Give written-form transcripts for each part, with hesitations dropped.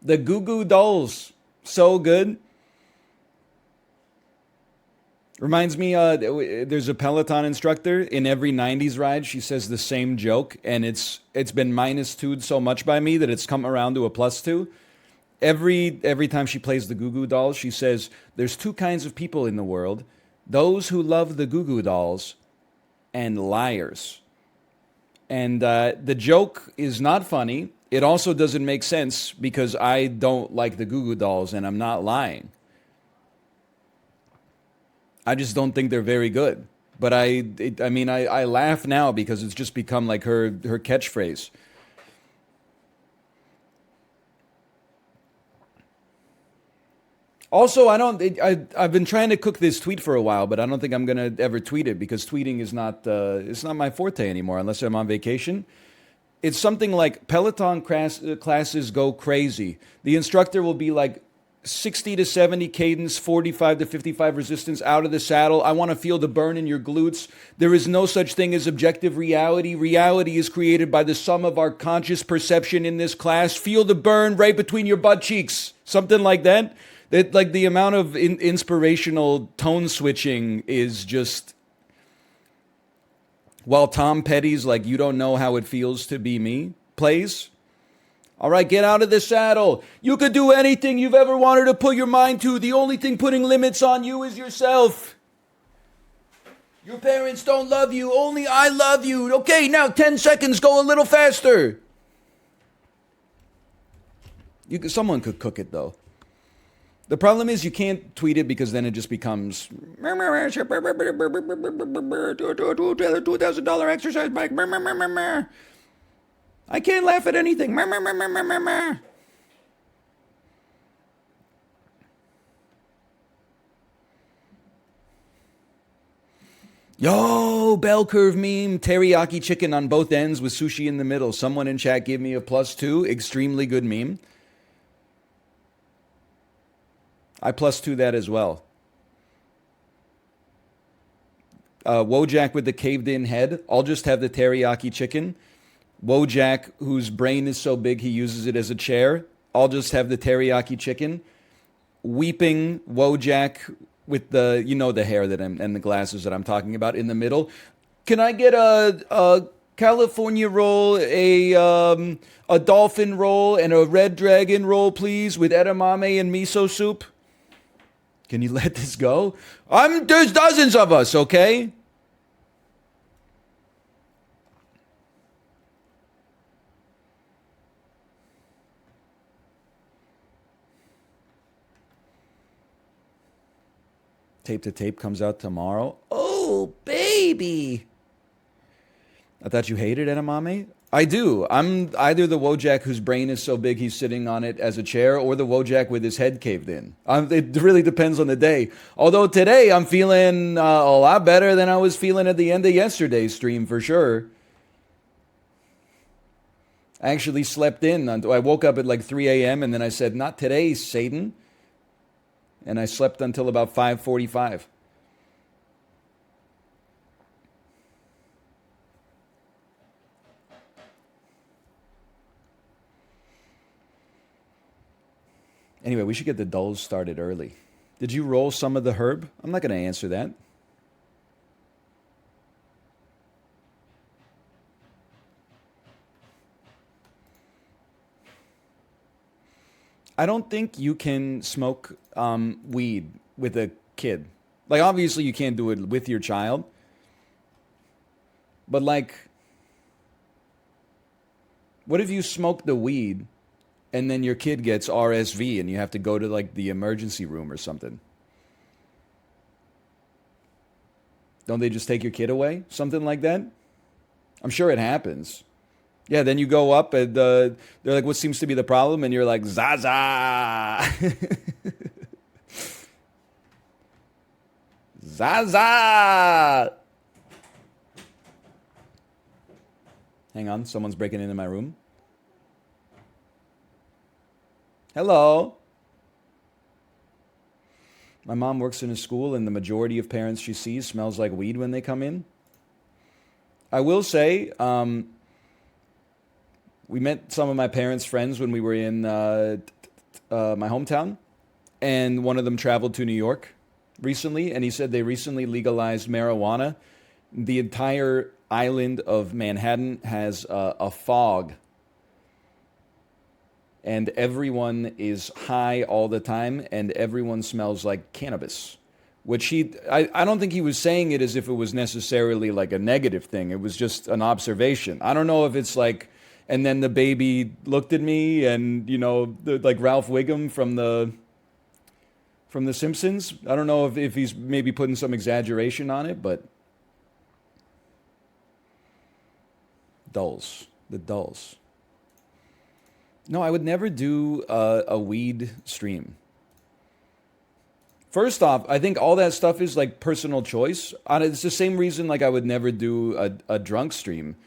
The Goo Goo Dolls. So good. Reminds me, there's a Peloton instructor in every '90s ride. She says the same joke, and it's been minus two'd so much by me that it's come around to a plus two. Every time she plays the Goo Goo Dolls, she says there's two kinds of people in the world: those who love the Goo Goo Dolls and liars. And the joke is not funny. It also doesn't make sense because I don't like the Goo Goo Dolls, and I'm not lying. I just don't think they're very good. But I laugh now because it's just become like her catchphrase. Also, I've been trying to cook this tweet for a while, but I don't think I'm gonna ever tweet it because tweeting is not it's not my forte anymore unless I'm on vacation. It's something like Peloton classes go crazy. The instructor will be like 60 to 70 cadence, 45 to 55 resistance out of the saddle. I want to feel the burn in your glutes. There is no such thing as objective reality. Reality is created by the sum of our conscious perception in this class. Feel the burn right between your butt cheeks. Something like that. That, like, the amount of inspirational tone switching is just, while Tom Petty's like "You Don't Know How It Feels to Be Me" plays. All right, get out of the saddle. You could do anything you've ever wanted to put your mind to. The only thing putting limits on you is yourself. Your parents don't love you. Only I love you. Okay, now 10 seconds. Go a little faster. Someone could cook it, though. The problem is you can't tweet it because then it just becomes $2,000 exercise bike. I can't laugh at anything. Yo, bell curve meme, teriyaki chicken on both ends with sushi in the middle. Someone in chat gave me a +2. Extremely good meme. I +2 that as well. Wojak with the caved in head. I'll just have the teriyaki chicken. Wojak, whose brain is so big he uses it as a chair. I'll just have the teriyaki chicken. Weeping Wojak with the, the hair and the glasses that I'm talking about in the middle. Can I get a California roll, a dolphin roll, and a red dragon roll, please, with edamame and miso soup? Can you let this go? There's dozens of us, okay? Tape to Tape comes out tomorrow. Oh, baby. I thought you hated edamame. I do. I'm either the Wojak whose brain is so big he's sitting on it as a chair, or the Wojak with his head caved in. It really depends on the day. Although today I'm feeling a lot better than I was feeling at the end of yesterday's stream, for sure. I actually slept in. I woke up at like 3 a.m. and then I said, "Not today, Satan." And I slept until about 5:45. Anyway, we should get the dolls started early. Did you roll some of the herb? I'm not going to answer that. I don't think you can smoke weed with a kid. Like, obviously you can't do it with your child. But, like, what if you smoke the weed and then your kid gets RSV and you have to go to, like, the emergency room or something? Don't they just take your kid away? Something like that? I'm sure it happens. Yeah, then you go up and they're like, "What seems to be the problem?" And you're like, "Zaza." Zaza. Hang on, someone's breaking into my room. Hello. My mom works in a school and the majority of parents she sees smells like weed when they come in. I will say, we met some of my parents' friends when we were in my hometown, and one of them traveled to New York recently, and he said they recently legalized marijuana. The entire island of Manhattan has a fog, and everyone is high all the time, and everyone smells like cannabis. Which I don't think he was saying it as if it was necessarily like a negative thing. It was just an observation. I don't know if it's like, and then the baby looked at me, and like Ralph Wiggum from The Simpsons. I don't know if he's maybe putting some exaggeration on it, but the dulls. No, I would never do a weed stream. First off, I think all that stuff is like personal choice. It's the same reason like I would never do a drunk stream.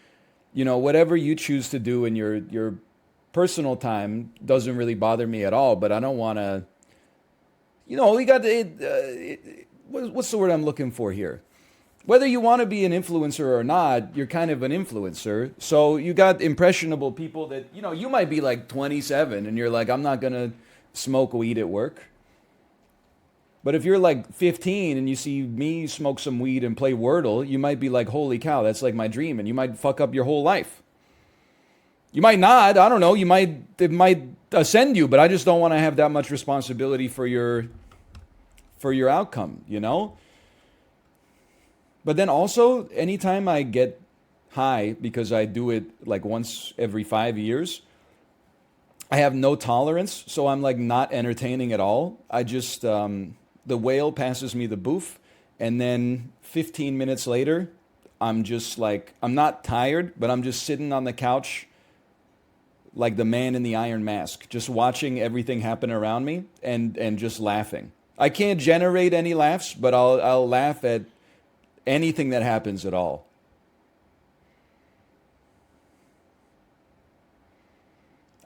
Whatever you choose to do in your personal time doesn't really bother me at all. But I don't want to. We got what's the word I'm looking for here? Whether you want to be an influencer or not, you're kind of an influencer. So you got impressionable people that you might be like 27 and you're like, I'm not gonna smoke weed at work. But if you're like 15 and you see me smoke some weed and play Wordle, you might be like, holy cow, that's like my dream. And you might fuck up your whole life. You might not. I don't know. It might ascend you, but I just don't want to have that much responsibility for your outcome, But then also, anytime I get high, because I do it like once every 5 years, I have no tolerance, so I'm like not entertaining at all. I just the whale passes me the boof, and then 15 minutes later, I'm just like, I'm not tired, but I'm just sitting on the couch like the man in the iron mask, just watching everything happen around me and just laughing. I can't generate any laughs, but I'll laugh at anything that happens at all.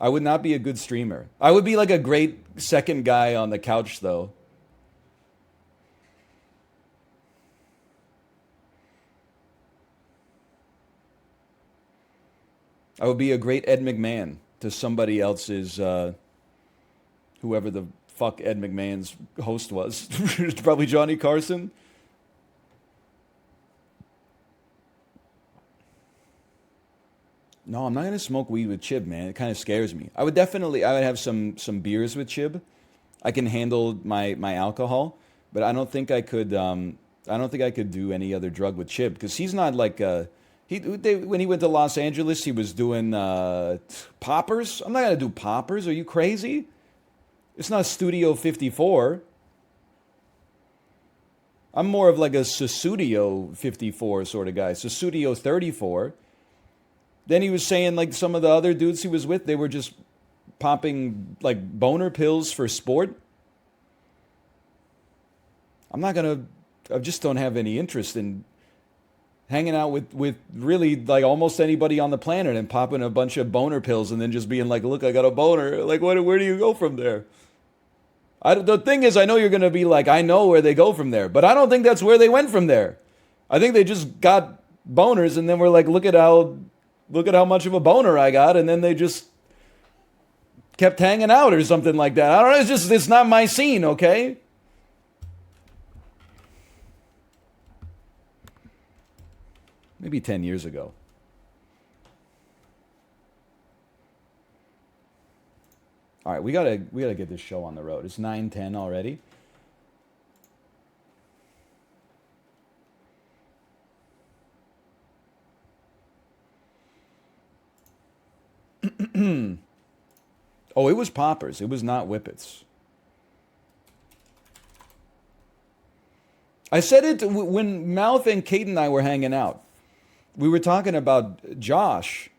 I would not be a good streamer. I would be like a great second guy on the couch, though. I would be a great Ed McMahon to somebody else's, whoever the fuck Ed McMahon's host was. Probably Johnny Carson. No, I'm not gonna smoke weed with Chib, man. It kind of scares me. I would have some beers with Chib. I can handle my alcohol, but I don't think I could. I don't think I could do any other drug with Chib because he's not like when he went to Los Angeles, he was doing poppers. I'm not gonna do poppers. Are you crazy? It's not Studio 54. I'm more of like a Susudio 54 sort of guy. Susudio 34. Then he was saying like some of the other dudes he was with, they were just popping like boner pills for sport. I just don't have any interest in hanging out with really like almost anybody on the planet and popping a bunch of boner pills and then just being like, look, I got a boner. Like, where do you go from there? The thing is, I know you're going to be like, I know where they go from there, but I don't think that's where they went from there. I think they just got boners and then we're like, look at how much of a boner I got, and then they just kept hanging out or something like that. I don't know. It's not my scene, okay? Maybe 10 years ago. All right, we gotta get this show on the road. It's 9:10 already. Oh, it was poppers. It was not whippets. I said it when Mouth and Kate and I were hanging out. We were talking about Josh.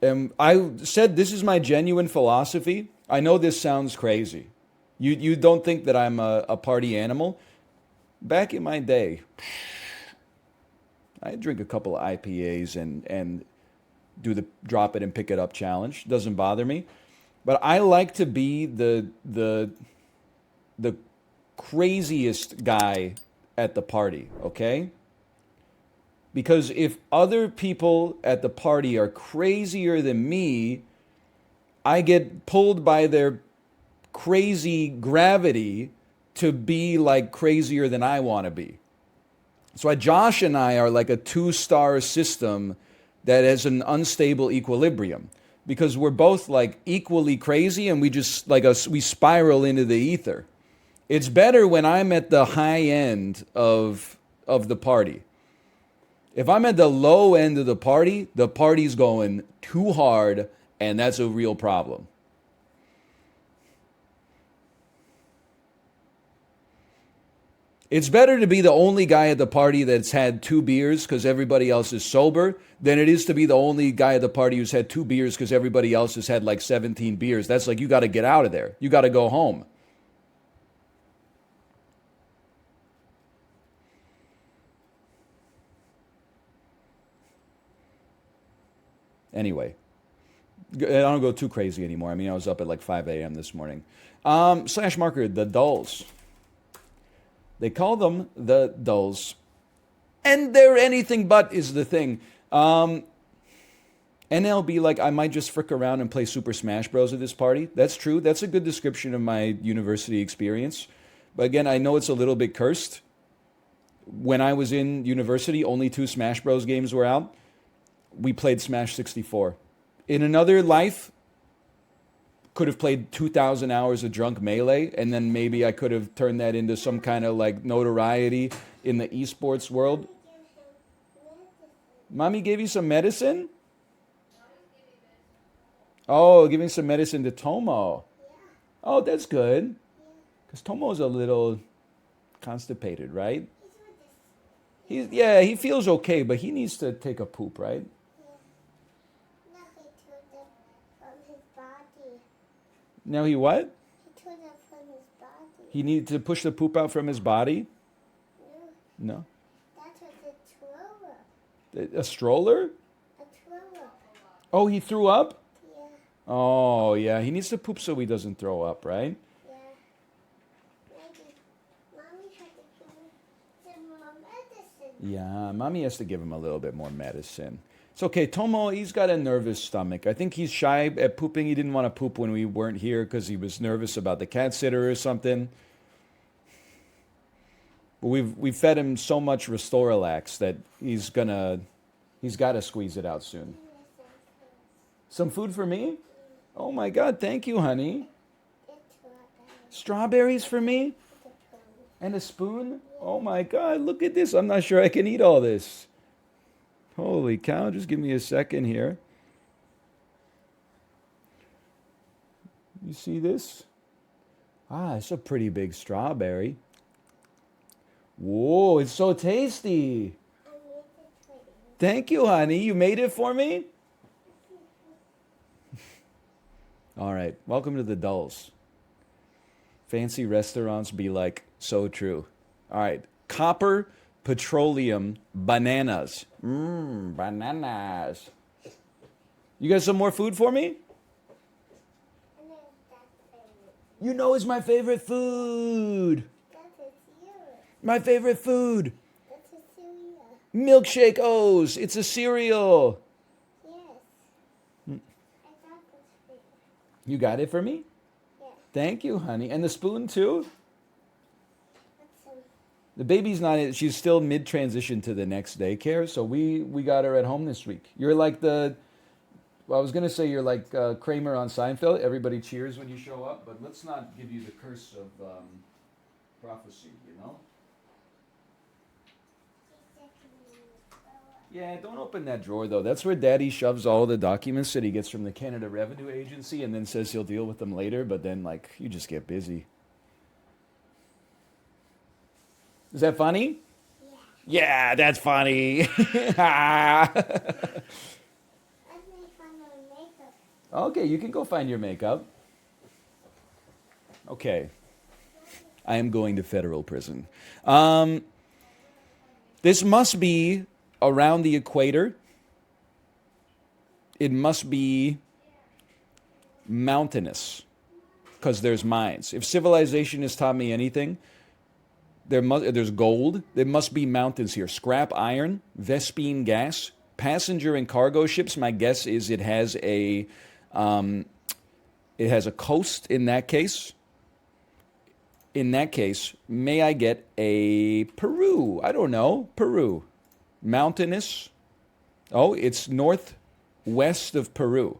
And I said, this is my genuine philosophy. I know this sounds crazy. You don't think that I'm a party animal? Back in my day, I drink a couple of IPAs and do the drop it and pick it up challenge. Doesn't bother me. But I like to be the craziest guy at the party, okay? Because if other people at the party are crazier than me, I get pulled by their crazy gravity to be like crazier than I want to be. So Josh and I are like a two-star system that has an unstable equilibrium because we're both like equally crazy and we just like we spiral into the ether. It's better when I'm at the high end of the party. If I'm at the low end of the party's going too hard, and that's a real problem. It's better to be the only guy at the party that's had 2 beers because everybody else is sober than it is to be the only guy at the party who's had 2 beers because everybody else has had like 17 beers. That's like, you got to get out of there. You got to go home. Anyway, I don't go too crazy anymore. I mean, I was up at like 5 a.m. this morning. Slash marker, the dulls. They call them the dulls. And they're anything but is the thing. NLB, like, I might just frick around and play Super Smash Bros. At this party. That's true. That's a good description of my university experience. But again, I know it's a little bit cursed. When I was in university, only 2 Smash Bros. Games were out. We played Smash 64. In another life, could have played 2,000 hours of drunk Melee, and then maybe I could have turned that into some kind of like notoriety in the esports world. Mommy gave you some medicine? Oh, giving some medicine to Tomo. Oh, that's good. Because Tomo's a little constipated, right? He feels okay, but he needs to take a poop, right? Now he what? He took it from his body. He needed to push the poop out from his body? No. That's a stroller. A stroller? A stroller. Oh, he threw up? Yeah. Oh, yeah. He needs to poop so he doesn't throw up, right? Yeah. Maybe. Mommy had to give him some more medicine. Yeah, Mommy has to give him a little bit more medicine. It's okay. Tomo, he's got a nervous stomach. I think he's shy at pooping. He didn't want to poop when we weren't here because he was nervous about the cat sitter or something. But we've fed him so much Restorelax that he's got to squeeze it out soon. Some food for me? Oh my God, thank you, honey. Strawberries for me? And a spoon? Oh my God, look at this. I'm not sure I can eat all this. Holy cow, just give me a second here. You see this? Ah, it's a pretty big strawberry. Whoa, it's so tasty. Thank you, honey. You made it for me? All right, welcome to the Dulls. Fancy restaurants be like, so true. All right, copper, petroleum, bananas. Bananas. You got some more food for me? You know it's my favorite food. My favorite food. Milkshake O's. It's a cereal. Yes. You got it for me? Yeah. Thank you, honey. And the spoon too? The baby's not, she's still mid-transition to the next daycare, so we got her at home this week. You're like I was going to say you're like Kramer on Seinfeld. Everybody cheers when you show up, but let's not give you the curse of prophecy, you know? Yeah, don't open that drawer, though. That's where Daddy shoves all the documents that he gets from the Canada Revenue Agency and then says he'll deal with them later, but then, like, you just get busy. Is that funny? Yeah. Yeah, that's funny. Okay, you can go find your makeup. Okay. I am going to federal prison. This must be around the equator. It must be mountainous because there's mines. If civilization has taught me anything, there's gold. There must be mountains here. Scrap iron, Vespine gas, passenger and cargo ships. My guess is it has a coast in that case. In that case, may I get a Peru? I don't know. Peru. Mountainous. Oh, it's northwest of Peru.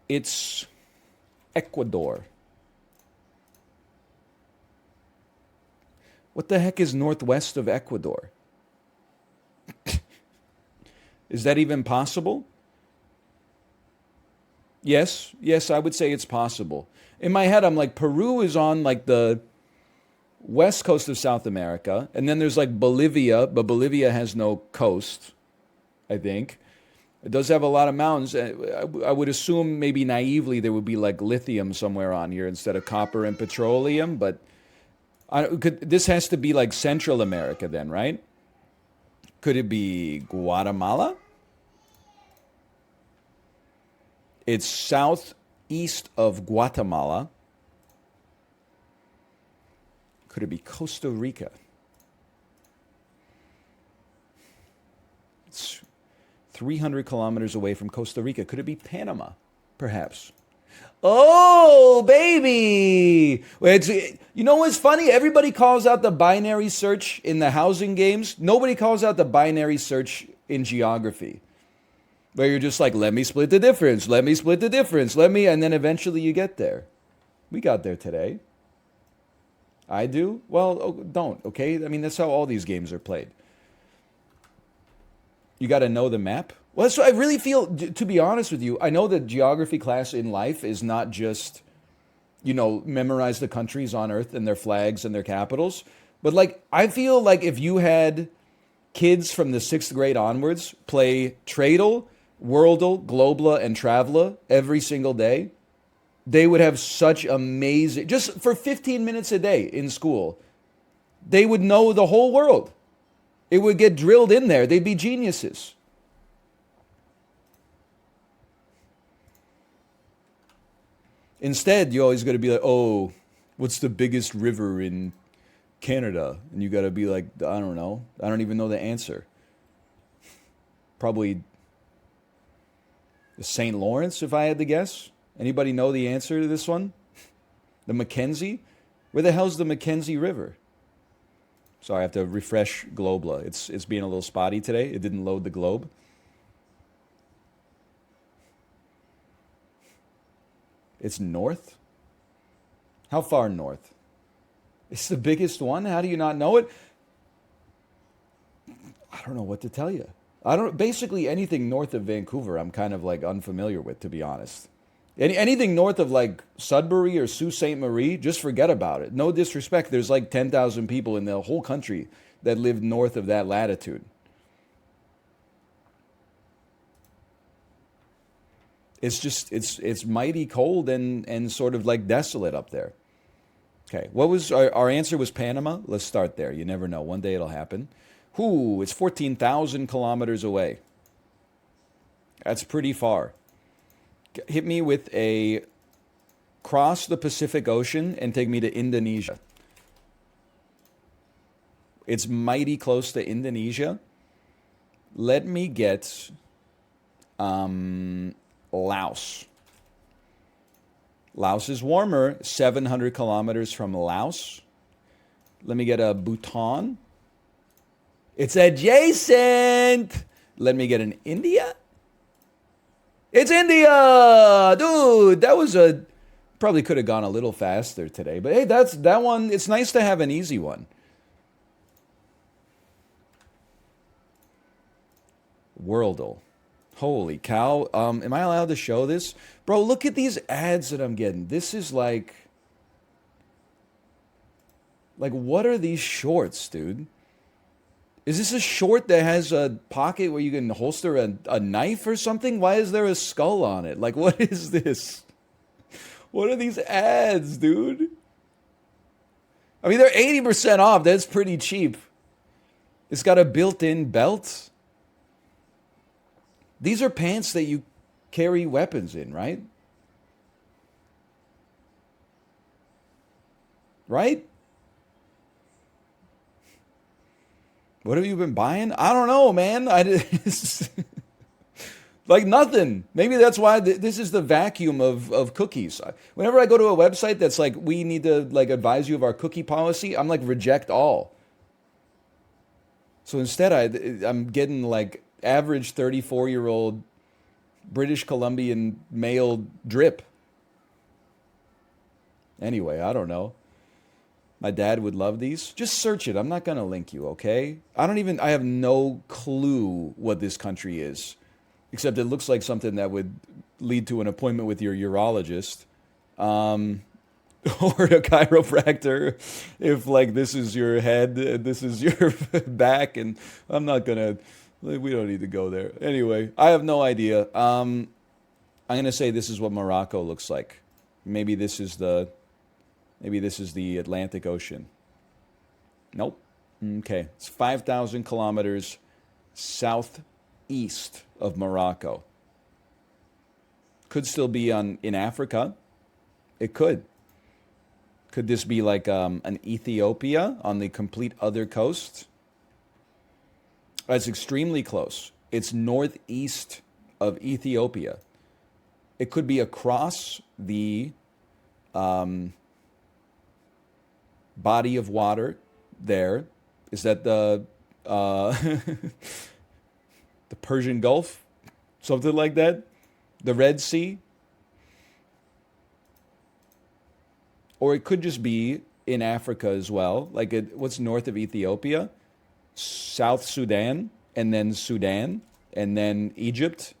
It's Ecuador. What the heck is northwest of Ecuador? Is that even possible? Yes, yes, I would say it's possible. In my head, I'm like, Peru is on like the west coast of South America, and then there's like Bolivia, but Bolivia has no coast, I think. It does have a lot of mountains. I would assume maybe naively there would be like lithium somewhere on here instead of copper and petroleum, but this has to be like Central America then, right? Could it be Guatemala? It's southeast of Guatemala. Could it be Costa Rica? It's 300 kilometers away from Costa Rica. Could it be Panama, perhaps? Oh, baby! You know what's funny? Everybody calls out the binary search in the housing games. Nobody calls out the binary search in geography. Where you're just like, let me split the difference, let me split the difference, and then eventually you get there. We got there today. I do? Well, don't, okay? I mean, that's how all these games are played. You got to know the map. Well, so I really feel, to be honest with you, I know that geography class in life is not just, memorize the countries on Earth and their flags and their capitals. But, like, I feel like if you had kids from the 6th grade onwards play Tradle, Worldle, Globla, and Travela every single day, they would have such amazing, just for 15 minutes a day in school, they would know the whole world. It would get drilled in there. They'd be geniuses. Instead, you always got to be like, oh, what's the biggest river in Canada? And you got to be like, I don't know. I don't even know the answer. Probably the St. Lawrence, if I had to guess. Anybody know the answer to this one? The Mackenzie? Where the hell's the Mackenzie River? Sorry, I have to refresh Globla. It's being a little spotty today. It didn't load the globe. It's north? How far north? It's the biggest one? How do you not know it? I don't know what to tell you. Basically anything north of Vancouver I'm kind of like unfamiliar with, to be honest. Anything north of like Sudbury or Sault Ste. Marie, just forget about it. No disrespect. There's like 10,000 people in the whole country that live north of that latitude. It's just, it's mighty cold and sort of like desolate up there. Okay, what was our answer was Panama? Let's start there. You never know. One day it'll happen. It's 14,000 kilometers away. That's pretty far. Hit me with a cross the Pacific Ocean and take me to Indonesia. It's mighty close to Indonesia. Let me get Laos. Laos is warmer, 700 kilometers from Laos. Let me get a Bhutan. It's adjacent. Let me get an India. It's India! Dude, that probably could have gone a little faster today. But hey, that one, it's nice to have an easy one. Worldle. Holy cow. Am I allowed to show this? Bro, look at these ads that I'm getting. This is like, what are these shorts, dude? Is this a short that has a pocket where you can holster a knife or something? Why is there a skull on it? Like, what is this? What are these ads, dude? I mean, they're 80% off. That's pretty cheap. It's got a built-in belt. These are pants that you carry weapons in, right? Right? What have you been buying? I don't know, man. Like nothing. Maybe that's why this is the vacuum of cookies. Whenever I go to a website that's like, we need to like advise you of our cookie policy, I'm like, reject all. So instead, I'm getting like average 34-year-old British Columbian male drip. Anyway, I don't know. My dad would love these. Just search it. I'm not going to link you, okay? I have no clue what this country is, except it looks like something that would lead to an appointment with your urologist. Or a chiropractor if like this is your head and this is your back, and I'm not gonna, like, we don't need to go there. Anyway, I have no idea. I'm gonna say this is what Morocco looks like. Maybe this is the Atlantic Ocean. Nope. Okay, it's 5,000 kilometers southeast of Morocco. Could still be in Africa. It could. Could this be like an Ethiopia on the complete other coast? It's extremely close. It's northeast of Ethiopia. It could be across the body of water there. Is that the the Persian Gulf? Something like that? The Red Sea? Or it could just be in Africa as well. Like what's north of Ethiopia? South Sudan, and then Egypt.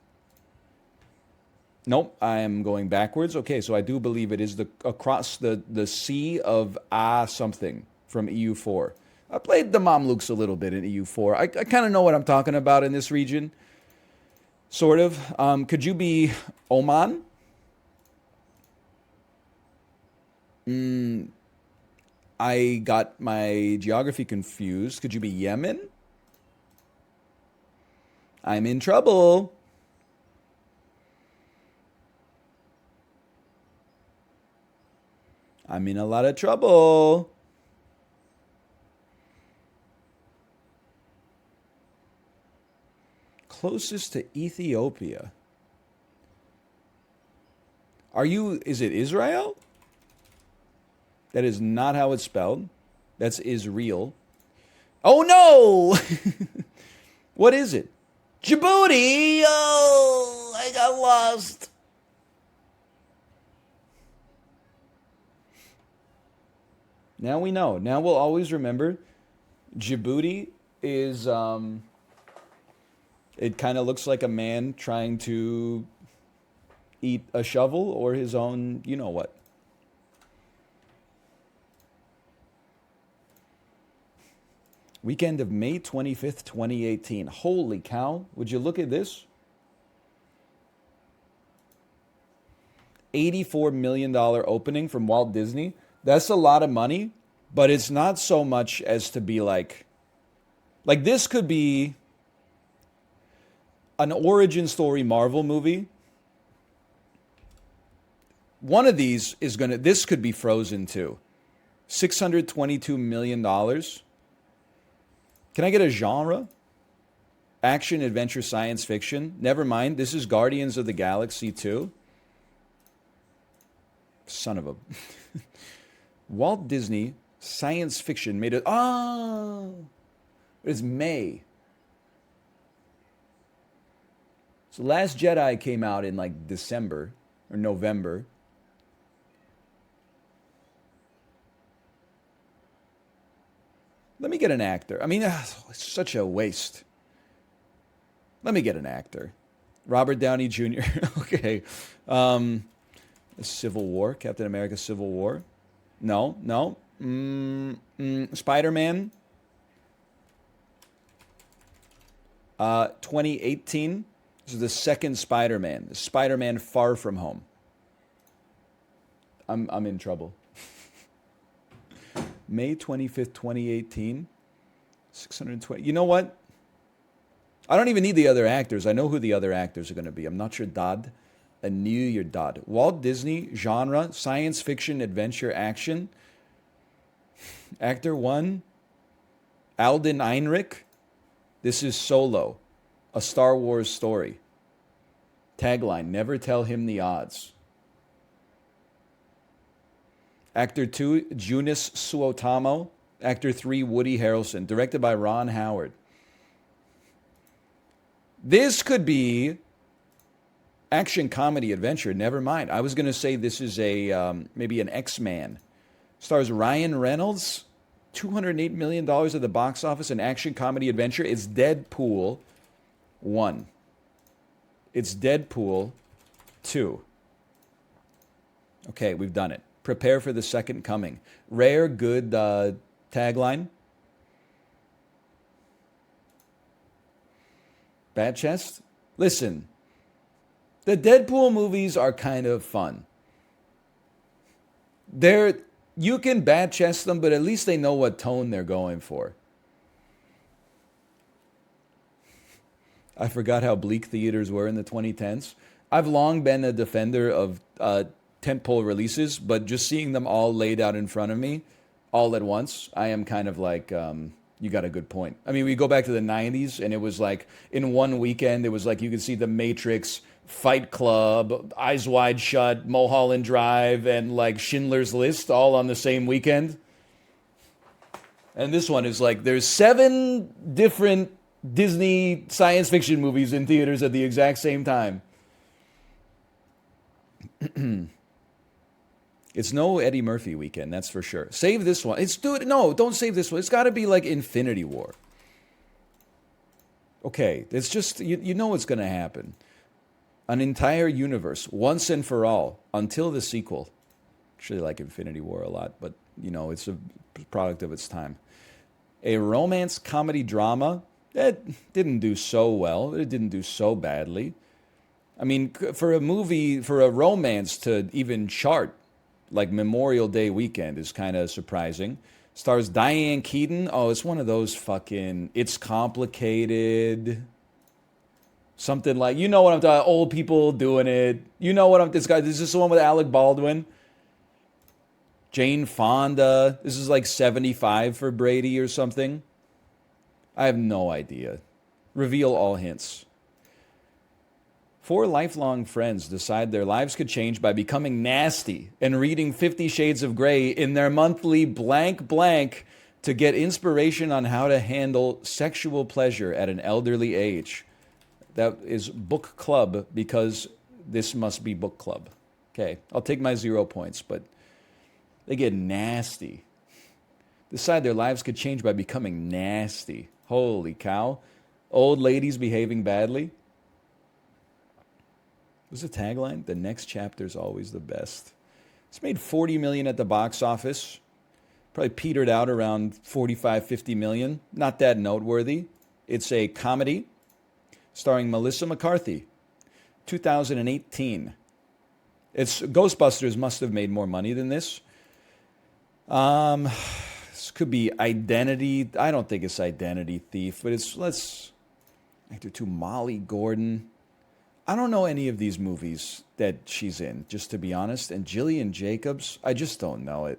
Nope, I am going backwards. Okay, so I do believe it is across the sea of something from EU4. I played the Mamluks a little bit in EU4. I kind of know what I'm talking about in this region. Sort of. Could you be Oman? I got my geography confused. Could you be Yemen? I'm in trouble. I'm in a lot of trouble. Closest to Ethiopia. Is it Israel? That is not how it's spelled. That's Israel. Oh no! What is it? Djibouti! Oh, I got lost. Now we know. Now we'll always remember. Djibouti is, it kind of looks like a man trying to eat a shovel or his own, you know what. Weekend of May 25th, 2018. Holy cow. Would you look at this? $84 million opening from Walt Disney. That's a lot of money, but it's not so much as to be like this could be an origin story Marvel movie. One of these this could be Frozen too. $622 million. Can I get a genre? Action, adventure, science fiction. Never mind. This is Guardians of the Galaxy 2. Son of a... Walt Disney science fiction made it... It's May. So Last Jedi came out in like December or November. Let me get an actor. I mean, it's such a waste. Let me get an actor. Robert Downey Jr. Okay. Civil War. Captain America Civil War. No. Spider-Man. 2018. This is the second Spider-Man. Spider-Man Far From Home. I'm in trouble. May 25th, 2018. 620. You know what? I don't even need the other actors. I know who the other actors are going to be. I'm not sure Dodd. I knew your Dodd. Walt Disney, genre, science fiction, adventure, action. Actor 1, Alden Ehrenreich. This is Solo, a Star Wars story. Tagline, never tell him the odds. Actor 2, Junice Suotamo. Actor 3, Woody Harrelson. Directed by Ron Howard. This could be action, comedy, adventure. Never mind. I was going to say this is a maybe an X-Man. Stars Ryan Reynolds. $208 million at the box office. An action, comedy, adventure. It's Deadpool 1. It's Deadpool 2. Okay, we've done it. Prepare for the second coming. Rare, good tagline. Bad chest? Listen, the Deadpool movies are kind of fun. You can bad chest them, but at least they know what tone they're going for. I forgot how bleak theaters were in the 2010s. I've long been a defender of tentpole releases, but just seeing them all laid out in front of me all at once, I am kind of like, you got a good point. I mean, we go back to the 90s, and it was like, in one weekend, it was like you could see The Matrix, Fight Club, Eyes Wide Shut, Mulholland Drive, and like Schindler's List all on the same weekend. And this one is like, there's 7 different Disney science fiction movies in theaters at the exact same time. It's no Eddie Murphy weekend, that's for sure. Save this one. Don't save this one. It's got to be like Infinity War. Okay, it's just, you know what's going to happen. An entire universe, once and for all, until the sequel. Actually like Infinity War a lot, but, you know, it's a product of its time. A romance comedy drama that didn't do so well. It didn't do so badly. I mean, for a romance to even chart, like Memorial Day weekend, is kind of surprising. Stars Diane Keaton. Oh, it's one of those fucking, it's complicated. Something like, you know what I'm talking, old people doing it. You know what this is the one with Alec Baldwin. Jane Fonda. This is like 75 for Brady or something. I have no idea. Reveal all hints. 4 lifelong friends decide their lives could change by becoming nasty and reading 50 Shades of Grey in their monthly blank blank to get inspiration on how to handle sexual pleasure at an elderly age. That is book club, because this must be book club. Okay, I'll take my 0 points, but they get nasty. Decide their lives could change by becoming nasty. Holy cow. Old ladies behaving badly. What's the tagline? The next chapter's always the best. It's made $40 million at the box office. Probably petered out around 45, 50 million. Not that noteworthy. It's a comedy starring Melissa McCarthy. 2018. Ghostbusters must have made more money than this. This could be Identity. I don't think it's Identity Thief, but actor 2, Molly Gordon. I don't know any of these movies that she's in, just to be honest. And Jillian Jacobs, I just don't know it.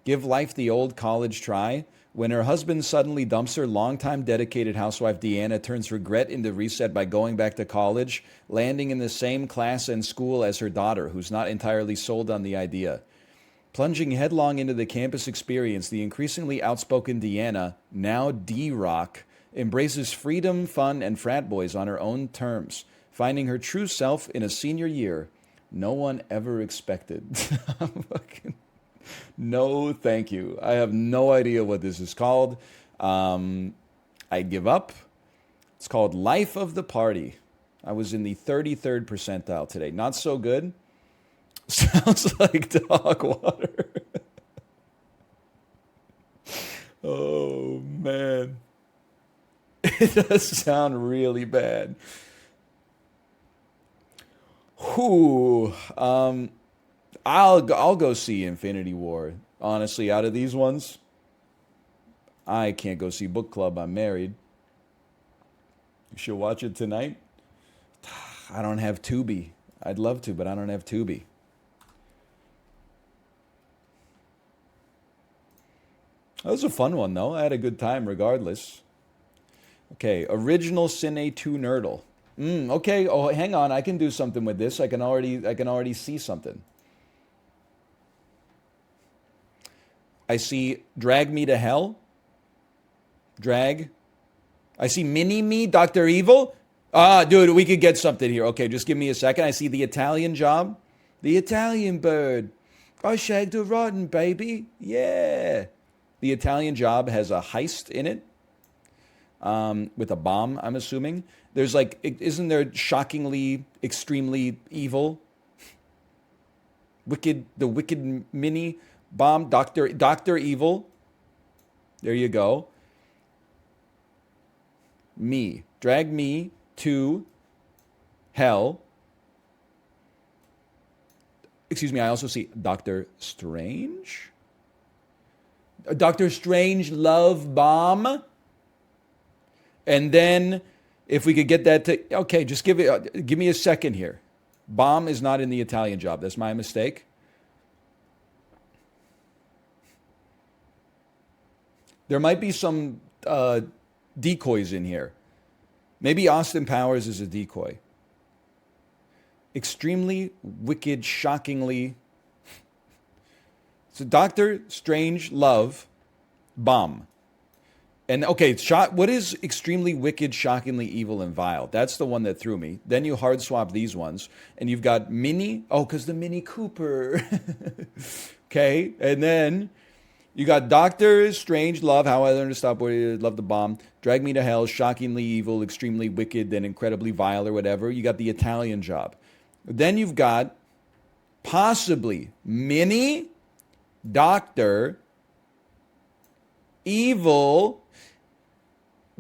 Give life the old college try. When her husband suddenly dumps her, longtime dedicated housewife Deanna turns regret into reset by going back to college, landing in the same class and school as her daughter, who's not entirely sold on the idea. Plunging headlong into the campus experience, the increasingly outspoken Deanna, now D-Rock, embraces freedom, fun, and frat boys on her own terms, finding her true self in a senior year no one ever expected. No, thank you. I have no idea what this is called. I give up. It's called Life of the Party. I was in the 33rd percentile today. Not so good. Sounds like dog water. Oh, man. It does sound really bad. Whew. I'll go see Infinity War. Honestly, out of these ones, I can't go see Book Club. I'm married. You should watch it tonight. I don't have Tubi. I'd love to, but I don't have Tubi. That was a fun one, though. I had a good time regardless. Okay, original Cine 2 Nerdle. Okay. Oh, hang on. I can do something with this. I can already see something. I see drag me to hell. Drag. I see mini me, Dr. Evil. Ah, dude, we could get something here. Okay, just give me a second. I see the Italian job. The Italian bird. I shagged a rotten baby. Yeah. The Italian job has a heist in it, with a bomb, I'm assuming. There's like, isn't there shockingly, extremely evil? The wicked mini bomb, Dr. Evil. There you go. Me. Drag me to hell. Excuse me, I also see Doctor Strange. Doctor Strange love bomb. And then if we could get that to, okay, just give me a second here. Bomb is not in the Italian job. That's my mistake. There might be some decoys in here. Maybe Austin Powers is a decoy. Extremely wicked, shockingly. So Doctor Strange love bomb. And okay, what is extremely wicked, shockingly evil, and vile? That's the one that threw me. Then you hard swap these ones, and you've got Mini. Oh, because the Mini Cooper. Okay, and then you got Doctor Strange love, How I Learned to Stop Love the Bomb, Drag Me to Hell, shockingly evil, extremely wicked, then incredibly vile, or whatever. You got the Italian job. Then you've got possibly Mini, Doctor, Evil,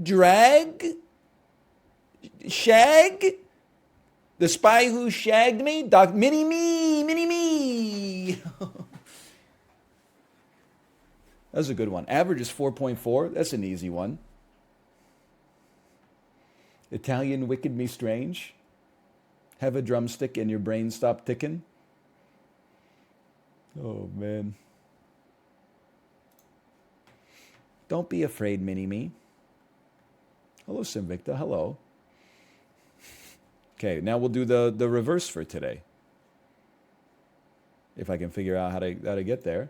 Drag, Shag, The Spy Who Shagged Me, Mini Me. That's a good one. Average is 4.4. That's an easy one. Italian wicked me strange. Have a drumstick and your brain stop ticking. Oh, man. Don't be afraid, Mini-Me. Hello, Simvicta. Hello. Okay, now we'll do the reverse for today. If I can figure out how to get there.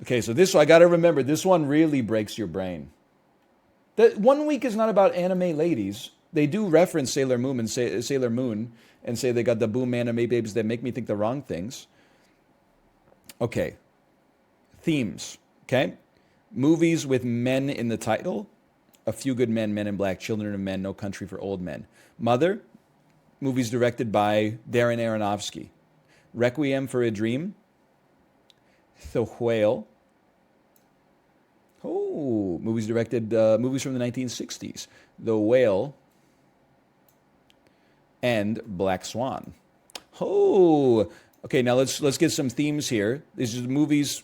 Okay, so I got to remember, this one really breaks your brain. That 1 week is not about anime ladies. They do reference Sailor Moon and say they got the boom anime babes that make me think the wrong things. Okay. Themes. Okay. Movies with men in the title. A Few Good Men, Men in Black, Children of Men, No Country for Old Men. Mother. Movies directed by Darren Aronofsky. Requiem for a Dream. The Whale. Oh, movies from the 1960s. The Whale and Black Swan. Oh, okay. Now let's get some themes here. These are the movies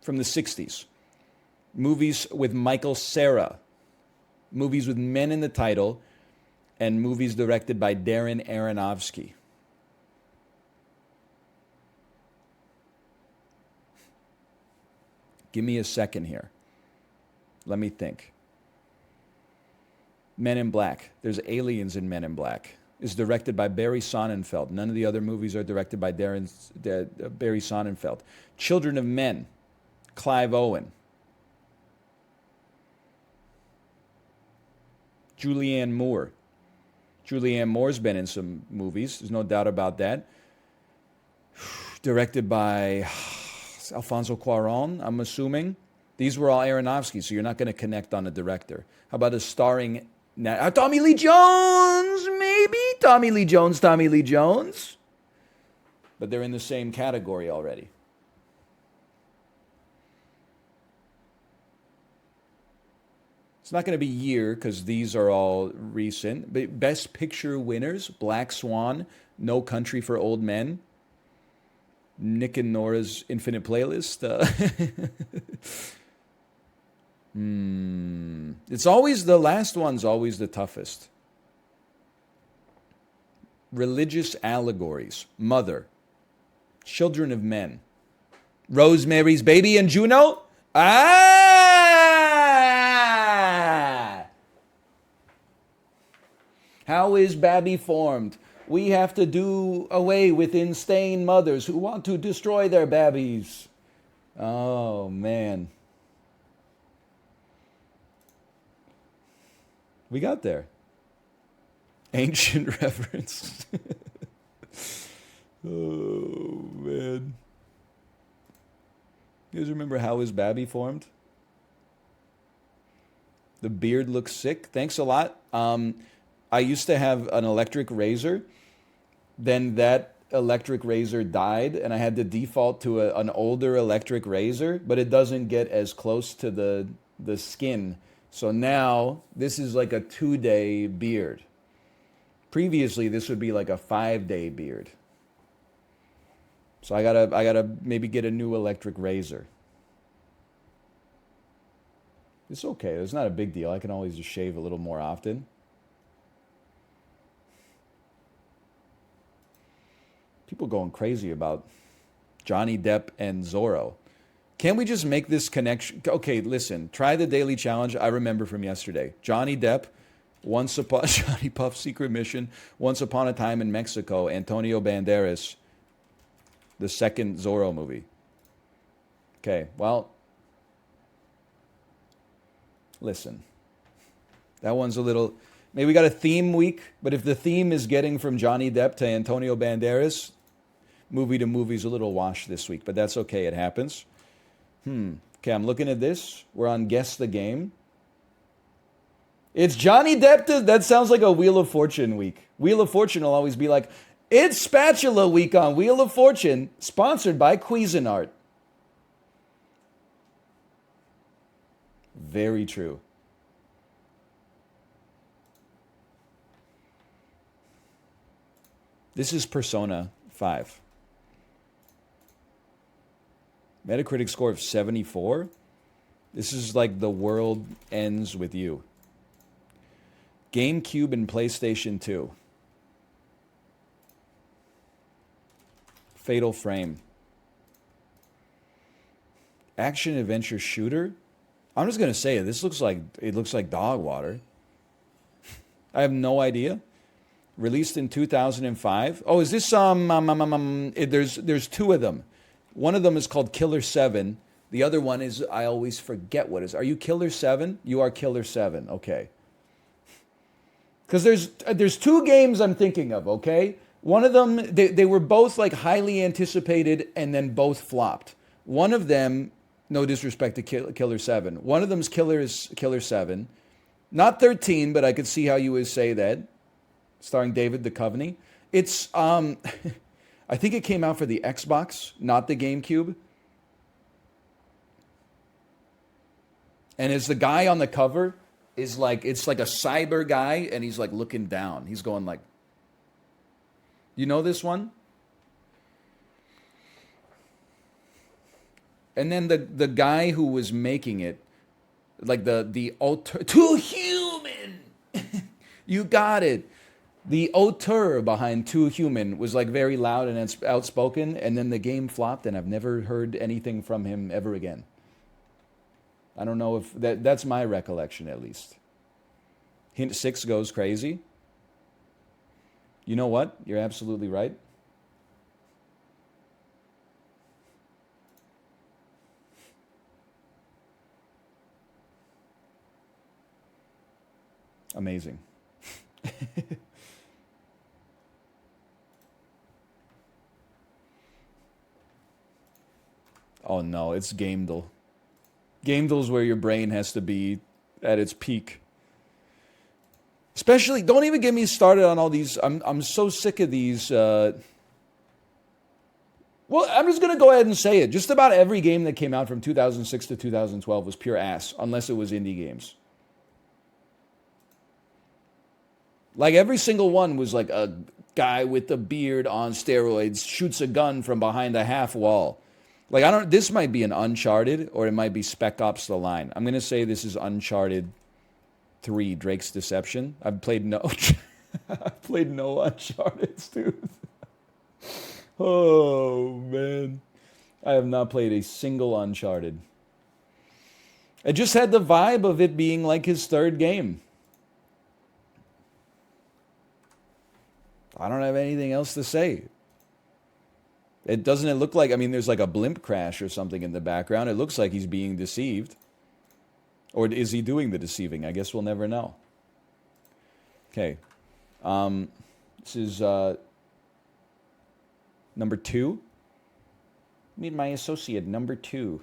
from the 60s. Movies with Michael Cera. Movies with men in the title, and movies directed by Darren Aronofsky. Give me a second here. Let me think. Men in Black. There's aliens in Men in Black. It's directed by Barry Sonnenfeld. None of the other movies are directed by Barry Sonnenfeld. Children of Men. Clive Owen. Julianne Moore. Julianne Moore's been in some movies. There's no doubt about that. Directed by Alfonso Cuarón, I'm assuming. These were all Aronofsky, so you're not going to connect on a director. How about a starring Tommy Lee Jones, maybe? Tommy Lee Jones. But they're in the same category already. It's not going to be year because these are all recent. But Best Picture winners, Black Swan, No Country for Old Men, Nick and Nora's Infinite Playlist. It's always, the last one's always the toughest. Religious allegories. Mother. Children of Men. Rosemary's Baby and Juno. Ah! is Babby formed? We have to do away with insane mothers who want to destroy their babbies. Oh, man. We got there. Ancient reference. Oh, man. You guys remember how is Babby formed? The beard looks sick. Thanks a lot. I used to have an electric razor. Then that electric razor died, and I had to default to an older electric razor, but it doesn't get as close to the skin. So now this is like a 2-day beard. Previously, this would be like a 5-day beard. So I gotta maybe get a new electric razor. It's okay. It's not a big deal. I can always just shave a little more often. People going crazy about Johnny Depp and Zorro. Can't we just make this connection? Okay, listen. Try the daily challenge. I remember from yesterday. Johnny Depp, Johnny Puff Secret Mission, Once Upon a Time in Mexico, Antonio Banderas, the second Zorro movie. Okay, well, listen. That one's a little... Maybe we got a theme week, but if the theme is getting from Johnny Depp to Antonio Banderas, movie to movie's a little wash this week, but that's okay. It happens. Okay, I'm looking at this. We're on Guess the Game. It's Johnny Depp. That sounds like a Wheel of Fortune week. Wheel of Fortune will always be like, it's Spatula Week on Wheel of Fortune, sponsored by Cuisinart. Very true. This is Persona 5. Metacritic score of 74. This is like The World Ends With You. GameCube and PlayStation 2. Fatal Frame. Action adventure shooter. I'm just gonna say it. This looks like dog water. I have no idea. Released in 2005. Oh, is this there's two of them. One of them is called Killer 7. The other one is, I always forget what it is. Are you Killer 7? You are Killer 7. Okay. Because there's two games I'm thinking of, okay? One of them, they were both like highly anticipated and then both flopped. One of them, no disrespect to Killer 7. One of them's Killer 7. Not 13, but I could see how you would say that. Starring David Duchovny. It's, I think it came out for the Xbox, not the GameCube. And as the guy on the cover is like, it's like a cyber guy, and he's like looking down. He's going like, you know this one? And then the guy who was making it, like the auteur, too human. You got it. The auteur behind Too Human was like very loud and outspoken, and then the game flopped, and I've never heard anything from him ever again. I don't know if that's my recollection, at least. Hint 6 goes crazy. You know what? You're absolutely right. Amazing. Oh no, it's Gamedel. Gamedel's where your brain has to be at its peak. Especially, don't even get me started on all these. I'm so sick of these. Well, I'm just going to go ahead and say it. Just about every game that came out from 2006 to 2012 was pure ass, unless it was indie games. Like every single one was like a guy with a beard on steroids shoots a gun from behind a half wall. Like this might be an Uncharted or it might be Spec Ops: The Line. I'm going to say this is Uncharted 3, Drake's Deception. I've played no I've played no Uncharteds, dude. Oh man. I have not played a single Uncharted. It just had the vibe of it being like his third game. I don't have anything else to say. It doesn't it look like, I mean, there's like a blimp crash or something in the background. It looks like he's being deceived. Or is he doing the deceiving? I guess we'll never know. Okay. This is number 2. Meet my associate, number 2.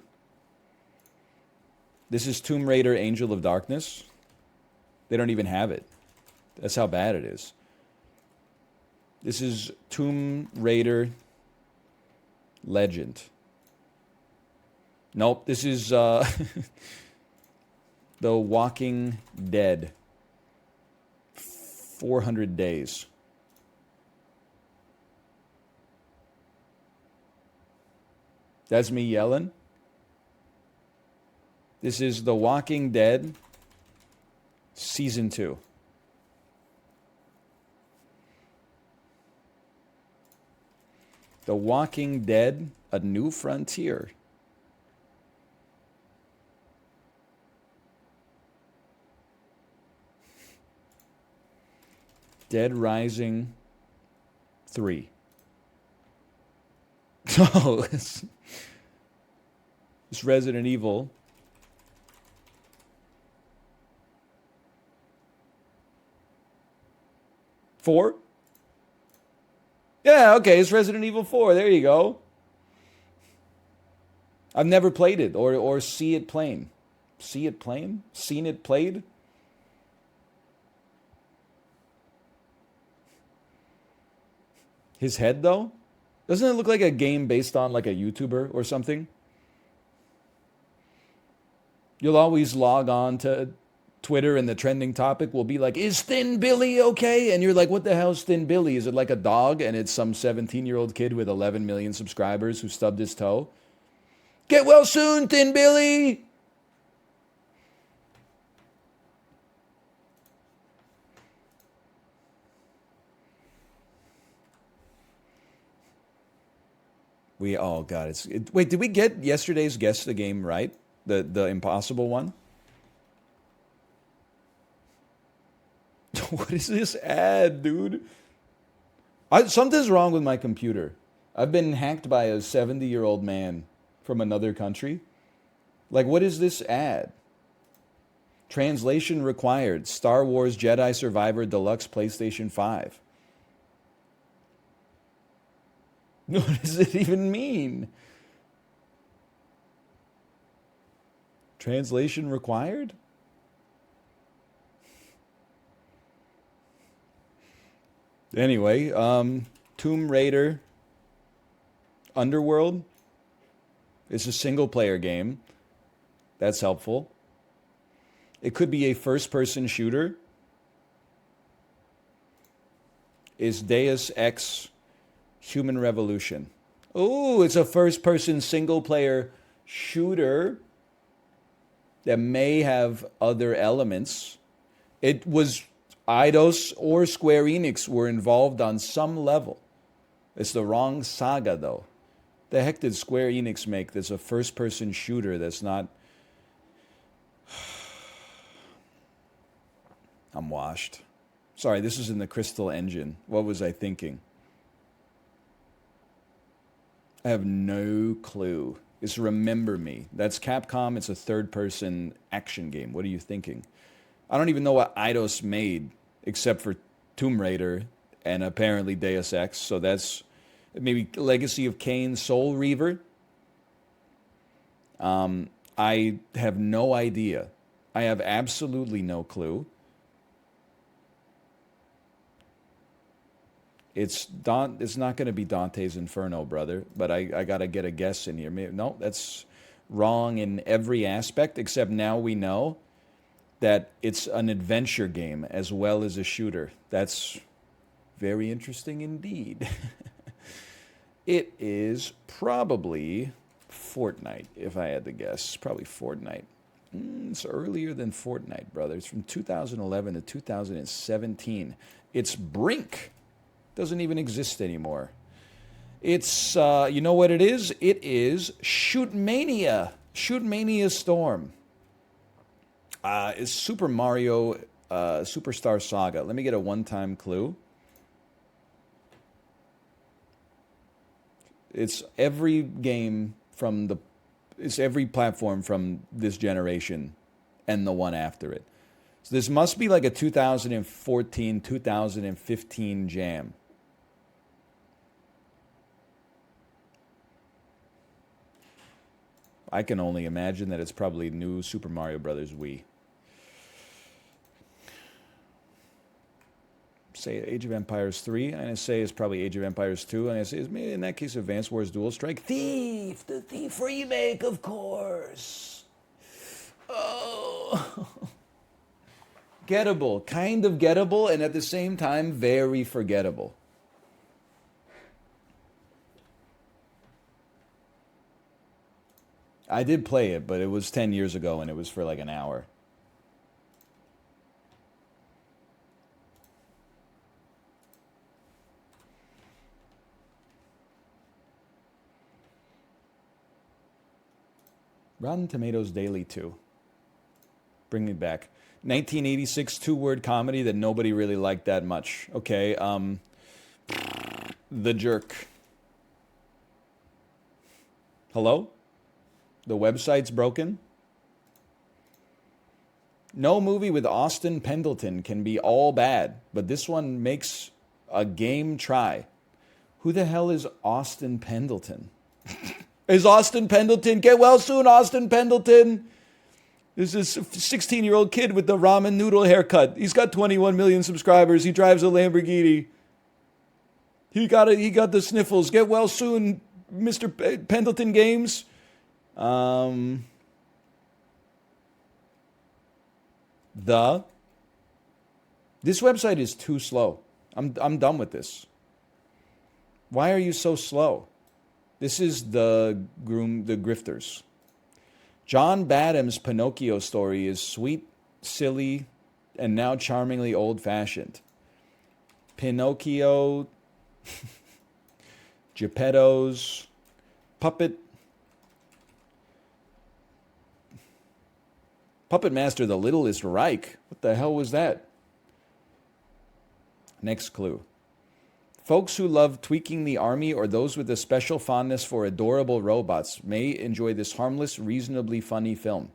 This is Tomb Raider Angel of Darkness. They don't even have it. That's how bad it is. This is Tomb Raider Legend. Nope, this is The Walking Dead. 400 days. That's me yelling. This is The Walking Dead Season 2. The Walking Dead, A New Frontier. Dead Rising 3. Oh, it's Resident Evil. Four? Yeah, okay, it's Resident Evil 4. There you go. I've never played it or see it playing. See it playing? Seen it played? His head, though? Doesn't it look like a game based on like a YouTuber or something? You'll always log on to Twitter and the trending topic will be like, is Thin Billy okay? And you're like, what the hell's Thin Billy? Is it like a dog and it's some 17-year-old kid with 11 million subscribers who stubbed his toe? Get well soon, Thin Billy! Oh god, wait, did we get yesterday's Guess the Game right? The impossible one? What is this ad, dude? Something's wrong with my computer. I've been hacked by a 70-year-old man from another country. Like, what is this ad? Translation required. Star Wars Jedi Survivor Deluxe PlayStation 5. What does it even mean? Translation required? Anyway, Tomb Raider Underworld is a single-player game. That's helpful. It could be a first-person shooter. Is Deus Ex Human Revolution. Oh, it's a first-person single-player shooter that may have other elements. It was Eidos or Square Enix were involved on some level. It's the wrong saga, though. The heck did Square Enix make that's a first-person shooter that's not... I'm washed. Sorry, this is in the Crystal Engine. What was I thinking? I have no clue. It's Remember Me. That's Capcom. It's a third-person action game. What are you thinking? I don't even know what Eidos made, except for Tomb Raider and apparently Deus Ex. So that's maybe Legacy of Kain, Soul Reaver. I have no idea. I have absolutely no clue. It's not going to be Dante's Inferno, brother, but I got to get a guess in here. No, that's wrong in every aspect, except now we know that it's an adventure game as well as a shooter. That's very interesting indeed. It is probably Fortnite, if I had to guess. Probably Fortnite. It's earlier than Fortnite, brother. It's from 2011 to 2017. It's Brink. Doesn't even exist anymore. It's, you know what it is? It is Shootmania. Shootmania Storm. It's Super Mario Superstar Saga. Let me get a one-time clue. It's every game from the, it's every platform from this generation and the one after it. So this must be like a 2014, 2015 jam. I can only imagine that it's probably new Super Mario Brothers Wii. Say Age of Empires 3. I'm going to say it's probably Age of Empires 2. I'm going to say it's maybe in that case Advance Wars Dual Strike. Thief! The Thief remake, of course. Oh. Gettable. Kind of gettable, and at the same time, very forgettable. I did play it, but it was 10 years ago, and it was for like an hour. Rotten Tomatoes Daily 2. Bring me back. 1986 two-word comedy that nobody really liked that much. Okay, The Jerk. Hello? The website's broken? No movie with Austin Pendleton can be all bad, but this one makes a game try. Who the hell is Austin Pendleton? Is Austin Pendleton? Get well soon, Austin Pendleton. This is a 16-year-old kid with the ramen noodle haircut. He's got 21 million subscribers. He drives a Lamborghini. He got the sniffles. Get well soon, Mr. Pendleton Games. This website is too slow. I'm done with this. Why are you so slow? This is the grifters. John Badham's Pinocchio story is sweet, silly, and now charmingly old-fashioned. Pinocchio, Geppetto's, Puppet Master the Littlest Reich. What the hell was that? Next clue. Folks who love tweaking the army or those with a special fondness for adorable robots may enjoy this harmless, reasonably funny film.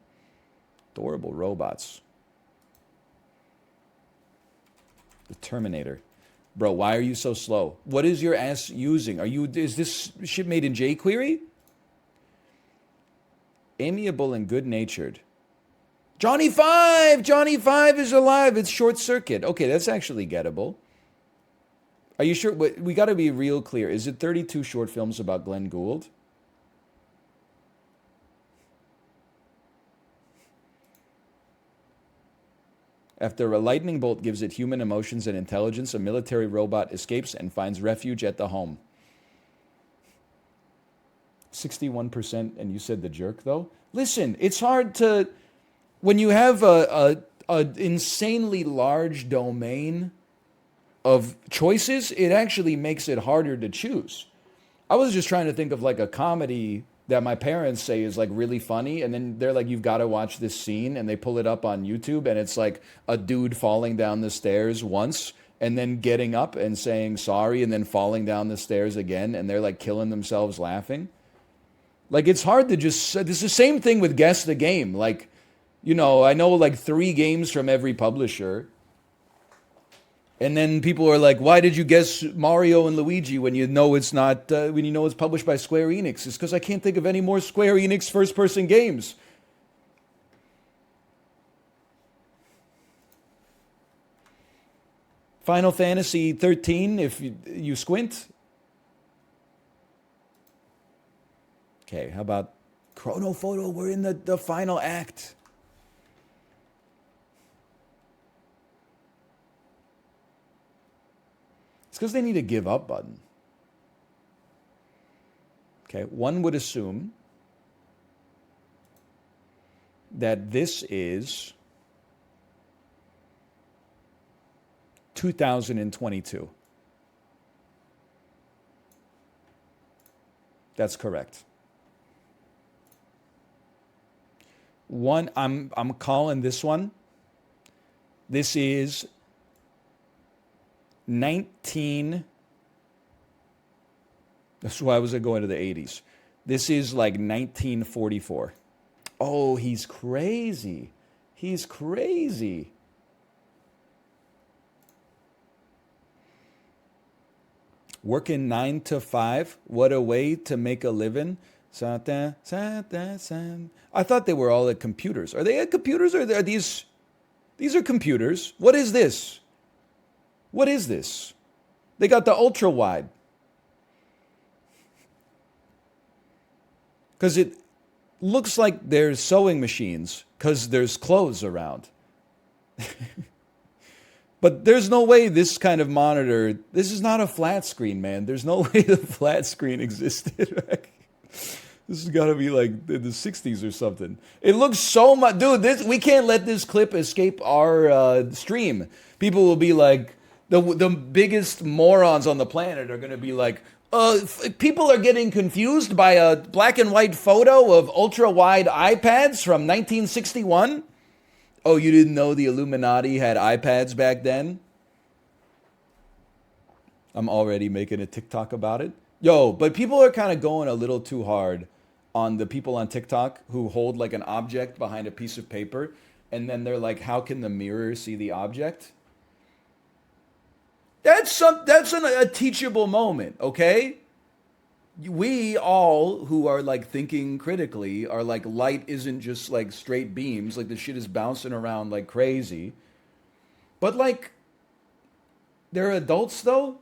Adorable robots. The Terminator. Bro, why are you so slow? What is your ass using? Is this shit made in jQuery? Amiable and good-natured. Johnny Five! Johnny Five is alive. It's Short Circuit. Okay, that's actually gettable. Are you sure? We got to be real clear. Is it 32 short films about Glenn Gould? After a lightning bolt gives it human emotions and intelligence, a military robot escapes and finds refuge at the home. 61%, and you said The Jerk, though? Listen, it's hard to... When you have a insanely large domain of choices, it actually makes it harder to choose. I was just trying to think of like a comedy that my parents say is like really funny, and then they're like, you've got to watch this scene, and they pull it up on YouTube, and it's like a dude falling down the stairs once, and then getting up and saying sorry, and then falling down the stairs again, and they're like killing themselves laughing. Like, it's hard to just... It's the same thing with Guess the Game. Like, you know, I know like 3 games from every publisher. And then people are like, why did you guess Mario and Luigi when you know it's not, when you know it's published by Square Enix? It's because I can't think of any more Square Enix first-person games. Final Fantasy 13, if you squint. Okay, how about Chrono Photo? We're in the final act. It's because they need a give up button. Okay, one would assume that this is 2022. That's correct. One, I'm calling this one. This is 19 That's why I was going to the 80s. This is like 1944. Oh, he's crazy. He's crazy. Working 9 to 5. What a way to make a living. I thought they were all at computers. Are they at computers or are these? These are computers. What is this? What is this? They got the ultra wide. Because it looks like there's sewing machines because there's clothes around. But there's no way this kind of monitor, this is not a flat screen, man. There's no way the flat screen existed. Right? This has got to be like the 60s or something. It looks so much, dude, we can't let this clip escape our stream. People will be like, the biggest morons on the planet are going to be like, people are getting confused by a black and white photo of ultra-wide iPads from 1961. Oh, you didn't know the Illuminati had iPads back then? I'm already making a TikTok about it. Yo, but people are kind of going a little too hard on the people on TikTok who hold like an object behind a piece of paper, and then they're like, how can the mirror see the object? That's a teachable moment, okay? We all who are like thinking critically are like, light isn't just like straight beams, like the shit is bouncing around like crazy. But like, they're adults though.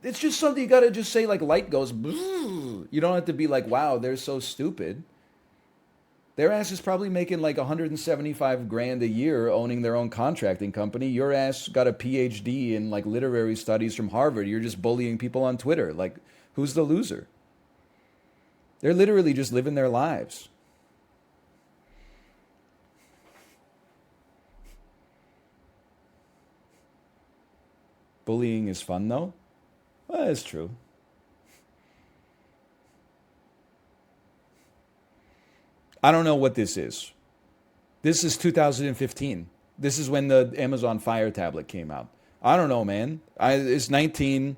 It's just something you gotta just say, like, light goes, you don't have to be like, wow, they're so stupid. Their ass is probably making like 175 grand a year owning their own contracting company. Your ass got a PhD in like literary studies from Harvard. You're just bullying people on Twitter. Like, who's the loser? They're literally just living their lives. Bullying is fun though? Well, it's true. I don't know what this is. This is 2015. This is when the Amazon Fire tablet came out. I don't know, man. It's 19.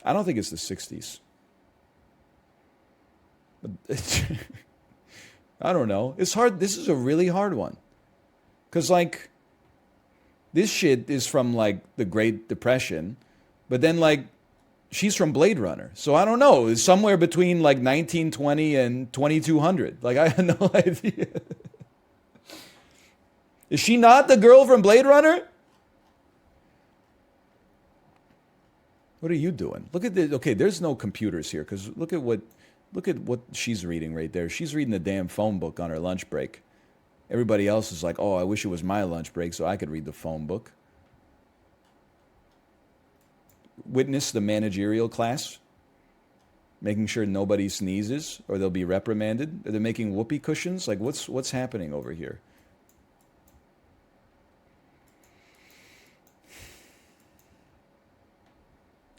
I don't think it's the 60s. I don't know. It's hard. This is a really hard one. Because, like, this shit is from, like, the Great Depression. But then, like, she's from Blade Runner. So I don't know. It's somewhere between, like, 1920 and 2200. Like, I have no idea. Is she not the girl from Blade Runner? What are you doing? Look at this. Okay, there's no computers here because look at what she's reading right there. She's reading the damn phone book on her lunch break. Everybody else is like, oh, I wish it was my lunch break so I could read the phone book. Witness the managerial class, making sure nobody sneezes or they'll be reprimanded. Are they making whoopee cushions? Like, what's happening over here?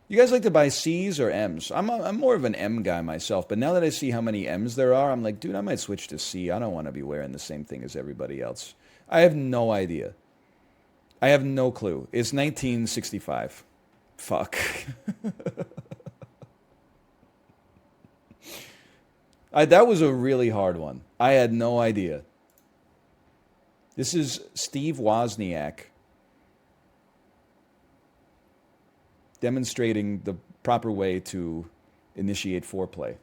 You guys like to buy C's or M's? I'm more of an M guy myself, but now that I see how many M's there are, I'm like, dude, I might switch to C. I don't want to be wearing the same thing as everybody else. I have no idea. I have no clue. It's 1965. Fuck. That was a really hard one. I had no idea. This is Steve Wozniak demonstrating the proper way to initiate foreplay.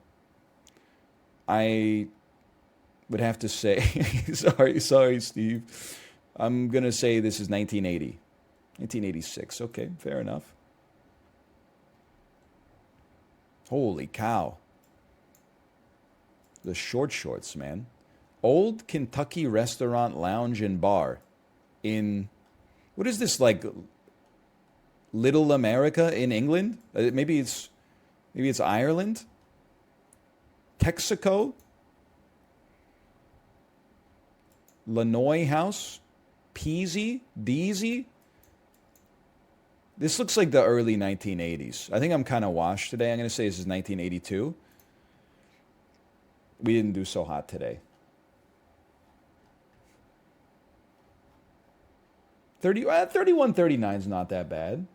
I would have to say, sorry, Steve. I'm going to say this is 1980. 1986. Okay, fair enough. Holy cow. The short shorts, man. Old Kentucky Restaurant, Lounge, and Bar in, what is this, like, Little America in England? Maybe it's Ireland? Texaco? Lanoy House? Peasy? Deasy? This looks like the early 1980s. I think I'm kind of washed today. I'm going to say this is 1982. We didn't do so hot today. 31, 39 is not that bad.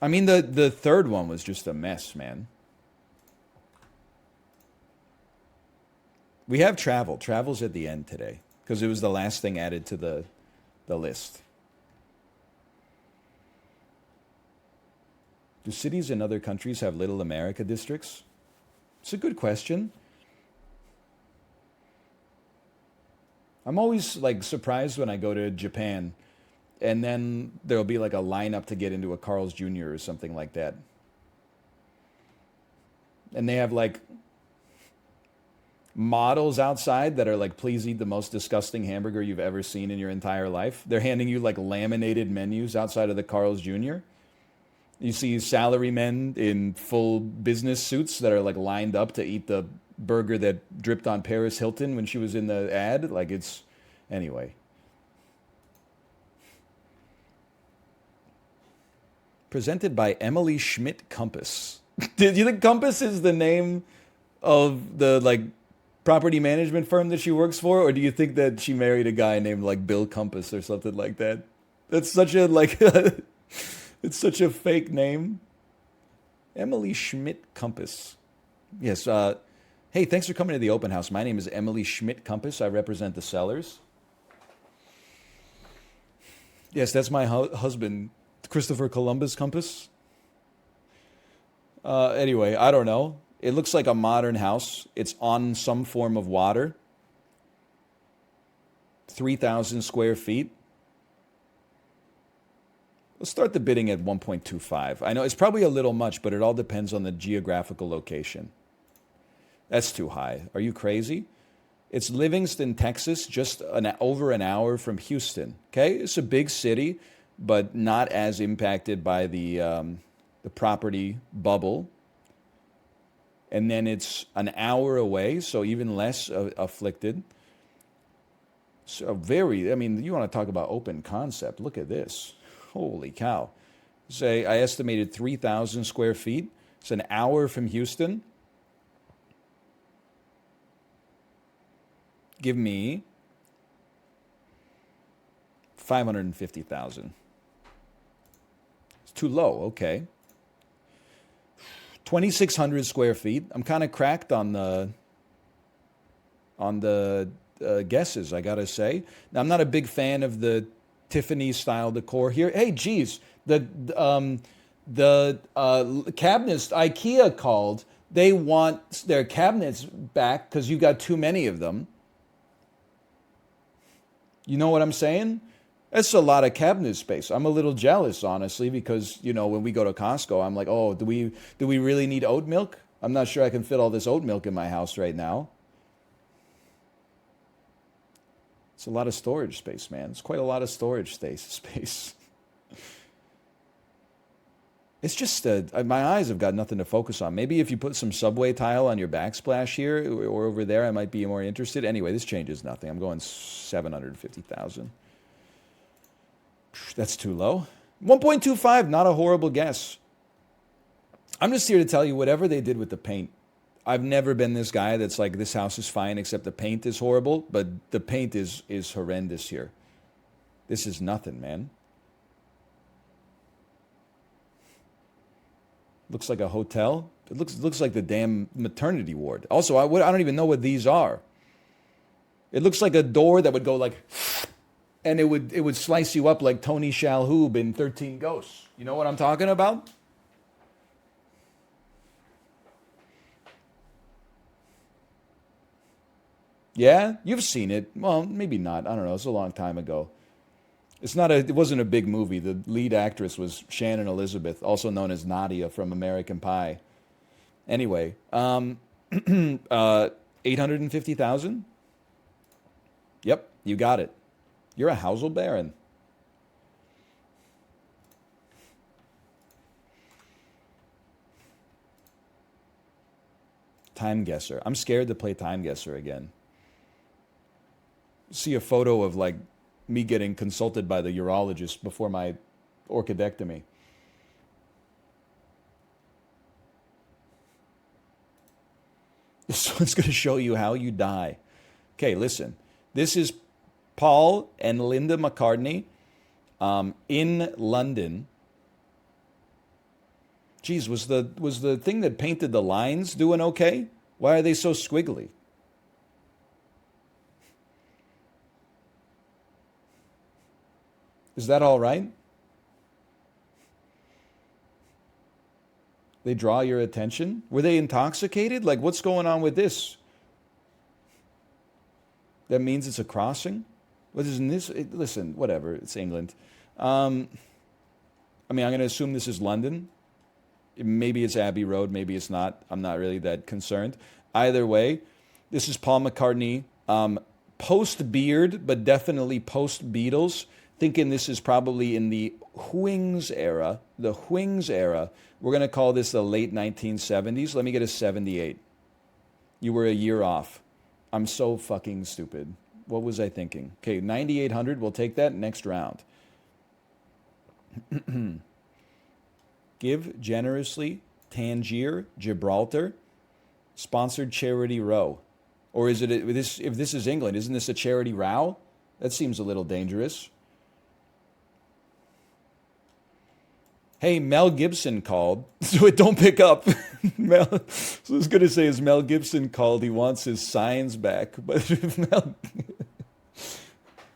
I mean, the third one was just a mess, man. We have travel. Travel's at the end today because it was the last thing added to the list. Do cities in other countries have Little America districts? It's a good question. I'm always like surprised when I go to Japan and then there'll be like a lineup to get into a Carl's Jr. or something like that. And they have like models outside that are like, please eat the most disgusting hamburger you've ever seen in your entire life. They're handing you like laminated menus outside of the Carl's Jr. You see salarymen in full business suits that are like lined up to eat the burger that dripped on Paris Hilton when she was in the ad. Like it's, anyway. Presented by Emily Schmidt Compass. Did you think Compass is the name of the like property management firm that she works for, or do you think that she married a guy named like Bill Compass or something like that? That's such a like it's such a fake name. Emily Schmidt Compass. Yes, hey, thanks for coming to the open house. My name is Emily Schmidt Compass. I represent the sellers. Yes, that's my husband, Christopher Columbus Compass. Anyway, I don't know. It looks like a modern house. It's on some form of water. 3,000 square feet. Let's start the bidding at 1.25. I know it's probably a little much, but it all depends on the geographical location. That's too high. Are you crazy? It's Livingston, Texas, just over an hour from Houston. Okay, it's a big city, but not as impacted by the property bubble. And then it's an hour away, so even less afflicted. So very, I mean, you want to talk about open concept. Look at this. Holy cow. Say, I estimated 3,000 square feet. It's an hour from Houston. Give me 550,000. It's too low, okay. 2,600 square feet. I'm kind of cracked on the guesses, I gotta say. Now, I'm not a big fan of the Tiffany style decor here. Hey, geez, the cabinets IKEA called. They want their cabinets back because you got too many of them. You know what I'm saying? That's a lot of cabinet space. I'm a little jealous, honestly, because, you know, when we go to Costco, I'm like, oh, do we really need oat milk? I'm not sure I can fit all this oat milk in my house right now. It's a lot of storage space, man. It's quite a lot of storage space. It's just, my eyes have got nothing to focus on. Maybe if you put some subway tile on your backsplash here or over there, I might be more interested. Anyway, this changes nothing. I'm going 750,000. That's too low. 1.25, not a horrible guess. I'm just here to tell you whatever they did with the paint. I've never been this guy that's like, this house is fine except the paint is horrible, but the paint is horrendous here. This is nothing, man. Looks like a hotel. It looks like the damn maternity ward. Also, I don't even know what these are. It looks like a door that would go like, and it would slice you up like Tony Shalhoub in 13 Ghosts. You know what I'm talking about? Yeah, you've seen it. Well, maybe not. I don't know. It's a long time ago. It wasn't a big movie. The lead actress was Shannon Elizabeth, also known as Nadia from American Pie. Anyway, 850,000? Yep, you got it. You're a Housel Baron. Time guesser. I'm scared to play time guesser again. See a photo of like me getting consulted by the urologist before my orchidectomy. This one's going to show you how you die. Okay, listen. This is Paul and Linda McCartney in London. Geez, was the thing that painted the lines doing okay? Why are they so squiggly? Is that all right? They draw your attention? Were they intoxicated? Like, what's going on with this? That means it's a crossing? What isn't this? Listen, whatever. It's England. I mean, I'm going to assume this is London. Maybe it's Abbey Road. Maybe it's not. I'm not really that concerned. Either way, this is Paul McCartney. Post Beard, but definitely post Beatles. Thinking this is probably in the Wings era. The Wings era. We're going to call this the late 1970s. Let me get a 78. You were a year off. I'm so fucking stupid. What was I thinking? Okay, 9,800. We'll take that next round. Give generously. Tangier, Gibraltar. Sponsored charity row. Or is it, if this is England, isn't this a charity row? That seems a little dangerous. Hey, Mel Gibson called, so it don't pick up. Mel, so I was going to say, as Mel Gibson called, he wants his signs back. But if Mel,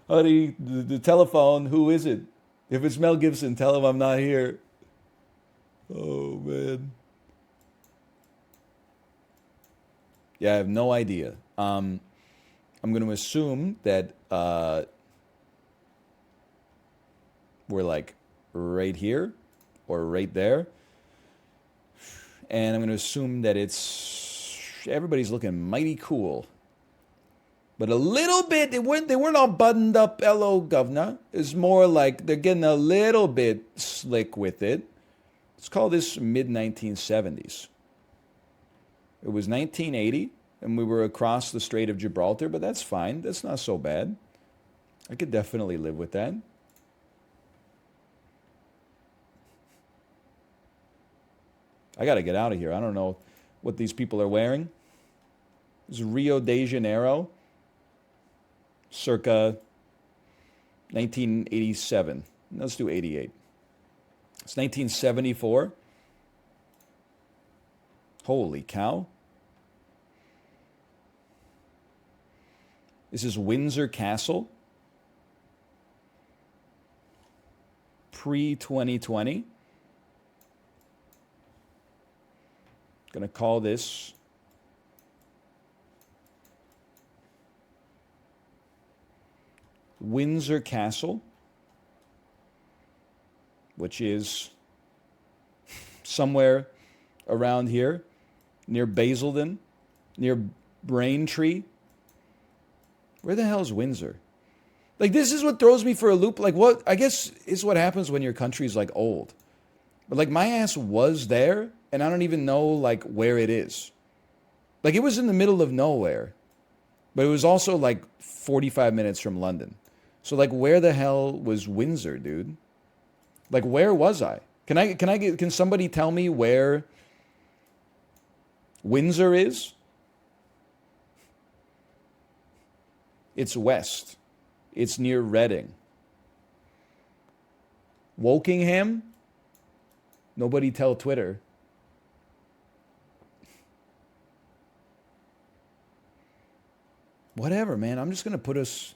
honey, the telephone, who is it? If it's Mel Gibson, tell him I'm not here. Oh, man. Yeah, I have no idea. I'm going to assume that we're like right here or right there. And I'm going to assume that everybody's looking mighty cool. But a little bit, they weren't all buttoned up, hello, governor. It's more like they're getting a little bit slick with it. Let's call this mid-1970s. It was 1980, and we were across the Strait of Gibraltar, but that's fine. That's not so bad. I could definitely live with that. I got to get out of here. I don't know what these people are wearing. This is Rio de Janeiro, circa 1987. Let's do 88. It's 1974. Holy cow. This is Windsor Castle. Pre-2020. Going to call this Windsor Castle, which is somewhere around here, near Basildon, near Braintree. Where the hell's Windsor? Like, this is what throws me for a loop. Like, what, I guess is what happens when your country's, like, old. But, like, my ass was there, and I don't even know, like, where it is. Like, it was in the middle of nowhere. But it was also, like, 45 minutes from London. So, like, where the hell was Windsor, dude? Like, where was I? Can somebody tell me where Windsor is? It's west. It's near Reading. Wokingham? Nobody tell Twitter. Whatever, man. I'm just going to put us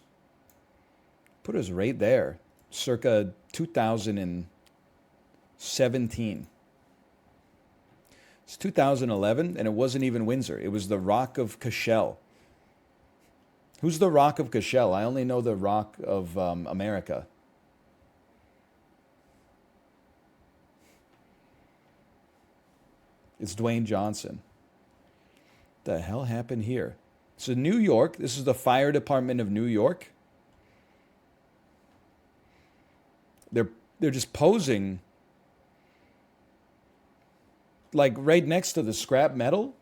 right there. Circa 2017. It's 2011, and it wasn't even Windsor. It was the Rock of Cashel. Who's the Rock of Cashel? I only know the Rock of America. It's Dwayne Johnson. What the hell happened here? So New York, this is the fire department of New York. They're just posing like right next to the scrap metal.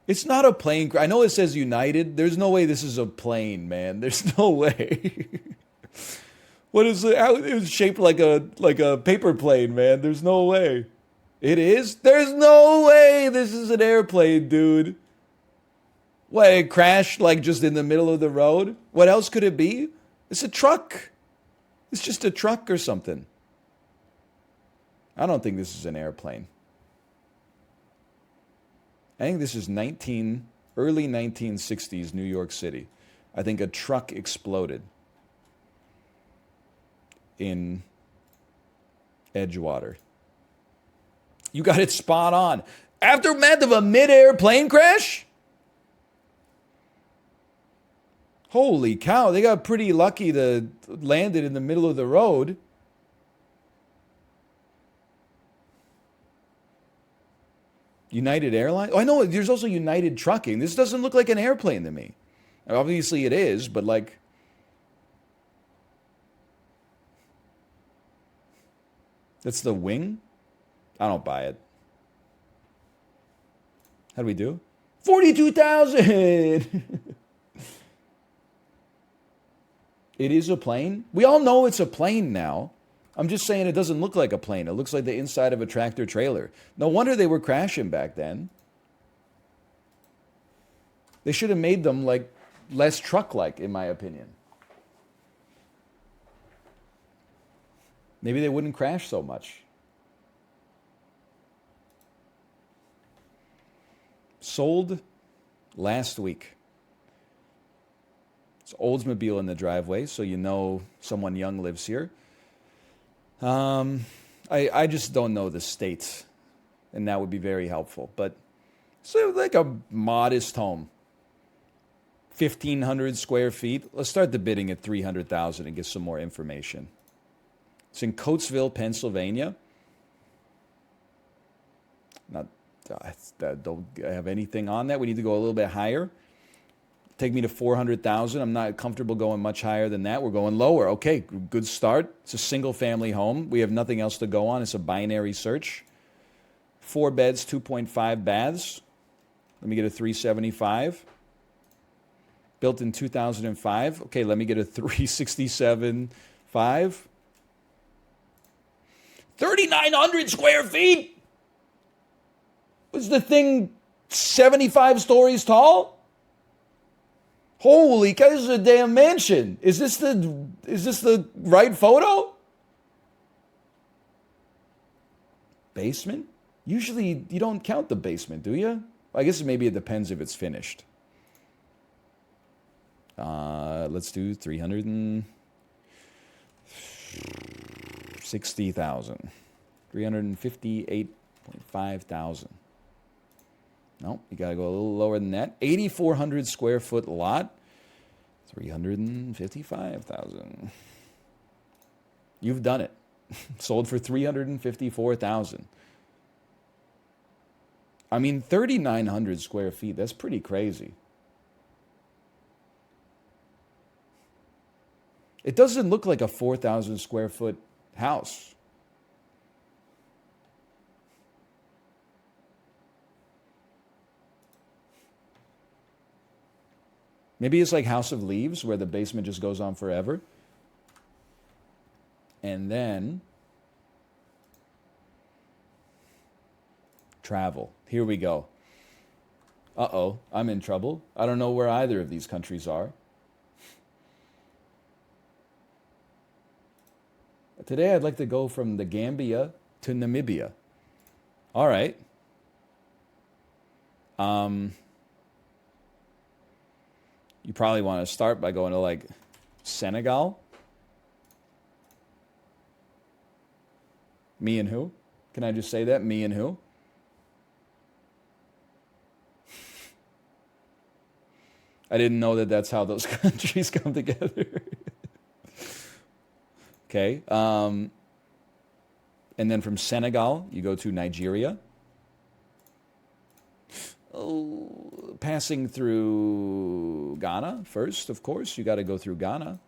It's not a plane. I know it says United. There's no way this is a plane, man. There's no way. What is it? It was shaped like a paper plane, man. There's no way. It is? There's no way this is an airplane, dude. What, it crashed like just in the middle of the road? What else could it be? It's a truck. It's just a truck or something. I don't think this is an airplane. I think this is early 1960s New York City. I think a truck exploded in Edgewater. You got it spot on. Aftermath of a mid-air plane crash? Holy cow, they got pretty lucky to land it in the middle of the road. United Airlines? Oh, I know, there's also United Trucking. This doesn't look like an airplane to me. Obviously it is, but like... That's the wing? I don't buy it. How do we do? 42,000! It is a plane? We all know it's a plane now. I'm just saying it doesn't look like a plane. It looks like the inside of a tractor trailer. No wonder they were crashing back then. They should have made them like less truck-like, in my opinion. Maybe they wouldn't crash so much. Sold last week. It's Oldsmobile in the driveway, so you know someone young lives here. I just don't know the states, and that would be very helpful. But it's like a modest home. 1,500 square feet. Let's start the bidding at $300,000 and get some more information. It's in Coatesville, Pennsylvania. I don't have anything on that. We need to go a little bit higher. Take me to 400,000. I'm not comfortable going much higher than that. We're going lower. Okay, good start. It's a single-family home. We have nothing else to go on. It's a binary search. 4 beds, 2.5 baths. Let me get a 375. Built in 2005. Okay, let me get a 367.5. 3,900 square feet. Was the thing 75 stories tall? Holy cow, this is a damn mansion. Is this the right photo? Basement? Usually you don't count the basement, do you? I guess maybe it depends if it's finished. Let's do 360,000. 358.5 thousand. No, you got to go a little lower than that. 8,400 square foot lot. 355,000. You've done it. Sold for 354,000. I mean, 3,900 square feet. That's pretty crazy. It doesn't look like a 4,000 square foot house. Maybe it's like House of Leaves, where the basement just goes on forever. And then travel. Here we go. Uh-oh, I'm in trouble. I don't know where either of these countries are. Today I'd like to go from the Gambia to Namibia. All right. You probably want to start by going to like Senegal. Me and who? Can I just say that? Me and who? I didn't know that that's how those countries come together. Okay. And then from Senegal, you go to Nigeria. Oh, passing through Ghana first, of course. You got to go through Ghana.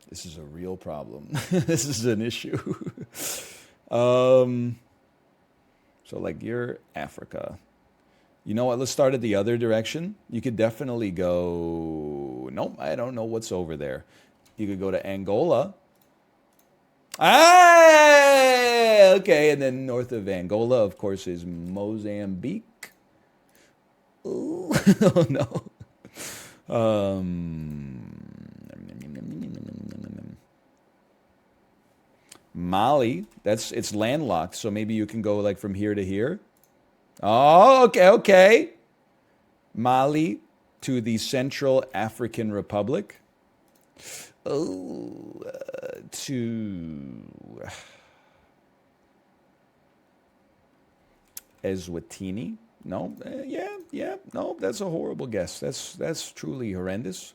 This is a real problem. This is an issue. So like you're Africa. You know what? Let's start at the other direction. You could definitely go... Nope, I don't know what's over there. You could go to Angola. Hey! yeah, okay. And then north of Angola, of course, is Mozambique. Ooh. Oh no. Mali, it's landlocked, so maybe you can go like from here to here. Oh, okay, okay. Mali to the Central African Republic. Oh, to Eswatini. No, yeah, no, that's a horrible guess. That's truly horrendous.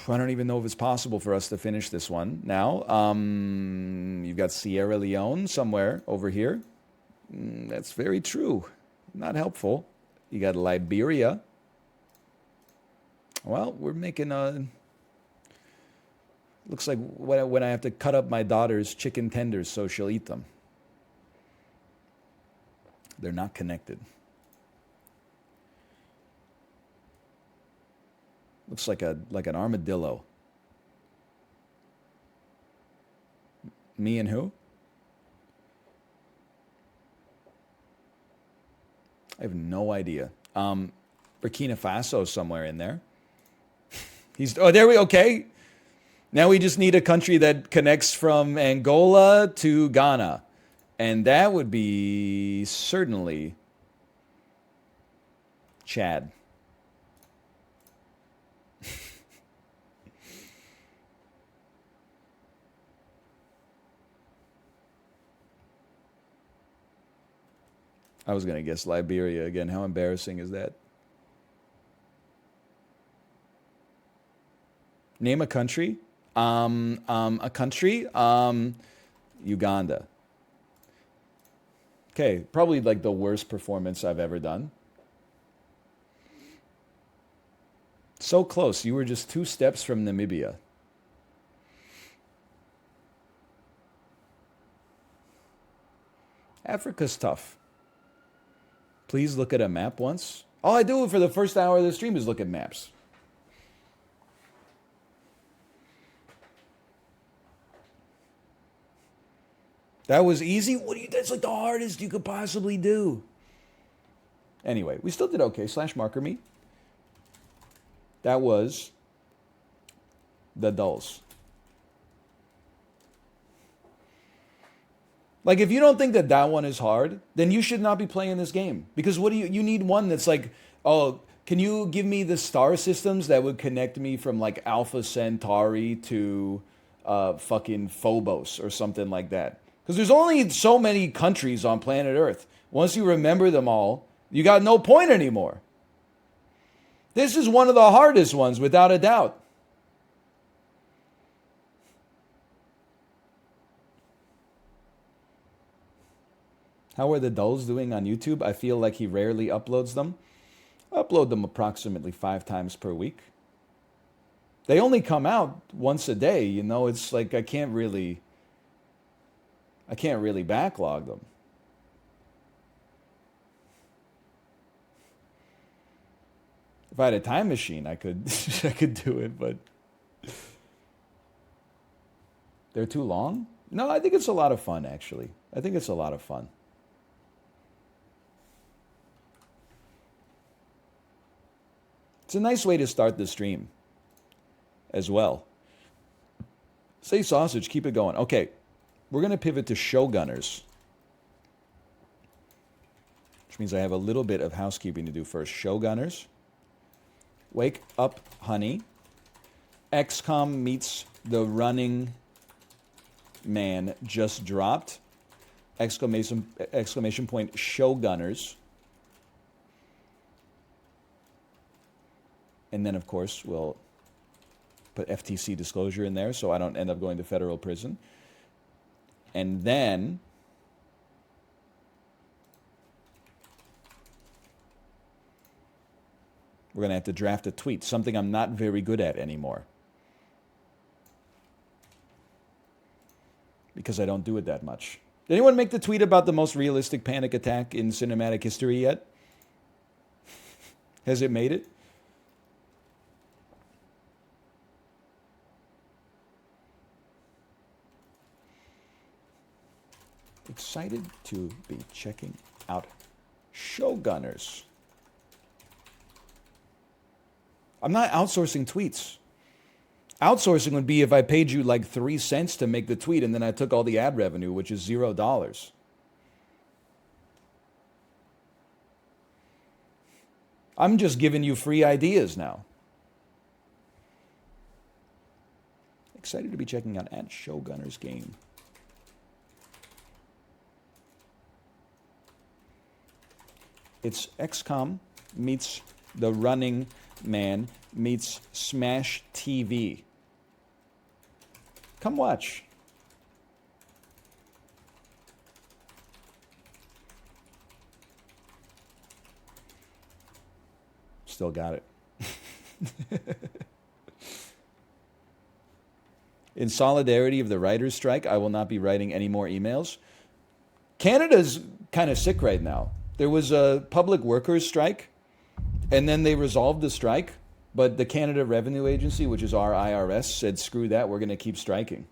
I don't even know if it's possible for us to finish this one now. You've got Sierra Leone somewhere over here. That's very true. Not helpful. You got Liberia. Well, we're making a. Looks like when I have to cut up my daughter's chicken tenders so she'll eat them. They're not connected. Looks like an armadillo. Me and who? I have no idea. Burkina Faso somewhere in there. There we okay. Now we just need a country that connects from Angola to Ghana. And that would be certainly Chad. I was going to guess Liberia again. How embarrassing is that? Name a country. A country. Uganda. Okay, probably like the worst performance I've ever done. So close. You were just 2 steps from Namibia. Africa's tough. Please look at a map once. All I do for the first hour of the stream is look at maps. That was easy? That's like the hardest you could possibly do. Anyway, we still did okay. /marker me. That was the dulls. Like, if you don't think that one is hard, then you should not be playing this game. Because you need one that's like, oh, can you give me the star systems that would connect me from like Alpha Centauri to fucking Phobos or something like that? Because there's only so many countries on planet Earth. Once you remember them all, you got no point anymore. This is one of the hardest ones, without a doubt. How are the dulls doing on YouTube? I feel like he rarely uploads them. I upload them approximately 5 times per week. They only come out once a day, you know, it's like I can't really backlog them. If I had a time machine, I could I could do it, but they're too long? No, I think it's a lot of fun, actually. I think it's a lot of fun. It's a nice way to start the stream as well. Say sausage, keep it going. Okay, we're going to pivot to showgunners, which means I have a little bit of housekeeping to do first. Showgunners. Wake up, honey. XCOM meets the Running Man just dropped. Exclamation point, showgunners. And then, of course, we'll put FTC disclosure in there so I don't end up going to federal prison. And then we're going to have to draft a tweet, something I'm not very good at anymore. Because I don't do it that much. Did anyone make the tweet about the most realistic panic attack in cinematic history yet? Has it made it? Excited to be checking out Showgunners. I'm not outsourcing tweets. Outsourcing would be if I paid you like 3 cents to make the tweet and then I took all the ad revenue, which is $0. I'm just giving you free ideas now. Excited to be checking out at Showgunners game. It's XCOM meets The Running Man meets Smash TV. Come watch. Still got it. In solidarity of the writer's strike, I will not be writing any more emails. Canada's kind of sick right now. There was a public workers' strike, and then they resolved the strike, but the Canada Revenue Agency, which is our IRS, said, screw that, we're going to keep striking.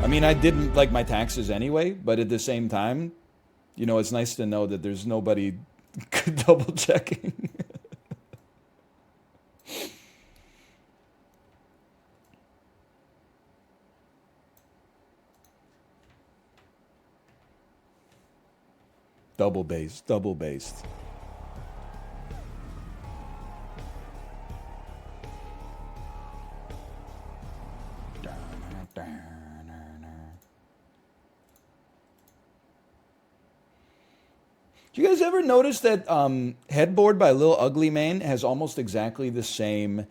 I mean, I didn't like my taxes anyway, but at the same time, you know, it's nice to know that there's nobody double checking. Double based, double based. Do you guys ever notice that Headboard by Lil Ugly Mane has almost exactly the same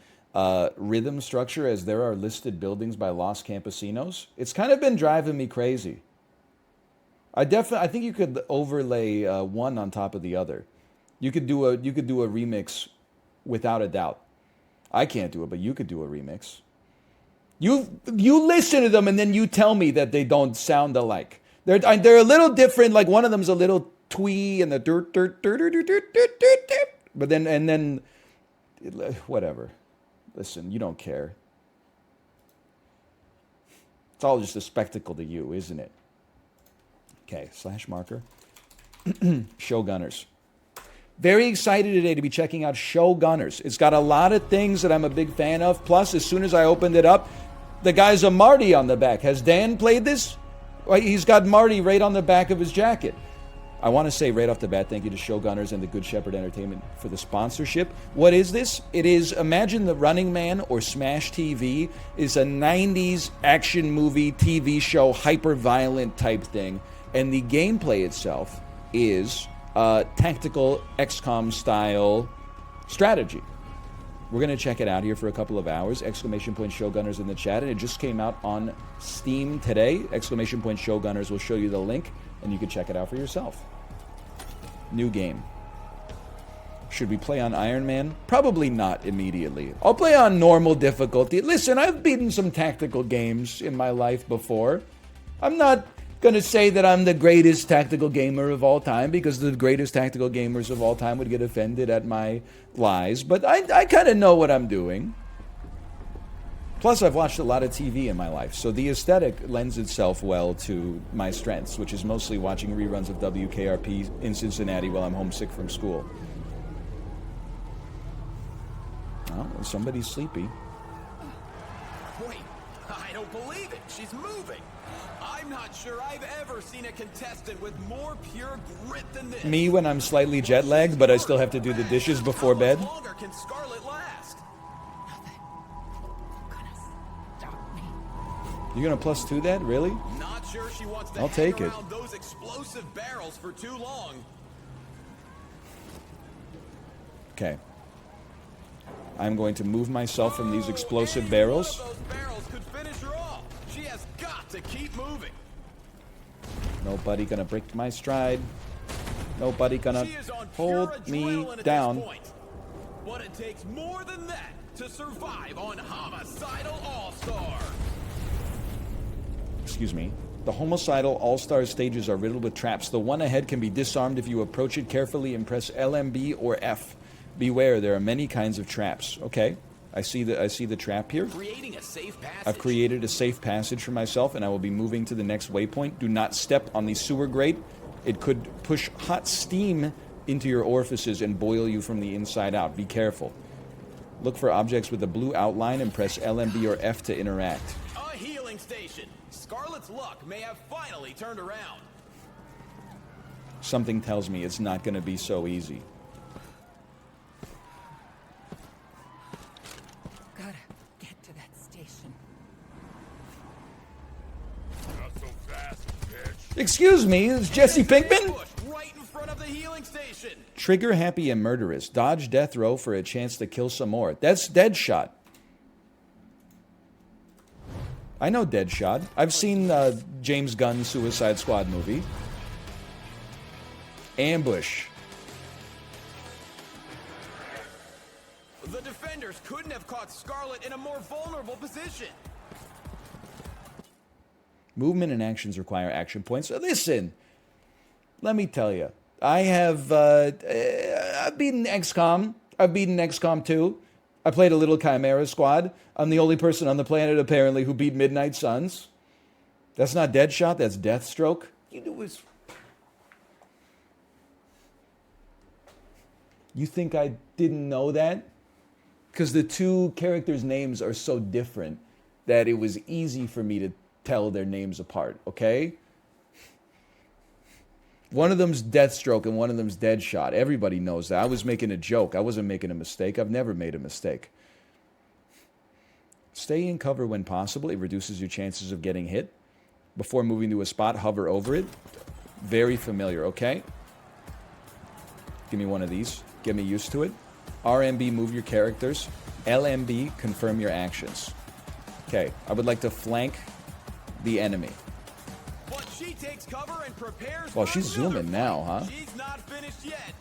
rhythm structure as There Are Listed Buildings by Los Campesinos? It's kind of been driving me crazy. I think you could overlay one on top of the other. You could do a remix without a doubt. I can't do it, but you could do a remix. You listen to them and then you tell me that they don't sound alike. They're a little different. Like one of them's a little twee and the dirt, but then whatever. Listen, you don't care. It's all just a spectacle to you, isn't it? Okay, slash marker. Showgunners. Very excited today to be checking out Showgunners. It's got a lot of things that I'm a big fan of. Plus, as soon as I opened it up, the guy's a Marty on the back. Has Dan played this? Well, he's got Marty right on the back of his jacket. I want to say right off the bat, thank you to Showgunners and the Good Shepherd Entertainment for the sponsorship. What is this? It is, imagine The Running Man or Smash TV is a 90s action movie, TV show, hyper-violent type thing. And the gameplay itself is tactical XCOM style strategy. We're going to check it out here for a couple of hours. Exclamation point Showgunners in the chat. And it just came out on Steam today. Exclamation point Showgunners will show you the link and you can check it out for yourself. New game. Should we play on Iron Man? Probably not immediately. I'll play on normal difficulty. Listen, I've beaten some tactical games in my life before. I'm not going to say that I'm the greatest tactical gamer of all time because the greatest tactical gamers of all time would get offended at my lies, but I kind of know what I'm doing. Plus, I've watched a lot of TV in my life, so the aesthetic lends itself well to my strengths, which is mostly watching reruns of WKRP in Cincinnati while I'm homesick from school. Oh, somebody's sleepy. Wait, I don't believe it. She's moving. I'm not sure I've ever seen a contestant with more pure grit than this. Me when I'm slightly jet lagged, but I still have to do the dishes before bed. How much longer can Scarlet last? You're gonna +2 that? Really? Not sure she wants to I'll take it. around those explosive barrels for too long. Okay. I'm going to move myself from these explosive barrels. One of those barrels could finish her off. She has got to keep moving. Nobody gonna break my stride. Nobody gonna She is on hold pure me adrenaline at down. this point. But it takes more than that to survive on Homicidal All-Star. Excuse me. The Homicidal All-Star stages are riddled with traps. The one ahead can be disarmed if you approach it carefully and press LMB or F. Beware, there are many kinds of traps. Okay. I see the trap here. Creating a safe passage. I've created a safe passage for myself, and I will be moving to the next waypoint. Do not step on the sewer grate. It could push hot steam into your orifices and boil you from the inside out. Be careful. Look for objects with a blue outline and press LMB or F to interact. A healing station. Scarlet's luck may have finally turned around. Something tells me it's not going to be so easy. Gotta get to that station. Not so fast, bitch. Excuse me, is Jesse Pinkman? Ambush right in front of the healing station. Trigger happy and murderous. Dodge death row for a chance to kill some more. That's Deadshot. I know Deadshot. I've seen James Gunn's Suicide Squad movie. Ambush. The defenders couldn't have caught Scarlet in a more vulnerable position. Movement and actions require action points. So listen, let me tell you. I've beaten XCOM. I've beaten XCOM 2. I played a little Chimera Squad. I'm the only person on the planet, apparently, who beat Midnight Suns. That's not Deadshot, that's Deathstroke. You think I didn't know that? Because the two characters' names are so different that it was easy for me to tell their names apart, okay? One of them's Deathstroke and one of them's Deadshot. Everybody knows that. I was making a joke. I wasn't making a mistake. I've never made a mistake. Stay in cover when possible. It reduces your chances of getting hit. Before moving to a spot, hover over it. Very familiar, okay? Give me one of these. Get me used to it. RMB, move your characters. LMB, confirm your actions. Okay, I would like to flank the enemy. But she takes cover and prepares. Well, for she's another zooming now, fight. huh? She's not finished yet.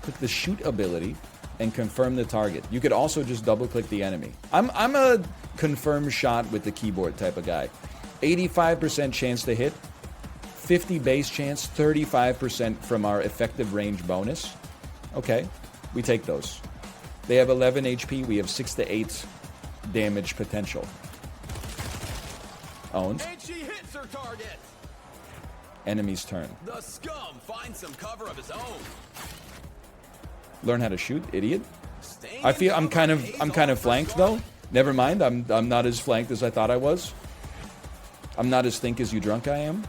Click the shoot ability and confirm the target. You could also just double click the enemy. I'm a confirm shot with the keyboard type of guy. 85% chance to hit, 50 base chance, 35% from our effective range bonus. Okay, we take those. They have 11 HP, we have 6 to 8 damage potential. Owned. And she hits her target. Enemy's turn. The scum finds some cover of his own. Learn how to shoot, idiot. Staying I feel in I'm cover kind of for flanked Scarlet. though. Never mind. I'm not as flanked as I thought I was. I'm not as think as you drunk I am.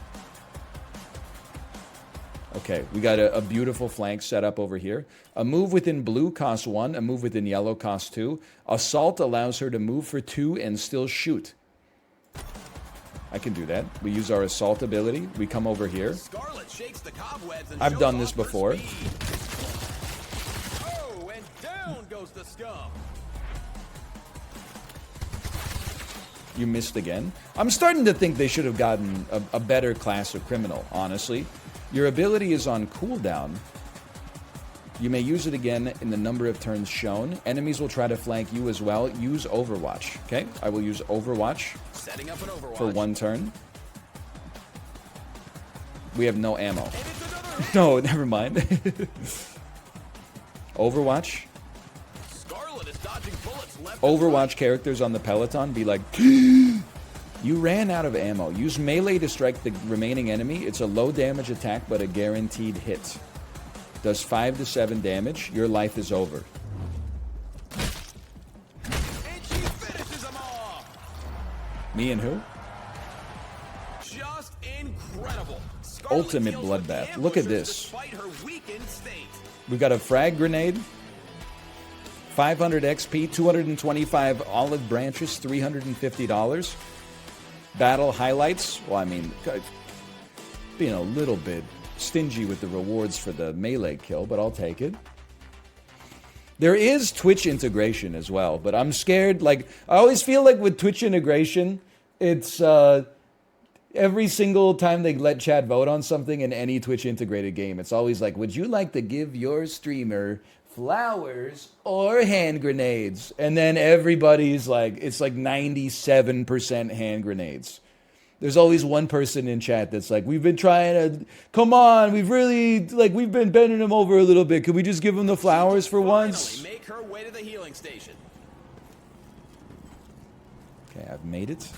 Okay, we got a beautiful flank set up over here. A move within blue costs 1, a move within yellow costs 2. Assault allows her to move for 2 and still shoot. I can do that. We use our assault ability. We come over here. Scarlet shakes the cobwebs and I've shows done off this her before. speed. Oh, and down goes the scum. You missed again. I'm starting to think they should have gotten a better class of criminal, honestly. Your ability is on cooldown. You may use it again in the number of turns shown. Enemies will try to flank you as well. Use Overwatch. Okay, I will use Overwatch Setting up an Overwatch. for 1 turn. We have no ammo. And it's another hit. No, never mind. Overwatch. Scarlet is dodging bullets left and Overwatch right. characters on the Peloton be like, you ran out of ammo. Use melee to strike the remaining enemy. It's a low damage attack, but a guaranteed hit. Does 5 to 7 damage. Your life is over. And she finishes them off. Me and who? Just incredible. Scarlet Ultimate deals with bloodbath. the Look at ambushers this. Despite her weakened state. We got a frag grenade. 500 XP, 225 olive branches, $350. Battle highlights. Well, I mean, being a little bit stingy with the rewards for the melee kill, but I'll take it. There is Twitch integration as well, but I'm scared. Like, I always feel like with Twitch integration, it's every single time they let chat vote on something in any Twitch integrated game, it's always like, would you like to give your streamer flowers or hand grenades? And then everybody's like, it's like 97% hand grenades. There's always one person in chat that's like, we've been trying to, come on, we've been bending him over a little bit. Could we just give him the flowers for once? Make her way to the healing station. Okay, I've made it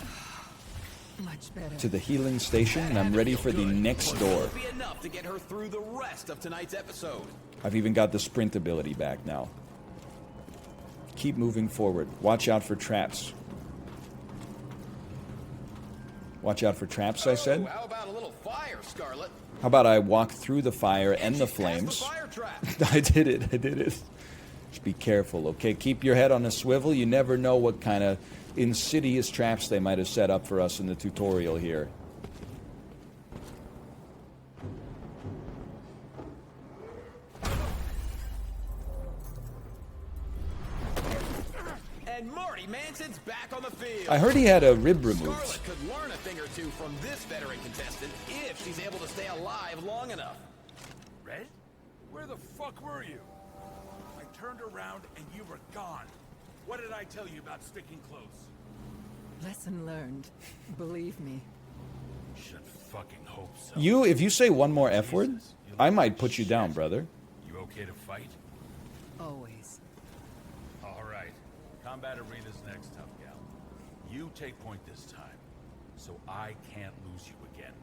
Much better. to the healing station, and I'm ready for the next door. Be enough to get her through the rest of tonight's episode. I've even got the sprint ability back now. Keep moving forward. Watch out for traps. Watch out for traps, I said. How about a little fire, Scarlet? How about I walk through the fire and the She passed flames? the fire trap. I did it. Just be careful, okay? Keep your head on a swivel. You never know what kind of insidious traps they might have set up for us in the tutorial here. And Marty Manson's back on the field. I heard he had a rib removed. Scarlet could learn a thing or two from this veteran contestant if she's able to stay alive long enough. Red? Where the fuck were you? I turned around and you were gone. What did I tell you about sticking close? Lesson learned. Believe me. Should fucking hope so. If you say one more F word, I might put you down, brother. You okay to fight? Always. All right. Combat arena's next, tough gal. You take point this time, so I can't lose you again.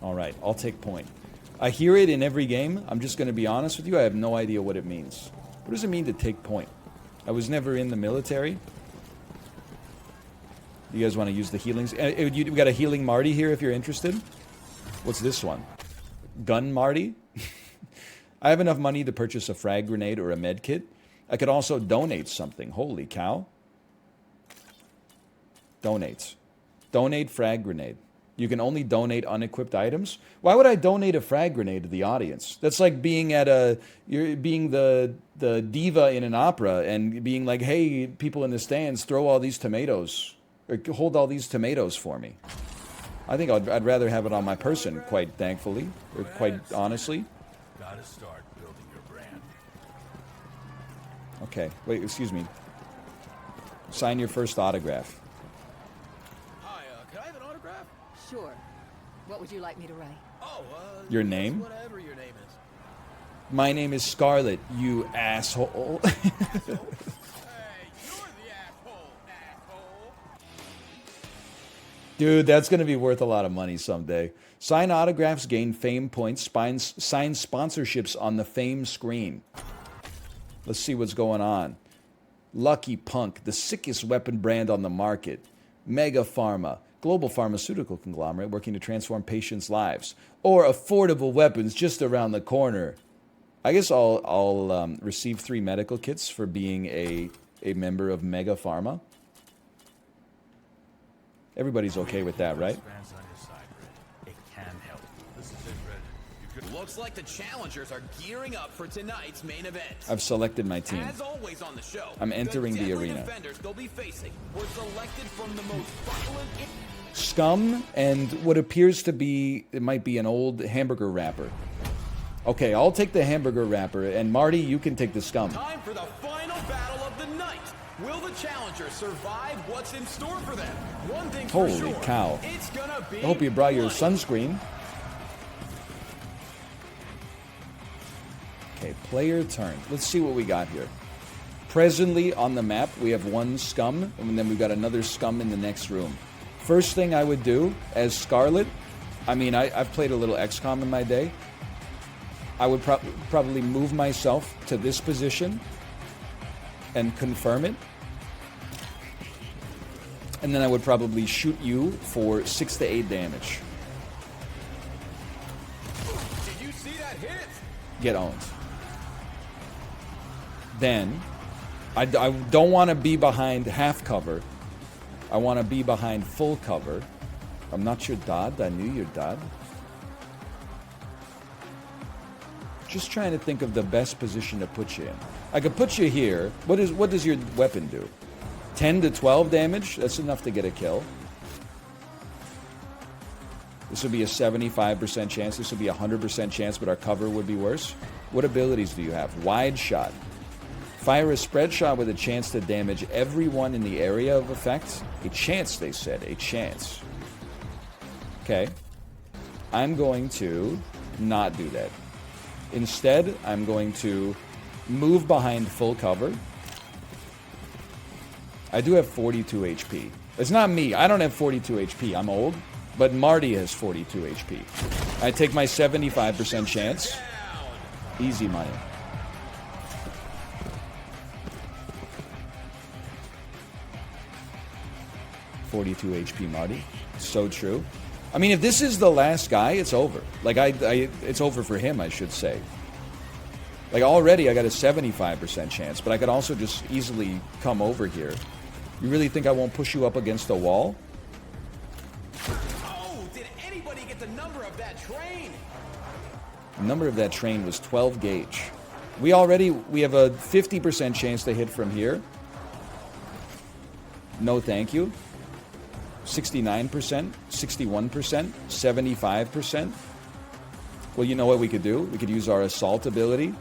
All right, I'll take point. I hear it in every game. I'm just going to be honest with you. I have no idea what it means. What does it mean to take point? I was never in the military. You guys want to use the healings? We got a healing Marty here if you're interested. What's this one? Gun Marty? I have enough money to purchase a frag grenade or a med kit. I could also donate something. Holy cow. Donates. Donate frag grenade. You can only donate unequipped items. Why would I donate a frag grenade to the audience? That's like being at you're being the diva in an opera and being like, hey, people in the stands, throw all these tomatoes. Or hold all these tomatoes for me. I think I'd rather have it on my person, quite thankfully, or quite honestly. Gotta start building your brand. Okay, wait, excuse me. Sign your first autograph. Hi, can I have an autograph? Sure. What would you like me to write? Oh, Your name? Whatever your name is. My name is Scarlet, you asshole. Hey, you're the asshole. Dude, that's going to be worth a lot of money someday. Sign autographs, gain fame points, sign sponsorships on the fame screen. Let's see what's going on. Lucky Punk, the sickest weapon brand on the market. Mega Pharma, global pharmaceutical conglomerate working to transform patients' lives. Or affordable weapons just around the corner. I guess I'll receive 3 medical kits for being a member of Mega Pharma. Everybody's okay with that, right? Fans on your side, Red. It can help. This is it, Red. You could Looks like the challengers are gearing up for tonight's main event. I've selected my team. As always on the show, I'm entering the deadly arena. defenders they'll be facing were selected from the most violent. Scum and what appears to be, it might be an old hamburger wrapper. Okay, I'll take the hamburger wrapper, and Marty, you can take the scum. Time for the final battle of the night. Will the challengers survive what's in store for them? One thing's for Holy sure, cow. it's gonna be I hope you brought your bloody. sunscreen. Okay, player turn. Let's see what we got here. Presently on the map, we have 1 scum, and then we've got another scum in the next room. First thing I would do as Scarlet, I mean, I've played a little XCOM in my day. I would probably move myself to this position and confirm it. And then I would probably shoot you for 6 to 8 damage. Did you see that hit? Get owned. Then, I don't want to be behind half cover. I want to be behind full cover. I'm not your dad. I knew your dad. Just trying to think of the best position to put you in. I could put you here. What does your weapon do? 10 to 12 damage? That's enough to get a kill. This would be a 75% chance. This would be a 100% chance, but our cover would be worse. What abilities do you have? Wide shot. Fire a spread shot with a chance to damage everyone in the area of effect. A chance, they said. A chance. Okay. I'm going to not do that. Instead, I'm going to move behind full cover. I do have 42 HP. It's not me. I don't have 42 HP. I'm old. But Marty has 42 HP. I take my 75% chance. Easy money. $42 HP Marty. So true. I mean, if this is the last guy, it's over. Like, it's over for him, I should say. Like, already I got a 75% chance, but I could also just easily come over here. You really think I won't push you up against the wall? Oh, did anybody get the number of that train? The number of that train was 12 gauge. We have a 50% chance to hit from here. No thank you. 69%, 61%, 75%. Well, you know what we could do? We could use our assault ability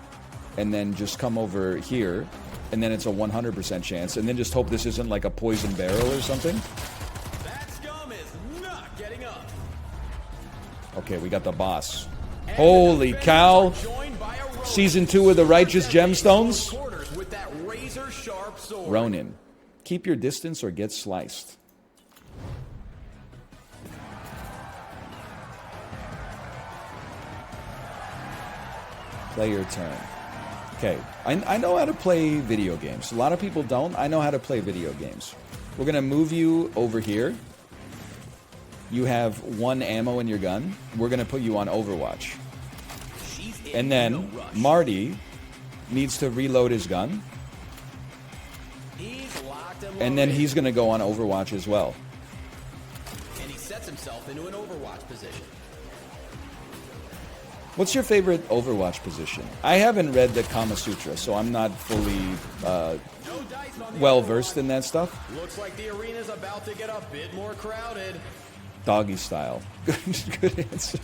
and then just come over here, and then it's a 100% chance, and then just hope this isn't like a poison barrel or something. That scum is not getting up. Okay, we got the boss. Holy cow! Season 2 of the Righteous Gemstones? With that razor-sharp sword. Ronin. Keep your distance or get sliced. Play your turn. Okay, I know how to play video games. A lot of people don't. I know how to play video games. We're going to move you over here. You have 1 ammo in your gun. We're going to put you on Overwatch. And then Marty needs to reload his gun. And then he's going to go on Overwatch as well. And he sets himself into an Overwatch position. What's your favorite Overwatch position? I haven't read the Kama Sutra, so I'm not fully well versed in that stuff. Looks like the arena's about to get a bit more crowded. Doggy style. Good answer.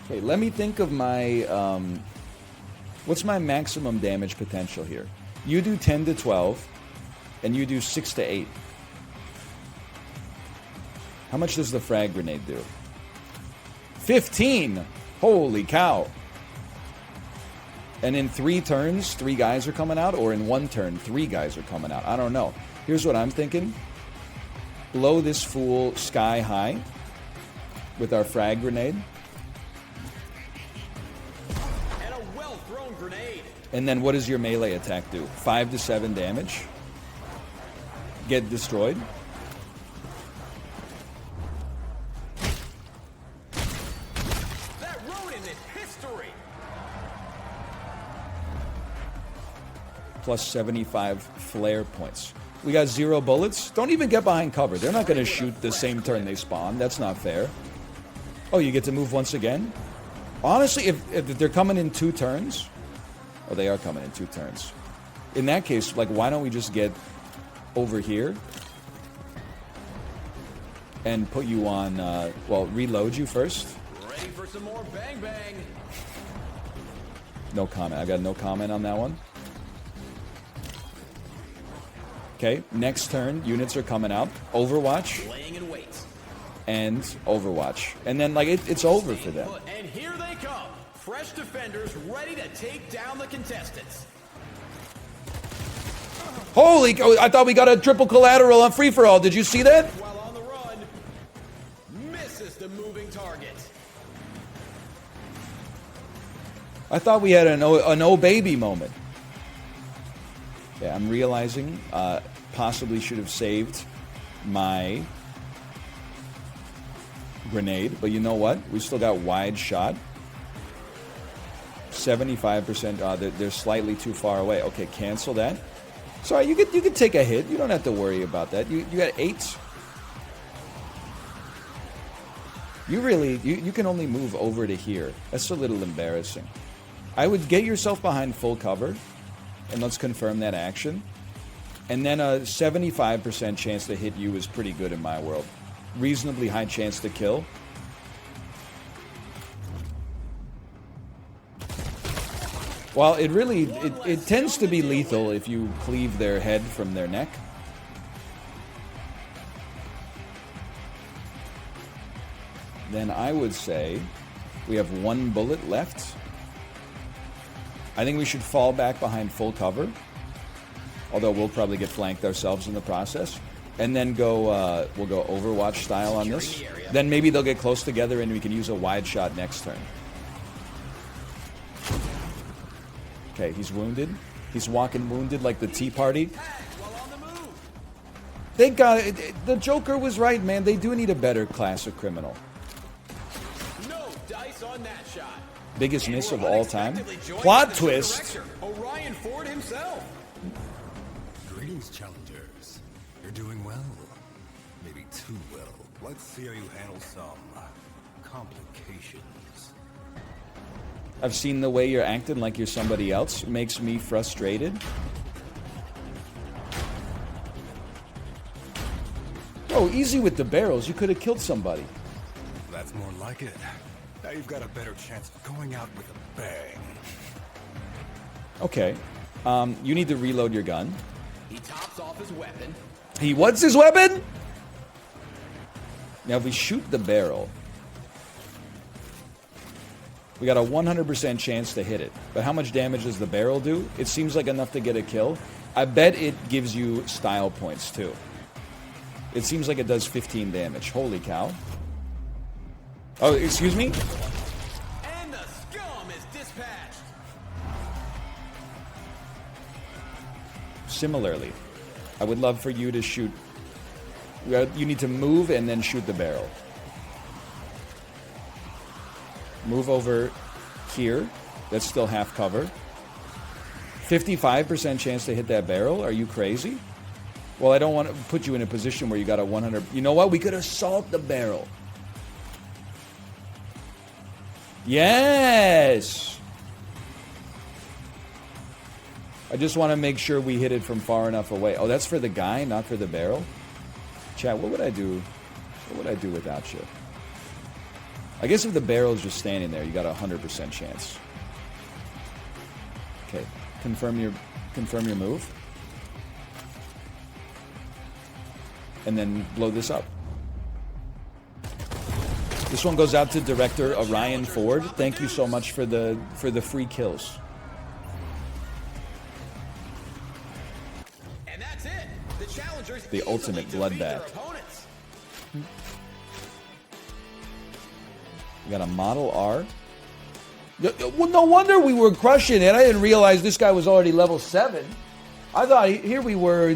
Okay, let me think of my... what's my maximum damage potential here? You do 10 to 12, and you do 6 to 8. How much does the frag grenade do? 15! Holy cow. And in 3 turns, 3 guys are coming out, or in 1 turn, 3 guys are coming out. I don't know. Here's what I'm thinking. Blow this fool sky high with our frag grenade. And a well-thrown grenade. And then what does your melee attack do? 5 to 7 damage. Get destroyed. That Ronin is history. Plus 75 flare points. We got 0 bullets. Don't even get behind cover. They're not going to shoot the same turn they spawn. That's not fair. Oh, you get to move once again? Honestly, if they're coming in 2 turns... Oh, they are coming in 2 turns. In that case, like, why don't we just get over here and put you on, well, reload you first. Ready for some more bang bang. No comment. I got no comment on that one. Okay, next turn, units are coming out. Overwatch. Laying in wait. And Overwatch. And then, like, it's over for them. And here they come. Fresh defenders ready to take down the contestants. Holy... Oh, I thought we got a triple collateral on free-for-all. Did you see that? While on the run, misses the moving target. I thought we had an oh baby moment. Yeah, I'm realizing possibly should have saved my grenade, but you know what? We still got wide shot. 75%. They're slightly too far away. Okay, cancel that. Sorry, you could take a hit. You don't have to worry about that. You got 8. You really you can only move over to here. That's a little embarrassing. I would get yourself behind full cover, and let's confirm that action. And then a 75% chance to hit you is pretty good in my world. Reasonably high chance to kill. Well, it tends to be lethal if you cleave their head from their neck. then I would say we have 1 bullet left. I think we should fall back behind full cover, although we'll probably get flanked ourselves in the process. And then go, we'll go Overwatch style on this. Then maybe they'll get close together and we can use a wide shot next turn. Okay, he's wounded. He's walking wounded like the Tea Party. Thank God, the Joker was right, man. They do need a better class of criminal. No dice on that shot. Biggest miss of all time. Unexpectedly joined Plot by the twist. director, Orion Ford himself. Greetings, challengers. You're doing well. Maybe too well. Let's see how you handle some complications. I've seen the way you're acting like you're somebody else. It makes me frustrated. Oh, easy with the barrels. You could have killed somebody. That's more like it. Now you've got a better chance of going out with a bang. Okay. You need to reload your gun. He tops off his weapon. What's his weapon? Now, if we shoot the barrel, we got a 100% chance to hit it. But how much damage does the barrel do? It seems like enough to get a kill. I bet it gives you style points, too. It seems like it does 15 damage. Holy cow. Oh, excuse me? And the scum is dispatched. Similarly, I would love for you to shoot. You need to move and then shoot the barrel. Move over here. That's still half cover. 55% chance to hit that barrel? Are you crazy? Well, I don't want to put you in a position where you got a 100... You know what? We could assault the barrel. Yes! I just want to make sure we hit it from far enough away. Oh, that's for the guy, not for the barrel? Chat, what would I do? What would I do without you? I guess if the barrel is just standing there, you got a 100% chance. Okay, confirm your move. And then blow this up. This one goes out to director Orion Ford. Thank you so much for the free kills. And that's it. The challengers The ultimate easily defeat their bloodbath. opponents. We got a Model R. Well, no wonder we were crushing it. I didn't realize this guy was already level 7. I thought here we were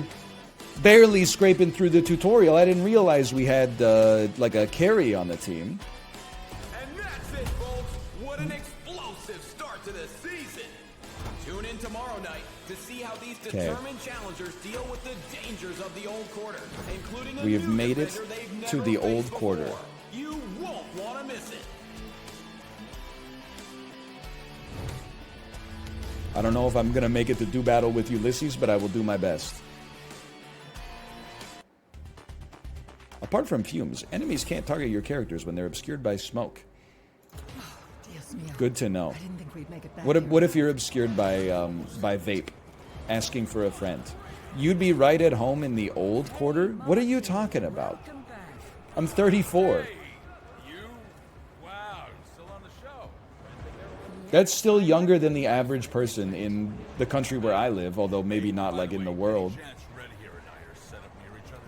barely scraping through the tutorial. I didn't realize we had like a carry on the team. And that's it, folks. What an explosive start to the season. Tune in tomorrow night to see how these determined challengers deal with the dangers of the old quarter, including a We have new made it defender they've to never the old faced quarter. before. You won't want to miss it. I don't know if I'm going to make it to do battle with Ulysses, but I will do my best. Apart from fumes, enemies can't target your characters when they're obscured by smoke. Dios mío. Good to know. I didn't think we'd make it back. What if you're obscured by vape, asking for a friend? You'd be right at home in the old quarter? What are you talking about? I'm 34. Wow, you're still on the show. That's still younger than the average person in the country where I live, although maybe not like in the world. Chance Red here and I are set up near each other.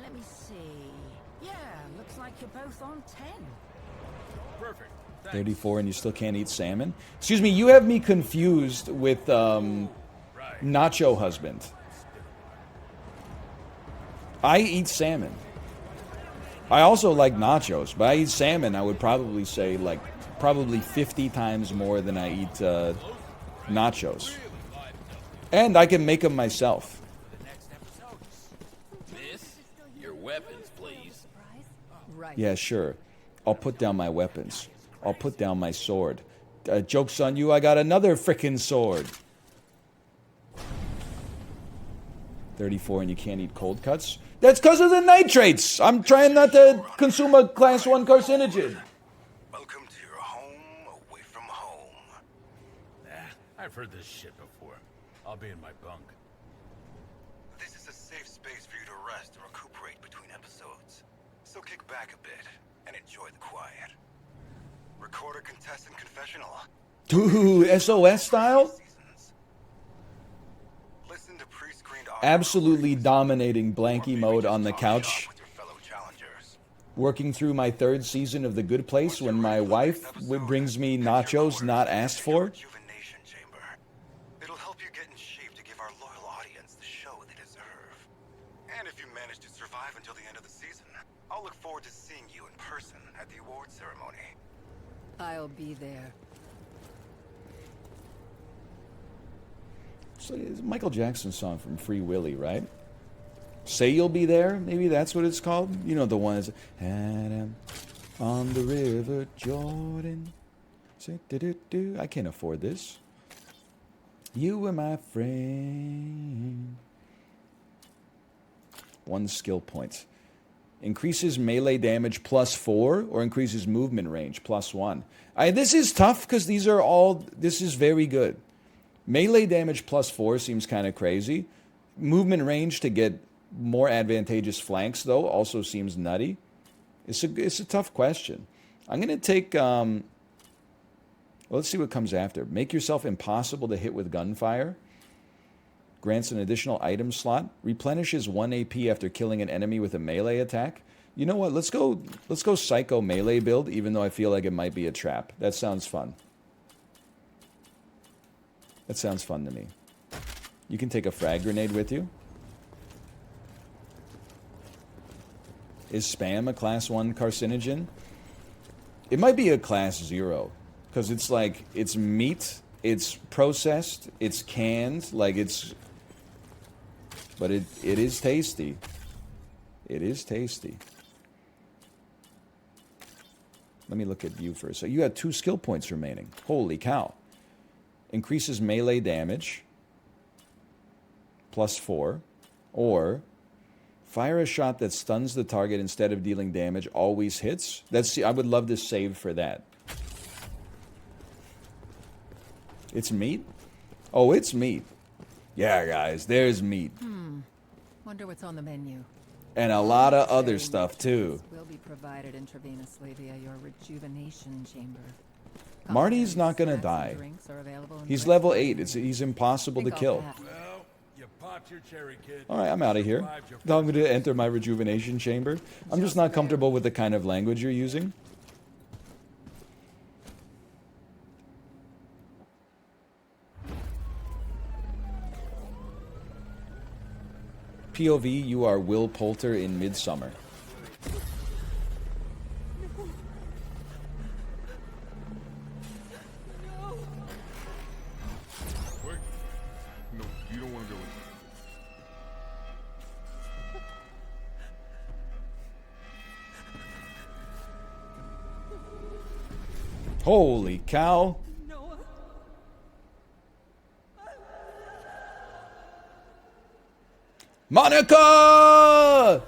Let me see. Yeah, looks like you're both on 10. Perfect. Thanks. 34 and you still can't eat salmon? Excuse me, you have me confused with Nacho Husband. I eat salmon. I also like nachos, but I eat salmon, I would probably say, like, probably 50 times more than I eat nachos. And I can make them myself. Miss, your weapons, please. Right. Yeah, sure. I'll put down my weapons. I'll put down my sword. Joke's on you, I got another frickin' sword. 34 and you can't eat cold cuts? That's because of the nitrates! I'm trying not to consume a class 1 carcinogen. Welcome to your home away from home. I've heard this shit before. I'll be in my bunk. This is a safe space for you to rest and recuperate between episodes. So kick back a bit and enjoy the quiet. Recorder contestant confessional. Dude, SOS style? Seasons. Listen to pre-screened audio Absolutely recordings, dominating or blanky maybe mode just on the talk shop couch. with your fellow challengers. Working through my 3rd season of The Good Place when my wife brings me nachos not asked for. Rejuvenation chamber. It'll help you get in shape to give our loyal audience the show they deserve. And if you manage to survive until the end of the season, I'll look forward to seeing you in person at the award ceremony. I'll be there. So it's a Michael Jackson song from Free Willy, right? Say You'll Be There? Maybe that's what it's called? You know the one that's Adam on the River Jordan. Say, do-do-do. I can't afford this. You were my friend. 1 skill point. Increases melee damage +4 or increases movement range +1. This is tough because these are all... This is very good. Melee damage +4 seems kind of crazy. Movement range to get more advantageous flanks, though, also seems nutty. It's a tough question. I'm going to take... well, let's see what comes after. Make yourself impossible to hit with gunfire. Grants an additional item slot. Replenishes 1 AP after killing an enemy with a melee attack. You know what? Let's go psycho melee build, even though I feel like it might be a trap. That sounds fun. That sounds fun to me. You can take a frag grenade with you. Is spam a class 1 carcinogen? It might be a class 0. Because it's like, it's meat, it's processed, it's canned, like it's... But it is tasty. It is tasty. Let me look at you first. So you had 2 skill points remaining. Holy cow. Increases melee damage +4. Or fire a shot that stuns the target instead of dealing damage. Always hits. I would love to save for that. It's meat? Oh, it's meat. Yeah, guys, there's meat. Wonder what's on the menu. And a lot of other stuff, too. Will be provided intravenously via your rejuvenation chamber. Marty's not gonna Snacks and die. drinks are available in He's the level restaurant 8. menu. He's impossible to Think I'll kill. pass. Well, you popped your cherry, kid. All right, I'm out of here. Now I'm going to enter my rejuvenation chamber. I'm just not comfortable with the kind of language you're using. POV, you are Will Poulter in Midsummer. Wait. No, you don't want to go with me. Holy cow. Monica!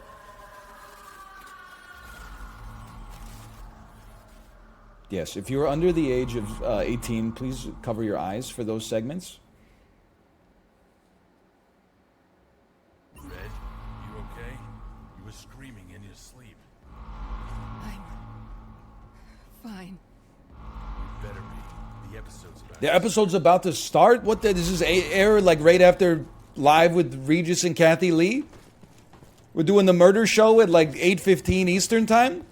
Yes, if you're under the age of 18, please cover your eyes for those segments. Red, you okay? You were screaming in your sleep. I'm fine. You better be. The episode's about The episode's about to start? What the, this is air like right after Live with Regis and Kathy Lee? We're doing the murder show at like 8:15 Eastern time?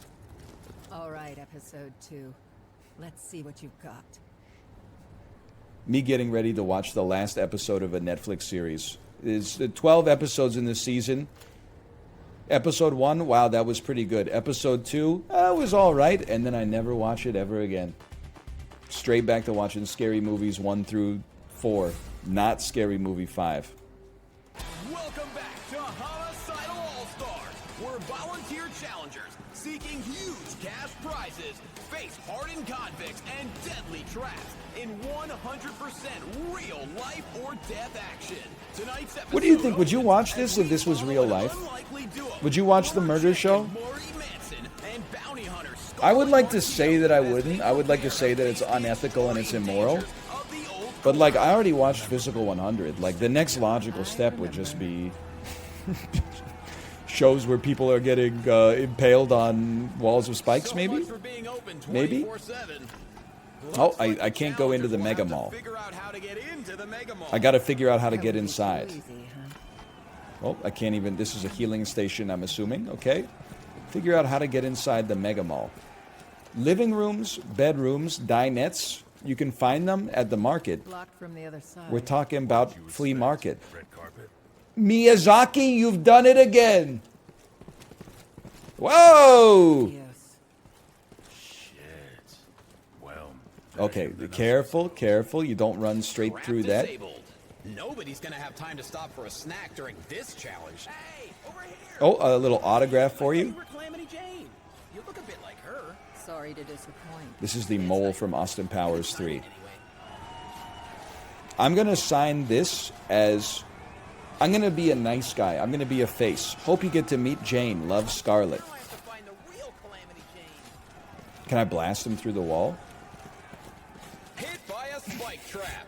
All right, episode 2. Let's see what you've got. Me getting ready to watch the last episode of a Netflix series. There's 12 episodes in this season. Episode 1, wow, that was pretty good. Episode 2, was all right, and then I never watch it ever again. Straight back to watching Scary Movies 1 through 4, not Scary Movie 5. Welcome back to Homicidal All-Stars, where volunteer challengers seeking huge cash prizes face hardened convicts and deadly traps in 100% real life or death action. Tonight's episode What do you think? Would you opens watch as this if we this was follow real an life? unlikely duo. Would you watch the murder show? Maury Manson and bounty hunter I would like to Scarlett say that I Martindale wouldn't. I would like to say that it's unethical and it's immoral. of the old But like, I already watched Physical 100. Like, the next logical step would just be shows where people are getting impaled on walls of spikes, So maybe? much for being open Maybe? 24/7. Oh, Looks like I the can't go into the challengers will Mega have to Mall. figure out how to get into the Mega Mall. I gotta figure out how to That get would be too inside. easy, huh? Oh, I can't even... This is a healing station, I'm assuming. Okay. Figure out how to get inside the Mega Mall. Living rooms, bedrooms, dinettes. You can find them at the market. Blocked from the other side. We're talking about flea market. Red carpet. Miyazaki, you've done it again. Whoa! Yes. Shit. Well. Okay, careful. You don't run straight Trap through that. disabled. Nobody's gonna have time to stop for a snack during this challenge. Hey, over here. Oh, a little autograph for Hey, you. we're Calamity Jane. You look a bit like her. Sorry to disappoint. This is the mole from Austin Powers 3. Anyway. I'm going to sign this as... I'm going to be a nice guy. I'm going to be a face. Hope you get to meet Jane. Love, Scarlet. Now I have to find the real Calamity Jane. Can I blast him through the wall? Hit by a spike trap.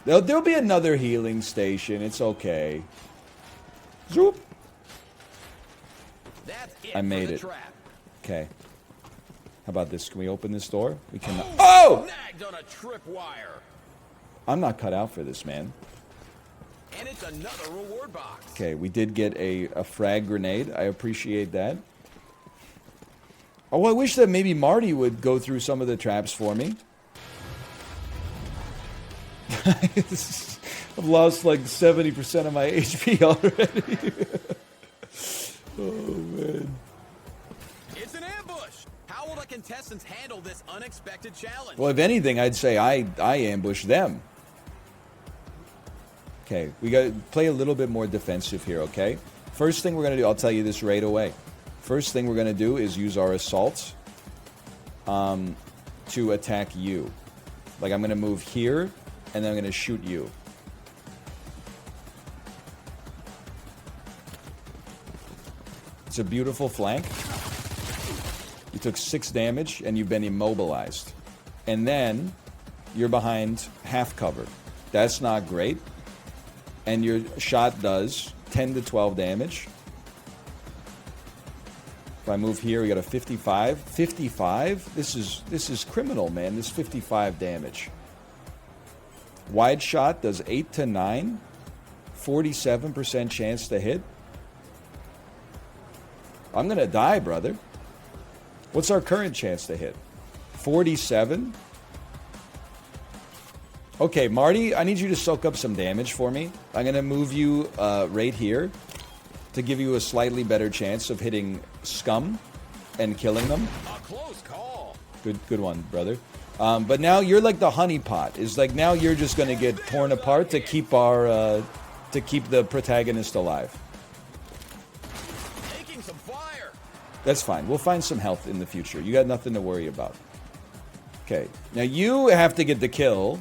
There'll be another healing station. It's okay. Zoop. That's it. I made for the it. Trap. Okay. How about this? Can we open this door? We cannot. Oh! Snagged on a tripwire. I'm not cut out for this, man. And it's another reward box. Okay, we did get a frag grenade. I appreciate that. Oh, I wish that maybe Marty would go through some of the traps for me. I've lost like 70% of my HP already. Oh, man. It's an ambush. How will the contestants handle this unexpected challenge? Well, if anything, I'd say I ambush them. Okay, we got to play a little bit more defensive here, okay? First thing we're going to do, I'll tell you this right away. First thing we're going to do is use our assaults to attack you. Like, I'm going to move here, and then I'm going to shoot you. It's a beautiful flank. You took 6 damage, and you've been immobilized. And then, you're behind half cover. That's not great. And your shot does 10 to 12 damage. If I move here, we got a 55. 55? This is criminal, man. This 55 damage. Wide shot does 8 to 9. 47% chance to hit. I'm gonna die, brother. What's our current chance to hit? 47? Okay, Marty, I need you to soak up some damage for me. I'm going to move you right here to give you a slightly better chance of hitting scum and killing them. A close call. Good one, brother. But now you're like the honeypot. Is like now you're just going to get torn apart to keep our to keep the protagonist alive. Taking some fire. That's fine. We'll find some health in the future. You got nothing to worry about. Okay. Now you have to get the kill.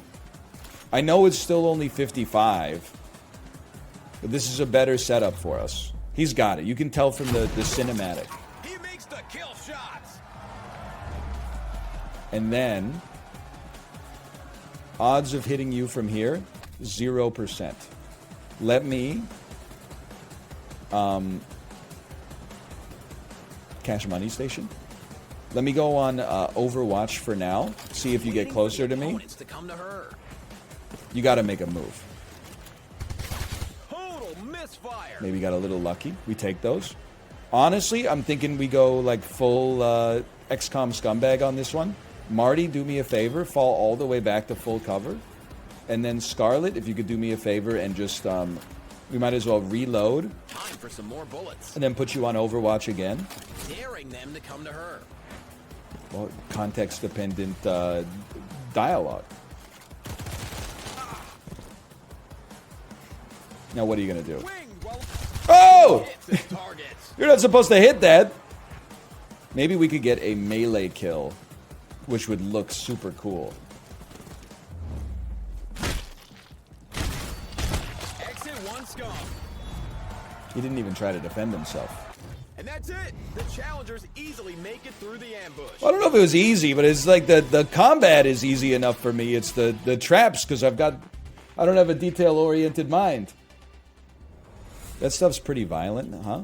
I know it's still only 55, but this is a better setup for us. He's got it. You can tell from the cinematic. He makes the kill shots. And then, odds of hitting you from here, 0%. Let me cash money station. Let me go on Overwatch for now. See if you get closer to me. Opponents to come to her. You got to make a move. Total misfire. Maybe got a little lucky. We take those. Honestly, I'm thinking we go like full XCOM scumbag on this one. Marty, do me a favor. Fall all the way back to full cover. And then Scarlet, if you could do me a favor and just... we might as well reload. Time for some more bullets. And then put you on Overwatch again. Daring them to come to her. Well, context-dependent dialogue. Now what are you going to do? Wing well Oh! hits its targets. You're not supposed to hit that. Maybe we could get a melee kill, which would look super cool. Exit one scum. He didn't even try to defend himself. And that's it. The challengers easily make it through the ambush. Well, I don't know if it was easy, but it's like the combat is easy enough for me. It's the traps, because I don't have a detail-oriented mind. That stuff's pretty violent, huh?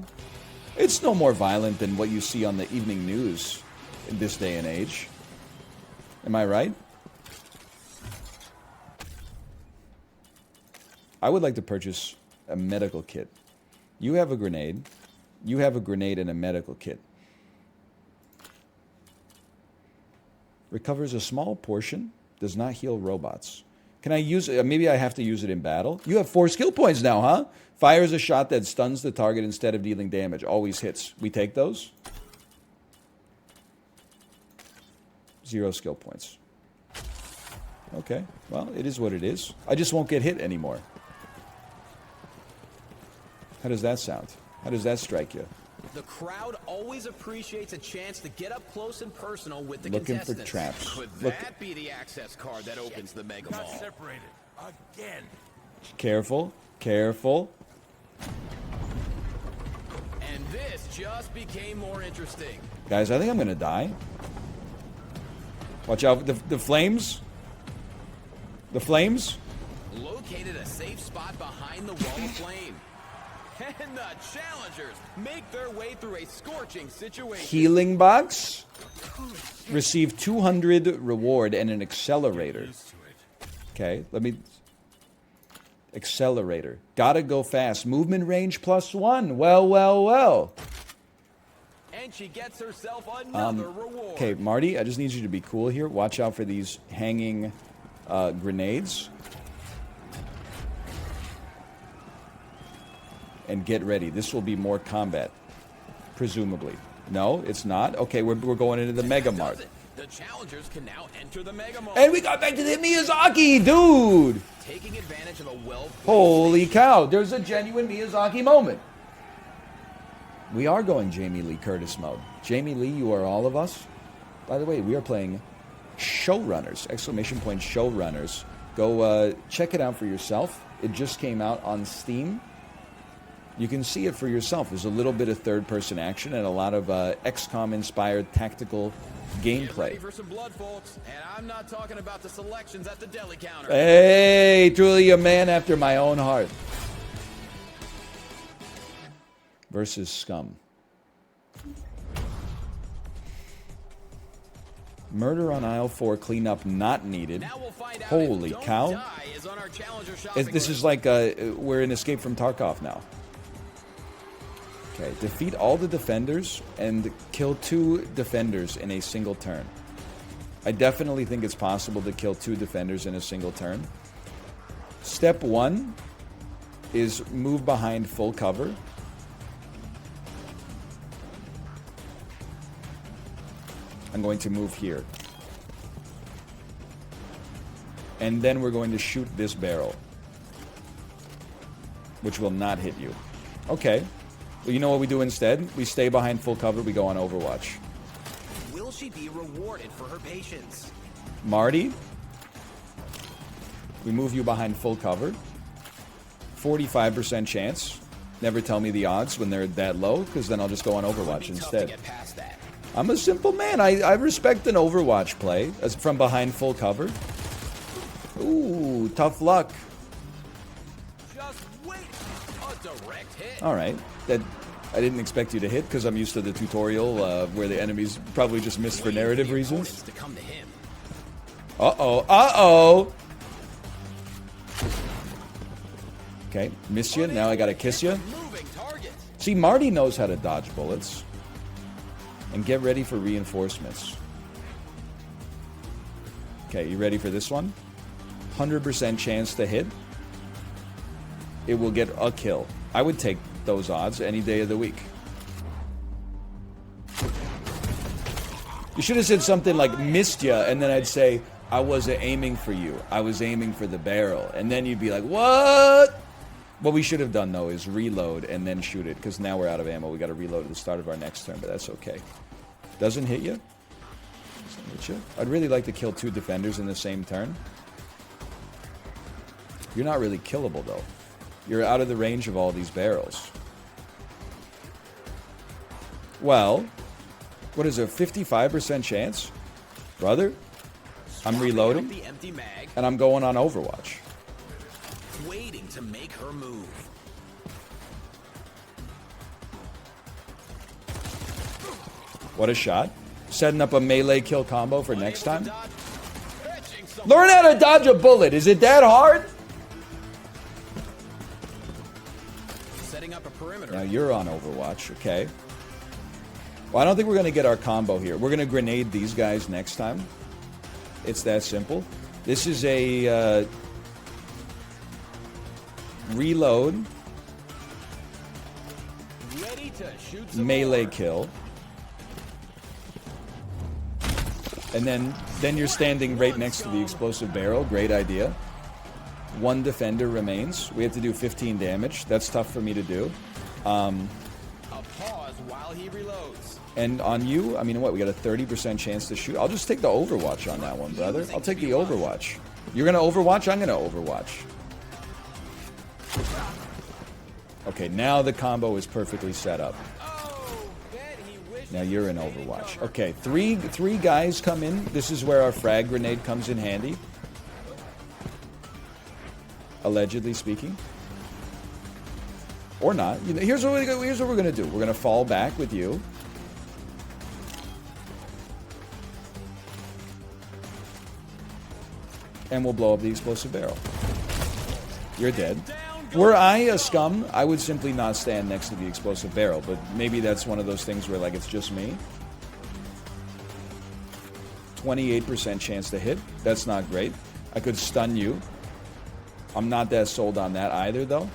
It's no more violent than what you see on the evening news in this day and age. Am I right? I would like to purchase a medical kit. You have a grenade. You have a grenade and a medical kit. Recovers a small portion. Does not heal robots. Can I use it? Maybe I have to use it in battle. You have 4 skill points now, huh? Fires a shot that stuns the target instead of dealing damage. Always hits. We take those. 0 skill points. Okay. Well, it is what it is. I just won't get hit anymore. How does that sound? How does that strike you? The crowd always appreciates a chance to get up close and personal with the Looking for contestants. traps. Could Look. that be the access card that opens the Mega Got Mall? separated. Again. Careful. Careful. And this just became more interesting. Guys, I think I'm going to die. Watch out. The flames. The flames. Located a safe spot behind the wall of flame. And the challengers make their way through a scorching situation. Healing box. Receive 200 reward and an accelerator. Used to it. Okay, let me... Accelerator. Gotta go fast. Movement range +1. Well, well, well. And she gets herself another reward. Okay, Marty, I just need you to be cool here. Watch out for these hanging grenades. And get ready. This will be more combat. Presumably. No, it's not. Okay, we're going into the Mega Mart. The challengers can now enter the Mega Mall. And we got back to the Miyazaki, dude! Taking advantage of a well. Holy cow, there's a genuine Miyazaki moment. We are going Jamie Lee Curtis mode. Jamie Lee, you are all of us. By the way, we are playing Showrunners, exclamation point Showrunners. Go check it out for yourself. It just came out on Steam. You can see it for yourself. There's a little bit of third-person action and a lot of XCOM-inspired tactical Get ready gameplay. for some blood, folks. And I'm not talking about the selections at the deli counter. Hey, truly a man after my own heart. Versus Scum. Murder on aisle 4, cleanup not needed. Now we'll find out Holy if Don't cow. Die is on our challenger shopping This list. is like we're in Escape from Tarkov now. Okay, defeat all the defenders and kill 2 defenders in a single turn. I definitely think it's possible to kill 2 defenders in a single turn. Step 1 is move behind full cover. I'm going to move here. And then we're going to shoot this barrel, which will not hit you. Okay. Well, you know what we do instead? We stay behind full cover. We go on Overwatch. Will she be rewarded for her patience? Marty, we move you behind full cover. 45% chance. Never tell me the odds when they're that low, because then I'll just go on Overwatch Tough to instead. get past that. I'm a simple man. I respect an Overwatch play as from behind full cover. Ooh, tough luck. Just wait. A direct hit. All right. That I didn't expect you to hit because I'm used to the tutorial where the enemies probably just miss for narrative reasons. To come to him. Uh-oh. Uh-oh. Okay, miss you. Now I gotta kiss you. Moving target. See, Marty knows how to dodge bullets. And get ready for reinforcements. Okay, you ready for this one? 100% chance to hit. It will get a kill. I would take those odds any day of the week. You should have said something like missed ya, and then I'd say, I wasn't aiming for you. I was aiming for the barrel. And then you'd be like, what? What we should have done, though, is reload and then shoot it, because now we're out of ammo. We got to reload at the start of our next turn, but that's okay. Doesn't hit you? Doesn't hit you? I'd really like to kill 2 defenders in the same turn. You're not really killable, though. You're out of the range of all these barrels. Well, what is it, 55% chance? Brother, I'm reloading, The empty mag, and I'm going on Overwatch. waiting to make her move. What a shot. Setting up a melee kill combo for next time. Learn how to dodge a bullet. Is it that hard? Setting up a perimeter. Now you're on Overwatch. Okay. Well, I don't think we're going to get our combo here. We're going to grenade these guys next time. It's that simple. This is a reload. Ready to shoot some Melee more. kill. And then you're standing right next to the explosive barrel. Great idea. One defender remains. We have to do 15 damage. That's tough for me to do. A pause while he reloads. And on you, I mean, what? We got a 30% chance to shoot. I'll just take the Overwatch on that one, brother. I'll take the Overwatch. You're going to Overwatch? I'm going to Overwatch. Okay, now the combo is perfectly set up. Now you're in Overwatch. Okay, three guys come in. This is where our frag grenade comes in handy. Allegedly speaking. Or not. You know, here's what we're gonna do. We're gonna fall back with you. And we'll blow up the explosive barrel. You're dead. Were I a scum, I would simply not stand next to the explosive barrel, but maybe that's one of those things where, like, it's just me. 28% chance to hit. That's not great. I could stun you. I'm not that sold on that either, though.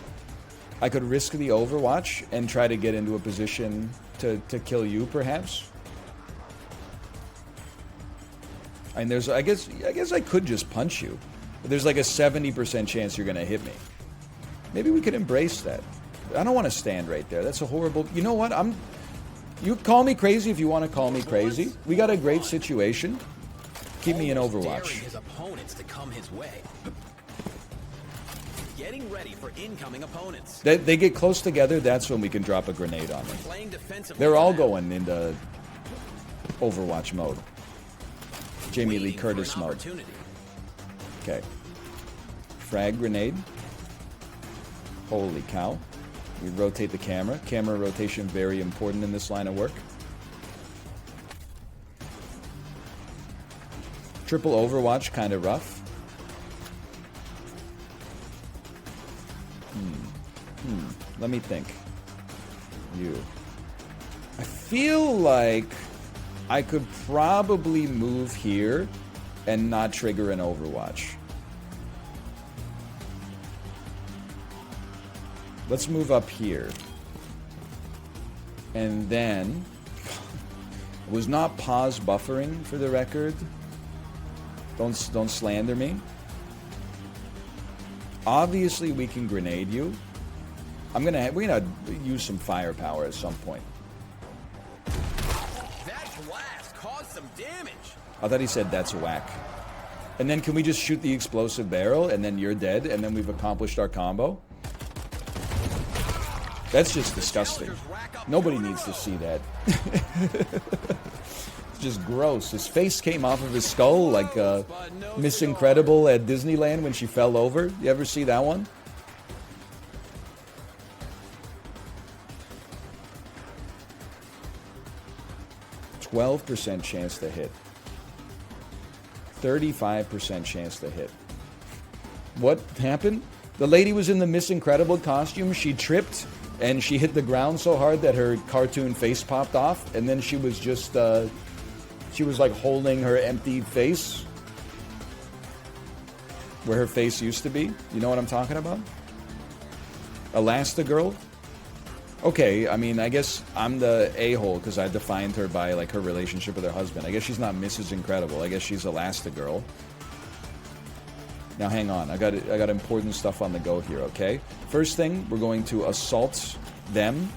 I could risk the Overwatch and try to get into a position to kill you, perhaps. And there's, I guess I could just punch you. But there's like a 70% chance you're going to hit me. Maybe we could embrace that. I don't want to stand right there. That's a horrible... You know what? You call me crazy if you want to call me crazy. We got a great situation. Keep me in Overwatch. His opponents to come his way. Getting ready for incoming opponents. They get close together, that's when we can drop a grenade on them. Playing defensively. They're all going into Overwatch mode. Jamie Lee Curtis mode. Okay. Frag grenade. Holy cow. We rotate the camera. Camera rotation very important in this line of work. Triple Overwatch kind of rough. Let me think. You. I feel like I could probably move here and not trigger an Overwatch. Let's move up here. And then... was not pause buffering, for the record. Don't slander me. Obviously, we can grenade you. We're gonna use some firepower at some point. That blast caused some damage. I thought he said that's whack. And then can we just shoot the explosive barrel and then you're dead and then we've accomplished our combo? That's just disgusting. Nobody needs to see that. It's just gross. His face came off of his skull like Miss Incredible at Disneyland when she fell over. You ever see that one? %12 chance to hit. 35% chance to hit. What happened? The lady was in the Miss Incredible costume. She tripped and she hit the ground so hard that her cartoon face popped off. And then she was just, she was like holding her empty face where her face used to be. You know what I'm talking about? Elastigirl? Okay, I mean, I guess I'm the a-hole because I defined her by like her relationship with her husband. I guess she's not Mrs. Incredible. I guess she's Elastigirl. Now hang on, I got important stuff on the go here, okay? First thing, we're going to assault them.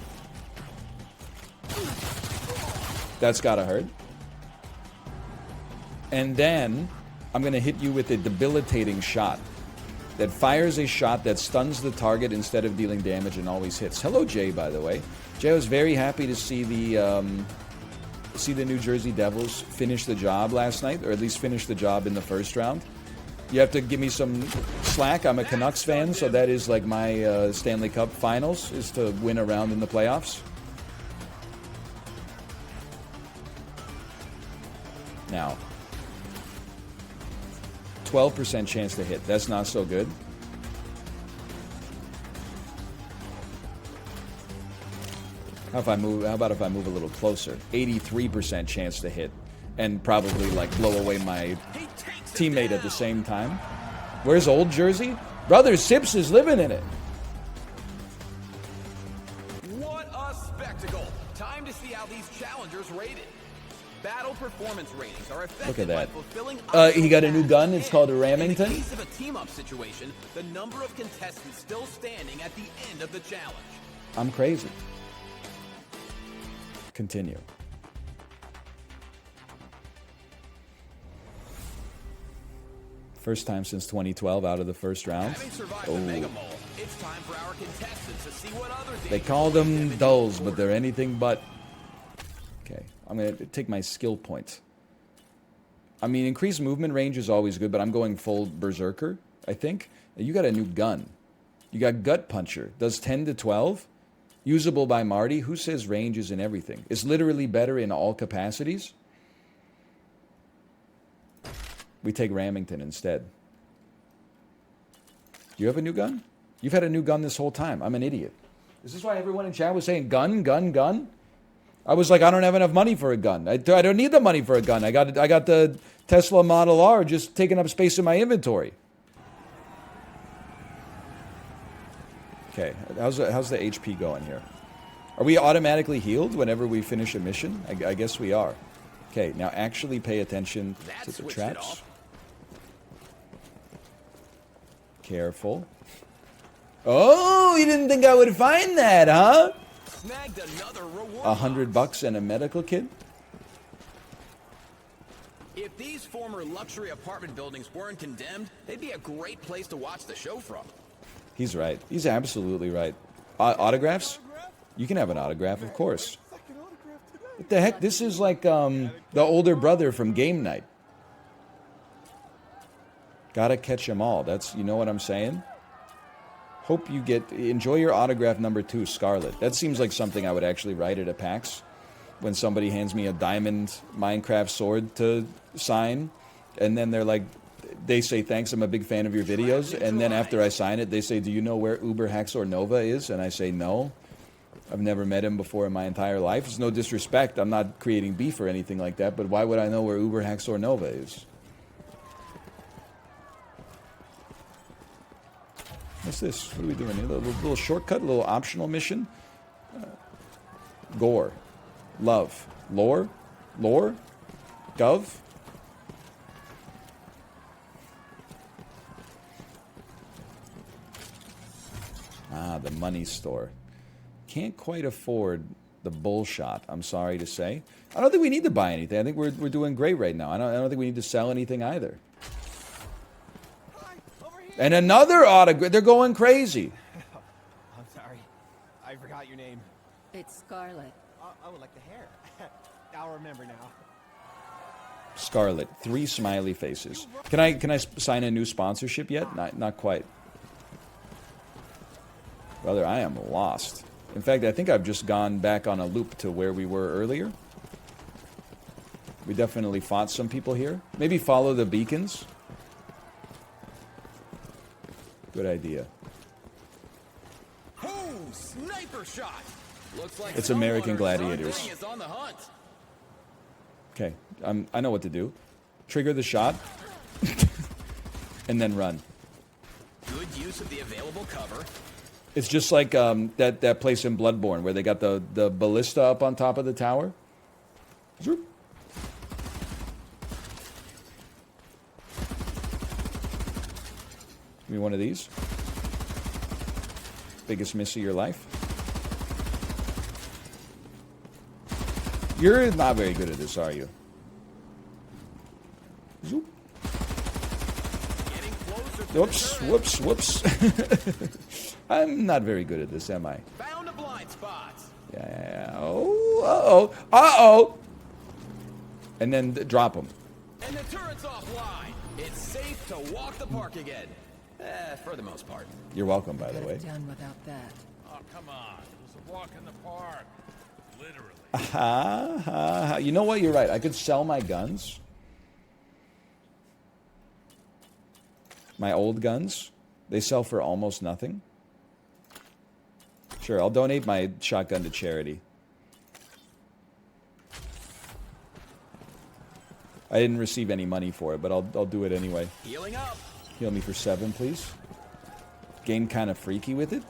That's gotta hurt. And then I'm gonna hit you with a debilitating shot that fires a shot that stuns the target instead of dealing damage and always hits. Hello, Jay, by the way. Jay, I was very happy to see the New Jersey Devils finish the job last night, or at least finish the job in the first round. You have to give me some slack. I'm a Canucks fan, so that is like my Stanley Cup Finals, is to win a round in the playoffs. Now, 12% chance to hit. That's not so good. How about if I move a little closer? 83% chance to hit, and probably like blow away my teammate at the same time. Where's Old Jersey? Brother Sips is living in it. What a spectacle! Time to see how these challengers rated. Battle performance ratings are affected Look at that. by fulfilling He got a new gun. It's called a In the Remington. case of a team-up situation, the number of contestants still standing at the end of the challenge. I'm crazy. Continue. First time since 2012 out of the first round. Having survived the Mega Mole, it's time for our contestants to see what other They call them dulls, but they're anything but. Okay, I'm going to take my skill points. I mean, increased movement range is always good, but I'm going full berserker, I think. You got a new gun. You got Gut Puncher. Does 10 to 12. Usable by Marty. Who says range is in everything? It's literally better in all capacities. We take Remington instead. You have a new gun? You've had a new gun this whole time. I'm an idiot. Is this why everyone in chat was saying gun, gun, gun? I was like, I don't have enough money for a gun. I don't need the money for a gun. I got the Tesla Model R just taking up space in my inventory. Okay, how's the HP going here? Are we automatically healed whenever we finish a mission? I guess we are. Okay, now actually pay attention to the traps. Careful. Oh, you didn't think I would find that, huh? Snagged another reward. $100 and a medical kit? If these former luxury apartment buildings weren't condemned, they'd be a great place to watch the show from. He's right. He's absolutely right. Autographs? You can have an autograph, of course. What the heck? This is like the older brother from Game Night. Gotta catch 'em all. That's, you know what I'm saying? Hope you enjoy your autograph number 2, Scarlet. That seems like something I would actually write at a PAX. When somebody hands me a diamond Minecraft sword to sign, and then they're like, they say, thanks, I'm a big fan of your videos. And then after I sign it, they say, do you know where Uber Haxor Nova is? And I say, no. I've never met him before in my entire life. It's no disrespect. I'm not creating beef or anything like that. But why would I know where Uber Haxor Nova is? What's this? What are we doing here? A little shortcut, a little optional mission. Gore. Love. Lore. Lore. Gov. Ah, the money store. Can't quite afford the bullshot, I'm sorry to say. I don't think we need to buy anything. I think we're doing great right now. I don't think we need to sell anything either. And another autograph. They're going crazy. I'm sorry. I forgot your name. It's Scarlet. Oh, like the hair. I'll remember now. Scarlet. 3 smiley faces. Can I sign a new sponsorship yet? Not quite. Brother, I am lost. In fact, I think I've just gone back on a loop to where we were earlier. We definitely fought some people here. Maybe follow the beacons. Good idea. Oh, sniper shot! Looks like It's someone American or Gladiators. something is on the hunt. Okay, I know what to do. Trigger the shot, and then run. Good use of the available cover. It's just like that place in Bloodborne where they got the ballista up on top of the tower. Zoop. Give me one of these. Biggest miss of your life. You're not very good at this, are you? Zoop. Whoops, whoops, whoops. I'm not very good at this, am I? Found a blind spot. Yeah. Oh, uh-oh. Uh-oh. And then drop them. And the turret's offline. It's safe to walk the park again. For the most part. You're welcome, by the Could way. have done without that. Oh, come on. It was a walk in the park. Literally. You know what? You're right. I could sell my guns My old guns, they sell for almost nothing. Sure, I'll donate my shotgun to charity. I didn't receive any money for it, but I'll do it anyway. Healing up. Heal me for 7, please. Game kind of freaky with it.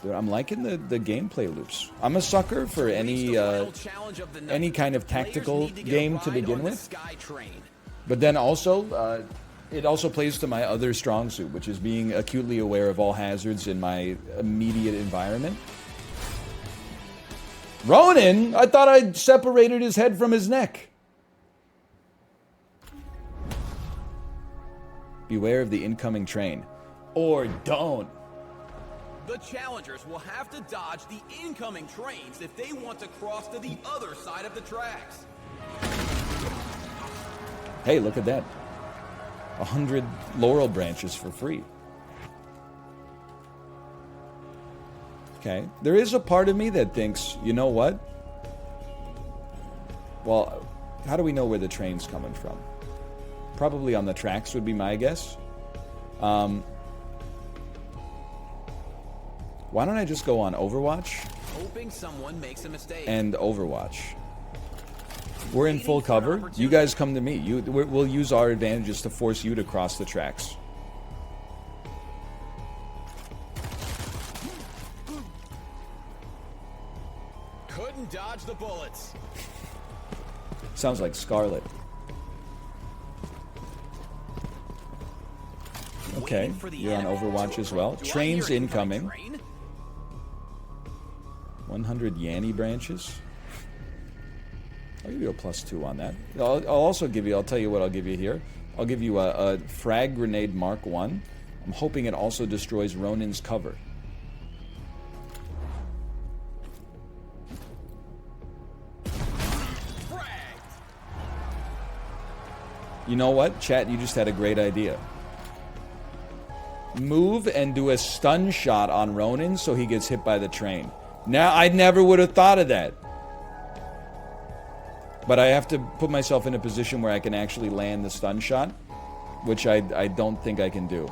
Dude, I'm liking the gameplay loops. I'm a sucker for any kind of tactical game to begin with. But then also, it also plays to my other strong suit, which is being acutely aware of all hazards in my immediate environment. Ronin? I thought I separated his head from his neck. Beware of the incoming train. Or don't. The challengers will have to dodge the incoming trains if they want to cross to the other side of the tracks. Hey, look at that. 100 laurel branches for free. Okay. There is a part of me that thinks, you know what? Well, how do we know where the train's coming from? Probably on the tracks would be my guess. Why don't I just go on Overwatch? Hoping someone makes a mistake. And Overwatch. We're in full cover. You guys come to me. We'll use our advantages to force you to cross the tracks. Couldn't dodge the bullets. Sounds like Scarlet. Okay, you're on Overwatch as well. Trains incoming. 100 Yanny branches. I'll give you a +2 on that. I'll also give you, I'll tell you what I'll give you here. I'll give you a frag grenade Mark 1. I'm hoping it also destroys Ronin's cover. You know what, chat? You just had a great idea. Move and do a stun shot on Ronin so he gets hit by the train. Now, I never would have thought of that. But I have to put myself in a position where I can actually land the stun shot, which I don't think I can do.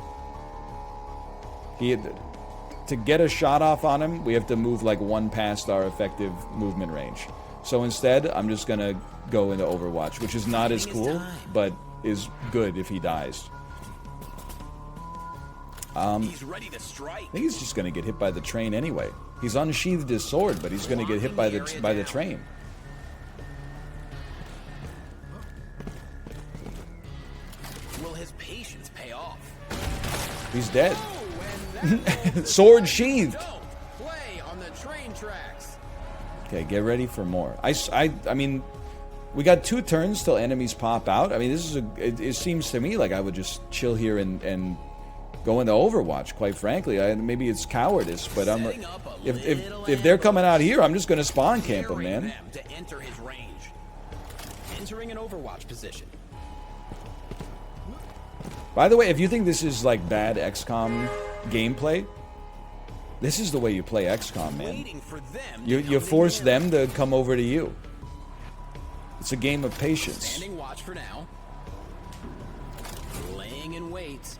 To get a shot off on him, we have to move like 1 past our effective movement range. So instead, I'm just going to go into Overwatch, which is not as cool, but is good if he dies. He's ready to strike. I think he's just going to get hit by the train anyway. He's unsheathed his sword, but he's going to get hit by the train. Will his patience pay off? He's dead. Sword sheathed. Play on the train tracks. Okay, get ready for more. I mean, we got 2 turns till enemies pop out. I mean, this is it seems to me like I would just chill here and go into Overwatch, quite frankly. Maybe it's cowardice, but I'm if they're coming out here, I'm just going to spawn camp them, man. Them to enter his range. Entering an Overwatch position. By the way, if you think this is like bad XCOM gameplay, this is the way you play XCOM, man. You force them to come over to you. It's a game of patience. Standing watch for now. Laying in wait.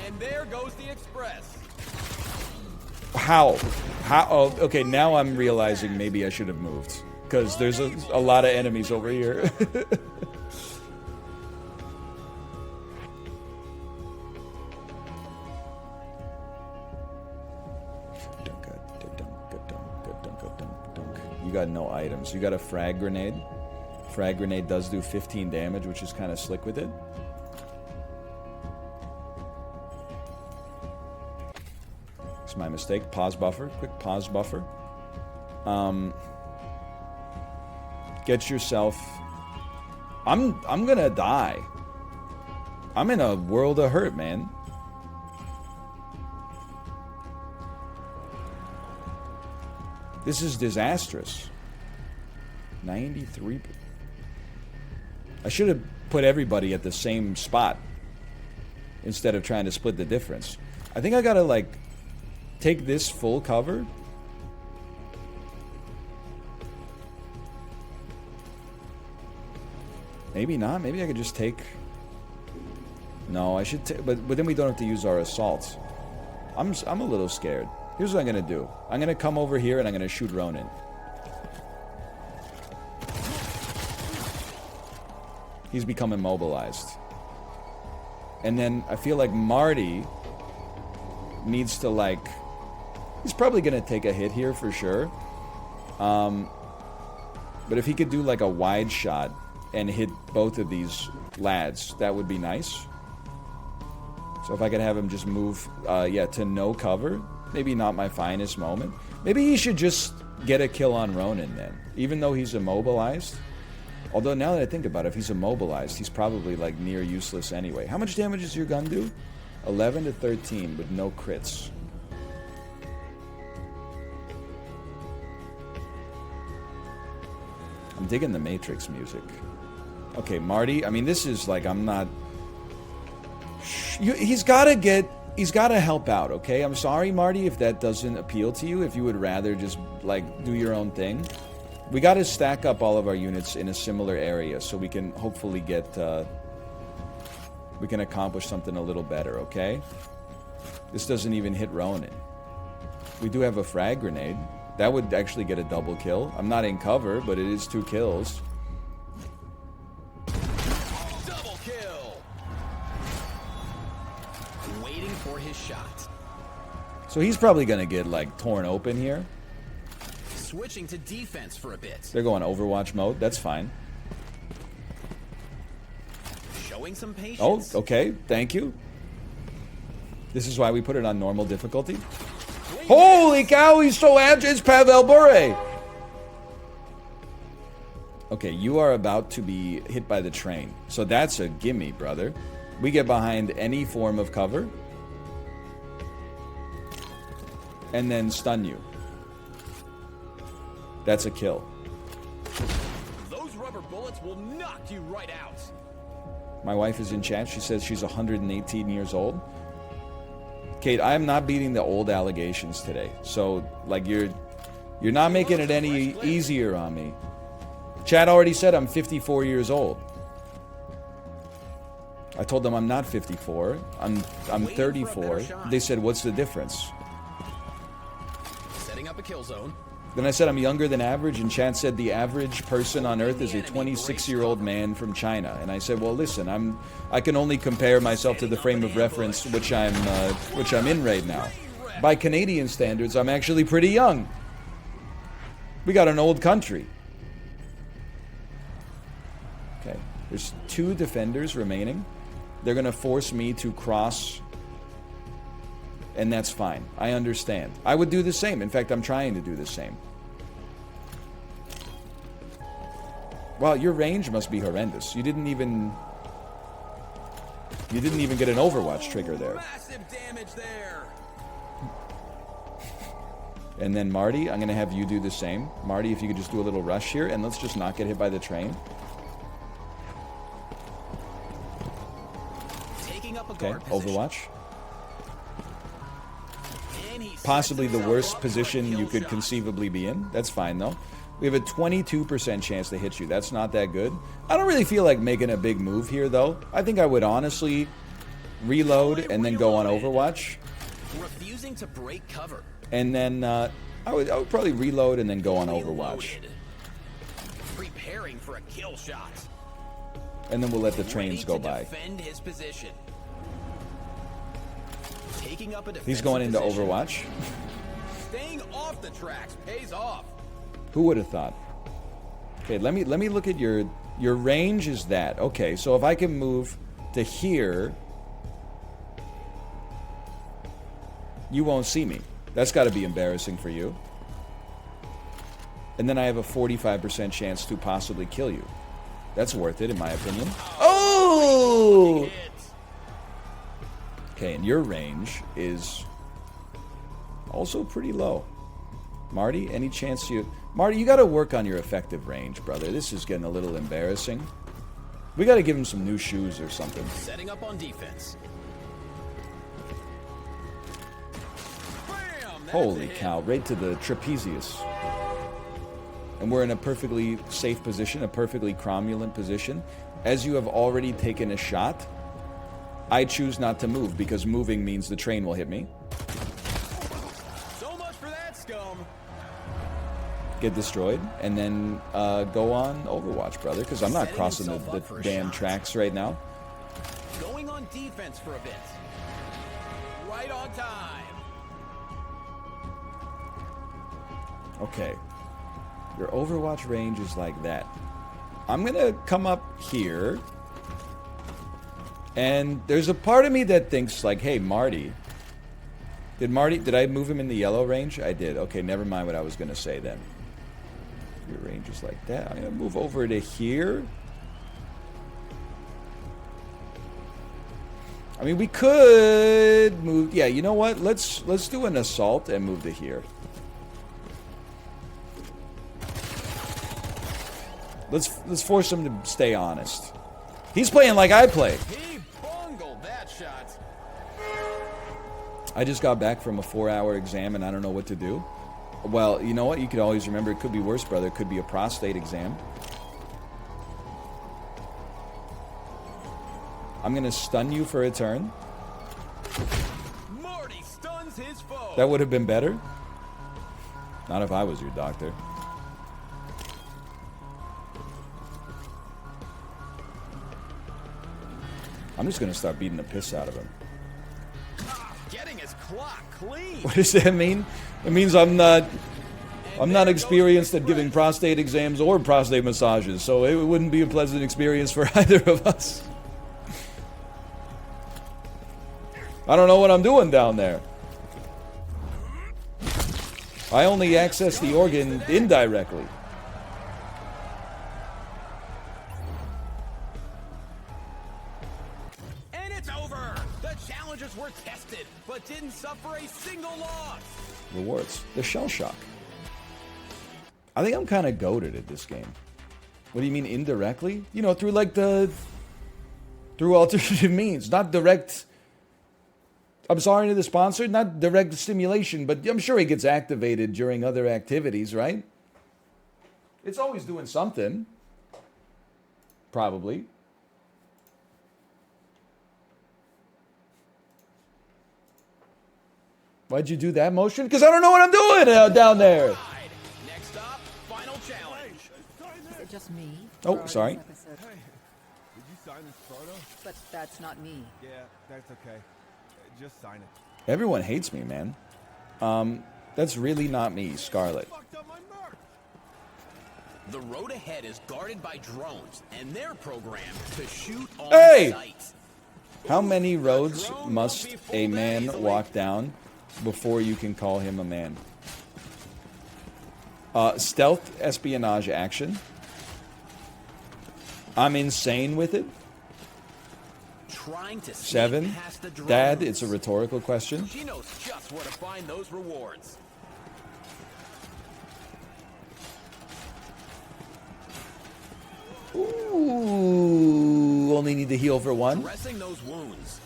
And there goes the express. How? Oh, okay, now I'm realizing maybe I should have moved. Because there's a lot of enemies over here. You got no items. You got a frag grenade. Frag grenade does do 15 damage, which is kind of slick with it. It's my mistake. Pause buffer. Quick pause buffer. Get yourself... I'm gonna die. I'm in a world of hurt, man. This is disastrous. 93. I should have put everybody at the same spot instead of trying to split the difference. I think I gotta, like, take this full cover. Maybe not. Maybe I could just take No, I should. But then we don't have to use our assaults. I'm a little scared. Here's what I'm gonna do. I'm gonna come over here and I'm gonna shoot Ronin. He's become immobilized. And then I feel like Marty needs to, like... He's probably going to take a hit here for sure. But if he could do like a wide shot and hit both of these lads, that would be nice. So if I could have him just move, to no cover. Maybe not my finest moment. Maybe he should just get a kill on Ronin then. Even though he's immobilized. Although now that I think about it, if he's immobilized, he's probably like near useless anyway. How much damage does your gun do? 11 to 13 with no crits. I'm digging the Matrix music. Okay, Marty, I mean, this is like, I'm not... He's gotta help out, okay? I'm sorry, Marty, if that doesn't appeal to you, if you would rather just, like, do your own thing. We gotta stack up all of our units in a similar area so we can hopefully get, we can accomplish something a little better, okay? This doesn't even hit Ronin. We do have a frag grenade. That would actually get a double kill. I'm not in cover, but it is 2 kills. Double kill. Waiting for his shot. So he's probably gonna get, like, torn open here. Switching to defense for a bit. They're going Overwatch mode. That's fine. Showing some patience. Oh, okay. Thank you. This is why we put it on normal difficulty. Holy cow, he's so agile. It's Pavel Bure. Okay, you are about to be hit by the train. So that's a gimme, brother. We get behind any form of cover. And then stun you. That's a kill. Those rubber bullets will knock you right out. My wife is in chat. She says she's 118 years old. Kate, I am not beating the old allegations today. So, like, you're not making it any easier on me. Chad already said I'm 54 years old. I told them I'm not 54. I'm 34. They said, what's the difference? Setting up a kill zone. Then I said I'm younger than average, and Chad said the average person on Earth is a 26-year-old man from China. And I said, well, listen, I can only compare myself to the frame of reference which I'm in right now. By Canadian standards, I'm actually pretty young. We got an old country. Okay, there's 2 defenders remaining. They're gonna force me to cross. And that's fine. I understand. I would do the same. In fact, I'm trying to do the same. Wow, your range must be horrendous. You didn't even get an Overwatch trigger there. Massive damage there. And then Marty, I'm going to have you do the same. Marty, if you could just do a little rush here, and let's just not get hit by the train. Taking up a Okay, guard position. Overwatch. Possibly the worst position you could conceivably be in. That's fine, though. We have a 22% chance to hit you. That's not that good. I don't really feel like making a big move here, though. I think I would honestly reload and then go on Overwatch. Refusing to break cover. And then I would probably reload and then go on Overwatch. Preparing for a kill shot. And then we'll let the trains go by. Defend his position. Taking up a He's going into position. Overwatch. Staying off the tracks pays off. Who would have thought? Okay, let me look at your range is that. Okay, so if I can move to here, you won't see me. That's got to be embarrassing for you. And then I have a 45% chance to possibly kill you. That's worth it, in my opinion. Oh! Okay, and your range is also pretty low. Marty, any chance you... Marty, you got to work on your effective range, brother. This is getting a little embarrassing. We got to give him some new shoes or something. Setting up on defense. Bam, Holy cow, right to the trapezius. And we're in a perfectly safe position, a perfectly cromulent position. As you have already taken a shot, I choose not to move because moving means the train will hit me. So much for that, scum. Get destroyed, and then go on Overwatch, brother, because I'm not Setting crossing himself the up for a damn shot. tracks right now. Going on defense for a bit. Right on time. Okay. Your Overwatch range is like that. I'm gonna come up here. And there's a part of me that thinks like, hey, Marty. Did I move him in the yellow range? I did. Okay, never mind what I was gonna say then. Your range is like that. I'm gonna move over to here. I mean, we could move. Yeah, you know what? Let's do an assault and move to here. Let's force him to stay honest. He's playing like I play. He bungled that shot. I just got back from a 4-hour exam and I don't know what to do. Well, you know what? You could always remember it could be worse, brother. It could be a prostate exam. I'm gonna stun you for a turn. Marty stuns his foe. That would have been better. Not if I was your doctor. I'm just gonna start beating the piss out of him. Getting his clock clean. What does that mean? It means I'm not experienced at giving prostate exams or prostate massages, so it wouldn't be a pleasant experience for either of us. I don't know what I'm doing down there. I only access the organ indirectly. And it's over. The challengers were tested, but didn't suffer a single loss. Rewards. The shell shock. I think I'm kind of goated at this game. What do you mean indirectly? You know, through like through alternative means, not direct. I'm sorry to the sponsor, not direct stimulation, but I'm sure he gets activated during other activities, right? It's always doing something. Probably. Why'd you do that motion? Because I don't know what I'm doing down there. Next up, final challenge. Is it just me? Oh, Or sorry. this episode? Did you sign this photo? But that's not me. Yeah, that's okay. Just sign it. Everyone hates me, man. That's really not me, Scarlet. Fucked up my mark. The road ahead is guarded by drones, and they're programmed to shoot on Hey! sight. How many roads must a man walk down before you can call him a man? Stealth espionage action. I'm insane with it. Trying to sneak 7. past the drones. Dad, it's a rhetorical question. She knows just where to find those rewards. Ooh, only need to heal for 1. Dressing those wounds.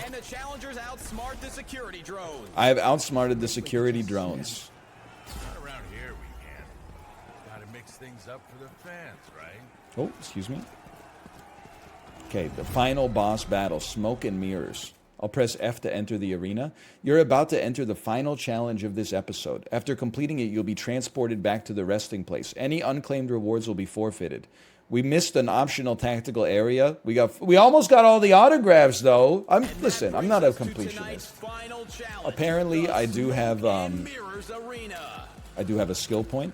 And the challengers outsmart the security drones. I have outsmarted the security drones. Not around here we can. Gotta mix things up for the fans, right? Oh, excuse me. Okay, the final boss battle, Smoke and Mirrors. I'll press F to enter the arena. You're about to enter the final challenge of this episode. After completing it, you'll be transported back to the resting place. Any unclaimed rewards will be forfeited. We missed an optional tactical area. We almost got all the autographs though. Listen, I'm not a completionist. Apparently, I do have I do have a skill point.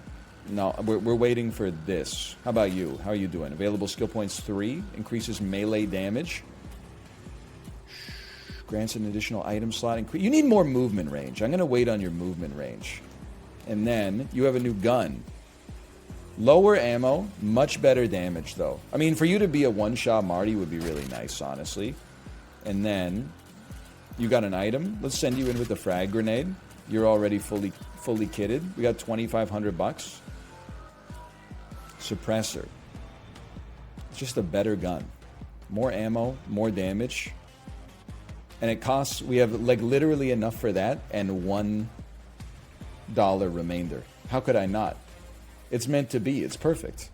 No, we're waiting for this. How about you? How are you doing? Available skill points 3. Increases melee damage. Grants an additional item slot. You need more movement range. I'm going to wait on your movement range. And then you have a new gun. Lower ammo. Much better damage, though. I mean, for you to be a one-shot Marty would be really nice, honestly. And then you got an item. Let's send you in with the frag grenade. You're already fully kitted. We got 2,500 bucks. Suppressor. It's just a better gun. More ammo, more damage. And it costs, we have like literally enough for that and $1 remainder. How could I not? It's meant to be. It's perfect.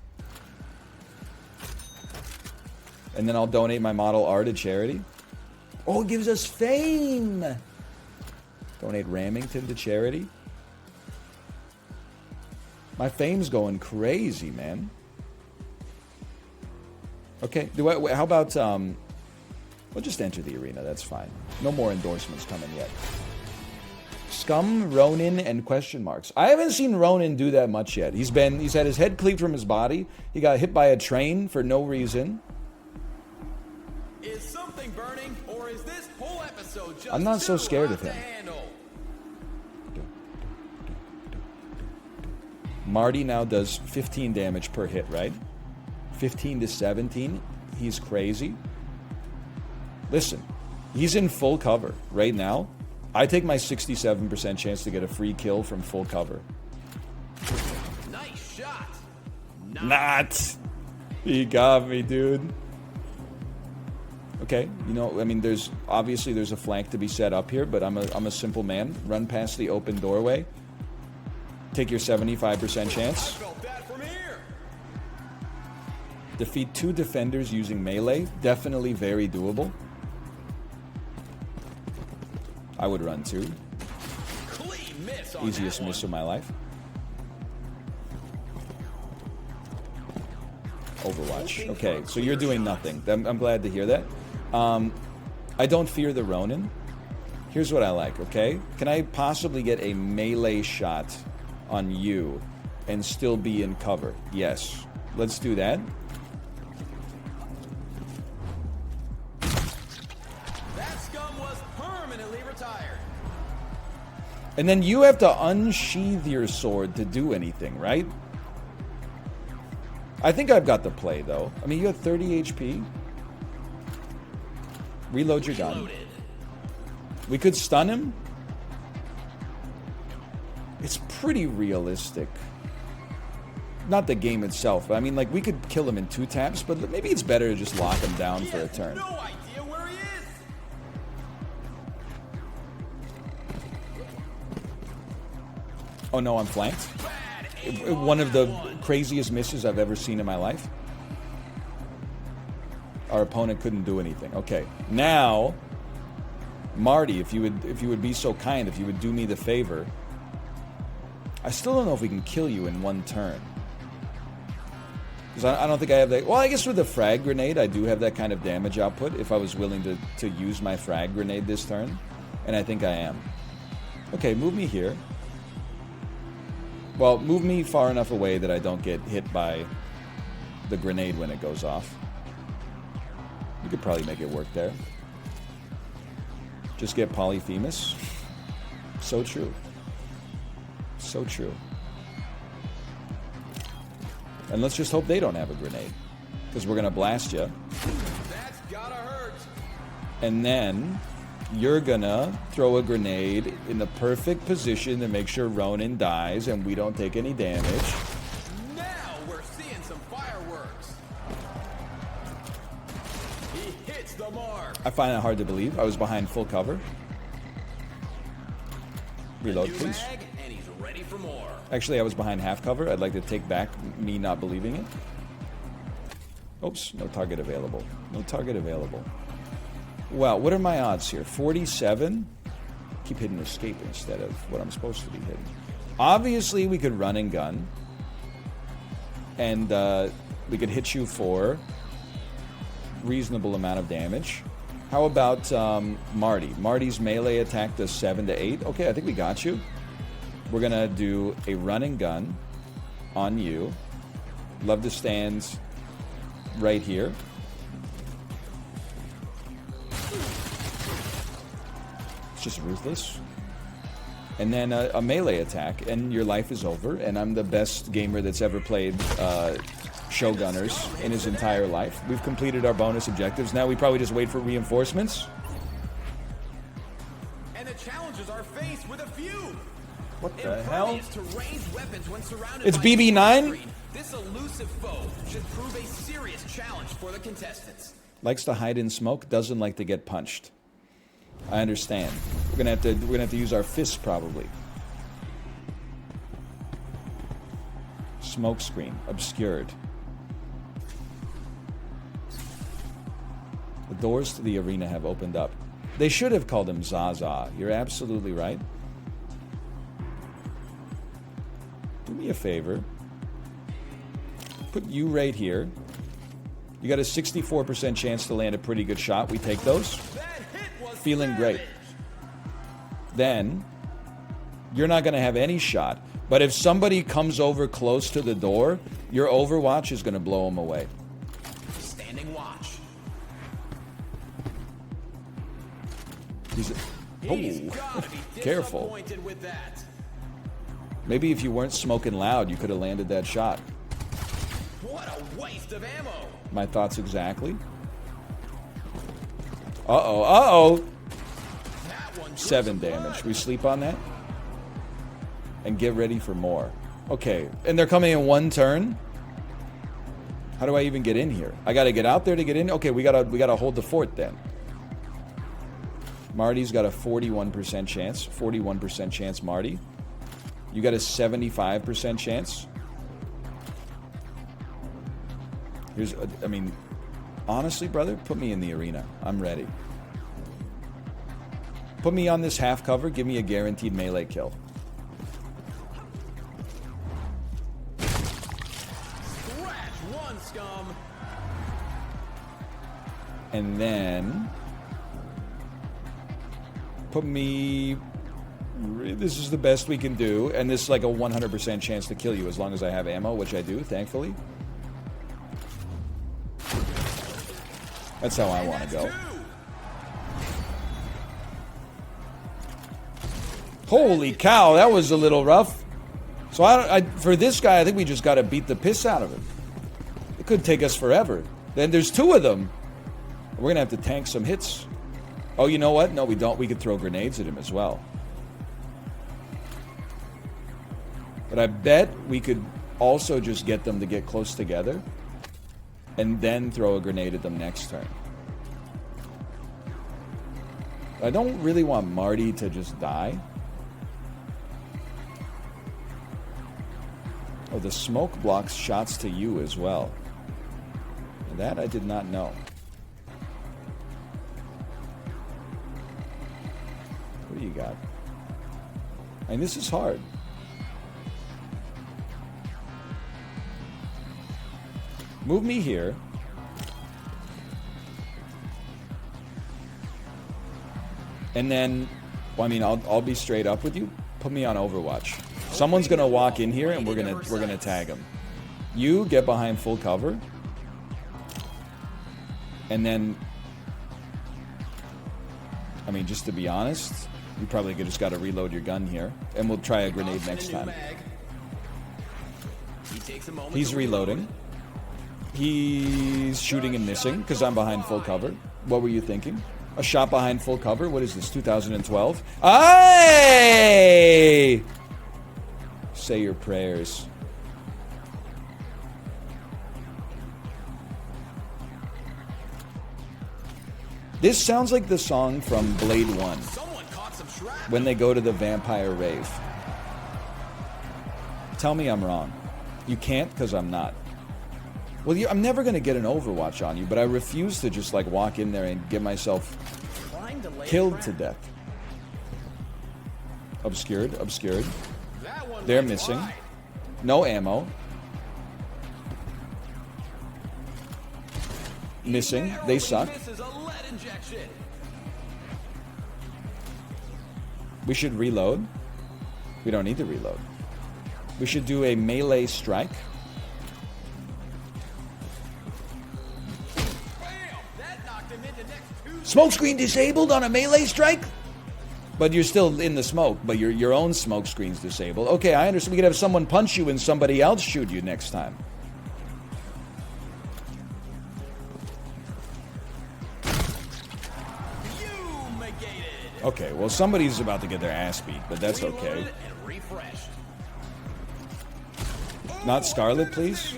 And then I'll donate my Model R to charity. Oh, it gives us fame! Donate Ramington to charity. My fame's going crazy, man. Okay, how about, we'll just enter the arena, that's fine. No more endorsements coming yet. Scum, Ronin, and question marks. I haven't seen Ronin do that much yet. He's had his head cleaved from his body. He got hit by a train for no reason. Is something burning, or is this whole episode just I'm not so scared of him. Marty now does 15 damage per hit, right? 15 to 17. He's crazy. Listen, he's in full cover right now. I take my 67% chance to get a free kill from full cover. Nice shot. Not. He got me, dude. Okay, you know, I mean, there's a flank to be set up here, but I'm a simple man. Run past the open doorway. Take your 75% chance. I felt that from here. Defeat 2 defenders using melee. Definitely very doable. I would run 2. Clean miss on Easiest miss of my life. Overwatch. Okay, so you're doing nothing. I'm glad to hear that. I don't fear the Ronin. Here's what I like, okay? Can I possibly get a melee shot on you and still be in cover? Yes. Let's do that. That scum was permanently retired. And then you have to unsheath your sword to do anything, right? I think I've got the play, though. I mean, you have 30 HP. Reload your gun. We could stun him. It's pretty realistic. Not the game itself, but I mean, like, we could kill him in 2 taps, but maybe it's better to just lock him down for a turn. No idea where he is. Oh no, I'm flanked. One of the craziest misses I've ever seen in my life. Our opponent couldn't do anything. Okay, now, Marty, if you would be so kind, if you would do me the favor. I still don't know if we can kill you in 1 turn. Because I don't think I have that. Well, I guess with the frag grenade, I do have that kind of damage output if I was willing to use my frag grenade this turn. And I think I am. Okay, move me here. Well, move me far enough away that I don't get hit by the grenade when it goes off. You could probably make it work there. Just get Polyphemus. So true. So true. And let's just hope they don't have a grenade. Because we're going to blast you. That's gotta hurt. And then you're going to throw a grenade in the perfect position to make sure Ronin dies and we don't take any damage. Now we're seeing some fireworks. He hits the mark. I find that hard to believe. I was behind full cover. Reload, please. And he's ready for more. Actually, I was behind half cover. I'd like to take back me not believing it. Oops, no target available. No target available. Wow, what are my odds here? 47? Keep hitting escape instead of what I'm supposed to be hitting. Obviously, we could run and gun. And we could hit you for reasonable amount of damage. How about Marty? Marty's melee attack does 7 to 8. Okay, I think we got you. We're going to do a run and gun on you. Love to stand right here. It's just ruthless. And then a melee attack, and your life is over, and I'm the best gamer that's ever played Shogunners in his entire life. We've completed our bonus objectives. Now we probably just wait for reinforcements. And the challengers are faced with a few. What the hell? To raise weapons when surrounded It's by BB9? This elusive foe should prove a serious challenge for the contestants. Likes to hide in smoke, doesn't like to get punched. I understand. We're gonna have to use our fists probably. Smoke screen obscured. doors to the arena have opened up. They should have called him Zaza. You're absolutely right. Do me a favor. Put you right here. You got a 64% chance to land a pretty good shot. We take those. Feeling great. Then, you're not going to have any shot. But if somebody comes over close to the door, your Overwatch is going to blow them away. Standing watch. He's gotta be careful. disappointed with that. Maybe if you weren't smoking loud, you could have landed that shot. What a waste of ammo. My thoughts exactly. Uh-oh, uh-oh. That one drew 7 some damage. blood. We sleep on that? And get ready for more. Okay, and they're coming in one turn? How do I even get in here? I gotta get out there to get in? Okay, we gotta hold the fort then. Marty's got a 41% chance. 41% chance, Marty. You got a 75% chance. I mean, honestly, brother, put me in the arena. I'm ready. Put me on this half cover. Give me a guaranteed melee kill. Scratch one, scum. And then put me. This is the best we can do, and this is like a 100% chance to kill you as long as I have ammo, which I do, thankfully. That's how I want to go. Holy cow, that was a little rough. So for this guy, I think we just got to beat the piss out of him. It could take us forever. Then there's 2 of them. We're going to have to tank some hits. Oh, you know what? No, we don't. We could throw grenades at him as well. But I bet we could also just get them to get close together and then throw a grenade at them next turn. I don't really want Marty to just die. Oh, the smoke blocks shots to you as well. That I did not know. What do you got? I mean, this is hard. Move me here. And then, well, I mean, I'll be straight up with you. Put me on Overwatch. Someone's gonna walk in here, and we're gonna tag him. You get behind full cover, and then, I mean, just to be honest, you probably just got to reload your gun here, and we'll try a grenade next time. He's reloading. He's shooting and missing because I'm behind full cover. What were you thinking? A shot behind full cover? What is this, 2012? Aye! Say your prayers. This sounds like the song from Blade 1 when they go to the vampire rave. Tell me I'm wrong. You can't because I'm not. Well, I'm never going to get an Overwatch on you, but I refuse to just like walk in there and get myself killed to death. Obscured, obscured. They're missing. No ammo. Missing. They suck. We should reload. We don't need to reload. We should do a melee strike. Smoke screen disabled on a melee strike? But you're still in the smoke, but your own smoke screen's disabled. Okay, I understand. We could have someone punch you and somebody else shoot you next time. Okay, well, somebody's about to get their ass beat, but that's okay. Not Scarlet, please.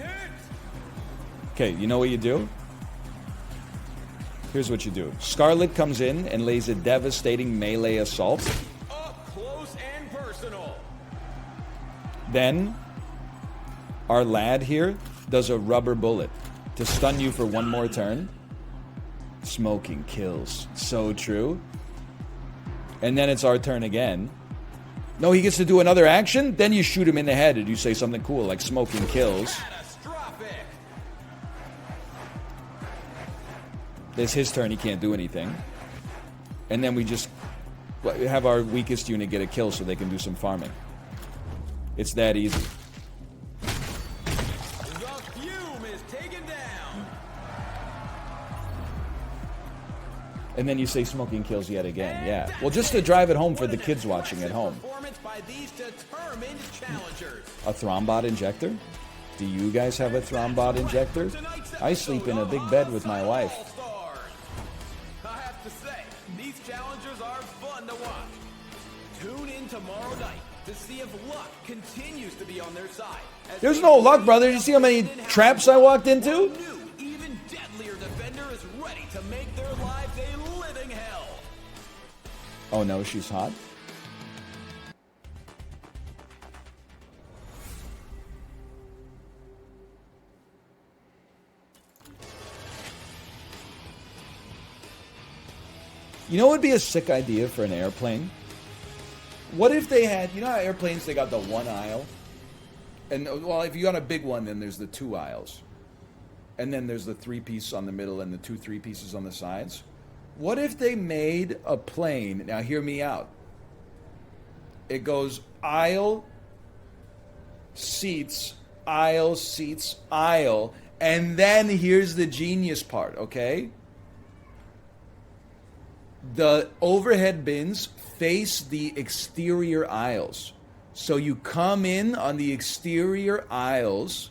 Okay, you know what you do? Here's what you do. Scarlet comes in and lays a devastating melee assault. Up close and personal. Then, our lad here does a rubber bullet to stun you for one more turn. Smoking kills. So true. And then it's our turn again. No, he gets to do another action? Then you shoot him in the head and you say something cool like smoking kills. Catastrophic. It's his turn, he can't do anything. And then we just have our weakest unit get a kill so they can do some farming. It's that easy. The fume is taken down. And then you say smoking kills yet again. Yeah. Well, just to drive it home for the kids watching at home. Performance by these determined challengers. A thrombot injector? Do you guys have a thrombot injector? I sleep in a big bed with my wife. I have to say, these challengers are fun to watch. Tune in tomorrow night to see if luck continues to be on their side. There's no luck, brother. Did you see how many traps I walked into? New, even deadlier defender is ready to make their lives a living hell. Oh no, she's hot. You know what would be a sick idea for an airplane? What if they had, you know how airplanes, they got the one aisle? And, well, if you got a big one, then there's the two aisles. And then there's the three-piece on the middle and the two three-pieces on the sides. What if they made a plane, now hear me out. It goes aisle, seats, aisle, and then here's the genius part, okay? The overhead bins face the exterior aisles. So you come in on the exterior aisles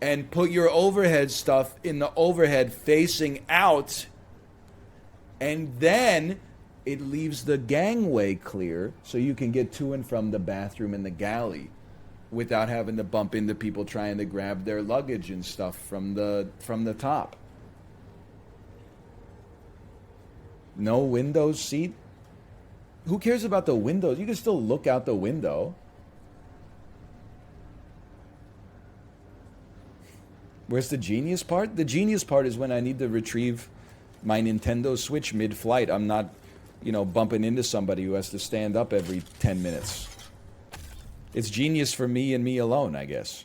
and put your overhead stuff in the overhead facing out, and then it leaves the gangway clear so you can get to and from the bathroom and the galley without having to bump into people trying to grab their luggage and stuff from the top. No windows seat? Who cares about the windows? You can still look out the window. Where's the genius part? The genius part is when I need to retrieve my Nintendo Switch mid-flight. I'm not, bumping into somebody who has to stand up every 10 minutes. It's genius for me and me alone, I guess.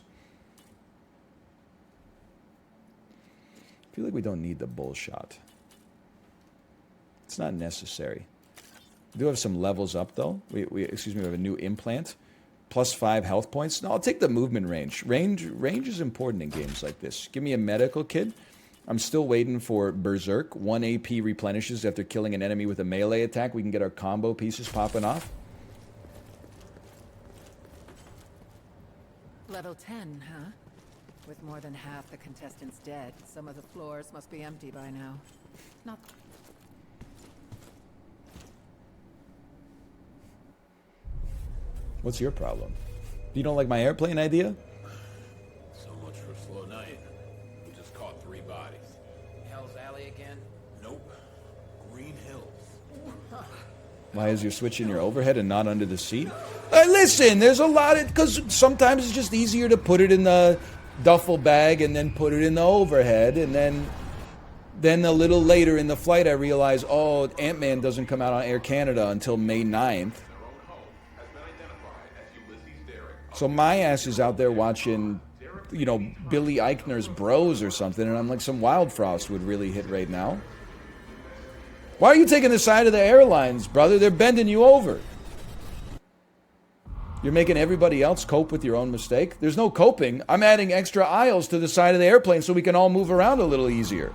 I feel like we don't need the bullshot. It's not necessary. We do have some levels up, though. We have a new implant. +5 health points. No, I'll take the movement range. Range is important in games like this. Give me a medical kit. I'm still waiting for Berserk. 1 AP replenishes after killing an enemy with a melee attack. We can get our combo pieces popping off. Level 10, huh? With more than half the contestants dead, some of the floors must be empty by now. Not... What's your problem? You don't like my airplane idea? So much for a slow night. We just caught 3 bodies. Hell's Alley again? Nope. Green Hills. Why is your switch in your overhead and not under the seat? Listen, there's a lot of... Because sometimes it's just easier to put it in the duffel bag and then put it in the overhead. And then a little later in the flight I realize, Ant-Man doesn't come out on Air Canada until May 9th. So my ass is out there watching, Billy Eichner's Bros or something, and I'm like, some Wild Frost would really hit right now. Why are you taking the side of the airlines, brother? They're bending you over. You're making everybody else cope with your own mistake. There's no coping. I'm adding extra aisles to the side of the airplane so we can all move around a little easier.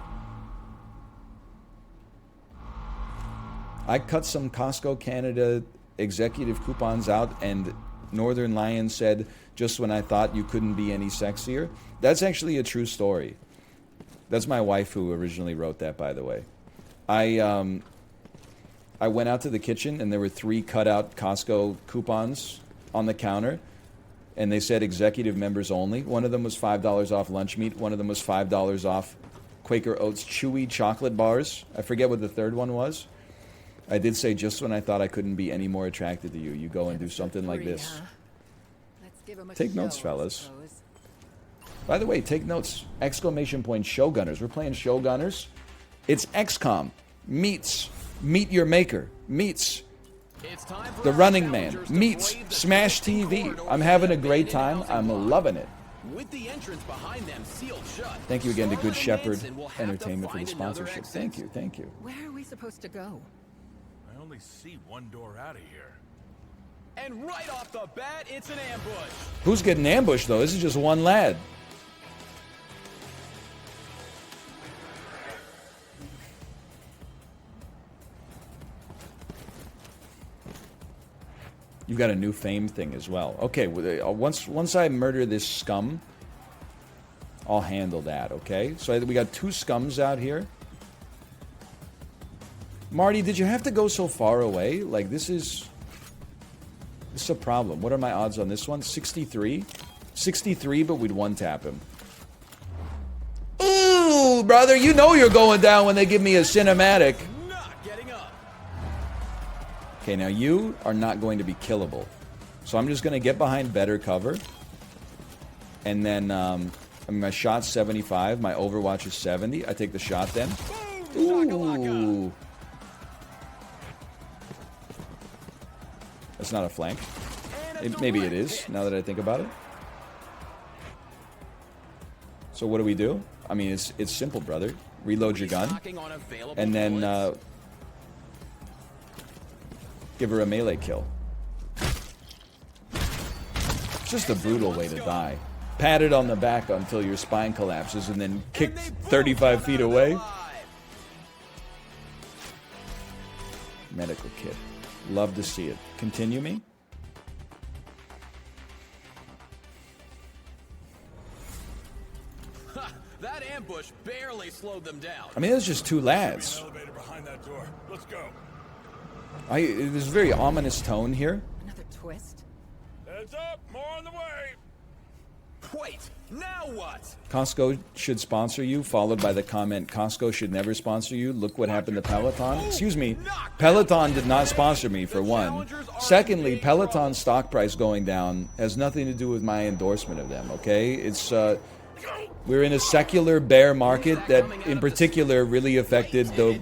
I cut some Costco Canada executive coupons out, and Northernlion said, just when I thought you couldn't be any sexier. That's actually a true story. That's my wife who originally wrote that, by the way. I went out to the kitchen and there were 3 cutout Costco coupons on the counter, and they said executive members only. One of them was $5 off lunch meat. One of them was $5 off Quaker Oats chewy chocolate bars. I forget what the third one was. I did say, just when I thought I couldn't be any more attracted to you, you go and do something like this. Huh? Let's give 'em a Take notes, show, I fellas. suppose. By the way, take notes. ! Showgunners. We're playing Showgunners. It's XCOM meets Meet Your Maker meets It's time for The our Running Man challengers to meets brave the Smash twisty TV. corridors I'm of having the a great abandoned time. housing I'm block. loving it. With the entrance behind them sealed shut. Thank you again to Good Scarlet and Shepherd Manson will have to Entertainment for the find another sponsorship. exit. Thank you, thank you. Where are we supposed to go? I only see one door out of here. And right off the bat, it's an ambush. Who's getting ambushed though? This is just one lad. You've got a new fame thing as well. Okay, once I murder this scum, I'll handle that, okay? So we got 2 scums out here. Marty, did you have to go so far away? Like, this is a problem. What are my odds on this one? 63? 63, but we'd one-tap him. Ooh, brother, you know you're going down when they give me a cinematic. Not getting up. Okay, now you are not going to be killable. So I'm just going to get behind better cover. And then, I mean, my shot's 75. My Overwatch is 70. I take the shot then. Ooh. That's not a flank. Maybe it is, now that I think about it. So what do? I mean, it's simple, brother. Reload your gun. Knocking on available And then, bullets. give her a melee kill. It's just a brutal way to die. Pat it on the back until your spine collapses and then kick 35 feet away. Medical kit. Love to see it. Continue me. That ambush barely slowed them down. I mean, there's just 2 lads. Elevator behind that door. Let's go. There's a very ominous tone here. Another twist? Heads up, more on the way. Wait, now what? Costco should sponsor you, followed by the comment, Costco should never sponsor you. Look what happened to Peloton. Excuse me, Peloton did not sponsor me, for one. Secondly, Peloton's stock price going down has nothing to do with my endorsement of them, okay? It's, we're in a secular bear market that, in particular, really affected the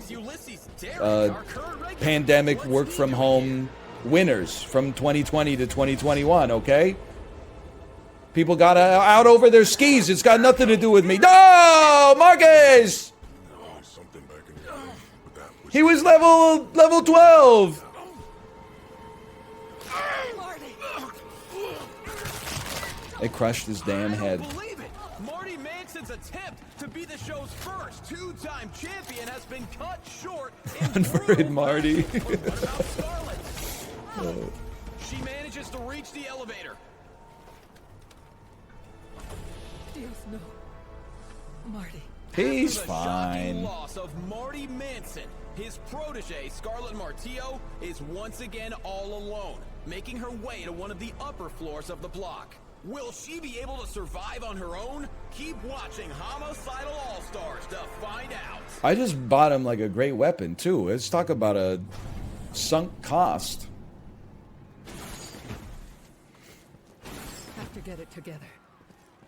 pandemic work-from-home winners from 2020 to 2021, okay? People got out over their skis. It's got nothing to do with me. No, Marcus! Something back in the alley, but that was He was level 12. They crushed his damn head. Believe it! Marty Manson's attempt to be the show's first 2-time champion has been cut short. Converted Marty. What about Scarlet? She manages to reach the elevator. Dios no. Marty. He's After the shocking fine. loss of Marty Manson, his protege, Scarlet Martillo, is once again all alone, making her way to one of the upper floors of the block. Will she be able to survive on her own? Keep watching Homicidal All-Stars to find out. I just bought him like a great weapon, too. Let's talk about a sunk cost. Have to get it together.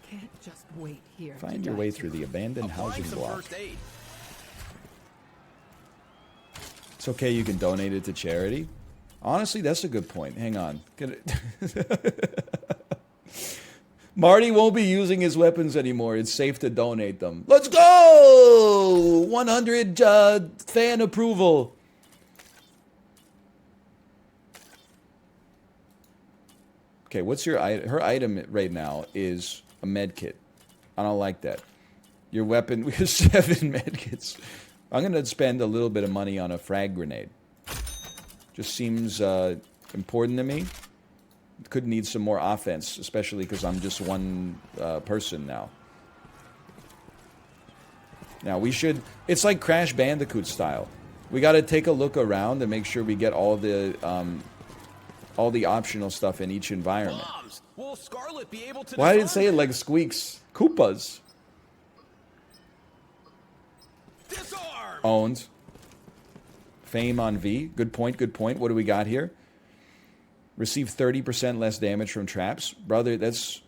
Can't just wait here. Find to your die way to. through the abandoned Applying housing some block. first aid. It's okay, you can donate it to charity. Honestly, that's a good point. Hang on. Marty won't be using his weapons anymore. It's safe to donate them. Let's go! 100 fan approval. Okay, what's your item? Her item right now is a med kit. I don't like that. Your weapon, we have 7 med kits. I'm going to spend a little bit of money on a frag grenade. Just seems important to me. Could need some more offense, especially because I'm just one person now. Now, we should... It's like Crash Bandicoot style. We got to take a look around and make sure we get all the optional stuff in each environment. Bombs! Will Scarlet be able to Why did it say it disarm like Squeaks? Koopas. Disarm! Owned. Fame on V. Good point, good point. What do we got here? Receive 30% less damage from traps. Brother, that's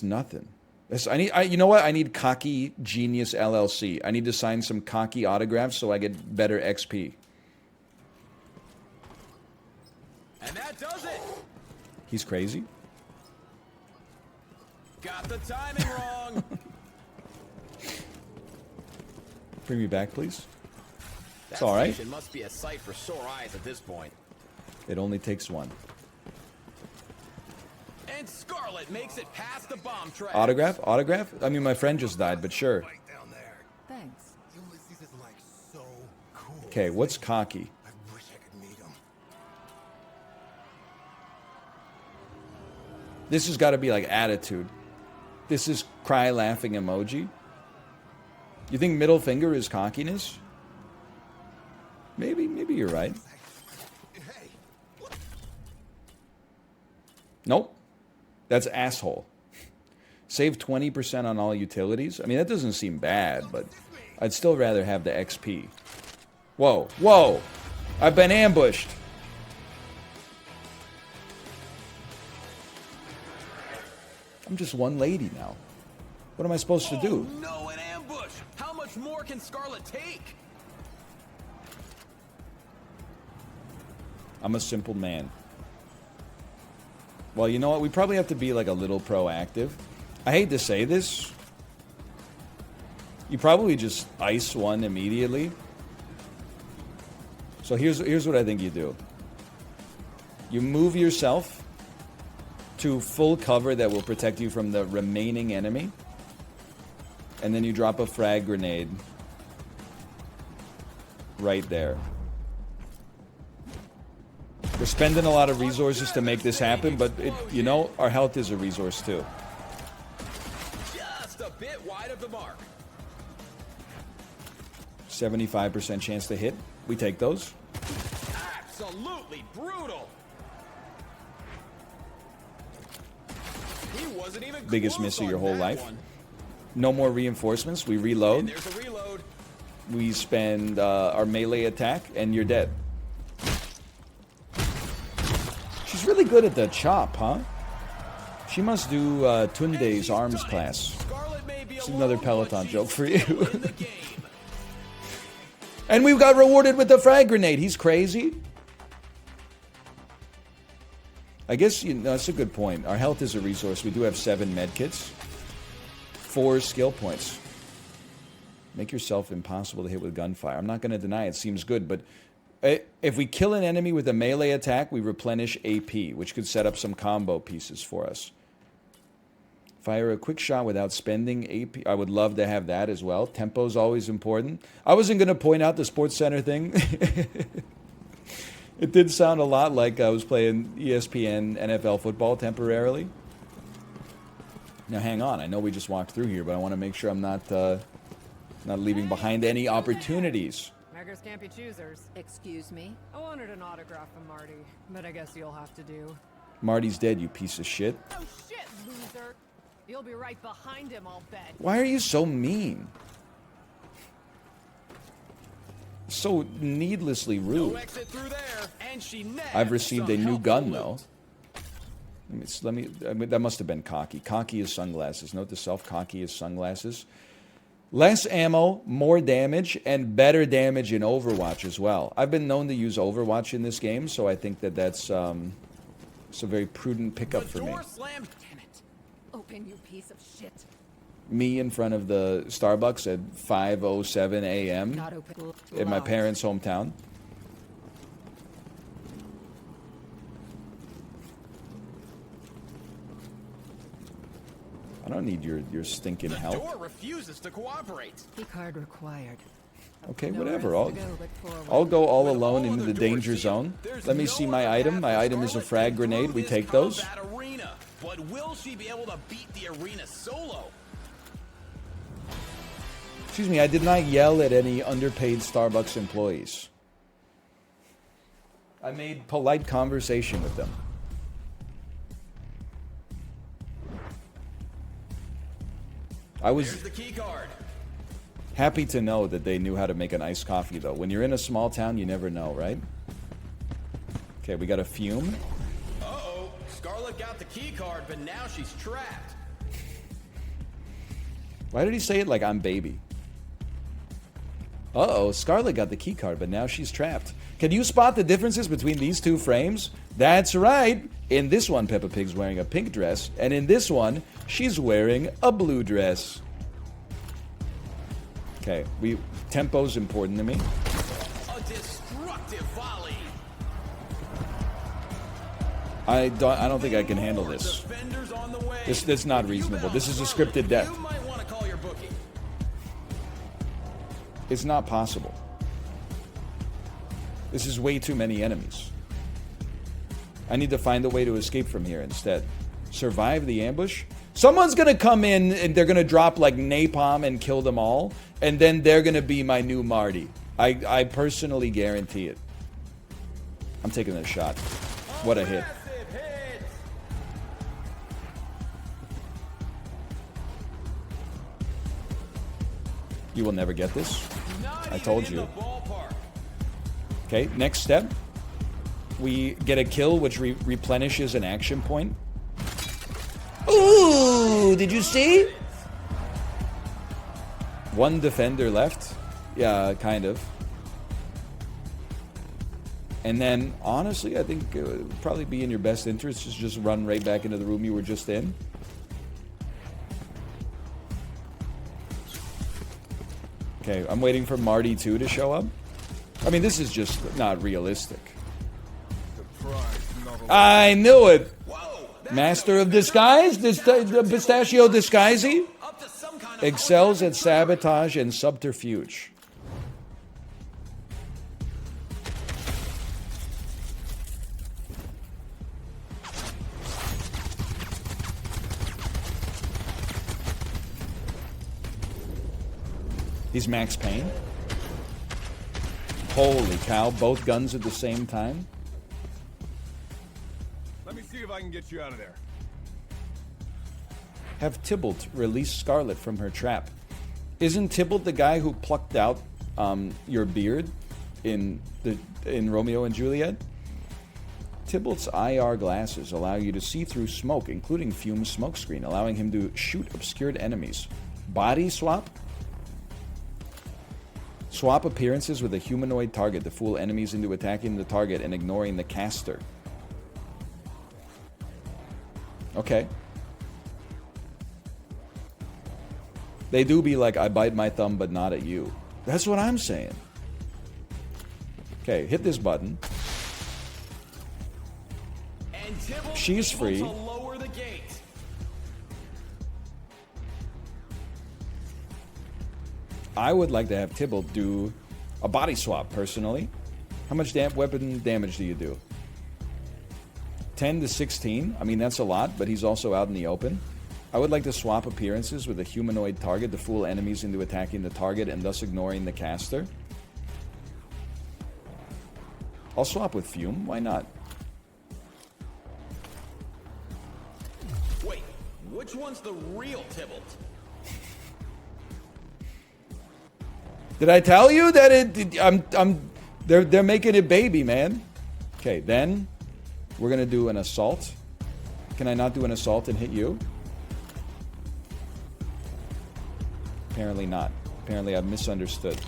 nothing. You know what? I need Cocky Genius LLC. I need to sign some cocky autographs so I get better XP. And that does it. He's crazy. Got the timing wrong. Bring me back, please. It's That all right. station must be a sight for sore eyes at this point. It only takes one. And Scarlet makes it past the bomb track. Autograph? Autograph? I mean, my friend just died, but sure. Down there. Thanks. Ulysses is like so cool. Okay, what's cocky? I wish I could meet him. This has got to be like attitude. This is cry laughing emoji. You think middle finger is cockiness? Maybe you're right. Hey, Nope. That's asshole. Save 20% on all utilities. I mean, that doesn't seem bad, but I'd still rather have the XP. Whoa, whoa! I've been ambushed. I'm just one lady now. What am I supposed to do? Oh, no, an ambush. How much more can Scarlet take? I'm a simple man. Well, you know what? We probably have to be like a little proactive. I hate to say this. You probably just ice one immediately. So here's what I think you do. You move yourself to full cover that will protect you from the remaining enemy. And then you drop a frag grenade right there. We're spending a lot of resources to make this happen, but you know, our health is a resource too. Just a bit wide of the mark. 75% chance to hit. We take those. Absolutely brutal. He wasn't even Biggest close miss of on your whole that life. one. No more reinforcements. We And reload. there's a reload. We spend our melee attack, and you're dead. She's really good at the chop, huh? She must do Tunde's arms class. Scarlet may be It's alone, another but Peloton she's joke for still you. in the game. And we got rewarded with the frag grenade. He's crazy. I guess that's a good point. Our health is a resource. We do have 7 medkits. 4 skill points. Make yourself impossible to hit with gunfire. I'm not going to deny it seems good, but if we kill an enemy with a melee attack, we replenish AP, which could set up some combo pieces for us. Fire a quick shot without spending AP. I would love to have that as well. Tempo's always important. I wasn't going to point out the Sports Center thing. It did sound a lot like I was playing ESPN NFL football temporarily. Now hang on. I know we just walked through here, but I want to make sure I'm not leaving behind any opportunities. Beggars can't be choosers. Excuse me? I wanted an autograph from Marty, but I guess you'll have to do. Marty's dead, you piece of shit. Oh shit, loser! You'll be right behind him, I'll bet. Why are you so mean? So needlessly No rude. exit through there, and she nabbed I've received a some new helpful gun, loot. though. I mean, that must have been cocky. Cocky is sunglasses. Note to self, cocky is sunglasses. Less ammo, more damage, and better damage in Overwatch as well. I've been known to use Overwatch in this game, so I think it's a very prudent pickup The for me. door slammed. Damn it. Open, you piece of shit. Me in front of the Starbucks at 5:07 a.m. Not open. in my Locked. parents' hometown. I don't need your stinking The help. door refuses to cooperate. Key card required. Okay, No whatever. rest to go but forward. I'll go all With alone all into other the doors danger sealed, zone. there's Let me no see my other item. path My for item is a Scarlet frag than grenade. through We this take those. combat arena. But will she be able to beat the arena solo? Excuse me, I did not yell at any underpaid Starbucks employees. I made polite conversation with them. I was There's the key card. happy to know that they knew how to make an iced coffee, though. When you're in a small town, you never know, right? Okay, we got a fume. Uh-oh. Scarlet got the key card, but now she's trapped. Why did he say it like I'm baby? Uh-oh, Scarlet got the key card, but now she's trapped. Can you spot the differences between these two frames? That's right. In this one, Peppa Pig's wearing a pink dress, and in this one, she's wearing a blue dress. Okay, tempo's important to me. A destructive volley. I don't think I can handle this. Defenders on the way. That's not reasonable. This is a scripted death. You might want to call your bookie. It's not possible. This is way too many enemies. I need to find a way to escape from here instead. Survive the ambush? Someone's gonna come in and they're gonna drop like napalm and kill them all, and then they're gonna be my new Marty. I personally guarantee it. I'm taking a shot. What a hit. You will never get this. I told you. Okay, next step. We get a kill, which replenishes an action point. Ooh, did you see? One defender left. Yeah, kind of. And then, honestly, I think it would probably be in your best interest to just run right back into the room you were just in. Okay, I'm waiting for Marty 2 to show up. I mean, this is just not realistic. I knew it! Master of Disguise? The Pistachio Disguisey? Excels at sabotage and subterfuge. He's Max Payne. Holy cow, both guns at the same time. Let me see if I can get you out of there. Have Tybalt release Scarlet from her trap. Isn't Tybalt the guy who plucked out your beard in Romeo and Juliet? Tybalt's IR glasses allow you to see through smoke, including Fume's smokescreen, allowing him to shoot obscured enemies. Body swap? Swap appearances with a humanoid target to fool enemies into attacking the target and ignoring the caster. Okay. They do be like, I bite my thumb, but not at you. That's what I'm saying. Okay, hit this button. She's free. I would like to have Tybalt do a body swap, personally. How much weapon damage do you do? 10 to 16? I mean, that's a lot, but he's also out in the open. I would like to swap appearances with a humanoid target to fool enemies into attacking the target and thus ignoring the caster. I'll swap with Fume. Why not? Wait, which one's the real Tybalt? Did I tell you that they're making it baby, man? Okay, then we're gonna do an assault. Can I not do an assault and hit you? Apparently not. Apparently I've misunderstood.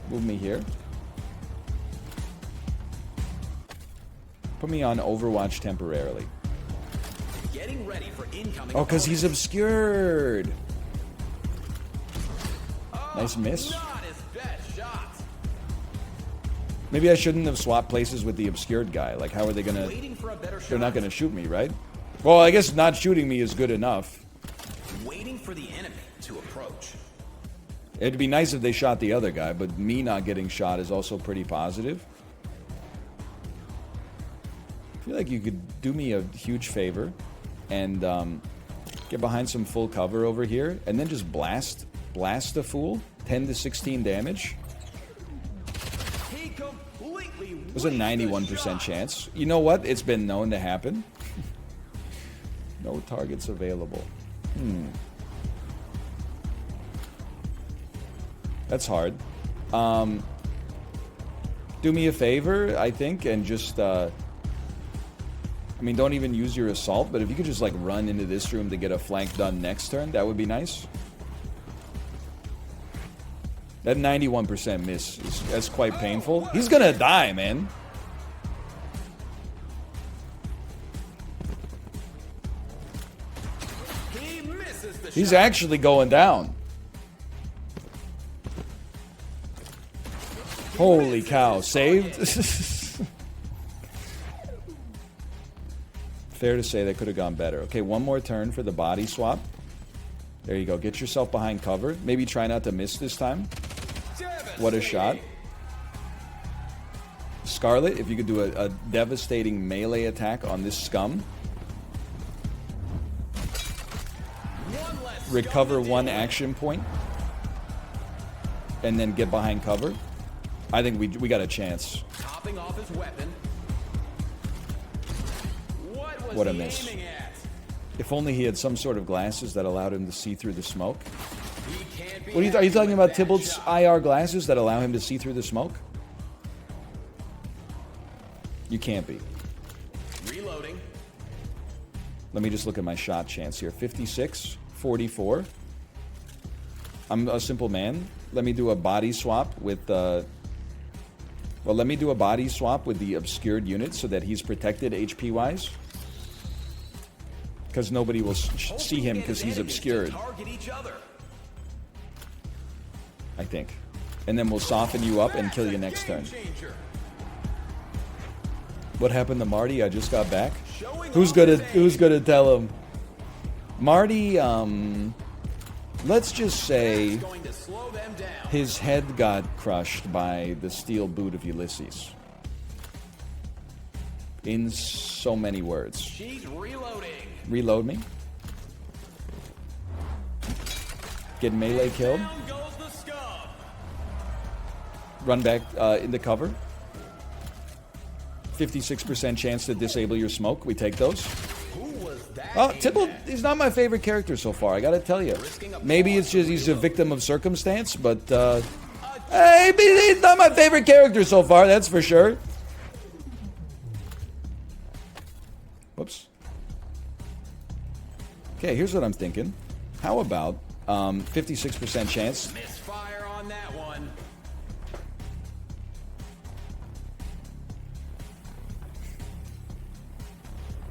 Move me here. Put me on Overwatch temporarily. Getting ready for incoming. Oh, because he's obscured. Nice miss. Maybe I shouldn't have swapped places with the obscured guy. Like, how are they gonna... They're not gonna shoot me, right? Well, I guess not shooting me is good enough. Waiting for the enemy to approach. It'd be nice if they shot the other guy, but me not getting shot is also pretty positive. I feel like you could do me a huge favor and get behind some full cover over here and then just blast the fool. 10 to 16 damage. There's a 91% chance. You know what? It's been known to happen. No targets available. That's hard. Do me a favor, I think, and just... I mean, don't even use your assault, but if you could just, like, run into this room to get a flank done next turn, that would be nice. That 91% miss that's quite painful. He's gonna die, man. He misses the He's shot. actually going down. Holy cow, saved? Fair to say that could have gone better. Okay, one more turn for the body swap. There you go. Get yourself behind cover. Maybe try not to miss this time. What a shot. Scarlet, if you could do a devastating melee attack on this scum. Recover one action point. And then get behind cover. I think we got a chance. Topping off his weapon. What a miss. If only he had some sort of glasses that allowed him to see through the smoke. What are you talking about, Tybalt's IR glasses that allow him to see through the smoke? You can't be. Reloading. Let me just look at my shot chance here. 56, 44. I'm a simple man. Let me do a body swap with let me do a body swap with the obscured unit so that he's protected HP-wise. Because nobody will see him because he's obscured. I think. And then we'll soften you up and kill you next turn. What happened to Marty? I just got back. Who's gonna tell him? Marty, let's just say his head got crushed by the steel boot of Ulysses. In so many words. She's reloading. Reload me. Get melee killed. Run back into cover. 56% chance to disable your smoke. We take those. Oh, Tybalt is not my favorite character so far, I gotta tell you. Maybe it's just he's a victim of circumstance, but hey, he's not my favorite character so far, that's for sure. Whoops. Okay, here's what I'm thinking. How about 56% chance? Misfire on that one.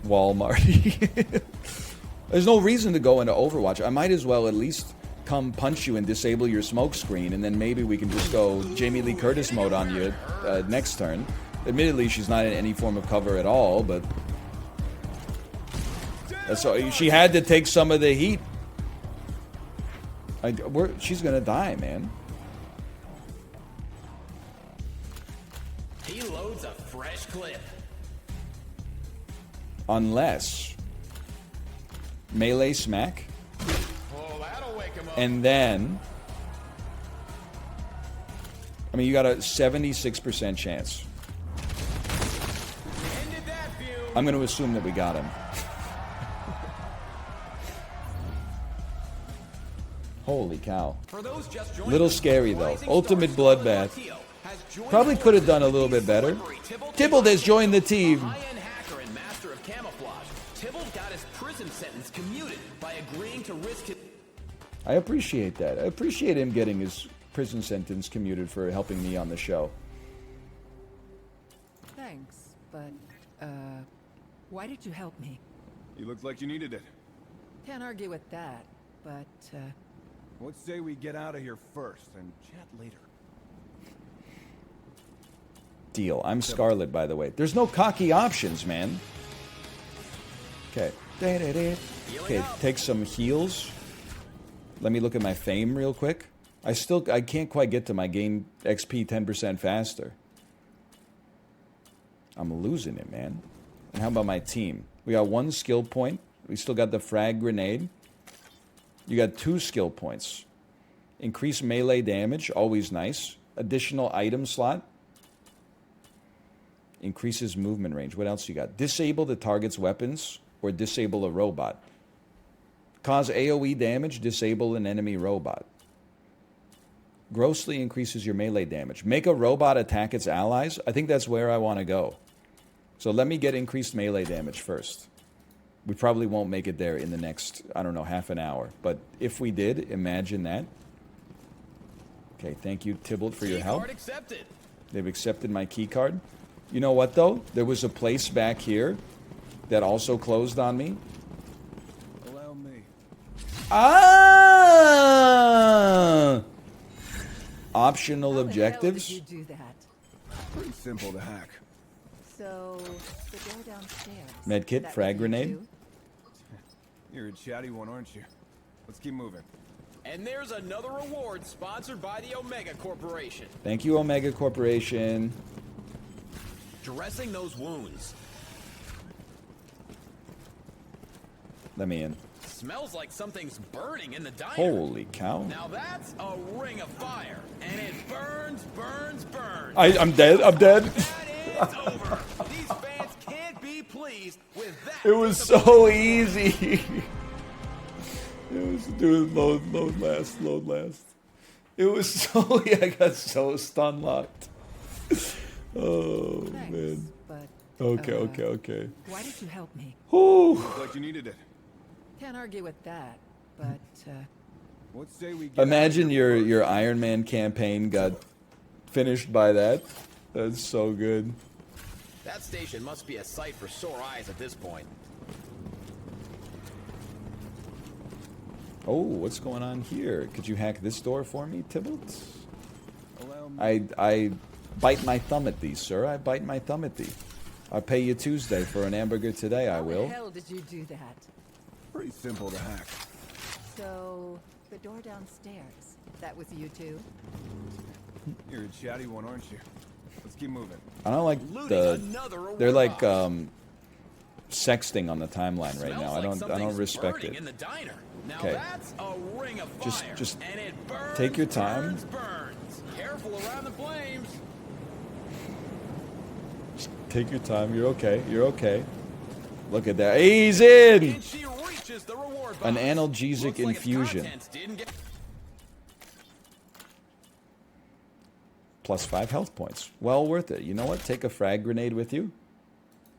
Walmart. There's no reason to go into Overwatch. I might as well at least come punch you and disable your smoke screen, and then maybe we can just go Jamie Lee Curtis mode on you next turn. Admittedly, she's not in any form of cover at all, but so she had to take some of the heat. She's gonna die, man. He loads a fresh clip. Unless melee smack, That'll wake him up. and then I mean you got a 76% chance. I'm going to assume that we got him. Holy cow. Little scary though. Ultimate bloodbath. Probably could have done a little bit better. Tybalt has joined the team. Hacker and master of camouflage. Tybalt got his prison sentence commuted by agreeing to risk his... I appreciate that. I appreciate him getting his prison sentence commuted for helping me on the show. Thanks, but, why did you help me? You looked like you needed it. Can't argue with that, but, Let's say we get out of here first and chat later. Deal. I'm Scarlet, by the way. There's no cocky options, man. Okay. Okay, take some heals. Let me look at my fame real quick. I can't quite get to my gain XP 10% faster. I'm losing it, man. And how about my team? We got 1 skill point. We still got the frag grenade. You got 2 skill points. Increase melee damage, always nice. Additional item slot. Increases movement range. What else you got? Disable the target's weapons or disable a robot. Cause AoE damage, disable an enemy robot. Grossly increases your melee damage. Make a robot attack its allies. I think that's where I want to go. So let me get increased melee damage first. We probably won't make it there in the next, I don't know, half an hour. But if we did, imagine that. Okay, thank you, Tybalt, for your Key help. card accepted. They've accepted my key card. You know what, though? There was a place back here that also closed on me. Allow me. Ah! Optional How the hell objectives. did you do that? Pretty simple to hack. So, the door downstairs. Medkit, that frag was you grenade. too? You're a chatty one, aren't you? Let's keep moving. And there's another reward sponsored by the Omega Corporation. Thank you, Omega Corporation. Dressing those wounds. Let me in. Smells like something's burning in the diner. Holy cow. Now that's a ring of fire. And it burns, burns, burns. I'm dead. I'm dead. That is over. These fans can't be pleased with that. It was so easy. It was, dude, load last. It was so, I got so stun locked. Oh, Thanks, man. but Okay. why did you help me? Whew. Looked like you needed it. Can't argue with that, but What say we get Imagine out of here your first? Iron Man campaign got finished by that. That's so good. That station must be a sight for sore eyes at this point. Oh, what's going on here? Could you hack this door for me, Tybalt? Allow me. I bite my thumb at thee, sir. I bite my thumb at thee. I'll pay you Tuesday for an hamburger today, I how will. the hell did you do that? Pretty simple to hack. So, the door downstairs. That was you too? You're a chatty one, aren't you? Let's keep moving. I don't like Looting another reward they're like box. Sexting on the timeline right Smells now. like I don't something's respect burning it. in the diner. Now 'Kay. that's a ring of fire. Just and it burns, take your time. Burns, burns. Careful around the flames. Take your time. You're okay. You're okay. Look at that. He's in. And she reaches the reward box. An analgesic Looks like its infusion. contents didn't get- Plus 5 health points. Well worth it. You know what? Take a frag grenade with you.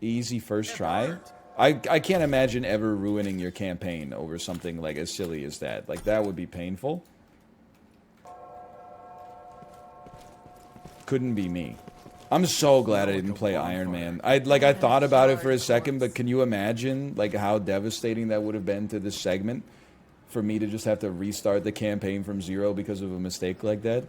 Easy first try. I can't imagine ever ruining your campaign over something like as silly as that. Like, that would be painful. Couldn't be me. I'm so glad I didn't play Iron Man. I thought about it for a second, but can you imagine like how devastating that would have been to this segment for me to just have to restart the campaign from zero because of a mistake like that?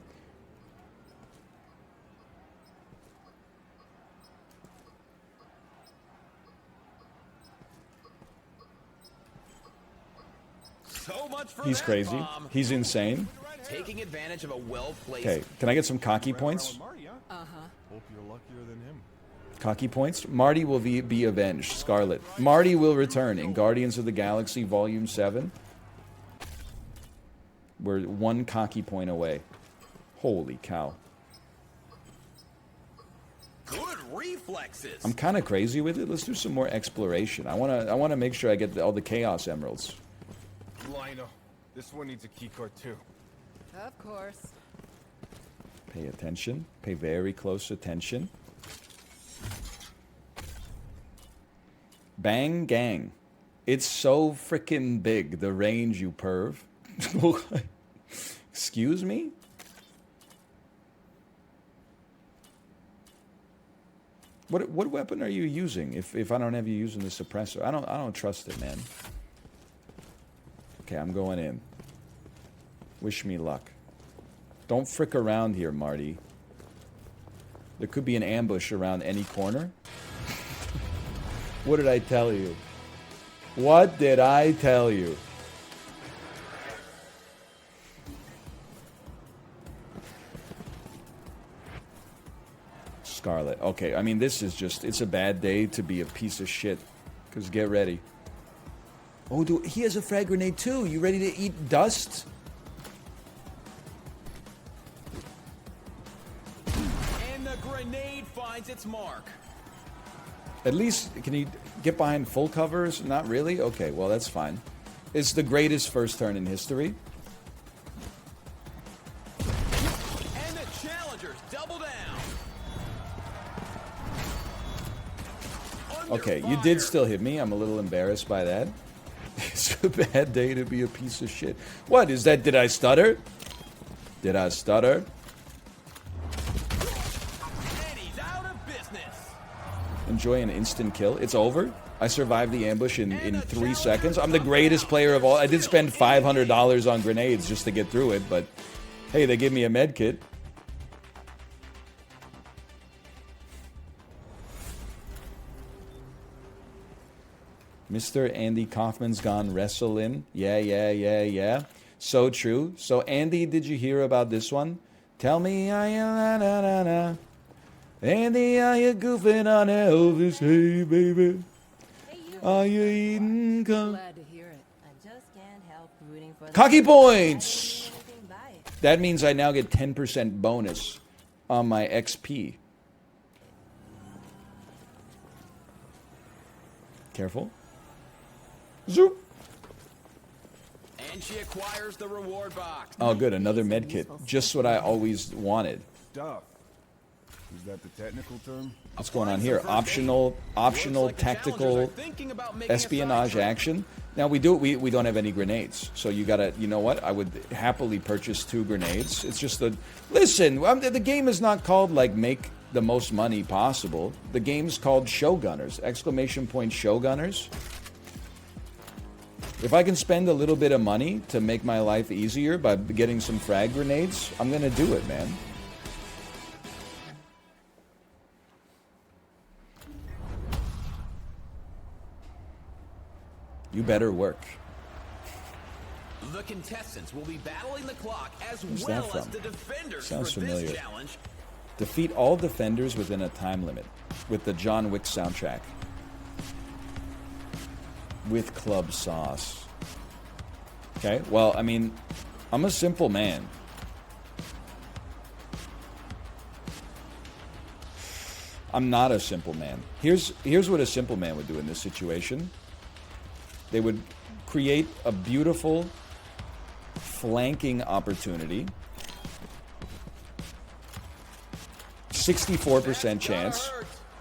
So much for He's that crazy. bomb. He's insane. Taking advantage of a well-placed. Okay, can I get some cocky points? Marty, huh? Hope you're luckier than him. Cocky points. Marty will be avenged. Scarlet. Marty will return in Guardians of the Galaxy Volume 7. We're one cocky point away. Holy cow. Good reflexes. I'm kind of crazy with it. Let's do some more exploration. I wanna make sure I get all the Chaos Emeralds. Lionel, this one needs a keycard too. Of course. Pay attention. Pay very close attention. Bang gang. It's so freaking big, the range, you perv. Excuse me? What weapon are you using if I don't have you using the suppressor? I don't trust it, man. Okay, I'm going in. Wish me luck. Don't frick around here, Marty. There could be an ambush around any corner. What did I tell you? What did I tell you? Scarlet. Okay, I mean, this is just... It's a bad day to be a piece of shit. Because get ready. Oh, dude, he has a frag grenade too. You ready to eat dust? And the grenade finds its mark. At least, can you get behind full covers? Not really? Okay, well, that's fine. It's the greatest first turn in history. And the challengers double down. Under Okay, you fire. did still hit me. I'm a little embarrassed by that. It's a bad day to be a piece of shit. What, is that... Did I stutter? Did I stutter? And he's out of business. Enjoy an instant kill. It's over. I survived the ambush in 3 seconds. I'm the greatest player of all. I did spend $500 on grenades just to get through it, but hey, they gave me a med kit. Mr. Andy Kaufman's gone wrestling. Yeah. So true. So Andy, did you hear about this one? Tell me, are you na. Andy, are you goofing on Elvis? Hey, baby. Are you eating cum? Glad to hear it. I just can't help rooting for Cocky points! That means I now get 10% bonus on my XP. Careful. Zoop. And she acquires the reward box. Oh, good. Another med kit. Just what I always wanted. Stuff. Is that the technical term? What's going on here? Optional tactical espionage action. Now we don't have any grenades, so you gotta. You know what? I would happily purchase 2 grenades. It's just listen. The game is not called like make the most money possible. The game's called Showgunners! Exclamation point Showgunners! If I can spend a little bit of money to make my life easier by getting some frag grenades, I'm gonna do it, man. You better work. The contestants will be battling the clock as Who's well that as from? the defenders Sounds for familiar. this challenge. Defeat all defenders within a time limit with the John Wick soundtrack. With club sauce. Okay, well, I mean, I'm a simple man. I'm not a simple man. Here's what a simple man would do in this situation. They would create a beautiful flanking opportunity. 64% chance.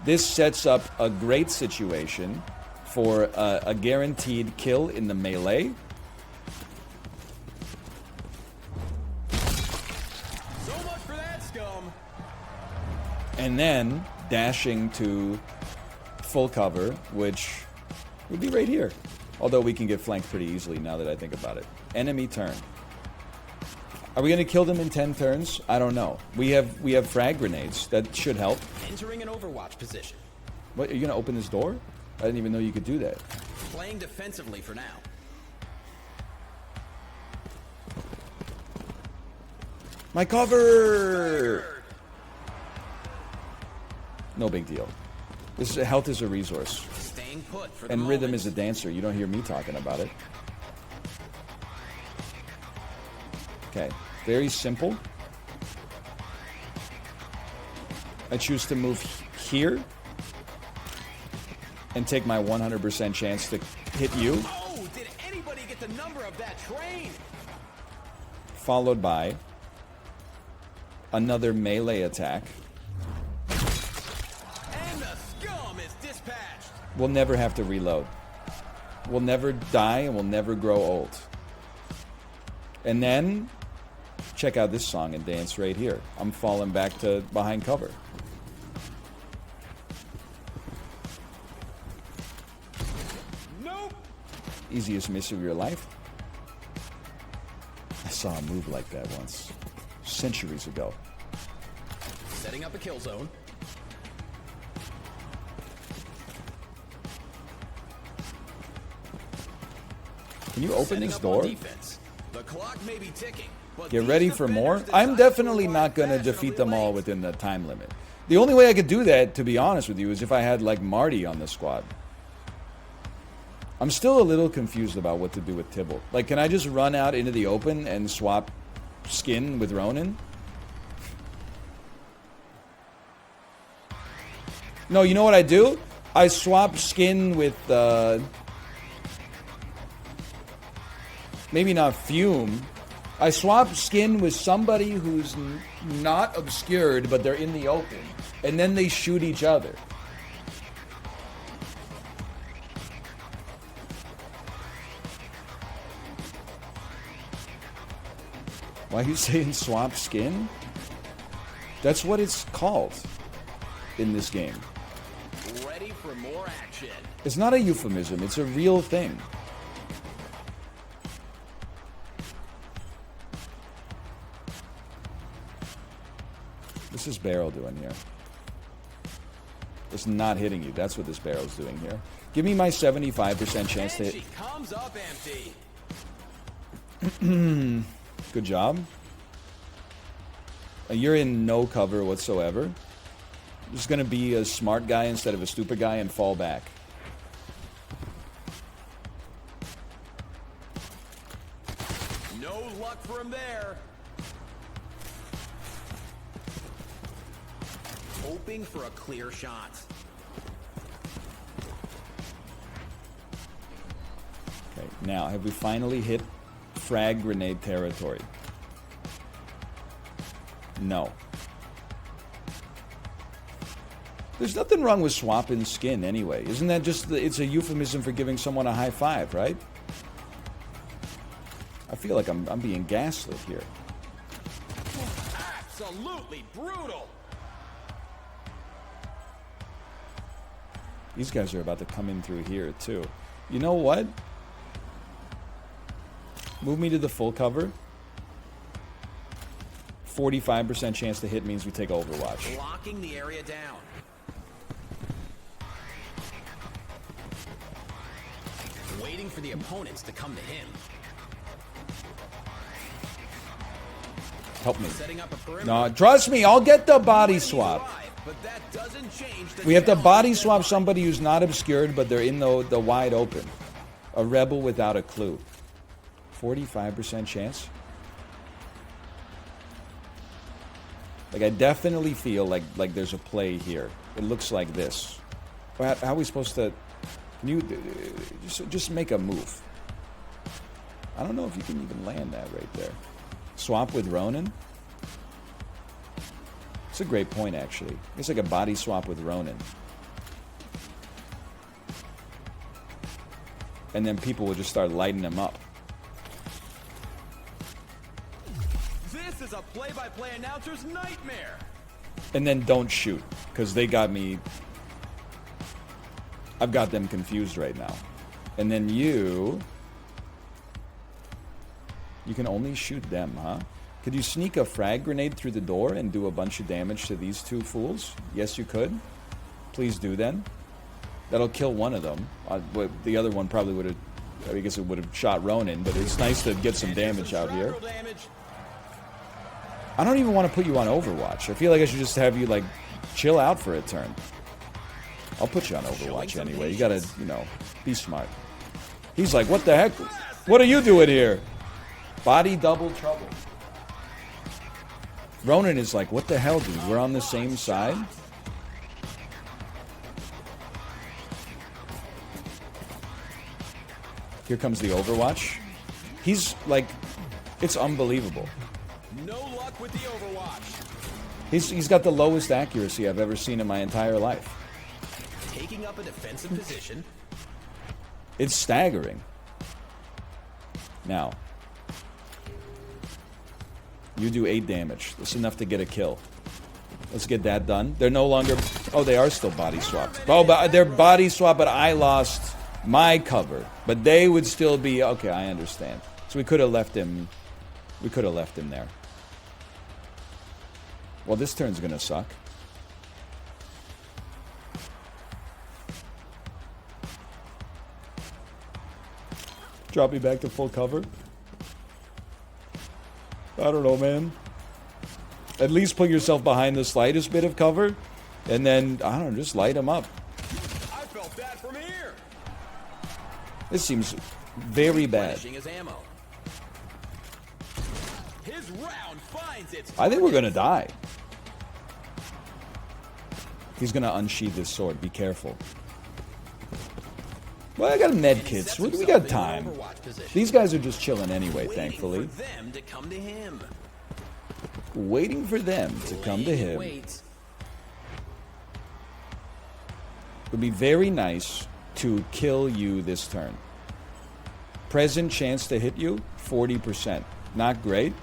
This sets up a great situation for a guaranteed kill in the melee. So much for that scum. And then dashing to full cover, which would be right here. Although we can get flanked pretty easily now that I think about it. Enemy turn. Are we going to kill them in 10 turns? I don't know. We have frag grenades. That should help. Entering an Overwatch position. What, are you going to open this door? I didn't even know you could do that. Playing defensively for now. My cover! No big deal. Health is a resource. Staying put for the And rhythm moment. is a dancer. You don't hear me talking about it. Okay. Very simple. I choose to move here and take my 100% chance to hit you. Oh, did anybody get the number of that train? Followed by another melee attack. And the scum is dispatched. We'll never have to reload. We'll never die and we'll never grow old. And then, check out this song and dance right here. I'm falling back to behind cover. Nope. Easiest miss of your life. I saw a move like that once. Centuries ago. Setting up a kill zone. Can you open Setting this up on door? defense. The clock may be ticking, but Get these ready for more? defenders I'm decide to definitely not arrive going to fashionably defeat them all late. within the time limit. The only way I could do that, to be honest with you, is if I had, like, Marty on the squad. I'm still a little confused about what to do with Tibble. Like, can I just run out into the open and swap skin with Ronin? No, you know what I do? I swap skin with, maybe not Fume. I swap skin with somebody who's not obscured, but they're in the open. And then they shoot each other. Why are you saying swamp skin? That's what it's called in this game. Ready for more action. It's not a euphemism. It's a real thing. What's this barrel doing here? It's not hitting you. That's what this barrel's doing here. Give me my 75% chance to hit. She comes up empty. Good job. You're in no cover whatsoever. You're just going to be a smart guy instead of a stupid guy and fall back. No luck for him there. Hoping for a clear shot. Okay, now, have we finally hit frag grenade territory? No. There's nothing wrong with swapping skin anyway. Isn't that just, it's a euphemism for giving someone a high five, right? I feel like I'm being gaslit here. Absolutely brutal. These guys are about to come in through here, too. You know what? Move me to the full cover. 45% chance to hit means we take Overwatch. Locking the area down. Waiting for the opponents to come to him. Help me. Setting up a perimeter. No, trust me, I'll get the body swap. But that doesn't change the We have to challenge body at swap hand. somebody who's not obscured, but they're in the wide open. A rebel without a clue. 45% chance? Like, I definitely feel like there's a play here. It looks like this. How are we supposed to... Can you... Just make a move. I don't know if you can even land that right there. Swap with Ronin? It's a great point, actually. It's like a body swap with Ronin. And then people will just start lighting him up. This is a play-by-play announcer's nightmare. And then don't shoot, because they got me... I've got them confused right now. And then you can only shoot them, huh? Could you sneak a frag grenade through the door and do a bunch of damage to these two fools? Yes, you could. Please do then. That'll kill one of them. The other one probably would have... I guess it would have shot Ronin, but it's nice to get some damage out here. I don't even want to put you on Overwatch. I feel like I should just have you, like, chill out for a turn. I'll put you on Overwatch anyway. You gotta, be smart. He's like, what the heck? What are you doing here? Body double trouble. Ronan is like, what the hell, dude? We're on the same side? Here comes the Overwatch. He's like, it's unbelievable. No luck with the Overwatch. He's got the lowest accuracy I've ever seen in my entire life. Taking up a defensive position. It's staggering. Now, you do 8 damage. That's enough to get a kill. Let's get that done. They're no longer... Oh, they are still body swapped. Oh, but they're body swapped, but I lost my cover. But they would still be... Okay, I understand. So we could have left him... We could have left him there. Well, this turn's gonna suck. Drop me back to full cover. I don't know, man. At least put yourself behind the slightest bit of cover, and then, I don't know, just light them up. I felt that from here. This seems very bad. His ammo. His round finds its I think we're gonna die. He's gonna unsheath his sword. Be careful. Well, I got med kits. We got time. These guys are just chilling anyway, thankfully. Waiting for them to come to him. Waiting for them to come to him. Wait. It would be very nice to kill you this turn. Present chance to hit you, 40%. Not great.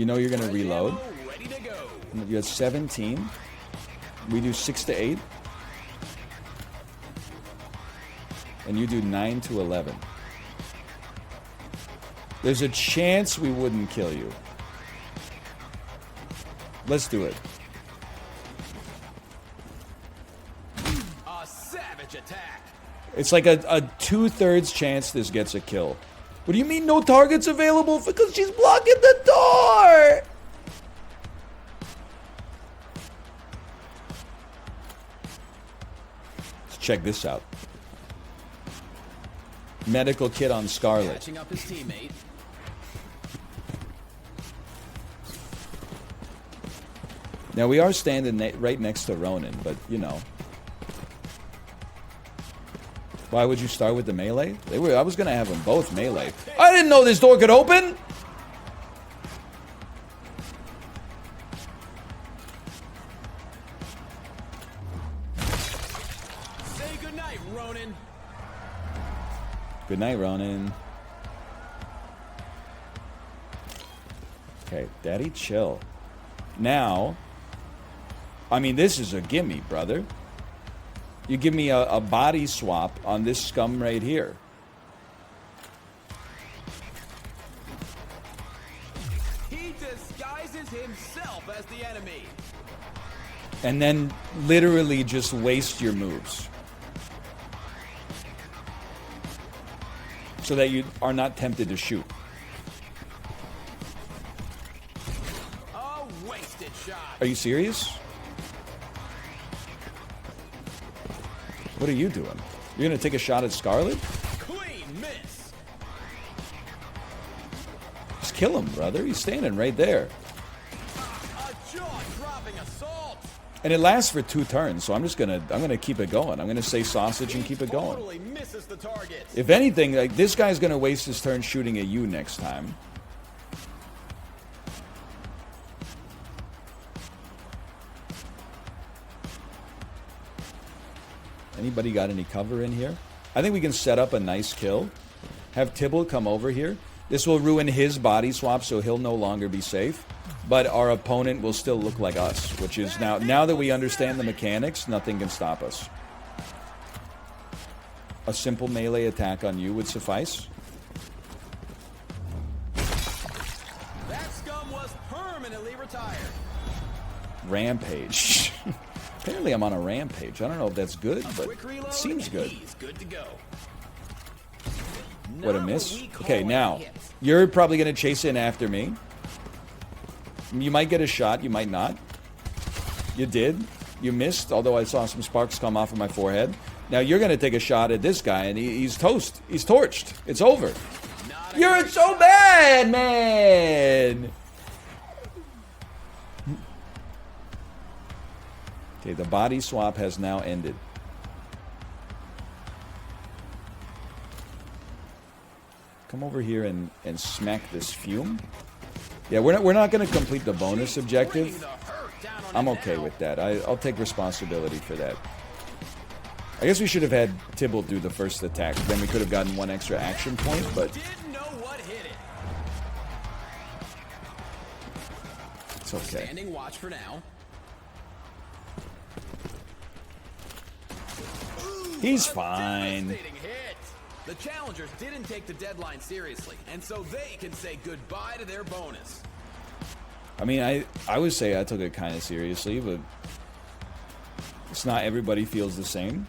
You know you're going to Fresh reload. ammo, ready to go. You have 17. We do 6 to 8. And you do 9 to 11. There's a chance we wouldn't kill you. Let's do it. A savage attack. It's like a 2/3 chance this gets a kill. What do you mean no targets available? Because she's blocking the door! Let's check this out. Medical kit on Scarlet. Catching up his teammate. Now we are standing right next to Ronin, but you know. Why would you start with the melee? I was gonna have them both melee. I didn't know this door could open! Say goodnight, Ronin. Good night, Ronin. Okay, Daddy, chill. Now, I mean, this is a gimme, brother. You give me a body swap on this scum right here. He disguises himself as the enemy. And then literally just waste your moves. So that you are not tempted to shoot. A wasted shot. Are you serious? What are you doing? You're gonna take a shot at Scarlet? Clean miss. Just kill him, brother. He's standing right there. A jaw-dropping assault. And it lasts for 2 turns, so I'm gonna keep it going. I'm gonna say sausage and keep it going. Totally misses the target. If anything, like this guy's gonna waste his turn shooting at you next time. Anybody got any cover in here? I think we can set up a nice kill. Have Tibble come over here. This will ruin his body swap, so he'll no longer be safe. But our opponent will still look like us, which is now that we understand the mechanics, nothing can stop us. A simple melee attack on you would suffice. That scum was permanently retired. Rampage. Apparently I'm on a rampage. I don't know if that's good, but Quick reload, it seems good. He's good to go. What a Not miss. we call Okay, a now, hit. you're probably going to chase in after me. You might get a shot, you might not. You did. You missed, although I saw some sparks come off of my forehead. Now you're going to take a shot at this guy, and he's toast. He's torched. It's over. Not a You're great so shot. bad, man! Okay, the body swap has now ended. Come over here and smack this fume. Yeah, we're not going to complete the bonus Bringing objective. the hurt down on I'm him okay now. with that. I'll take responsibility for that. I guess we should have had Tibble do the first attack. Then we could have gotten 1 extra action point, but Didn't know what hit it. it's okay. Standing watch for now. He's A fine. devastating hit. The challengers didn't take the deadline seriously, and so they can say goodbye to their bonus. I mean, I would say I took it kind of seriously, but it's not everybody feels the same.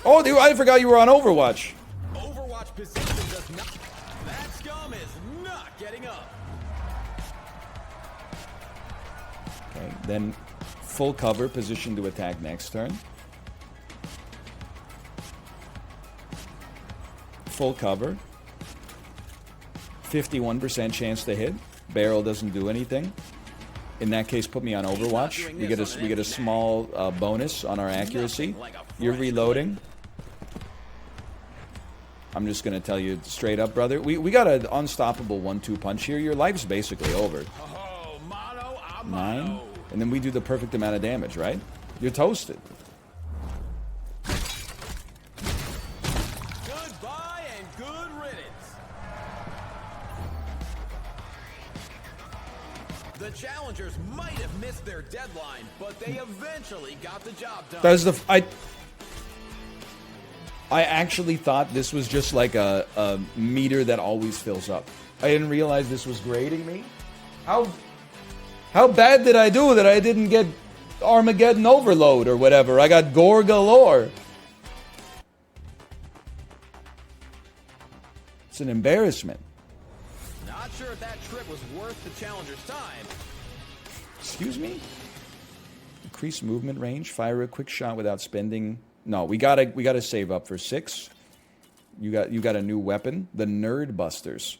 Oh, dude, I forgot you were on Overwatch. Overwatch position does not. That scum is not getting up. Okay, then full cover, position to attack next turn. Full cover. 51% chance to hit. Barrel doesn't do anything. In that case, put me on Overwatch. We get a small bonus on our accuracy. You're reloading. I'm just gonna tell you straight up, brother. We got an unstoppable 1-2 punch here. Your life's basically over. Oh, mano a 9, mano. and then we do the perfect amount of damage, right? You're toasted. Goodbye and good riddance. challengers might have missed their deadline, but they eventually got the job done. That's the I actually thought this was just like a meter that always fills up. I didn't realize this was grading me. How bad did I do that I didn't get Armageddon Overload or whatever? I got gore galore. It's an embarrassment. Not sure if that trip was worth the challenger's time. Excuse me? Increase movement range. Fire a quick shot without spending. No, we gotta save up for 6. You got a new weapon, the Nerd Busters.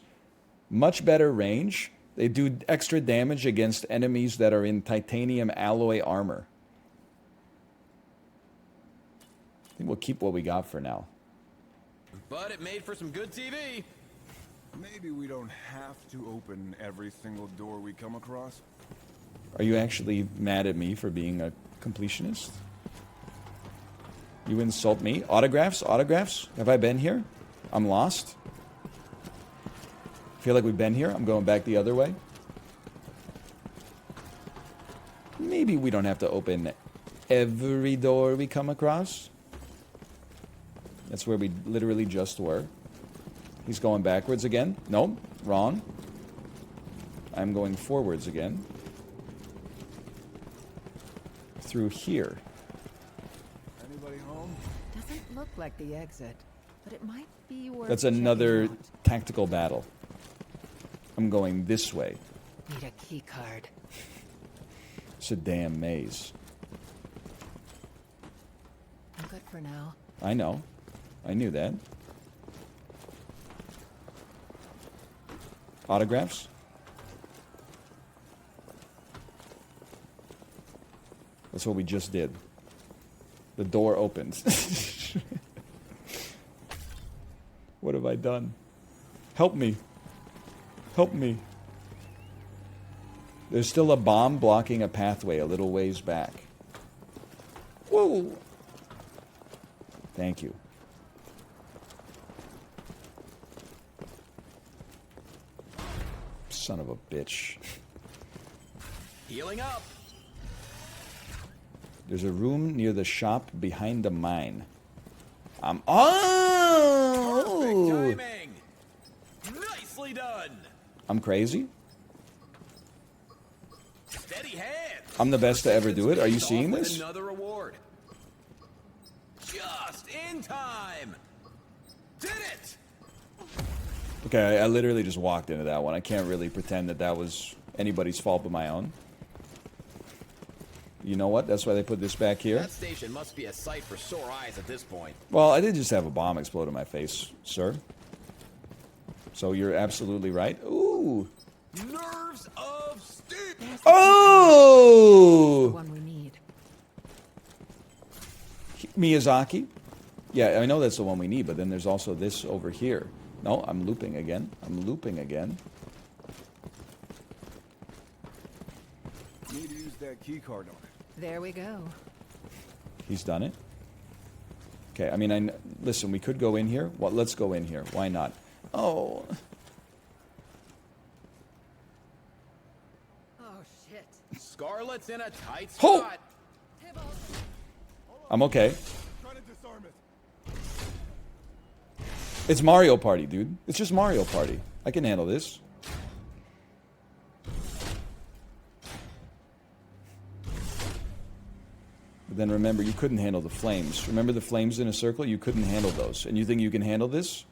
Much better range. They do extra damage against enemies that are in titanium alloy armor. I think we'll keep what we got for now. But it made for some good TV. Maybe we don't have to open every single door we come across. Are you actually mad at me for being a completionist? You insult me? Autographs? Autographs? Have I been here? I'm lost. Feel like we've been here. I'm going back the other way. Maybe we don't have to open every door we come across. That's where we literally just were. He's going backwards again. Nope, wrong. I'm going forwards again. Through here. Anybody home? Doesn't look like the exit, but it might be worth That's checking another out. tactical battle. I'm going this way. Need a key card. It's a damn maze. I'm good for now. I know. I knew that. Autographs? That's what we just did. The door opens. What have I done? Help me. Help me. There's still a bomb blocking a pathway a little ways back. Whoa! Thank you. Son of a bitch. Healing up. There's a room near the shop behind the mine. Oh! Perfect timing. Nicely done. I'm crazy? Steady hand. I'm the best to ever do it. Are you seeing Off with this? Another reward. Just in time. Did it. Okay, I literally just walked into that one. I can't really pretend that that was anybody's fault but my own. You know what? That's why they put this back here. That station must be a sight for sore eyes at this point. Well, I did just have a bomb explode in my face, sir. So you're absolutely right. Ooh. Nerves of steel. Oh! One we need. Miyazaki? Yeah, I know that's the one we need, but then there's also this over here. No, I'm looping again. I'm looping again. Need to use that key card on it. There we go. He's done it. Okay, I mean, listen, we could go in here. Well, let's go in here. Why not? Oh. Oh, shit. Scarlet's in a tight Ho! spot. I'm okay. Trying to disarm it. It's Mario Party, dude. It's just Mario Party. I can handle this. But then remember, you couldn't handle the flames. Remember the flames in a circle? You couldn't handle those. And you think you can handle this?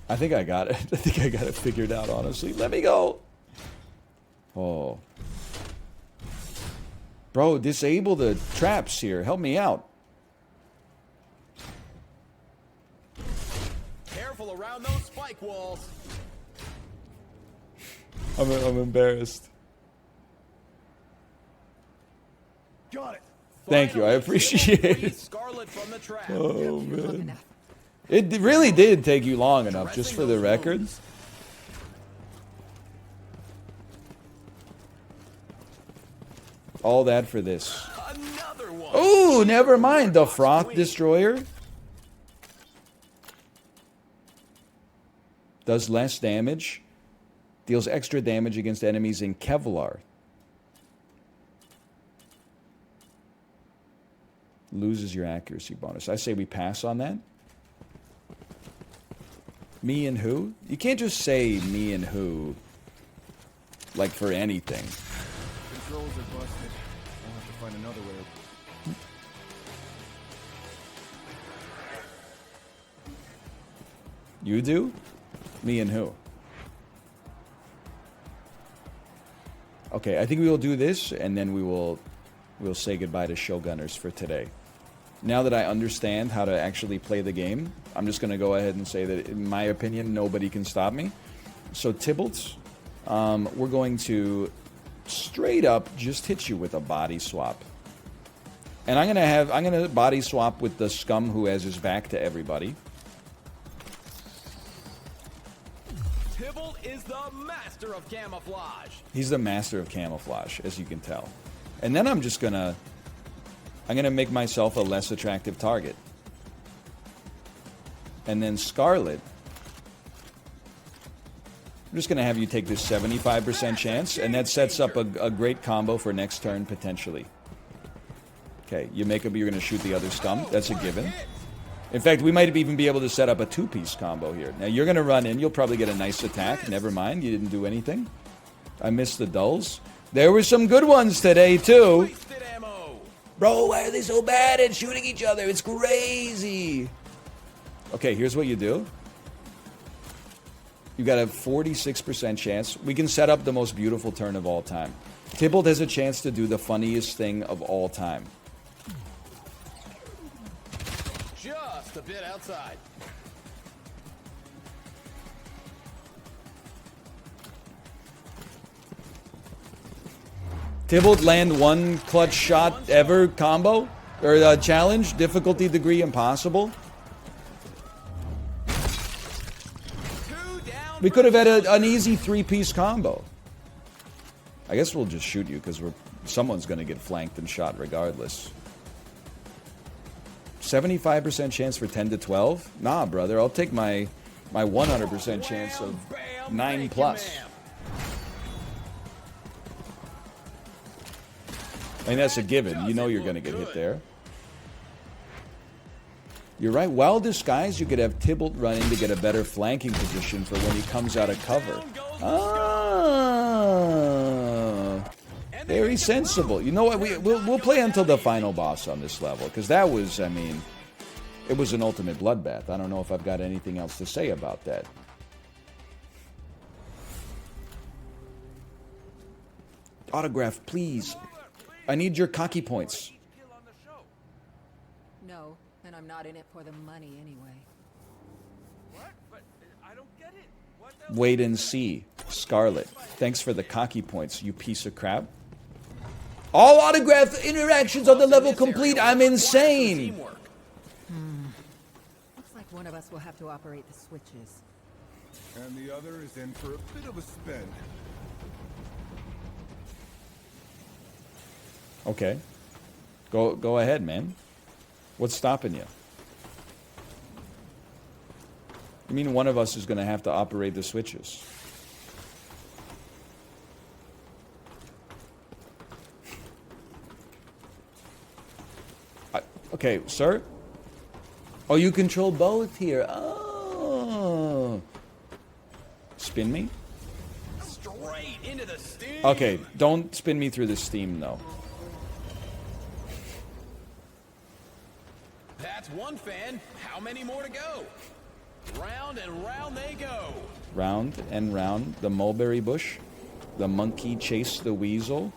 I think I got it. I think I got it figured out, honestly. Let me go. Oh. Bro, disable the traps here. Help me out. Careful around those spike walls. I'm embarrassed. Got it. Thank you. I appreciate Free it. Scarlet from the trap. Oh, man. It really did take you long enough, just for the record. All that for this. Another one. Oh, never mind. The Froth Destroyer. Does less damage. Deals extra damage against enemies in Kevlar. Loses your accuracy bonus. I say we pass on that. Me and who? You can't just say me and who, like, for anything. Controls are busted. I'll have to find another way. You do? Me and who? Okay, I think we will do this, and then we'll say goodbye to Shogunners for today. Now that I understand how to actually play the game, I'm just going to go ahead and say that, in my opinion, nobody can stop me. So, Tybalt, we're going to straight up just hit you with a body swap. And I'm going to body swap with the scum who has his back to everybody. Tybalt is the master of camouflage. He's the master of camouflage, as you can tell. And then I'm gonna make myself a less attractive target. And then Scarlet, I'm just gonna have you take this 75% chance, and that sets up a great combo for next turn, potentially. Okay, you make up, you're gonna shoot the other scum. That's a given. In fact, we might even be able to set up a two-piece combo here. Now, you're going to run in. You'll probably get a nice attack. Never mind. You didn't do anything. I missed the dulls. There were some good ones today, too. Bro, why are they so bad at shooting each other? It's crazy. Okay, here's what you do. You got a 46% chance. We can set up the most beautiful turn of all time. Tybalt has a chance to do the funniest thing of all time. Just a bit outside. Tybalt land one clutch shot ever combo? Or challenge? Difficulty degree impossible? We could have had an easy three-piece combo. I guess we'll just shoot you because someone's going to get flanked and shot regardless. 75% chance for 10 to 12? Nah, brother. I'll take my 100% chance of 9 plus. I mean, that's a given. You know you're going to get hit there. You're right. Well disguised, you could have Tybalt run in to get a better flanking position for when he comes out of cover. Ah, very sensible. You know what? We'll play until the final boss on this level, because that was, I mean, it was an ultimate bloodbath. I don't know if I've got anything else to say about that. Autograph, please. I need your cocky points. No, and I'm not in it for the money anyway. What? But I don't get it. What the Wait and see. Scarlet, thanks for the cocky points, you piece of crap. All autograph interactions on the level complete. I'm insane. Looks like one of us will have to operate the switches. And the other is in for a bit of a spin. Okay. Go ahead, man. What's stopping you? You mean one of us is going to have to operate the switches? Okay, sir? Oh, you control both here. Oh. Spin me? Straight into the steam. Okay, don't spin me through the steam, though. That's one fan. How many more to go? Round and round they go. Round and round the mulberry bush. The monkey chased the weasel.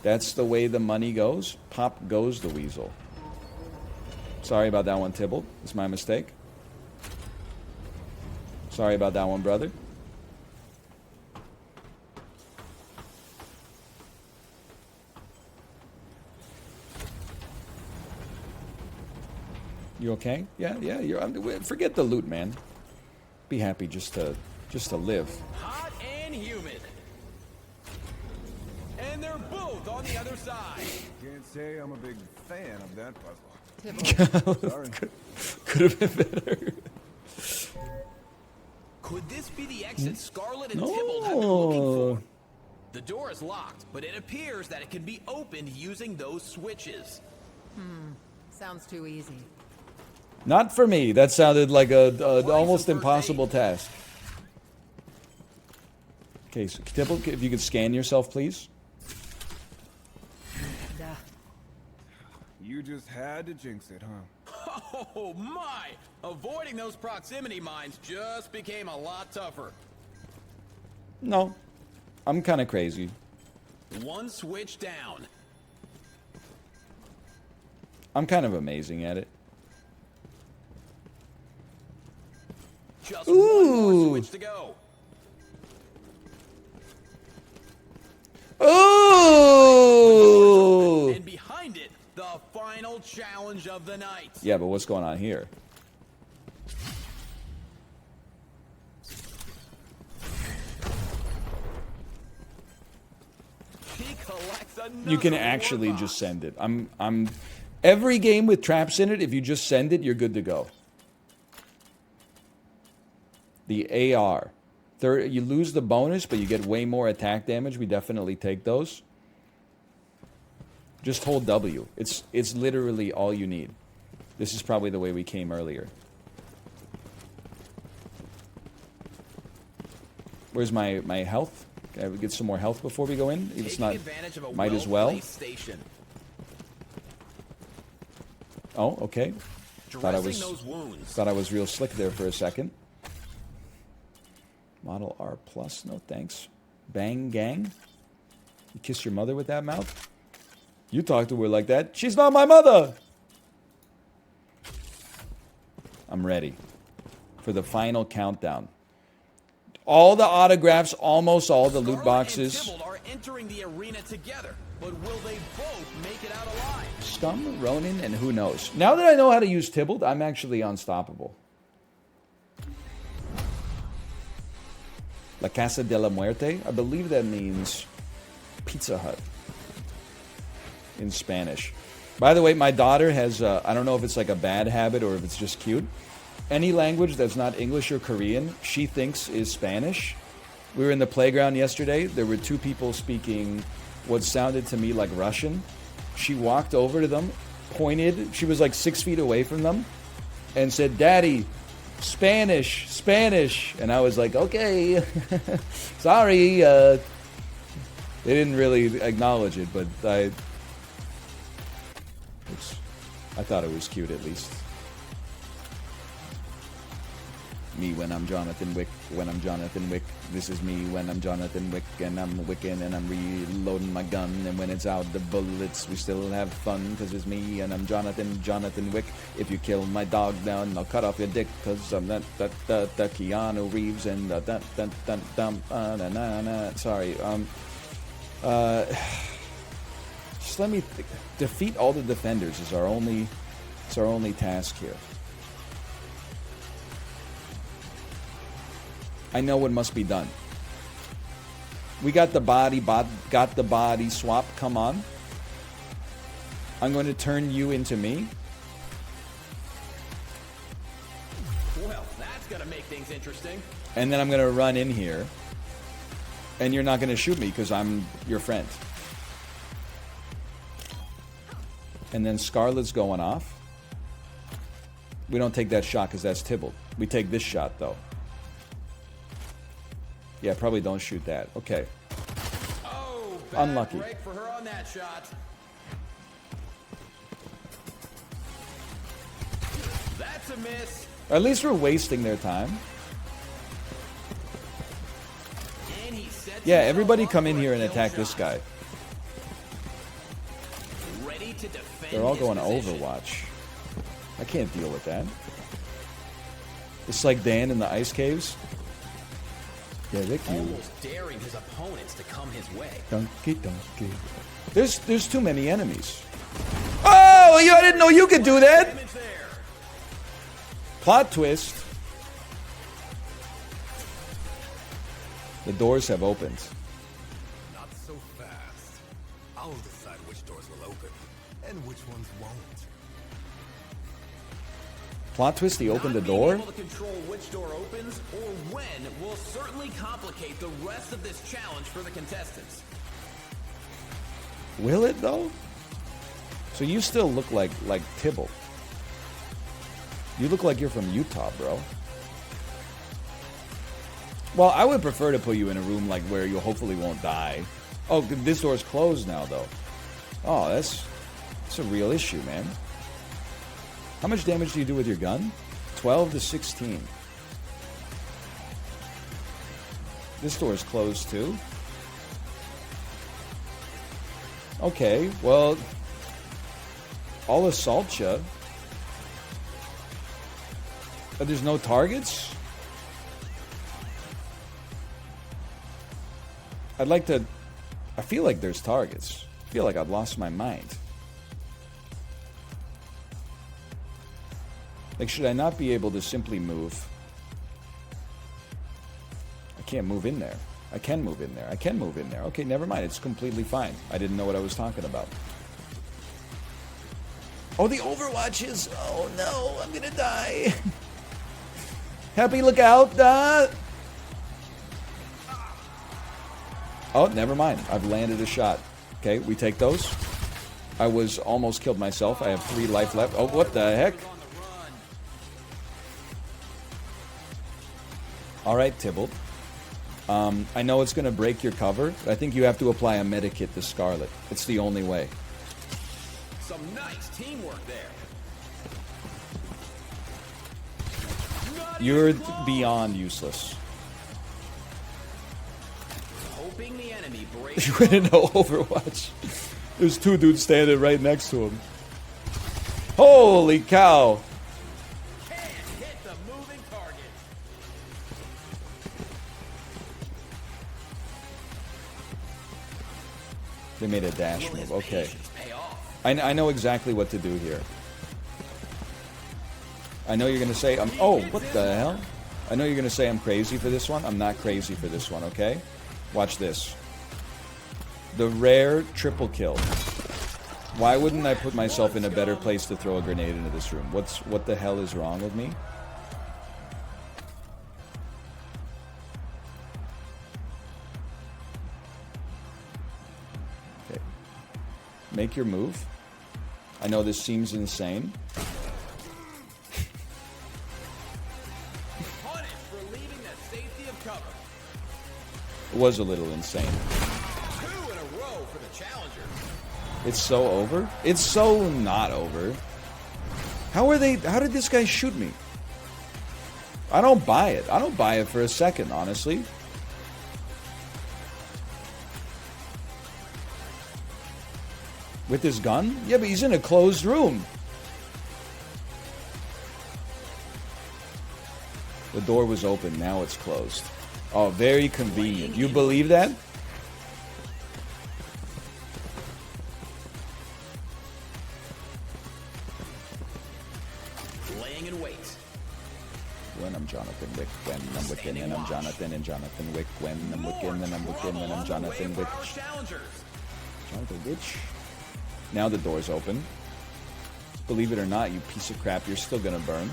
That's the way the money goes. Pop goes the weasel. Sorry about that one, Tybalt. It's my mistake. Sorry about that one, brother. You okay? Yeah. Forget the loot, man. Be happy just to live. Hot and humid. And they're both on the other side. Can't say I'm a big fan of that puzzle. Tybalt. Sorry. Could have been better. Could this be the exit Scarlet and Tybalt have been looking No. for? The door is locked, but it appears that it can be opened using those switches. Sounds too easy. Not for me. That sounded like a almost impossible task. Okay, so Tybalt, if you could scan yourself, please. Duh. You just had to jinx it, huh? Oh my! Avoiding those proximity mines just became a lot tougher. No. I'm kind of crazy. One switch down. I'm kind of amazing at it. Just one more switch to go. Ooh! And behind it, the final challenge of the night. Yeah, but what's going on here? He collects another You can war actually box. just send it. I'm every game with traps in it, if you just send it, you're good to go. The AR. You lose the bonus, but you get way more attack damage. We definitely take those. Just hold W. It's literally all you need. This is probably the way we came earlier. Where's my health? Can I get some more health before we go in? If it's Taking not, advantage of a might as well. well-placed station. Oh, okay. Dressing those wounds. Thought I was real slick there for a second. Model R plus, no thanks. Bang gang. You kiss your mother with that mouth? You talk to her like that. She's not my mother. I'm ready for the final countdown. All the autographs, almost all the loot Scarlet boxes. and Tybalt are entering the arena together, but will they both make it out alive? Scum, Ronin, and who knows. Now that I know how to use Tybalt, I'm actually unstoppable. La Casa de la Muerte. I believe that means Pizza Hut in Spanish. By the way, my daughter has, I don't know if it's like a bad habit or if it's just cute. Any language that's not English or Korean, she thinks is Spanish. We were in the playground yesterday. There were two people speaking what sounded to me like Russian. She walked over to them, pointed, she was like 6 feet away from them, and said, "Daddy, Spanish, Spanish." And I was like, okay, sorry. They didn't really acknowledge it, but I thought it was cute at least. Me when I'm Jonathan Wick, when I'm Jonathan Wick. This is me when I'm Jonathan Wick, and I'm wicking and I'm reloading my gun. And when it's out the bullets, we still have fun, cause it's me and I'm Jonathan Wick. If you kill my dog down, I'll cut off your dick, cause I'm that Keanu Reeves and sorry. Just let me defeat all the defenders is our only task here. I know what must be done. We got the body swap. Come on. I'm going to turn you into me. Well, that's gonna make things interesting. And then I'm going to run in here. And you're not going to shoot me because I'm your friend. And then Scarlet's going off. We don't take that shot because that's Tybalt. We take this shot, though. Yeah, probably don't shoot that. Okay. Oh, bad Unlucky. break for her on that shot. That's a miss. At least we're wasting their time. And he sets Yeah, himself everybody up come in for a here and kill attack shot. this guy. Ready to defend They're all his going position. Overwatch. I can't deal with that. It's like Dan in the ice caves. Yeah, they're cute. Almost daring his opponents to come his way. Donkey, donkey. There's too many enemies. Oh, I didn't know you could do that. Damage there. Plot twist. The doors have opened. Not so fast. I'll decide which doors will open and which ones won't. Plot twist, he opened the Not door? being able to control which door opens or when will certainly complicate the rest of this challenge for the contestants. Will it, though? So you still look like Tibble. You look like you're from Utah, bro. Well, I would prefer to put you in a room like where you hopefully won't die. Oh, this door's closed now, though. Oh, that's a real issue, man. How much damage do you do with your gun? 12 to 16. This door's closed, too. Okay, well, I'll assault you. But there's no targets? I'd like to... I feel like there's targets. I feel like I've lost my mind. Like, should I not be able to simply move? I can't move in there. I can move in there. I can move in there. Okay, never mind. It's completely fine. I didn't know what I was talking about. Oh, the Overwatch is... Oh, no. I'm gonna die. Happy lookout. Oh, never mind. I've landed a shot. Okay, we take those. I was almost killed myself. I have 3 life left. Oh, what the heck? All right, Tybalt. I know it's going to break your cover, but I think you have to apply a medikit to Scarlet. It's the only way. Some nice teamwork there. You're beyond useless. Hoping the enemy breaks. You wouldn't know Overwatch. There's 2 dudes standing right next to him. Holy cow! Can't hit the moving target. They made a dash Will his move. Okay. patience pay off? I know exactly what to do here. I know you're going to say, oh, what the hell? I know you're going to say I'm crazy for this one. I'm not crazy for this one, okay? Watch this. The rare triple kill. Why wouldn't I put myself in a better place to throw a grenade into this room? What the hell is wrong with me? Okay. Make your move. I know this seems insane. Punished for leaving the safety of cover. It was a little insane. 2 in a row for the challenger. It's so over? It's so not over. How did this guy shoot me? I don't buy it. I don't buy it for a second, honestly. With his gun? Yeah, but he's in a closed room. The door was open, now it's closed. Oh, very convenient. You believe that? Laying in wait. When I'm Jonathan Wick, when I'm Wiccan, and I'm Jonathan, and Jonathan Wick, when I'm Wiccan, and I'm Wiccan, and I'm Jonathan Wick. Jonathan Witch. Now the door's open. Believe it or not, you piece of crap, you're still gonna burn.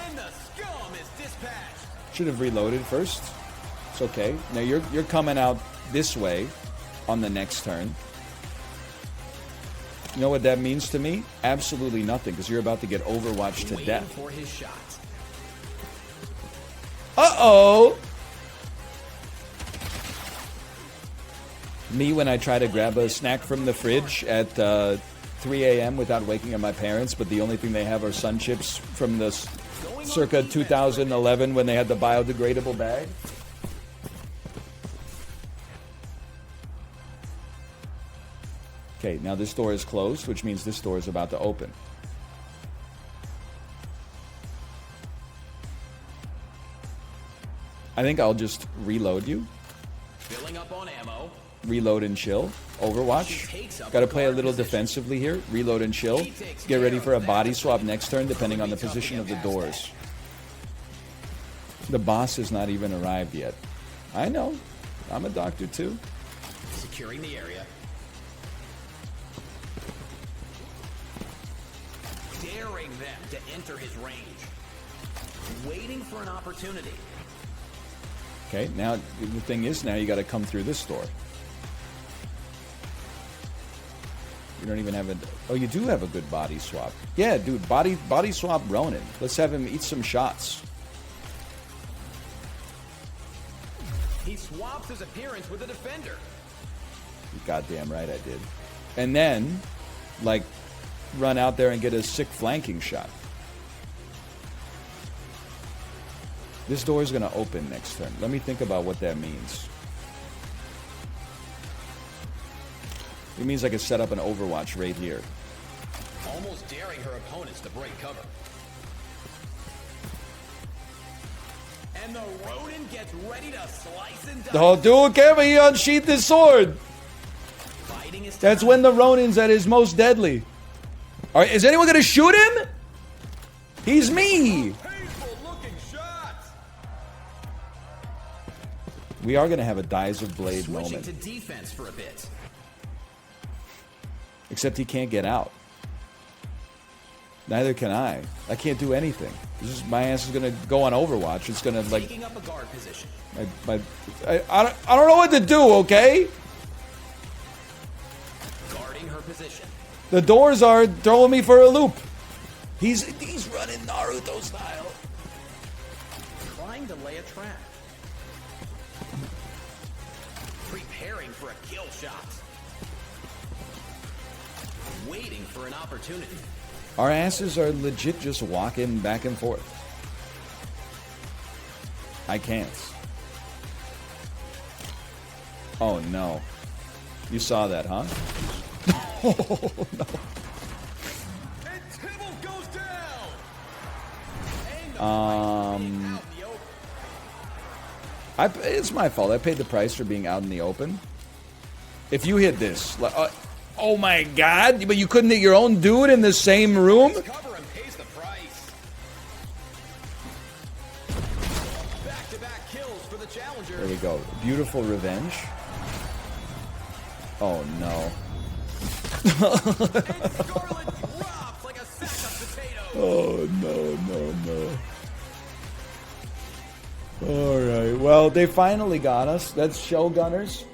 And the scum is dispatched. Should have reloaded first. It's okay. Now you're coming out this way on the next turn. You know what that means to me? Absolutely nothing, because you're about to get Overwatched to death. For his shot. Uh-oh! Me when I try to grab a snack from the fridge at 3 a.m. without waking up my parents, but the only thing they have are Sun Chips from the circa 2011 when they had the biodegradable bag. Okay, now this door is closed, which means this door is about to open. I think I'll just reload you. Filling up on ammo. Reload and chill. Overwatch. Got to play a little defensively here. Reload and chill. Get ready for a body swap next turn, depending on the position of the doors. The boss has not even arrived yet. I know. I'm a doctor too. Securing the area. daring them to enter his range. Waiting for an opportunity. Okay, now the thing is, now you got to come through this door. You don't even have a... Oh, you do have a good body swap. Yeah, dude, body swap Ronin. Let's have him eat some shots. He swaps his appearance with a defender. You goddamn right I did. And then, like, run out there and get a sick flanking shot. This door is going to open next turn. Let me think about what that means. It means I can set up an Overwatch right here. Almost daring her opponents to break cover. And the Ronin gets ready to slice and dice. Oh, dude, careful, he unsheathed his sword. Fighting is That's when the Ronin's at his most deadly. All right, is anyone going to shoot him? He's me. painful looking shots. We are going to have a Dies of Blade Switching moment. to defense for a bit. Except he can't get out. Neither can I. I can't do anything. My ass is going to go on Overwatch. It's going to, like... Taking up a guard position. I don't know what to do, okay? Guarding her position. The doors are throwing me for a loop. He's running Naruto style. Trying to lay a trap. Preparing for a kill shot. Waiting for an opportunity. Our asses are legit just walking back and forth. I can't. Oh, no. You saw that, huh? Oh, no. And Tibble goes down. It's my fault. I paid the price for being out in the open. If you hit this... oh, my God. But you couldn't hit your own dude in the same room? Cover and pays the price. Back-to-back kills for the challenger. There we go. Beautiful revenge. Oh, no. And Scarlet drops like a sack of potatoes. Oh, no. All right. Well, they finally got us. That's Showgunners.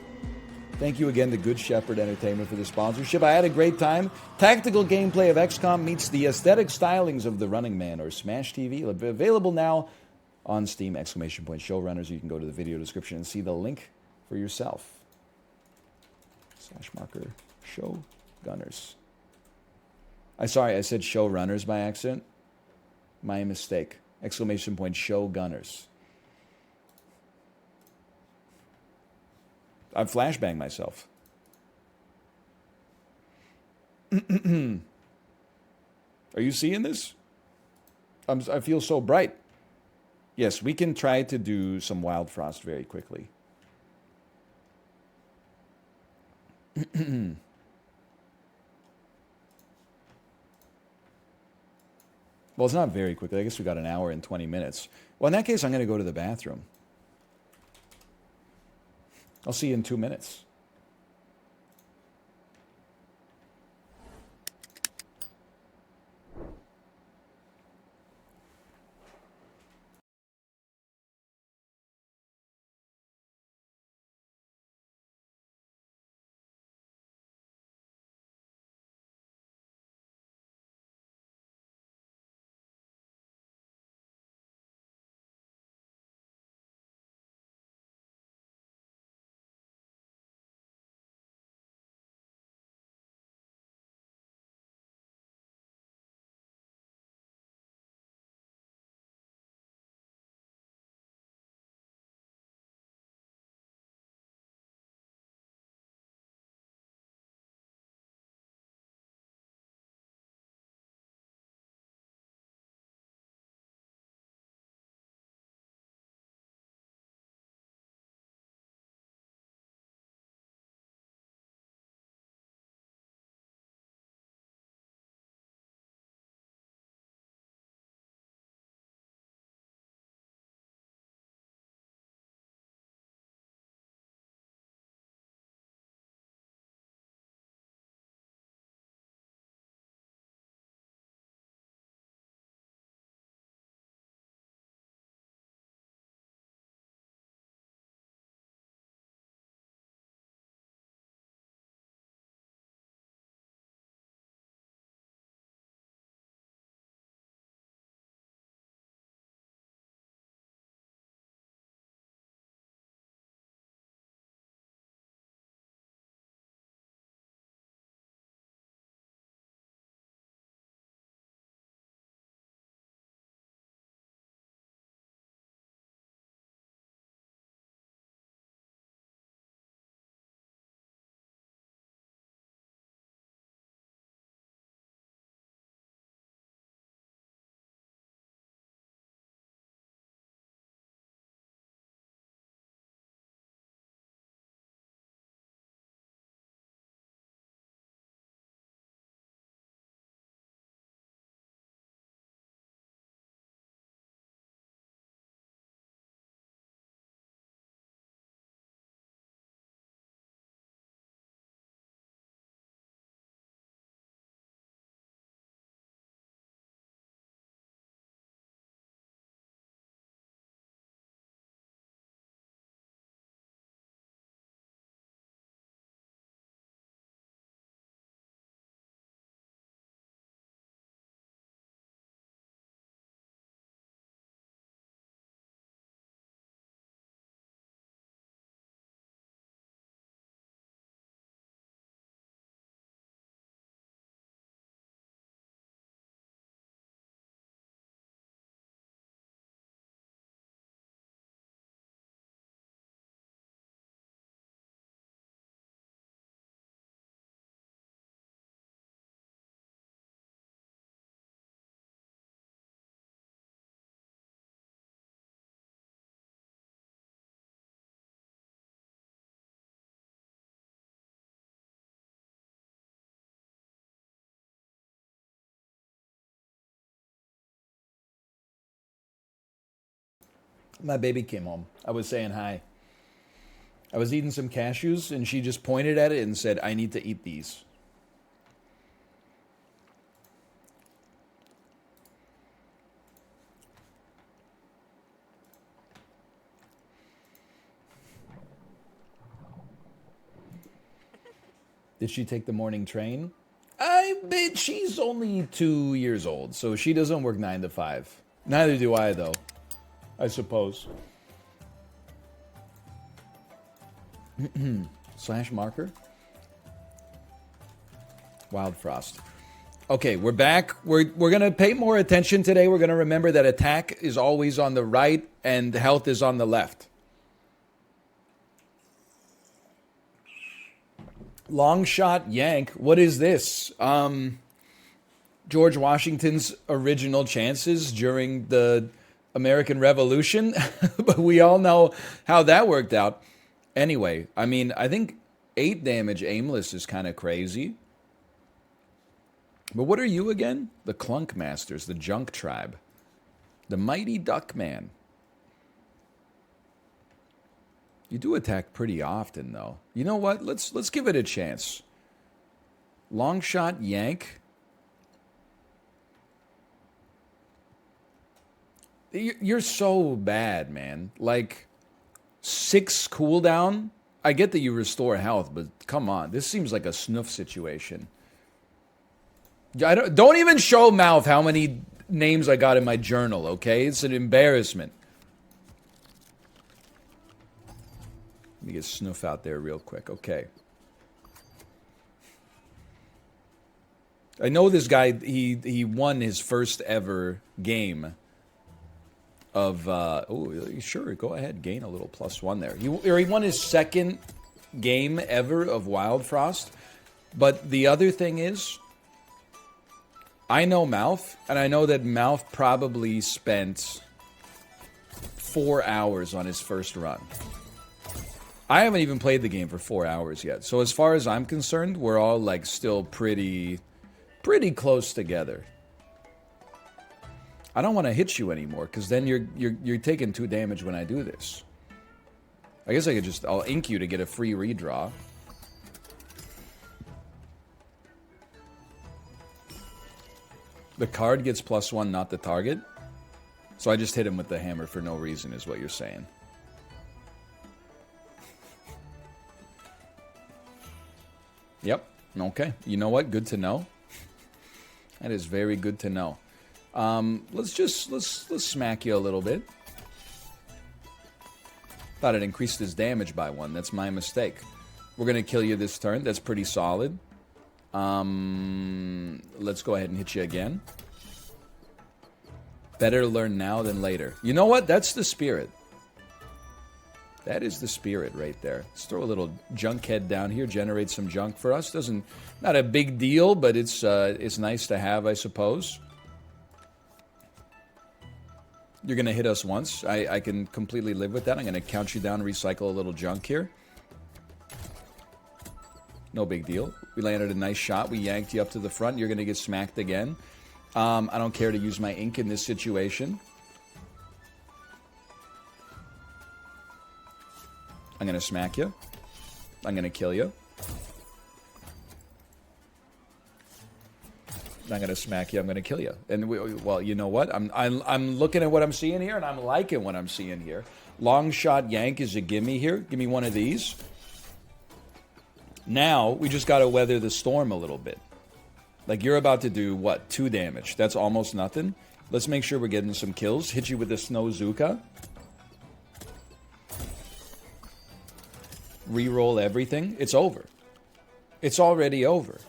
Thank you again to Good Shepherd Entertainment for the sponsorship. I had a great time. Tactical gameplay of XCOM meets the aesthetic stylings of The Running Man or Smash TV. Available now on Steam, ! Showrunners. You can go to the video description and see the link for yourself. /marker Showgunners. I said Showrunners by accident. My mistake. ! Showgunners. I've flashbanged myself. Are you seeing this? I feel so bright. Yes, we can try to do some Wild Frost very quickly. Well, it's not very quickly. I guess we got an hour and 20 minutes. Well, in that case, I'm going to go to the bathroom. I'll see you in 2 minutes. My baby came home. I was saying hi. I was eating some cashews, and she just pointed at it and said, I need to eat these. Did she take the morning train? I bet she's only 2 years old, so she doesn't work 9 to 5. Neither do I, though. I suppose. Slash marker. Wild Frost. Okay, we're back. We're gonna pay more attention today. We're gonna remember that attack is always on the right and health is on the left. Long shot yank. What is this? George Washington's original chances during the American Revolution, but we all know how that worked out. Anyway, I mean, I think 8 damage aimless is kind of crazy. But what are you again? The Clunk Masters, the Junk Tribe. The Mighty Duckman. You do attack pretty often, though. You know what? Let's give it a chance. Long shot yank. You're so bad, man. Like, 6 cooldown. I get that you restore health, but come on. This seems like a snoof situation. Don't even show Mouth how many names I got in my journal, okay? It's an embarrassment. Let me get Snoof out there real quick. Okay. I know this guy, he won his first ever game of, sure, go ahead, gain a little +1 there. He won his second game ever of Wild Frost. But the other thing is, I know Mouth, and I know that Mouth probably spent 4 hours on his first run. I haven't even played the game for 4 hours yet. So as far as I'm concerned, we're all like still pretty close together. I don't want to hit you anymore because then you're taking 2 damage when I do this. I guess I'll ink you to get a free redraw. The card gets +1, not the target. So I just hit him with the hammer for no reason is what you're saying. Yep. Okay. You know what? Good to know. That is very good to know. Let's smack you a little bit. Thought it increased his damage by 1. That's my mistake. We're gonna kill you this turn. That's pretty solid. Let's go ahead and hit you again. Better learn now than later. You know what? That's the spirit. That is the spirit right there. Let's throw a little junk head down here, generate some junk for us. Not a big deal, but it's nice to have, I suppose. You're gonna hit us once. I can completely live with that. I'm gonna count you down, recycle a little junk here. No big deal. We landed a nice shot. We yanked you up to the front. You're gonna get smacked again. I don't care to use my ink in this situation. I'm going to smack you. I'm going to kill you. I'm going to smack you. I'm going to kill you. And, well, you know what? I'm looking at what I'm seeing here, and I'm liking what I'm seeing here. Long shot yank is a gimme here. Give me one of these. Now, we just got to weather the storm a little bit. Like, you're about to do, what, 2 damage. That's almost nothing. Let's make sure we're getting some kills. Hit you with the Snow Zuka. Reroll everything. It's over. It's already over.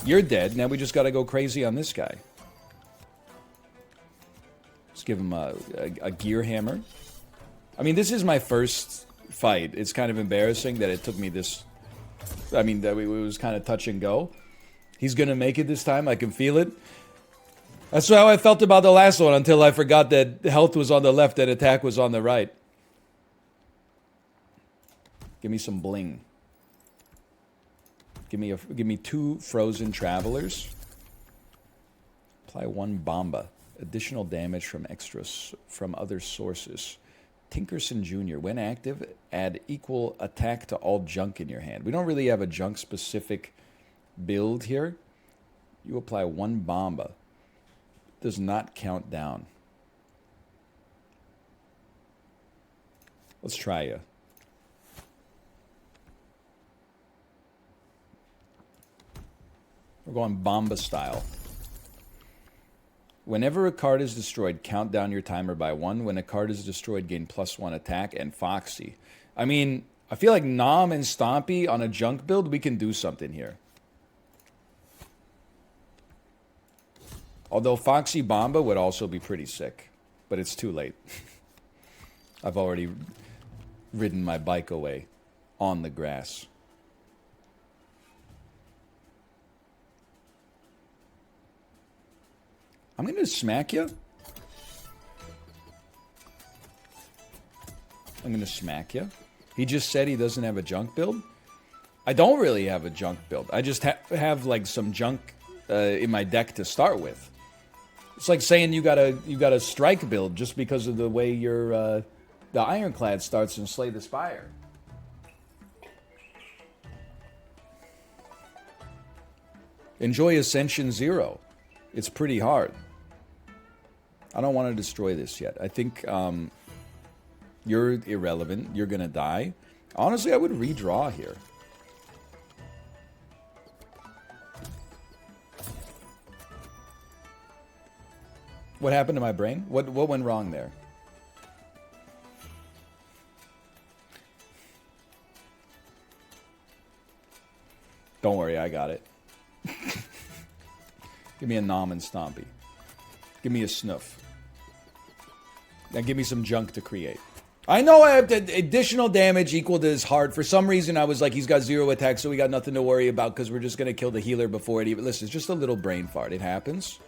You're dead. Now we just got to go crazy on this guy. Let's give him a gear hammer. I mean, this is my first fight. It's kind of embarrassing that it took me this... I mean, that it was kind of touch and go. He's going to make it this time. I can feel it. That's how I felt about the last one until I forgot that health was on the left and attack was on the right. Give me some bling. Give me 2 frozen travelers. Apply 1 bomba. Additional damage from other sources. Tinkerson Jr. When active, add equal attack to all junk in your hand. We don't really have a junk-specific build here. You apply 1 Bomba. Does not count down. Let's try you. We're going Bomba style. Whenever a card is destroyed, count down your timer by 1. When a card is destroyed, gain +1 attack and Foxy. I mean, I feel like Nom and Stompy on a junk build, we can do something here. Although Foxy Bomba would also be pretty sick. But it's too late. I've already ridden my bike away on the grass. I'm going to smack you. I'm going to smack you. He just said he doesn't have a junk build. I don't really have a junk build. I just have like some junk in my deck to start with. It's like saying you got a strike build just because of the way your the Ironclad starts in Slay the Spire. Enjoy Ascension 0. It's pretty hard. I don't want to destroy this yet. I think you're irrelevant. You're going to die. Honestly, I would redraw here. What happened to my brain? What went wrong there? Don't worry, I got it. Give me a Nom and Stompy. Give me a Snuff. Now give me some junk to create. I know I have additional damage equal to his heart. For some reason, I was like, he's got 0 attack, so we got nothing to worry about because we're just going to kill the healer before it even... Listen, it's just a little brain fart. It happens.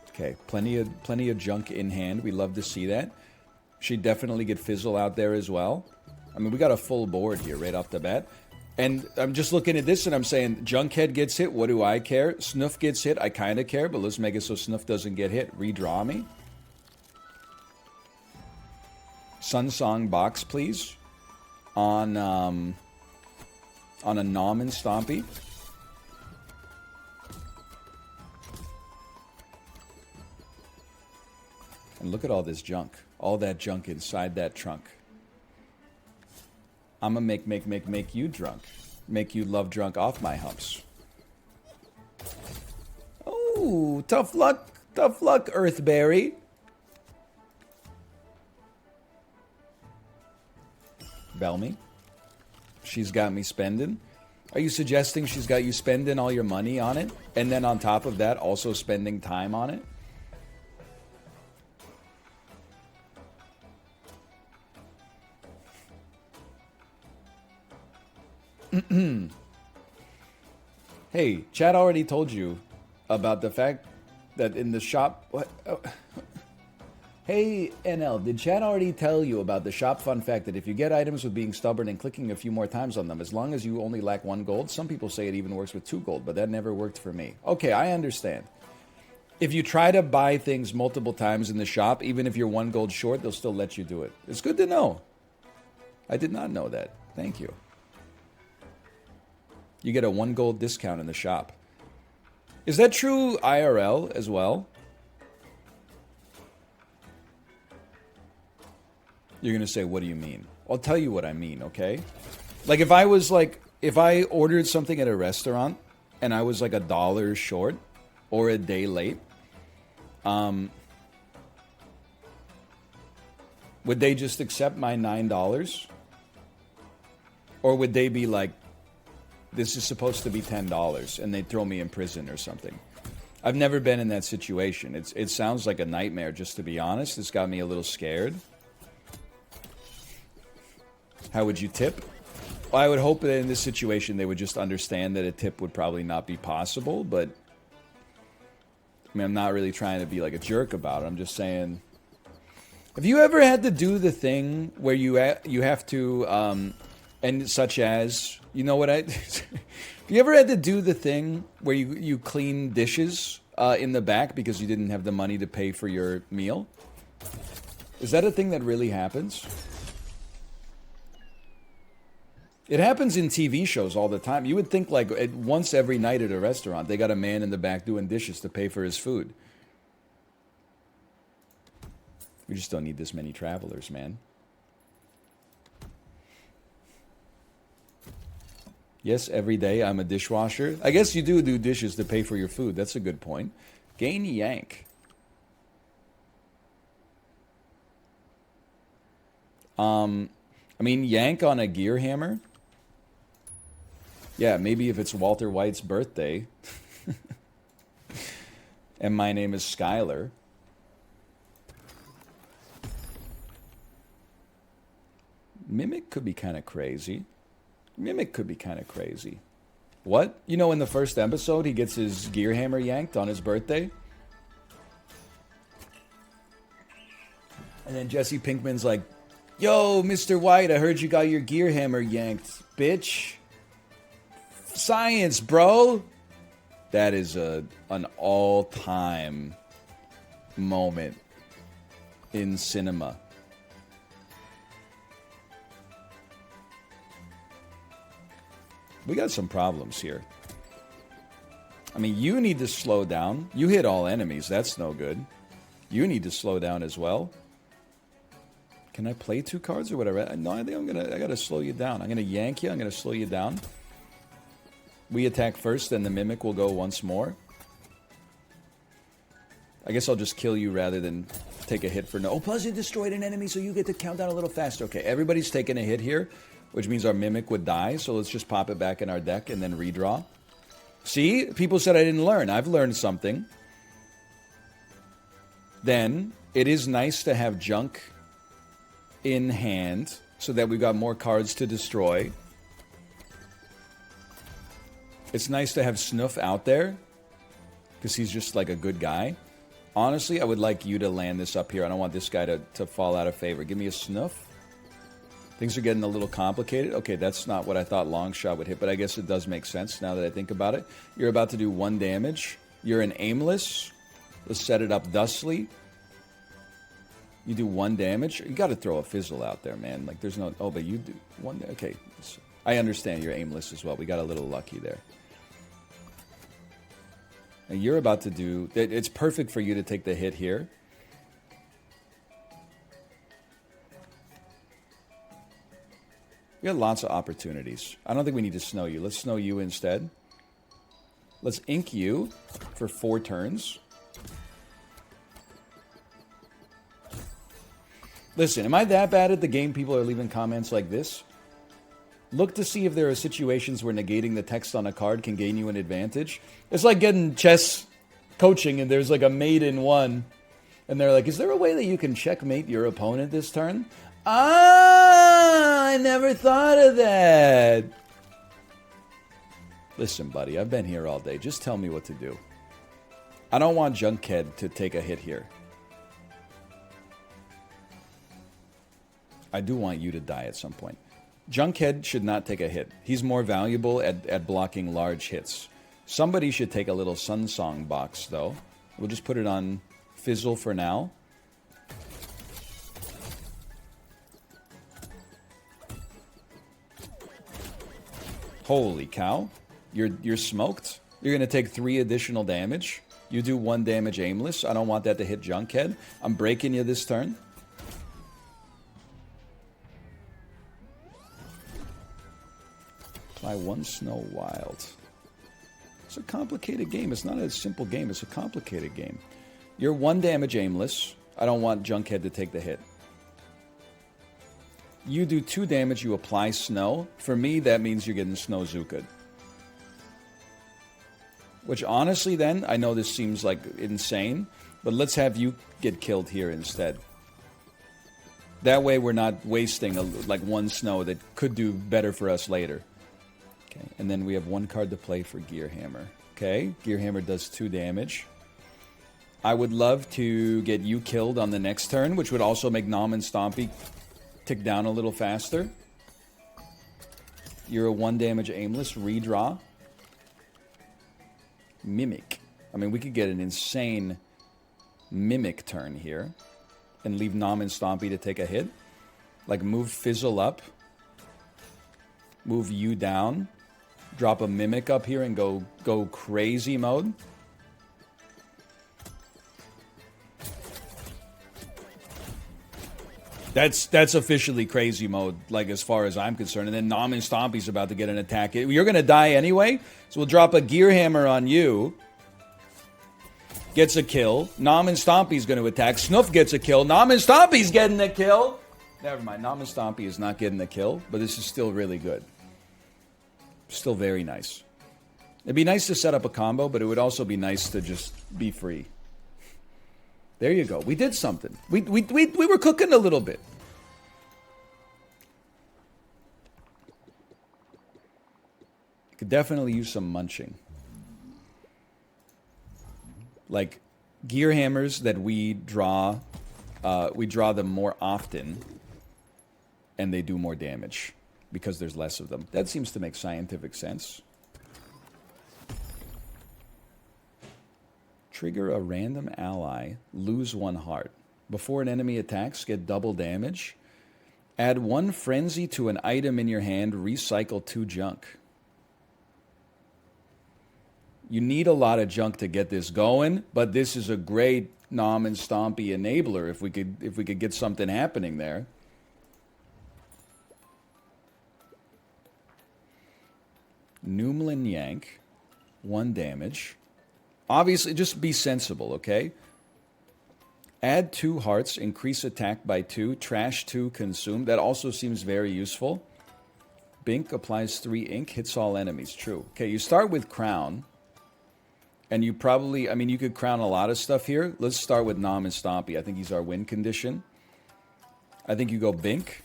Okay, plenty of junk in hand. We love to see that. She'd definitely get Fizzle out there as well. I mean, we got a full board here right off the bat. And I'm just looking at this and I'm saying, Junkhead gets hit, what do I care? Snuff gets hit, I kind of care, but let's make it so Snuff doesn't get hit. Redraw me. Sunsong box, please. On a Nom and Stompy. And look at all this junk. All that junk inside that trunk. I'm gonna make you drunk. Make you love drunk off my humps. Oh, tough luck, Earthberry. Belmy. She's got me spending. Are you suggesting she's got you spending all your money on it? And then on top of that, also spending time on it? Hey, Chad already told you about the fact that in the shop... What? Oh. Hey, NL, did Chad already tell you about the shop fun fact that if you get items with being stubborn and clicking a few more times on them, as long as you only lack 1 gold, some people say it even works with 2 gold, but that never worked for me. Okay, I understand. If you try to buy things multiple times in the shop, even if you're 1 gold short, they'll still let you do it. It's good to know. I did not know that. Thank you. You get a 1 gold discount in the shop. Is that true IRL as well? You're going to say, what do you mean? I'll tell you what I mean, okay? Like if I ordered something at a restaurant and I was like $1 short or a day late, would they just accept my $9? Or would they be like, this is supposed to be $10 and they'd throw me in prison or something? I've never been in that situation. It sounds like a nightmare, just to be honest. It's got me a little scared. How would you tip? Well, I would hope that in this situation they would just understand that a tip would probably not be possible, but I mean, I'm not really trying to be like a jerk about it. I'm just saying, have you ever had to do the thing where you have to, and such as, you know what You ever had to do the thing where you clean dishes in the back because you didn't have the money to pay for your meal? Is that a thing that really happens? It happens in TV shows all the time. You would think like once every night at a restaurant, they got a man in the back doing dishes to pay for his food. We just don't need this many travelers, man. Yes, every day I'm a dishwasher. I guess you do dishes to pay for your food. That's a good point. Gain yank. I mean, yank on a gear hammer? Yeah, maybe if it's Walter White's birthday. And my name is Skylar. Mimic could be kind of crazy. Mimic could be kind of crazy. What? You know, in the first episode, he gets his gear hammer yanked on his birthday? And then Jesse Pinkman's like, yo, Mr. White, I heard you got your gear hammer yanked, bitch. Science, bro. That is an all-time moment in cinema. We got some problems here. I mean, you need to slow down. You hit all enemies. That's no good. You need to slow down as well. Can I play 2 cards or whatever? No, I think I gotta slow you down. I'm gonna yank you. I'm gonna slow you down. We attack first, then the Mimic will go once more. I guess I'll just kill you rather than take a hit for no. Oh, plus you destroyed an enemy, so you get to count down a little faster. Okay, everybody's taking a hit here, which means our Mimic would die, so let's just pop it back in our deck and then redraw. See? People said I didn't learn. I've learned something. Then, it is nice to have junk in hand, so that we've got more cards to destroy. It's nice to have Snuff out there, because he's just like a good guy. Honestly, I would like you to land this up here. I don't want this guy to fall out of favor. Give me a Snuff. Things are getting a little complicated. Okay, that's not what I thought long shot would hit, but I guess it does make sense now that I think about it. You're about to do 1 damage. You're an aimless. Let's set it up thusly. You do 1 damage. You got to throw a fizzle out there, man. Like, there's no... Oh, but you do 1... Okay. I understand you're aimless as well. We got a little lucky there. And you're about to do... It's perfect for you to take the hit here. We got lots of opportunities. I don't think we need to snow you. Let's snow you instead. Let's ink you for 4 turns. Listen, am I that bad at the game people are leaving comments like this? Look to see if there are situations where negating the text on a card can gain you an advantage. It's like getting chess coaching and there's like a mate in 1. And they're like, is there a way that you can checkmate your opponent this turn? Ah, I never thought of that. Listen, buddy, I've been here all day. Just tell me what to do. I don't want Junkhead to take a hit here. I do want you to die at some point. Junkhead should not take a hit. He's more valuable at blocking large hits. Somebody should take a little Sun Song box, though. We'll just put it on Fizzle for now. Holy cow. You're smoked. You're going to take 3 additional damage. You do 1 damage aimless. I don't want that to hit Junkhead. I'm breaking you this turn. Apply 1 Snow Wild. It's a complicated game. It's not a simple game. It's a complicated game. You're 1 damage aimless. I don't want Junkhead to take the hit. You do 2 damage. You apply Snow. For me, that means you're getting Snow Zuka. Which honestly then, I know this seems like insane, but let's have you get killed here instead. That way we're not wasting like 1 Snow that could do better for us later. Okay, and then we have 1 card to play for Gear Hammer. Okay, Gear Hammer does 2 damage. I would love to get you killed on the next turn, which would also make Nom and Stompy tick down a little faster. You're a 1 damage aimless. Redraw. Mimic. I mean, we could get an insane Mimic turn here and leave Nom and Stompy to take a hit. Like, move Fizzle up. Move you down. Drop a Mimic up here and go crazy mode. That's officially crazy mode, like, as far as I'm concerned. And then Nom and Stompy's about to get an attack. You're going to die anyway, so we'll drop a Gear Hammer on you. Gets a kill. Nom and Stompy's going to attack. Snoof gets a kill. Nom and Stompy's getting a kill. Never mind. Nom and Stompy is not getting a kill, but this is still really good. Still very nice. It'd be nice to set up a combo, but it would also be nice to just be free. There you go. We did something. We were cooking a little bit. Could definitely use some munching. Like Gear Hammers that we draw them more often, and they do more damage because there's less of them. That seems to make scientific sense. Trigger a random ally, lose 1 heart. Before an enemy attacks, get double damage. Add 1 frenzy to an item in your hand, recycle 2 junk. You need a lot of junk to get this going, but this is a great Nom and Stompy enabler if we could get something happening there. Northernlion yank, 1 damage. Obviously, just be sensible, okay? Add 2 hearts, increase attack by 2, trash 2, consume. That also seems very useful. Bink applies 3 ink, hits all enemies. True. Okay, you start with Crown. And you probably, I mean, you could crown a lot of stuff here. Let's start with Nom and Stompy. I think he's our win condition. I think you go Bink.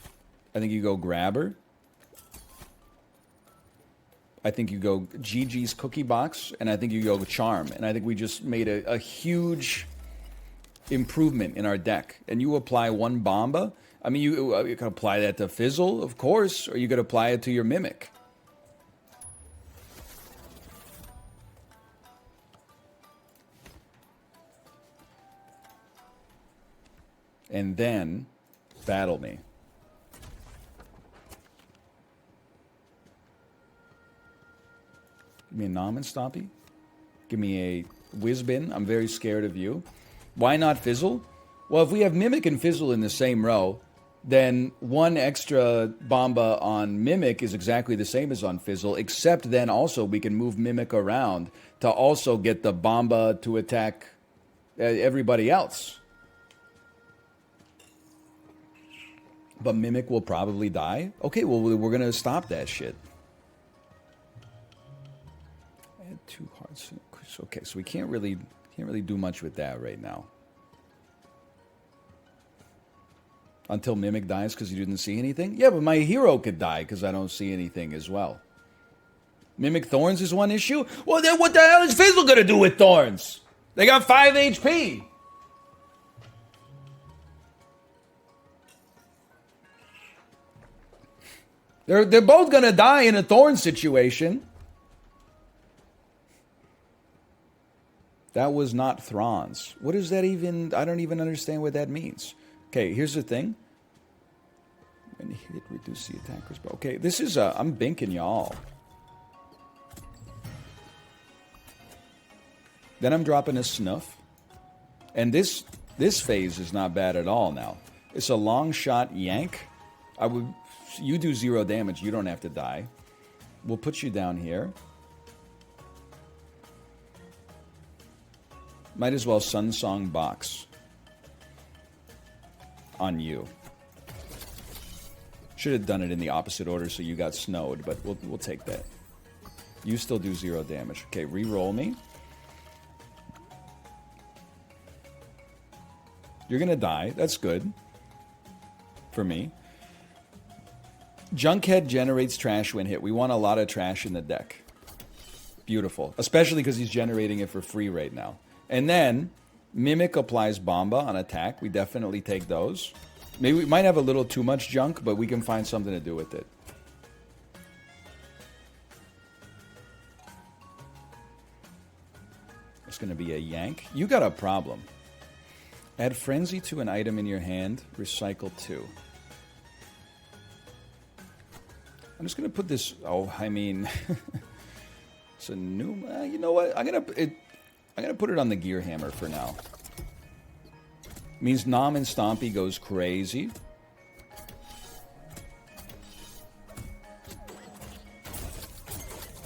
I think you go Grabber. I think you go Gigi's Cookie Box, and I think you go Charm. And I think we just made a huge improvement in our deck. And you apply 1 Bomba. I mean, you can apply that to Fizzle, of course, or you could apply it to your Mimic. And then battle me. Give me a Nom and Stompy. Give me a Whizbin. I'm very scared of you. Why not Fizzle? Well, if we have Mimic and Fizzle in the same row, then 1 extra Bomba on Mimic is exactly the same as on Fizzle, except then also we can move Mimic around to also get the Bomba to attack everybody else. But Mimic will probably die? Okay, well, we're going to stop that shit. Add 2 hearts. Okay, so we can't really do much with that right now. Until Mimic dies because you didn't see anything? Yeah, but my hero could die because I don't see anything as well. Mimic Thorns is 1 issue? Well, then what the hell is Fizzle going to do with Thorns? They got 5 HP. They're both going to die in a Thorn situation. That was not Thron's. What does that even... I don't even understand what that means. Okay, here's the thing. When you hit, reduce the attacker's... Okay, this is... I'm binking y'all. Then I'm dropping a Snuff. And this phase is not bad at all now. It's a long shot yank. I would... You do 0 damage. You don't have to die. We'll put you down here. Might as well Sun Song Box on you. Should have done it in the opposite order so you got snowed, but we'll take that. You still do 0 damage. Okay, re-roll me. You're gonna die. That's good. For me. Junkhead generates trash when hit. We want a lot of trash in the deck. Beautiful. Especially because he's generating it for free right now. And then, Mimic applies Bomba on attack. We definitely take those. Maybe we might have a little too much junk, but we can find something to do with it. It's going to be a yank. You got a problem. Add frenzy to an item in your hand. Recycle 2. I'm just going to put this... Oh, I mean... it's a new... you know what? I'm going to put it on the gear hammer for now. Means Nom and Stompy goes crazy.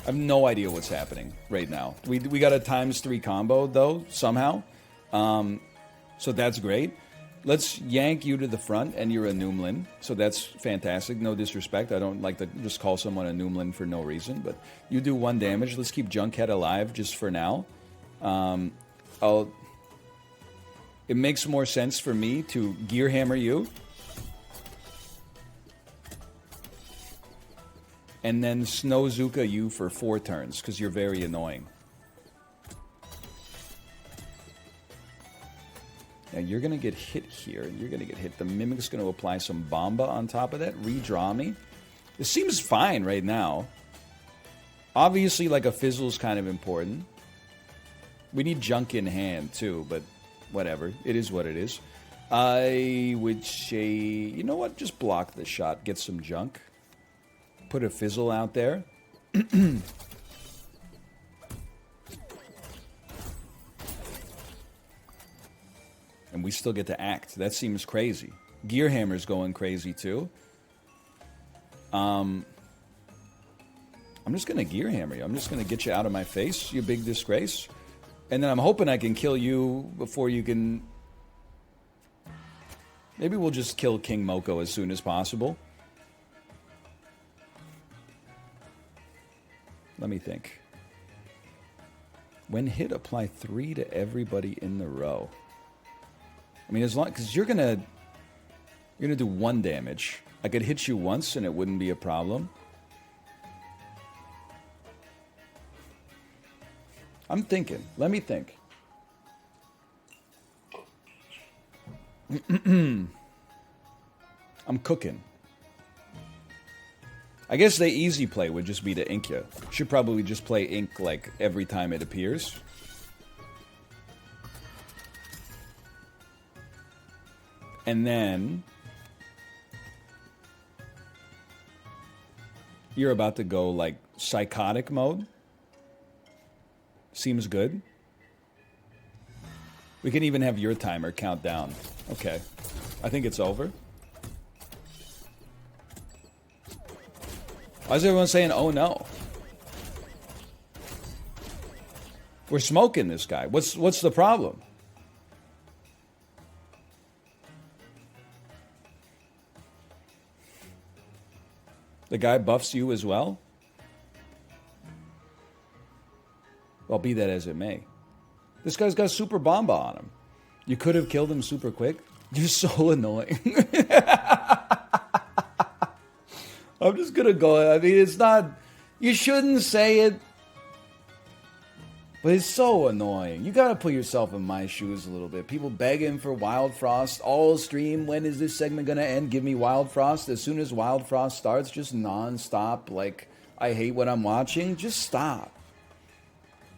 I have no idea what's happening right now. We got a ×3 combo, though, somehow. So that's great. Let's yank you to the front, and you're a Northernlion. So that's fantastic. No disrespect. I don't like to just call someone a Northernlion for no reason. But you do 1 damage. Let's keep Junkhead alive just for now. It makes more sense for me to gear hammer you. And then Snowzuka you for 4 turns, because you're very annoying. Now you're going to get hit here. You're going to get hit. The Mimic's going to apply some Bomba on top of that. Redraw me. This seems fine right now. Obviously, like, a Fizzle is kind of important. We need Junk in hand, too, but whatever. It is what it is. I would say, you know what? Just block the shot. Get some Junk. Put a Fizzle out there. And we still get to act. That seems crazy. Gearhammer's going crazy, too. I'm just going to Gearhammer you. I'm just going to get you out of my face, you big disgrace. And then I'm hoping I can kill you before you can... Maybe we'll just kill King Moko as soon as possible. Let me think. When hit, apply 3 to everybody in the row. I mean, as long... Because you're gonna do 1 damage. I could hit you once and it wouldn't be a problem. I'm thinking. Let me think. I'm cooking. I guess the easy play would just be to ink you. Should probably just play ink like every time it appears. And then you're about to go like psychotic mode. Seems good. We can even have your timer count down. Okay. I think it's over. Why is everyone saying, oh no? We're smoking this guy. What's the problem? The guy buffs you as well? Well, be that as it may. This guy's got Super Bomba on him. You could have killed him super quick. You're so annoying. I'm just gonna go. I mean, it's not... You shouldn't say it. But it's so annoying. You gotta put yourself in my shoes a little bit. People begging for Wild Frost all stream. When is this segment gonna end? Give me Wild Frost. As soon as Wild Frost starts, just non-stop. Like, I hate what I'm watching. Just stop.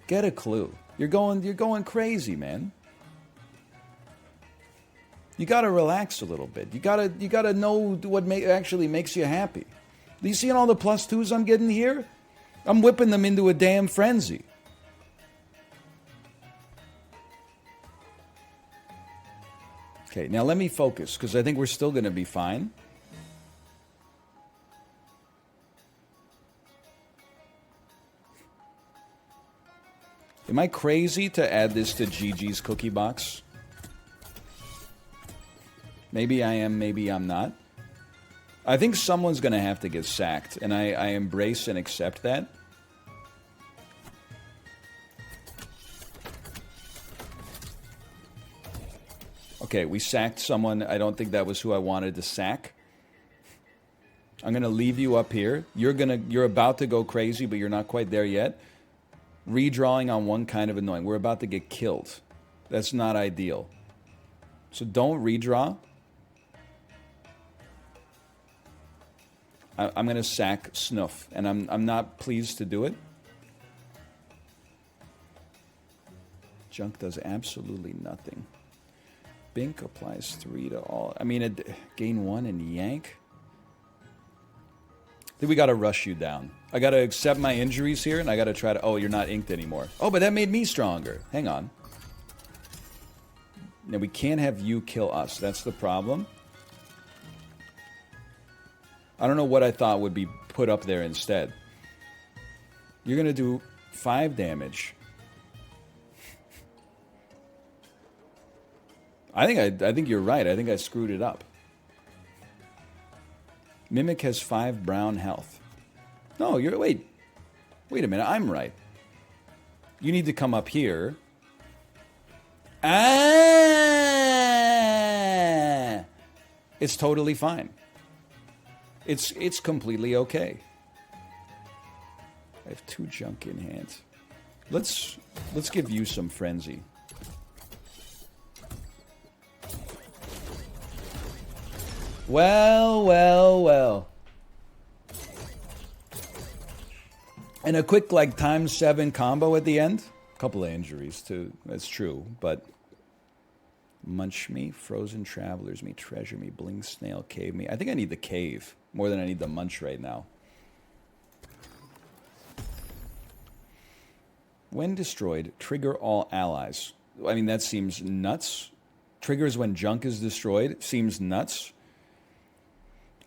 Get a clue. You're going crazy, man. You gotta relax a little bit. You gotta know what actually makes you happy. Do you see all the +2s I'm getting here? I'm whipping them into a damn frenzy. Okay, now let me focus, because I think we're still going to be fine. Am I crazy to add this to Gigi's cookie box? Maybe I am, maybe I'm not. I think someone's going to have to get sacked, and I embrace and accept that. Okay, we sacked someone. I don't think that was who I wanted to sack. I'm going to leave you up here. You're about to go crazy, but you're not quite there yet. Redrawing on one kind of annoying. We're about to get killed. That's not ideal. So don't redraw. I'm going to sack Snuff, and I'm not pleased to do it. Junk does absolutely nothing. Bink applies 3 to all. I mean, gain 1 and yank. I think we got to rush you down. I got to accept my injuries here, and I got to try to... Oh, you're not inked anymore. Oh, but that made me stronger. Hang on. Now, we can't have you kill us. That's the problem. I don't know what I thought would be put up there instead. You're going to do 5 damage. I think you're right. I think I screwed it up. Mimic has 5 brown health. No, you're... Wait a minute. I'm right. You need to come up here. Ah! It's totally fine. It's completely okay. I have 2 junk in hand. Let's give you some frenzy. Well, well, well. And a quick, like, ×7 combo at the end. A couple of injuries, too. That's true, but... Munch me, Frozen Travelers me, Treasure me, Bling Snail, Cave me. I think I need the Cave more than I need the Munch right now. When destroyed, trigger all allies. I mean, that seems nuts. Triggers when junk is destroyed. Seems nuts.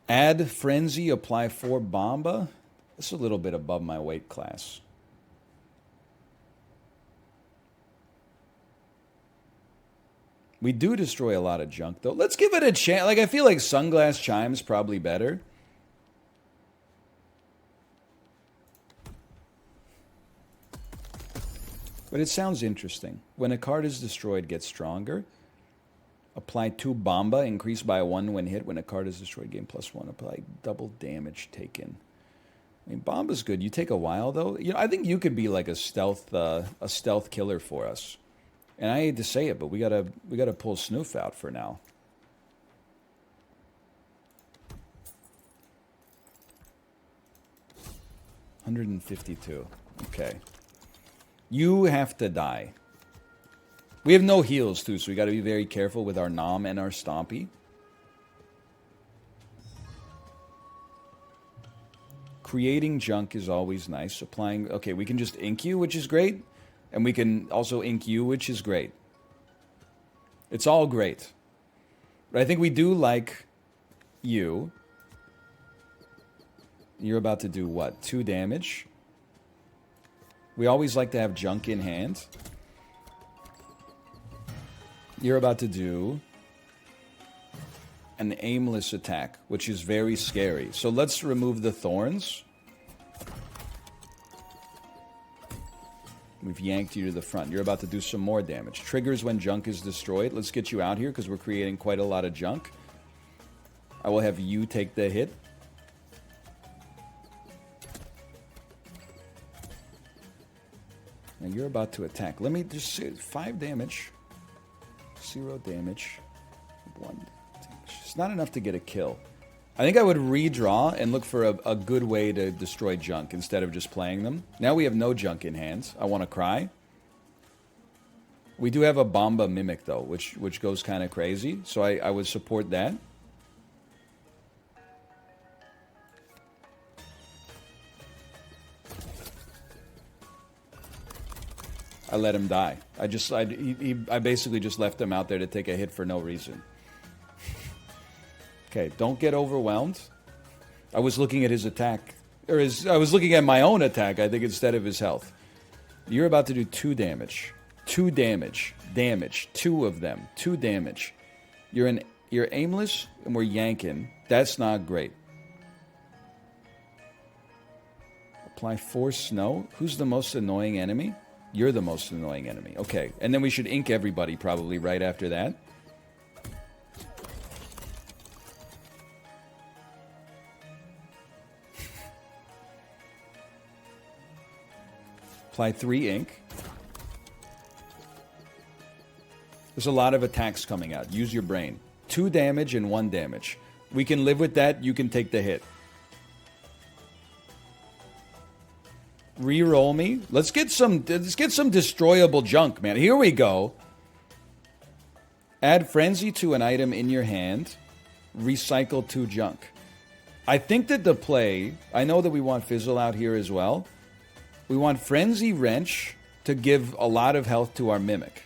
Add Frenzy, apply 4 Bomba. That's a little bit above my weight class. We do destroy a lot of junk, though. Let's give it a chance. Like, I feel like Sunglass Chime's probably better. But it sounds interesting. When a card is destroyed, get stronger. Apply 2 Bomba, increase by 1 when hit. When a card is destroyed, gain +1. Apply double damage taken. I mean, Bomba's good. You take a while, though. You know, I think you could be like a stealth killer for us. And I hate to say it, but we gotta pull Snoof out for now. $152. Okay. You have to die. We have no heals, too, so we got to be very careful with our Nom and our Stompy. Creating junk is always nice. Applying... Okay, we can just ink you, which is great. And we can also ink you, which is great. It's all great. But I think we do like you. You're about to do what? 2 damage? We always like to have junk in hand. You're about to do an aimless attack, which is very scary. So let's remove the thorns. We've yanked you to the front. You're about to do some more damage. Triggers when junk is destroyed. Let's get you out here because we're creating quite a lot of junk. I will have you take the hit. And you're about to attack. Let me just say 5 damage. 0 damage. 1 damage. It's not enough to get a kill. I think I would redraw and look for a good way to destroy junk instead of just playing them. Now we have no junk in hand. I want to cry. We do have a Bomba Mimic, though, which goes kind of crazy. So I would support that. I let him die. I basically just left him out there to take a hit for no reason. Okay, don't get overwhelmed. I was looking at his attack. I was looking at my own attack, I think, instead of his health. You're about to do 2 damage. 2 damage. Damage. 2 of them. 2 damage. You're aimless, and we're yanking. That's not great. Apply 4 snow. Who's the most annoying enemy? You're the most annoying enemy. Okay, and then we should ink everybody probably right after that. Apply 3 ink. There's a lot of attacks coming out. Use your brain. 2 damage and 1 damage. We can live with that. You can take the hit. Re-roll me. Let's get some destroyable junk, man. Here we go. Add frenzy to an item in your hand. Recycle 2 junk. I think that the play, I know that we want Fizzle out here as well. We want Frenzy Wrench to give a lot of health to our Mimic.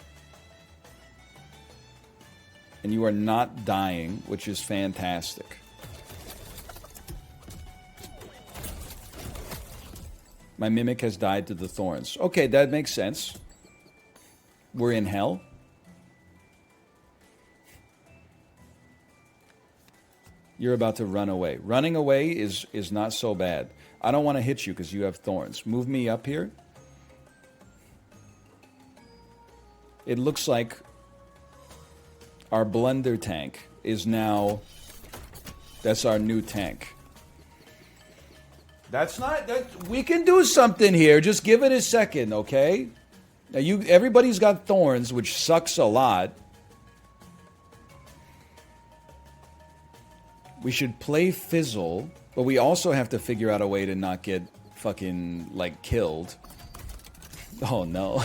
And you are not dying, which is fantastic. My Mimic has died to the thorns. Okay, that makes sense. We're in hell. You're about to run away. Running away is not so bad. I don't want to hit you because you have thorns. Move me up here. It looks like our Blunder tank is now... That's our new tank. That's not... we can do something here. Just give it a second, okay? Now everybody's got thorns, which sucks a lot. We should play Fizzle, but we also have to figure out a way to not get fucking, like, killed. Oh, no.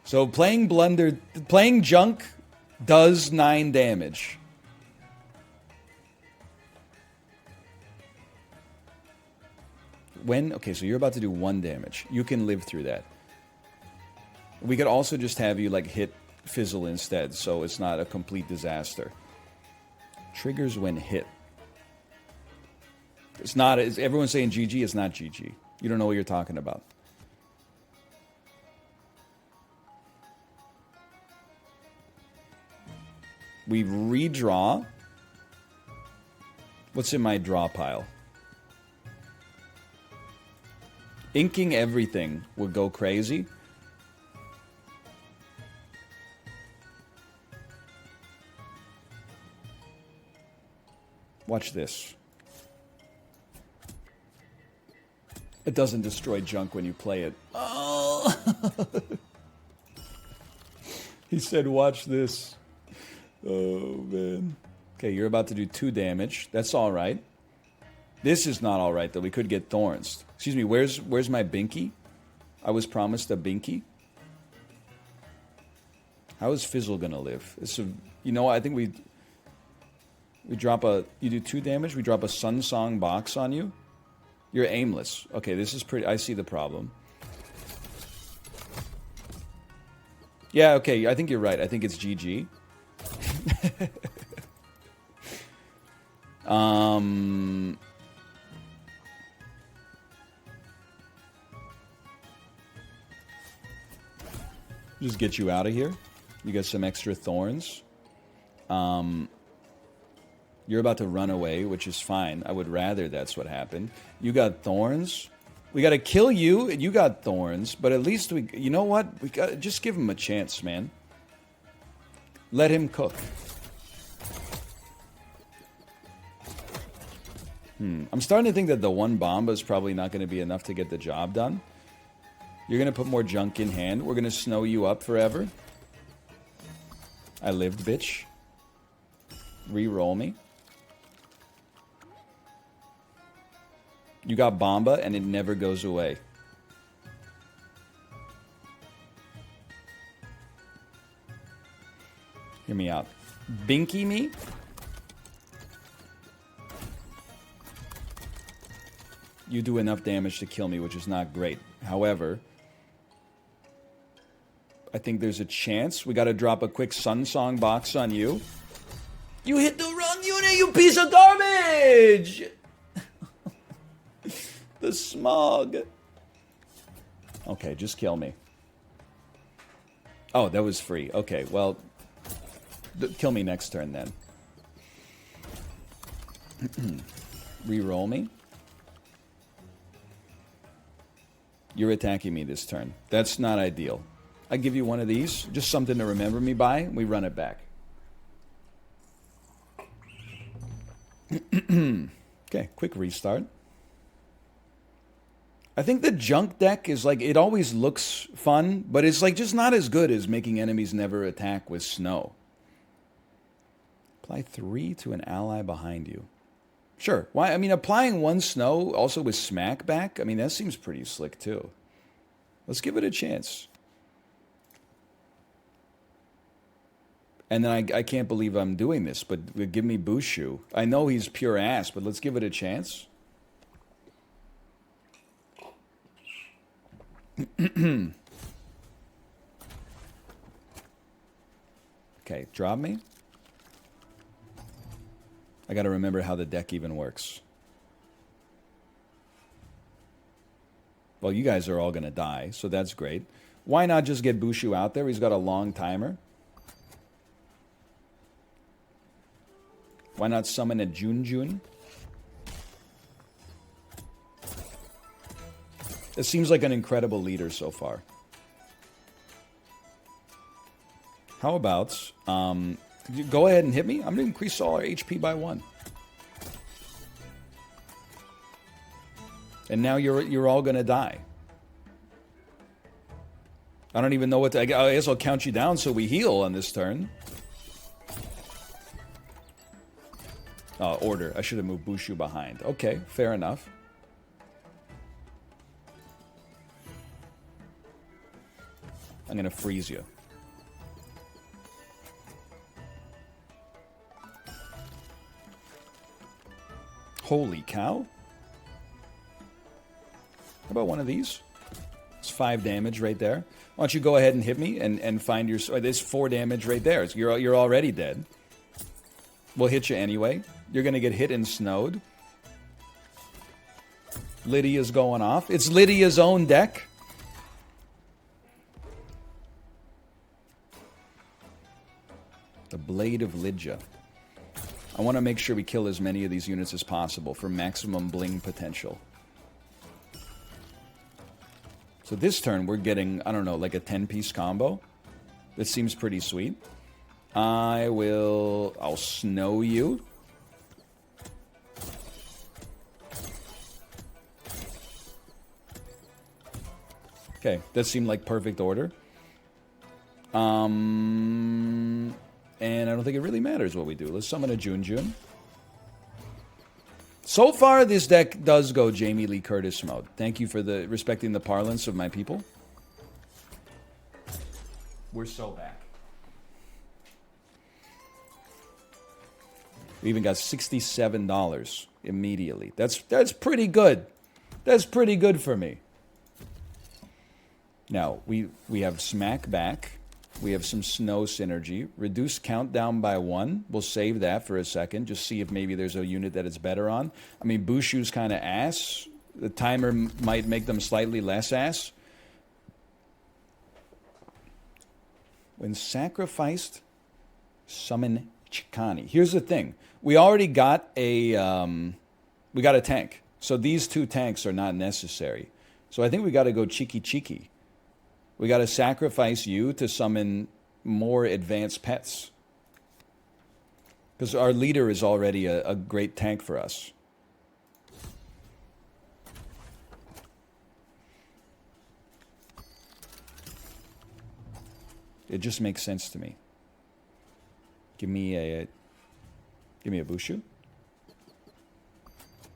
So playing Junk does 9 damage. Okay, so you're about to do 1 damage. You can live through that. We could also just have you, like, hit Fizzle instead, so it's not a complete disaster. Triggers when hit. It's not... everyone's saying GG, it's not GG. You don't know what you're talking about. We redraw. What's in my draw pile? Inking everything would go crazy. Watch this. It doesn't destroy junk when you play it. Oh! He said, watch this. Oh, man. Okay, you're about to do 2 damage. That's all right. This is not all right, though. We could get thorns. Excuse me, where's my Binky? I was promised a Binky. How is Fizzle gonna live? You know what? I think we drop a... You do 2 damage, we drop a Sun Song box on you. You're aimless. Okay, this is pretty... I see the problem. Yeah, okay, I think you're right. I think it's GG. Just get you out of here. You got some extra thorns. You're about to run away, which is fine. I would rather that's what happened. You got thorns. We got to kill you, and you got thorns. But at least we... You know what? We got to just give him a chance, man. Let him cook. I'm starting to think that the 1 Bomba is probably not going to be enough to get the job done. You're going to put more junk in hand. We're going to snow you up forever. I lived, bitch. Re-roll me. You got Bomba, and it never goes away. Hear me out. Binky me. You do enough damage to kill me, which is not great. However, I think there's a chance. We got to drop a quick Sun Song box on you. You hit the wrong unit, you piece of garbage! The smog. Okay, just kill me. Oh, that was free. Okay, well, kill me next turn then. Re-roll me. You're attacking me this turn. That's not ideal. I give you one of these, just something to remember me by, and we run it back. Okay, quick restart. I think the junk deck is like, it always looks fun, but it's like just not as good as making enemies never attack with snow. Apply 3 to an ally behind you. Sure. Why? I mean, applying one snow also with smack back, I mean, that seems pretty slick too. Let's give it a chance. And then I can't believe I'm doing this, but give me Bushu. I know he's pure ass, but let's give it a chance. Okay, drop me. I got to remember how the deck even works. Well, you guys are all going to die, so that's great. Why not just get Bushu out there? He's got a long timer. Why not summon a Junjun? It seems like an incredible leader so far. How about, go ahead and hit me. I'm going to increase all our HP by 1. And now you're all going to die. I don't even know what to... I guess I'll count you down so we heal on this turn. Order. I should have moved Bushu behind. Okay, fair enough. I'm going to freeze you. Holy cow. How about one of these? It's 5 damage right there. Why don't you go ahead and hit me and find your... There's 4 damage right there. You're already dead. We'll hit you anyway. You're going to get hit and snowed. Lydia's going off. It's Lydia's own deck. The Blade of Lydia. I want to make sure we kill as many of these units as possible for maximum bling potential. So this turn, we're getting, I don't know, like a 10-piece combo. That seems pretty sweet. I'll snow you. Okay, that seemed like perfect order. And I don't think it really matters what we do. Let's summon a Junjun. So far, this deck does go Jamie Lee Curtis mode. Thank you for respecting the parlance of my people. We're so back. We even got $67 immediately. That's pretty good. That's pretty good for me. Now, we have Smack back. We have some Snow synergy. Reduce countdown by 1. We'll save that for a second. Just see if maybe there's a unit that it's better on. I mean, Bushu's kind of ass. The timer might make them slightly less ass. When sacrificed, summon Chikani. Here's the thing. We already got a tank. So these 2 tanks are not necessary. So I think we got to go cheeky. We got to sacrifice you to summon more advanced pets. Because our leader is already a great tank for us. It just makes sense to me. Give me a Bushu.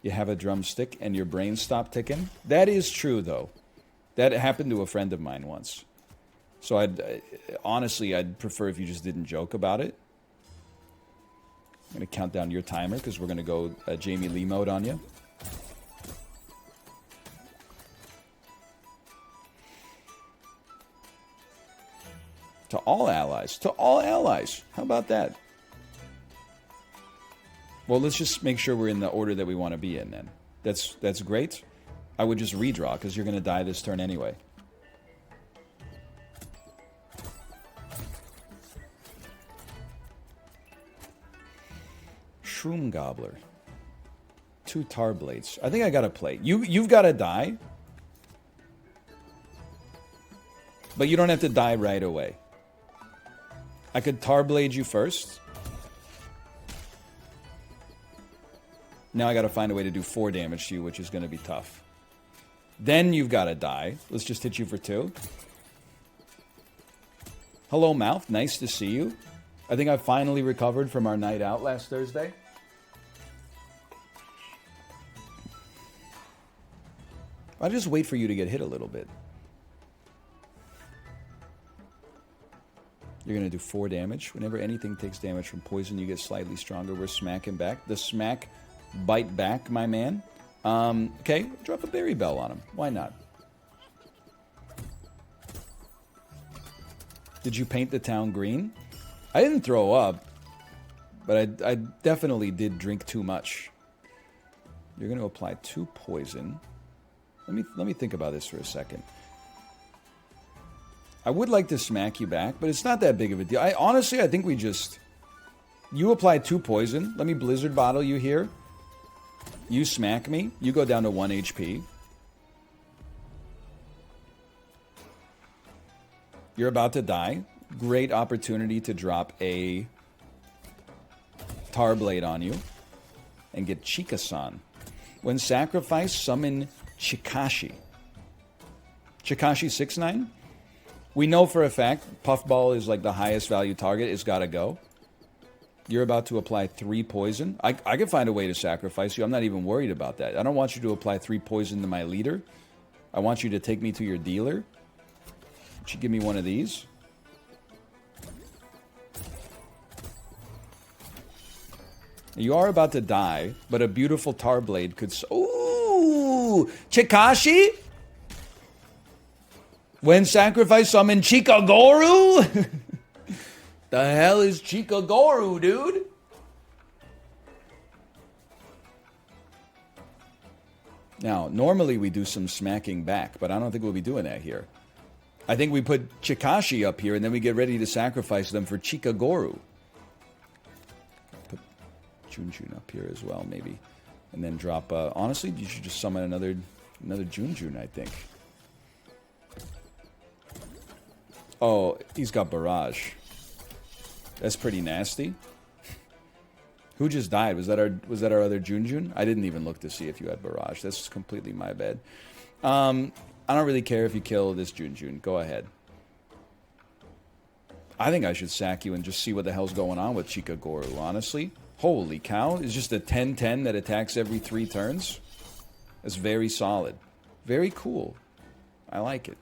You have a drumstick and your brain stopped ticking. That is true, though. That happened to a friend of mine once. So honestly, I'd prefer if you just didn't joke about it. I'm going to count down your timer because we're going to go Jamie Lee mode on you. To all allies. To all allies. How about that? Well, let's just make sure we're in the order that we want to be in then. That's great. I would just redraw, because you're going to die this turn anyway. Shroom Gobbler. 2 Tar Blades. I think I got to play. You've got to die. But you don't have to die right away. I could Tar Blade you first. Now I got to find a way to do 4 damage to you, which is going to be tough. Then you've got to die. Let's just hit you for 2. Hello, Mouth. Nice to see you. I think I finally recovered from our night out last Thursday. I'll just wait for you to get hit a little bit. You're going to do 4 damage. Whenever anything takes damage from poison, you get slightly stronger. We're smacking back. The smack bite back, my man. Okay, drop a berry bell on him. Why not? Did you paint the town green? I didn't throw up, but I definitely did drink too much. You're going to apply 2 poison. Let me think about this for a second. I would like to smack you back, but it's not that big of a deal. Honestly, I think we just... You apply 2 poison. Let me Blizzard Bottle you here. You smack me. You go down to 1 HP. You're about to die. Great opportunity to drop a Tar Blade on you and get Chika-san. When sacrificed, summon Chikashi. Chikashi 6-9. We know for a fact Puffball is like the highest value target. It's got to go. You're about to apply 3 poison. I can find a way to sacrifice you. I'm not even worried about that. I don't want you to apply 3 poison to my leader. I want you to take me to your dealer. Would you give me one of these? You are about to die, but a beautiful Tar Blade could... Ooh! Chikashi? When sacrifice, summon Chikagoro? The hell is Chikagoro, dude? Now, normally we do some smacking back, but I don't think we'll be doing that here. I think we put Chikashi up here, and then we get ready to sacrifice them for Chikagoro. Put Junjun up here as well, maybe. And then drop... honestly, you should just summon another Junjun, I think. Oh, he's got Barrage. That's pretty nasty. Who just died? Was that our other Junjun? I didn't even look to see if you had Barrage. That's completely my bad. I don't really care if you kill this Junjun. Go ahead. I think I should sack you and just see what the hell's going on with Chikagoro, honestly. Holy cow. It's just a 10-10 that attacks every 3 turns. That's very solid. Very cool. I like it.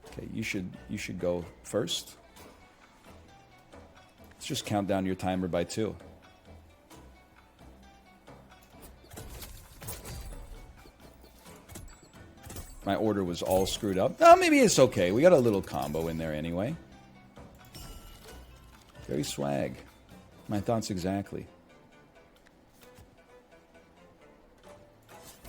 Okay, you should go first. Let's just count down your timer by 2. My order was all screwed up. Oh, maybe it's okay. We got a little combo in there anyway. Very swag. My thoughts exactly.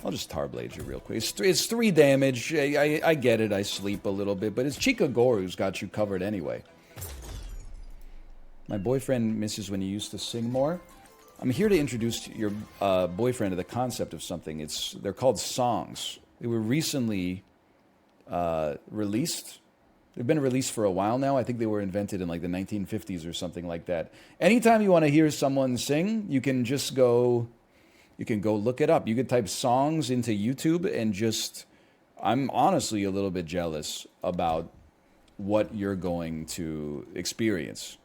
I'll just Tar Blade you real quick. It's 3 damage. I get it. I sleep a little bit. But it's Chikagoro who's got you covered anyway. My boyfriend misses when you used to sing more. I'm here to introduce your boyfriend to the concept of something. They're called songs. They were recently released. They've been released for a while now. I think they were invented in like the 1950s or something like that. Anytime you want to hear someone sing, you can just go... You can go look it up. You could type songs into YouTube and just... I'm honestly a little bit jealous about what you're going to experience.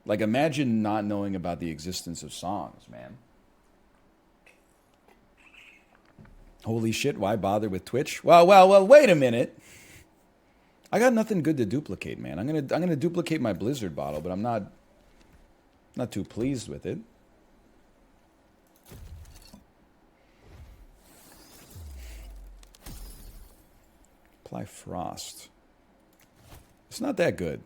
Like, imagine not knowing about the existence of songs, man. Holy shit, why bother with Twitch? Well, wait a minute. I got nothing good to duplicate, man. I'm gonna duplicate my Blizzard bottle, but I'm not too pleased with it. Apply Frost. It's not that good.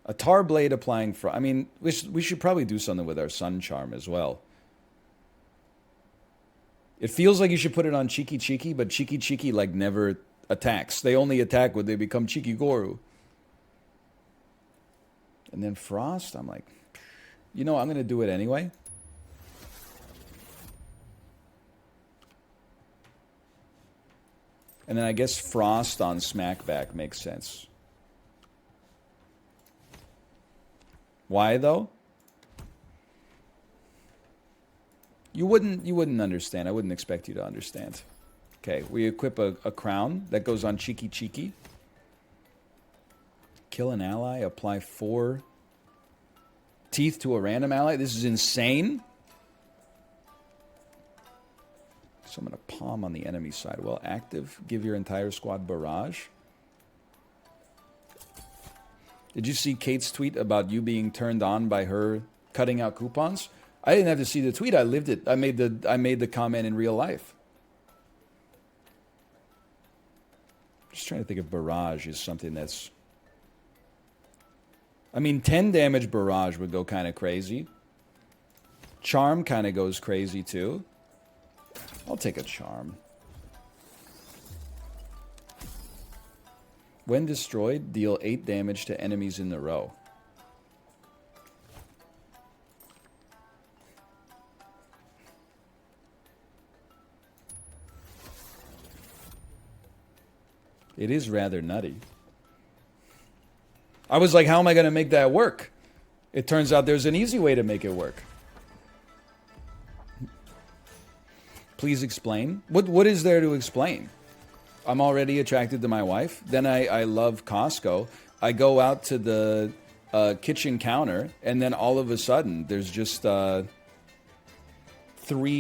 A Tar Blade applying Frost. I mean, we should probably do something with our Sun Charm as well. It feels like you should put it on Cheeky Cheeky, but Cheeky Cheeky like never attacks. They only attack when they become Cheeky Goru. And then Frost, I'm like, you know, I'm going to do it anyway. And then I guess Frost on Smackback makes sense. Why though? You wouldn't understand. I wouldn't expect you to understand. Okay, we equip a crown that goes on Cheeky Cheeky. Kill an ally, apply 4 teeth to a random ally. This is insane. Summon a palm on the enemy side. Well, active. Give your entire squad barrage. Did you see Kate's tweet about you being turned on by her cutting out coupons? I didn't have to see the tweet. I lived it. I made the comment in real life. Just trying to think if barrage is something that's... I mean, 10 damage barrage would go kind of crazy. Charm kind of goes crazy too. I'll take a charm. When destroyed, deal 8 damage to enemies in the row. It is rather nutty. I was like, how am I going to make that work? It turns out there's an easy way to make it work. Please explain. What is there to explain? I'm already attracted to my wife. Then I love Costco. I go out to the kitchen counter, and then all of a sudden, there's just 3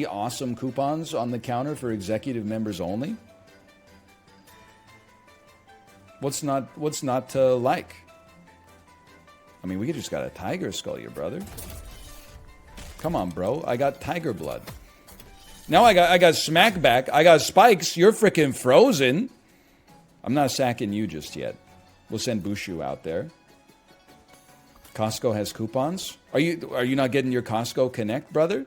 awesome coupons on the counter for executive members only. What's not to like? I mean, we just got a tiger skull, your brother. Come on, bro. I got tiger blood. Now I got smack back. I got spikes. You're freaking frozen. I'm not sacking you just yet. We'll send Bushu out there. Costco has coupons. Are you not getting your Costco Connect, brother?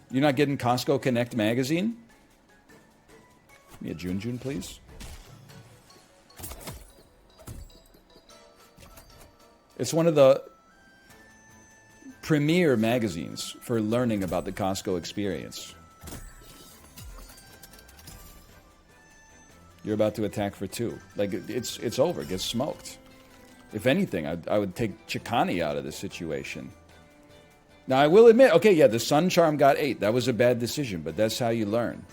You're not getting Costco Connect magazine? Give me a Junjun, please. It's one of the premier magazines for learning about the Costco experience. You're about to attack for 2. Like, it's over. Get smoked. If anything, I would take Chikani out of this situation. Now, I will admit, okay, yeah, the Sun Charm got 8. That was a bad decision, but that's how you learn.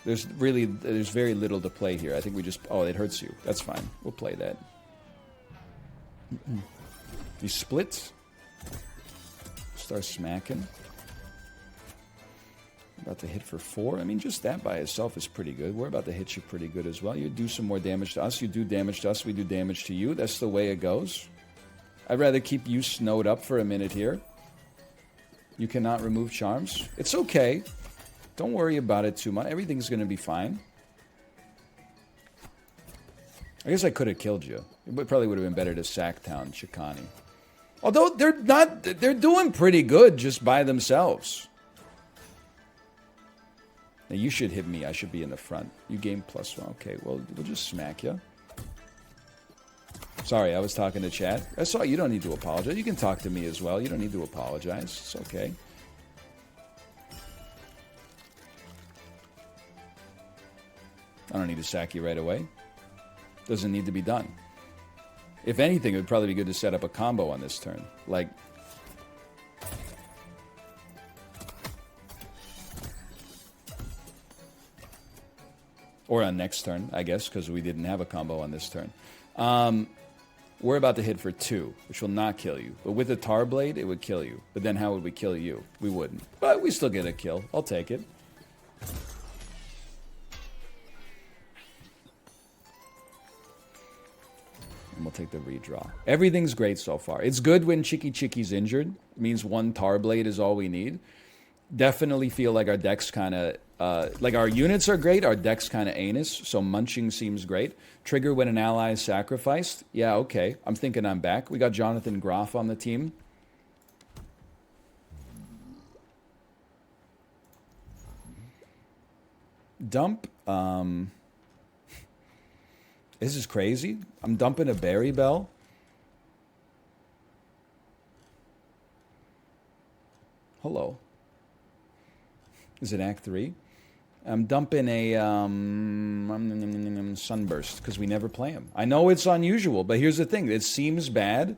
There's very little to play here. I think we just... Oh, it hurts you. That's fine. We'll play that. He splits. Start smacking. About to hit for 4. I mean, just that by itself is pretty good. We're about to hit you pretty good as well. You do some more damage to us. You do damage to us. We do damage to you. That's the way it goes. I'd rather keep you snowed up for a minute here. You cannot remove charms. It's okay. Don't worry about it too much. Everything's going to be fine. I guess I could have killed you. It probably would have been better to sack town Chikani. Although they're doing pretty good just by themselves. Now you should hit me. I should be in the front. You gain +1. Okay, well, we'll just smack you. Sorry, I was talking to chat. I saw you don't need to apologize. You can talk to me as well. You don't need to apologize. It's okay. I don't need to sack you right away. Doesn't need to be done. If anything, it would probably be good to set up a combo on this turn. Like... Or on next turn, I guess, because we didn't have a combo on this turn. We're about to hit for 2, which will not kill you. But with a Tar Blade, it would kill you. But then how would we kill you? We wouldn't. But we still get a kill. I'll take it. And we'll take the redraw. Everything's great so far. It's good when Chiki's injured. It means 1 Tar Blade is all we need. Definitely feel like our deck's kind of... like our units are great, our deck's kind of anus, so munching seems great. Trigger when an ally is sacrificed. Yeah, okay. I'm thinking I'm back. We got Jonathan Groff on the team. Dump. This is crazy. I'm dumping a Berry Bell. Hello. Is it Act 3? I'm dumping a Sunburst because we never play him. I know it's unusual, but here's the thing. It seems bad,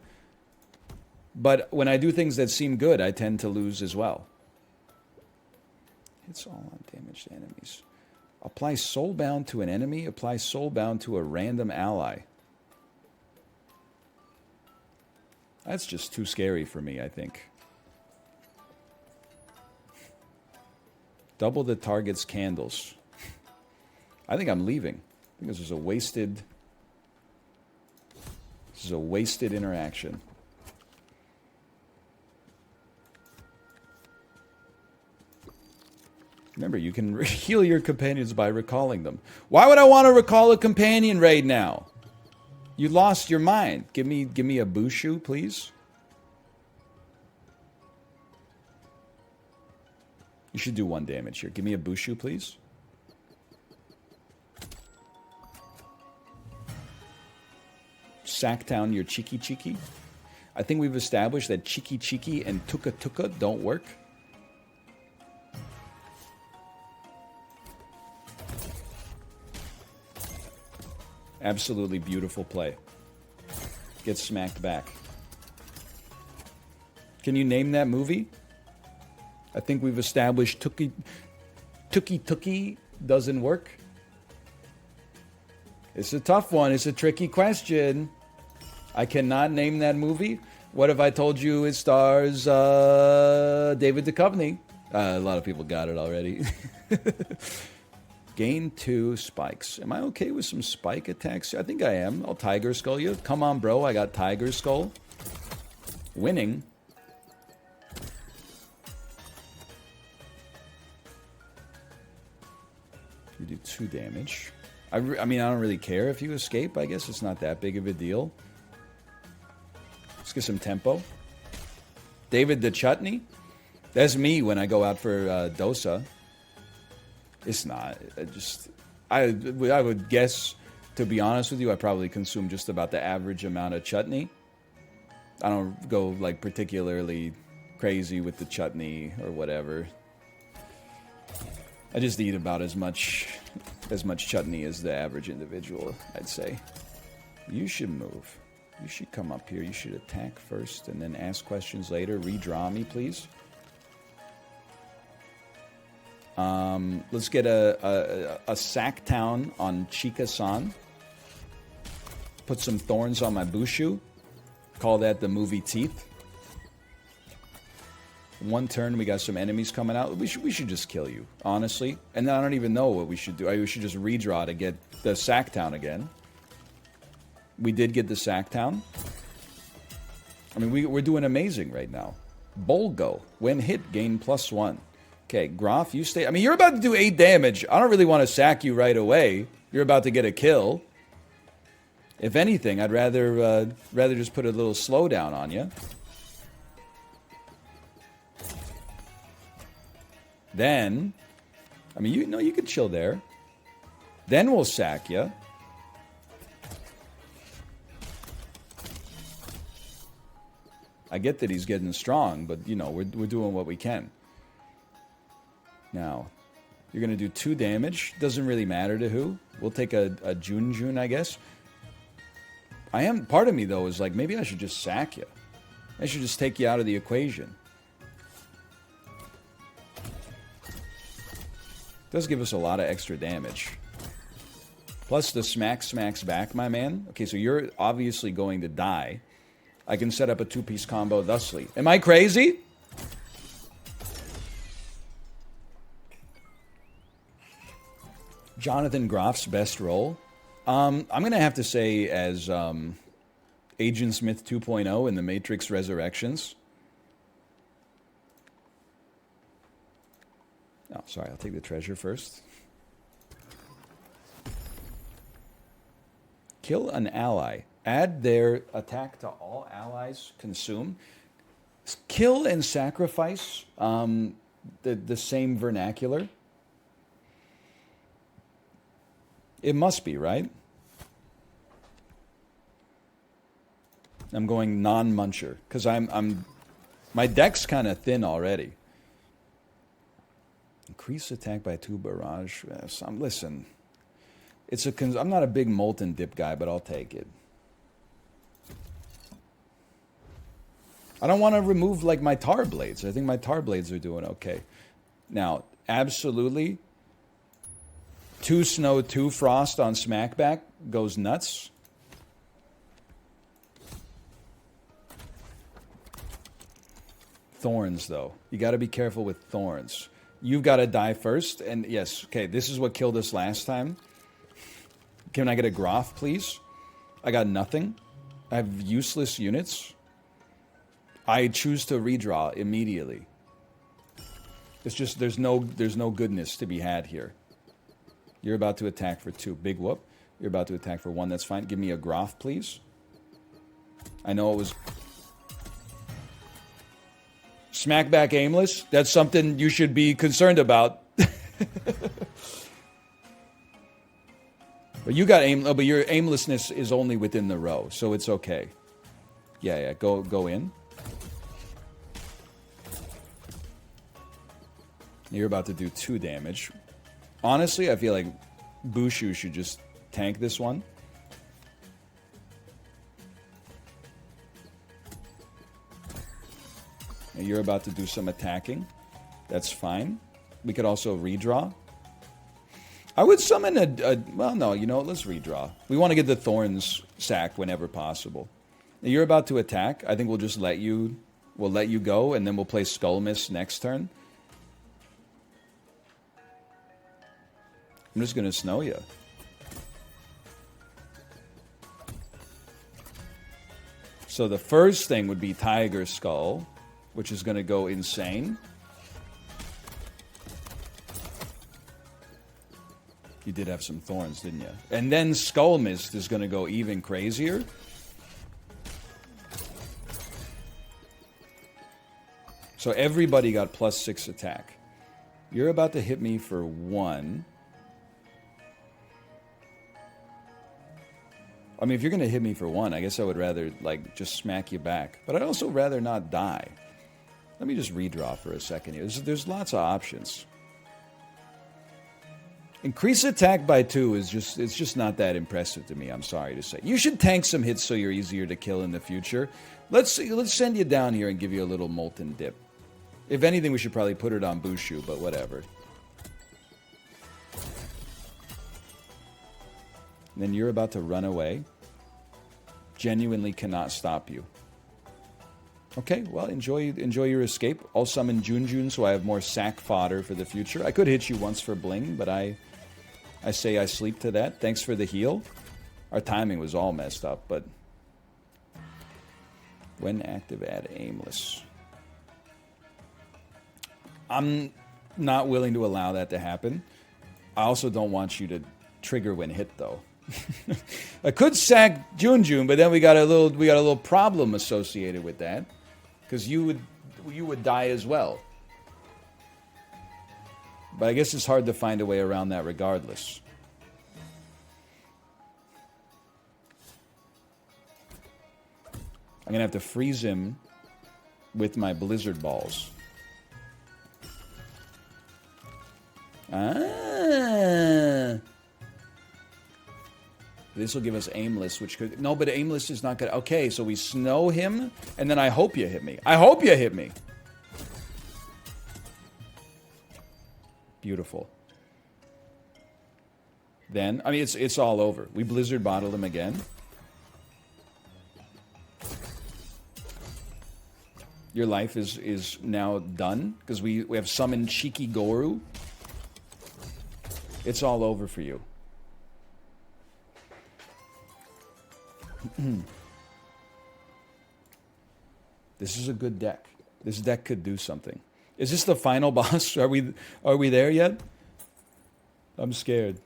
but when I do things that seem good, I tend to lose as well. It's all on damaged enemies. Apply Soulbound to an enemy. Apply Soulbound to a random ally. That's just too scary for me, I think. Double the target's candles. I think I'm leaving. I think this is a wasted... This is a wasted interaction. Remember, you can heal your companions by recalling them. Why would I want to recall a companion right now? You lost your mind. Give me a Bushu, please. You should do 1 damage here. Give me a Bushu, please. Sacktown your Cheeky Cheeky. I think we've established that Cheeky Cheeky and Tuka Tuka don't work. Absolutely beautiful play. Get smacked back. Can you name that movie? I think we've established Tookie Tookie doesn't work. It's a tough one. It's a tricky question. I cannot name that movie. What if I told you it stars David Duchovny? A lot of people got it already. Gain 2 spikes. Am I okay with some spike attacks? I think I am. I'll Tiger Skull you. Come on, bro. I got Tiger Skull. Winning. You do 2 damage. I mean, I don't really care if you escape. I guess it's not that big of a deal. Let's get some tempo. David the Chutney? That's me when I go out for dosa. It's not. I would guess, to be honest with you, I probably consume just about the average amount of chutney. I don't go like particularly crazy with the chutney or whatever. I just eat about as much chutney as the average individual, I'd say. You should move. You should come up here. You should attack first and then ask questions later. Redraw me, please. Let's get a Sacktown on Chika-san. Put some thorns on my Bushu. Call that the movie Teeth. 1 turn, we got some enemies coming out. We should just kill you, honestly. And I don't even know what we should do. We should just redraw to get the Sacktown again. We did get the Sacktown. I mean, we're doing amazing right now. Bolgo. When hit, gain +1. Okay, Groff, you stay. I mean, you're about to do 8 damage. I don't really want to sack you right away. You're about to get a kill. If anything, I'd rather just put a little slowdown on you. Then, I mean, you can chill there. Then we'll sack you. I get that he's getting strong, but, you know, we're doing what we can. Now, you're going to do 2 damage. Doesn't really matter to who. We'll take a Jun, I guess. Part of me, though, is like, maybe I should just sack you. I should just take you out of the equation. Does give us a lot of extra damage. Plus the smacks back, my man. Okay, so you're obviously going to die. I can set up a 2-piece combo thusly. Am I crazy? Jonathan Groff's best role? I'm going to have to say as Agent Smith 2.0 in The Matrix Resurrections. Oh, sorry, I'll take the treasure first. Kill an ally. Add their attack to all allies consume. Kill and sacrifice, the same vernacular. It must be, right? I'm going non-muncher because my deck's kind of thin already. Increase attack by 2 barrage. Listen, I'm not a big molten dip guy, but I'll take it. I don't want to remove like my tar blades. I think my tar blades are doing okay. Now, absolutely, 2 snow, 2 frost on smackback goes nuts. Thorns, though. You got to be careful with thorns. You've got to die first. And yes, okay, this is what killed us last time. Can I get a Groff, please? I got nothing. I have useless units. I choose to redraw immediately. It's just there's no goodness to be had here. You're about to attack for 2. Big whoop. You're about to attack for 1. That's fine. Give me a Groff, please. I know it was... Smackback aimless? That's something you should be concerned about. But you got but your aimlessness is only within the row, so it's okay. Yeah, go in. You're about to do 2 damage. Honestly, I feel like Bushu should just tank this one. And you're about to do some attacking. That's fine. We could also redraw. I would summon well, no, you know what? Let's redraw. We want to get the Thorns sacked whenever possible. Now, you're about to attack. I think we'll just let you... We'll let you go, and then we'll play Skull Mist next turn. I'm just going to snow you. So the first thing would be Tiger Skull, which is going to go insane. You did have some thorns, didn't you? And then Skull Mist is going to go even crazier. So everybody got +6 attack. You're about to hit me for 1. I mean, if you're going to hit me for 1, I guess I would rather, like, just smack you back. But I'd also rather not die. Let me just redraw for a second here. There's lots of options. Increase attack by 2 is it's just not that impressive to me, I'm sorry to say. You should tank some hits so you're easier to kill in the future. Let's send you down here and give you a little Molten Dip. If anything, we should probably put it on Bushu, but whatever. And then you're about to run away. Genuinely cannot stop you. Okay, well, enjoy your escape. I'll summon Junjun so I have more sack fodder for the future. I could hit you once for bling, but I say I sleep to that. Thanks for the heal. Our timing was all messed up, but... When active, add aimless. I'm not willing to allow that to happen. I also don't want you to trigger when hit, though. I could sack Junjun, but then we got a little problem associated with that, because you would die as well. But I guess it's hard to find a way around that regardless. I'm gonna have to freeze him with my blizzard balls. This will give us aimless, which could... No, but aimless is not good. Okay, so we snow him, and then I hope you hit me. I hope you hit me. Beautiful. Then, I mean, it's all over. We blizzard bottled him again. Your life is now done, because we have summoned Shiki Goru. It's all over for you. This is a good deck. This deck could do something. Is this the final boss? Are we there yet? I'm scared.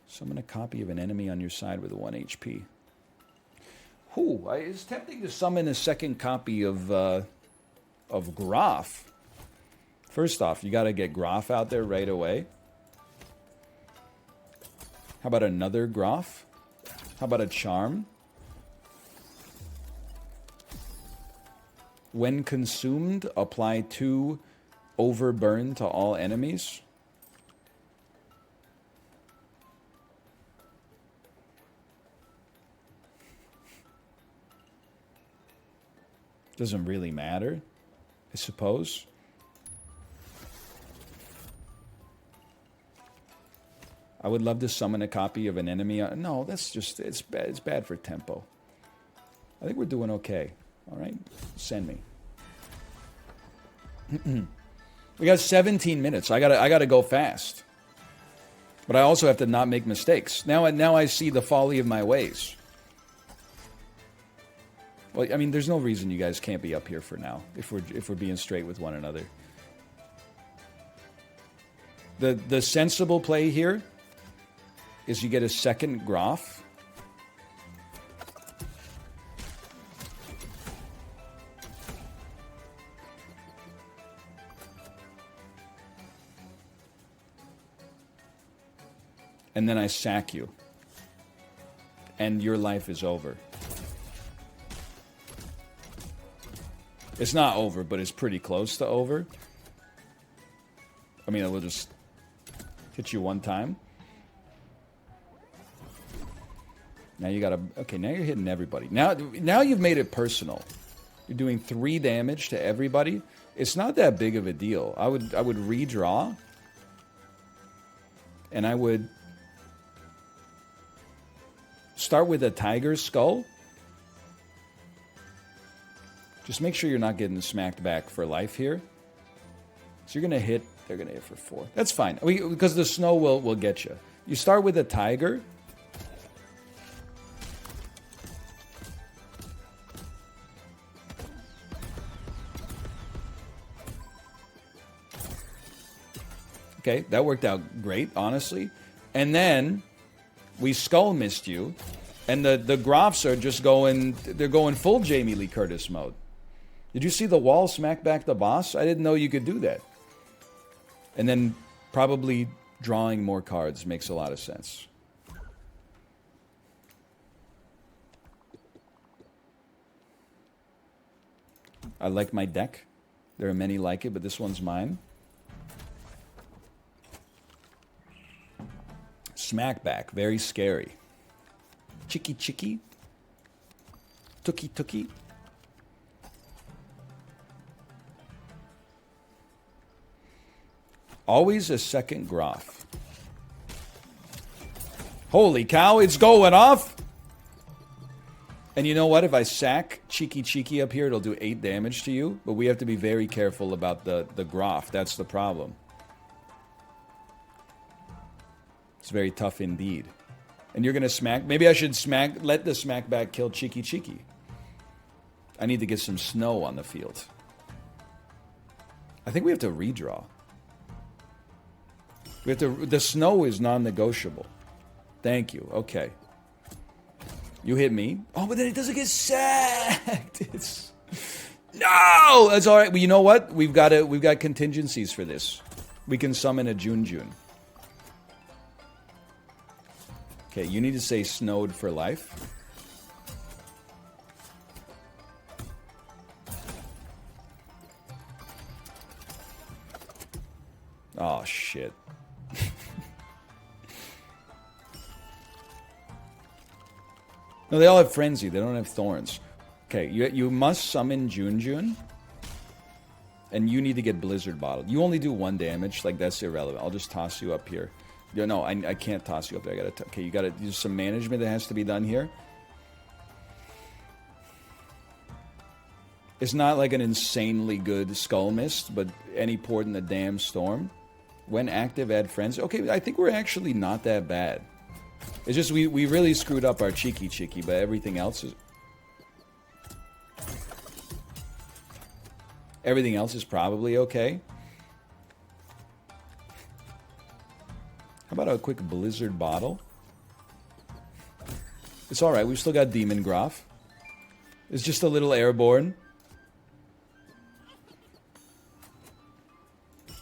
Summon a copy of an enemy on your side with a 1 HP. Ooh, it's tempting to summon a second copy of Groff. First off, you got to get Groff out there right away. How about another Groff? How about a Charm? When consumed, apply 2 Overburn to all enemies. Doesn't really matter, I suppose. I would love to summon a copy of an enemy. No, that's just, it's bad for tempo. I think we're doing okay. All right, send me. We got 17 minutes. I gotta go fast. But I also have to not make mistakes. Now I see the folly of my ways. Well, I mean, there's no reason you guys can't be up here for now if we're being straight with one another. The sensible play here is you get a second Graf. And then I sack you. And your life is over. It's not over, but it's pretty close to over. I mean, I will just hit you one time. Now you gotta... Okay, now you're hitting everybody. Now you've made it personal. You're doing 3 damage to everybody. It's not that big of a deal. I would redraw. And I would... start with a tiger skull. Just make sure you're not getting smacked back for life here. So you're going to hit... They're going to hit for 4. That's fine. Because the snow will get you. You start with a tiger. Okay, that worked out great, honestly. And then... we skull missed you, and the Grafs are just going... they're going full Jamie Lee Curtis mode. Did you see the wall smack back the boss? I didn't know you could do that. And then probably drawing more cards makes a lot of sense. I like my deck. There are many like it, but this one's mine. Smackback, very scary. Chicky chicky. Tookie tookie. Always a second Graf. Holy cow, it's going off! And you know what? If I sack Cheeky Cheeky up here, it'll do 8 damage to you. But we have to be very careful about the Graf. That's the problem. It's very tough indeed. And you're going to smack... maybe I should let the smackback kill Cheeky Cheeky. I need to get some snow on the field. I think we have to redraw. We have to... the snow is non-negotiable. Thank you. Okay. You hit me. Oh, but then it doesn't get sacked. It's... no! That's all right. Well, you know what? We've got contingencies for this. We can summon a Jun Jun. Okay, you need to say snowed for life. Oh, shit. No, they all have Frenzy. They don't have Thorns. Okay, you must summon Jun Jun. And you need to get Blizzard Bottled. You only do 1 damage. Like, that's irrelevant. I'll just toss you up here. No, I can't toss you up there. Okay, you gotta... there's some management that has to be done here. It's not like an insanely good Skull Mist, but any port in the damn storm. When active, add friends. Okay, I think we're actually not that bad. It's just we really screwed up our Cheeky Cheeky, but everything else is... everything else is probably okay. How about a quick Blizzard Bottle? It's alright, we've still got Demon Graf. It's just a little airborne.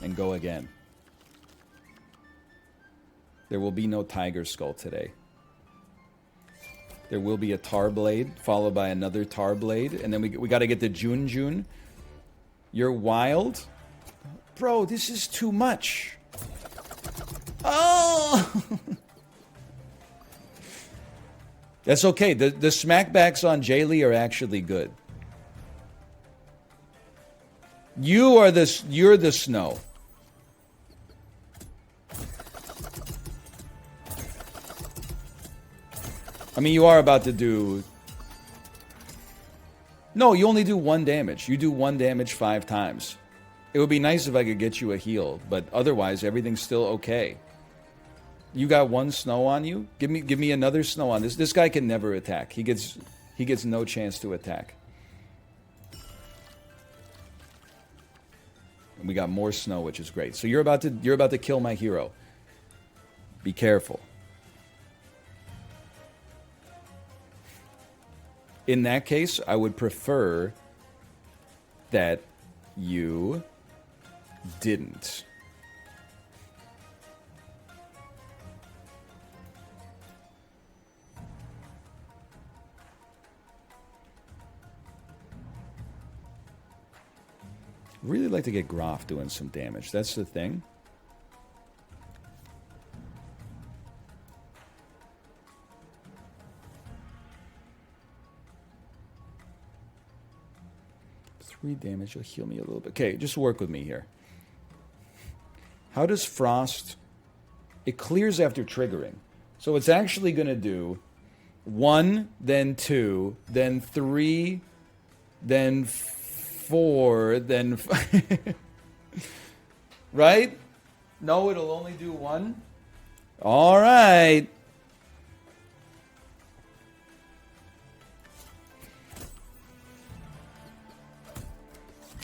And go again. There will be no Tiger Skull today. There will be a Tar Blade, followed by another Tar Blade, and then we got to get the Jun Jun. You're wild? Bro, this is too much. Oh! That's okay. The smackbacks on Jaylee are actually good. You're the snow. I mean, you are about to do... No, you only do 1 damage. You do 1 damage 5 times. It would be nice if I could get you a heal, but otherwise everything's still okay. You got 1 snow on you? Give me another snow on this. This guy can never attack. He gets no chance to attack. And we got more snow, which is great. So you're about to kill my hero. Be careful. In that case, I would prefer that you didn't. Really like to get Groff doing some damage. That's the thing. Three damage. You'll heal me a little bit. Okay, just work with me here. How does Frost... It clears after triggering. So it's actually going to do 1, then 2, then 3, then 4, then... Right? No, it'll only do 1? All right.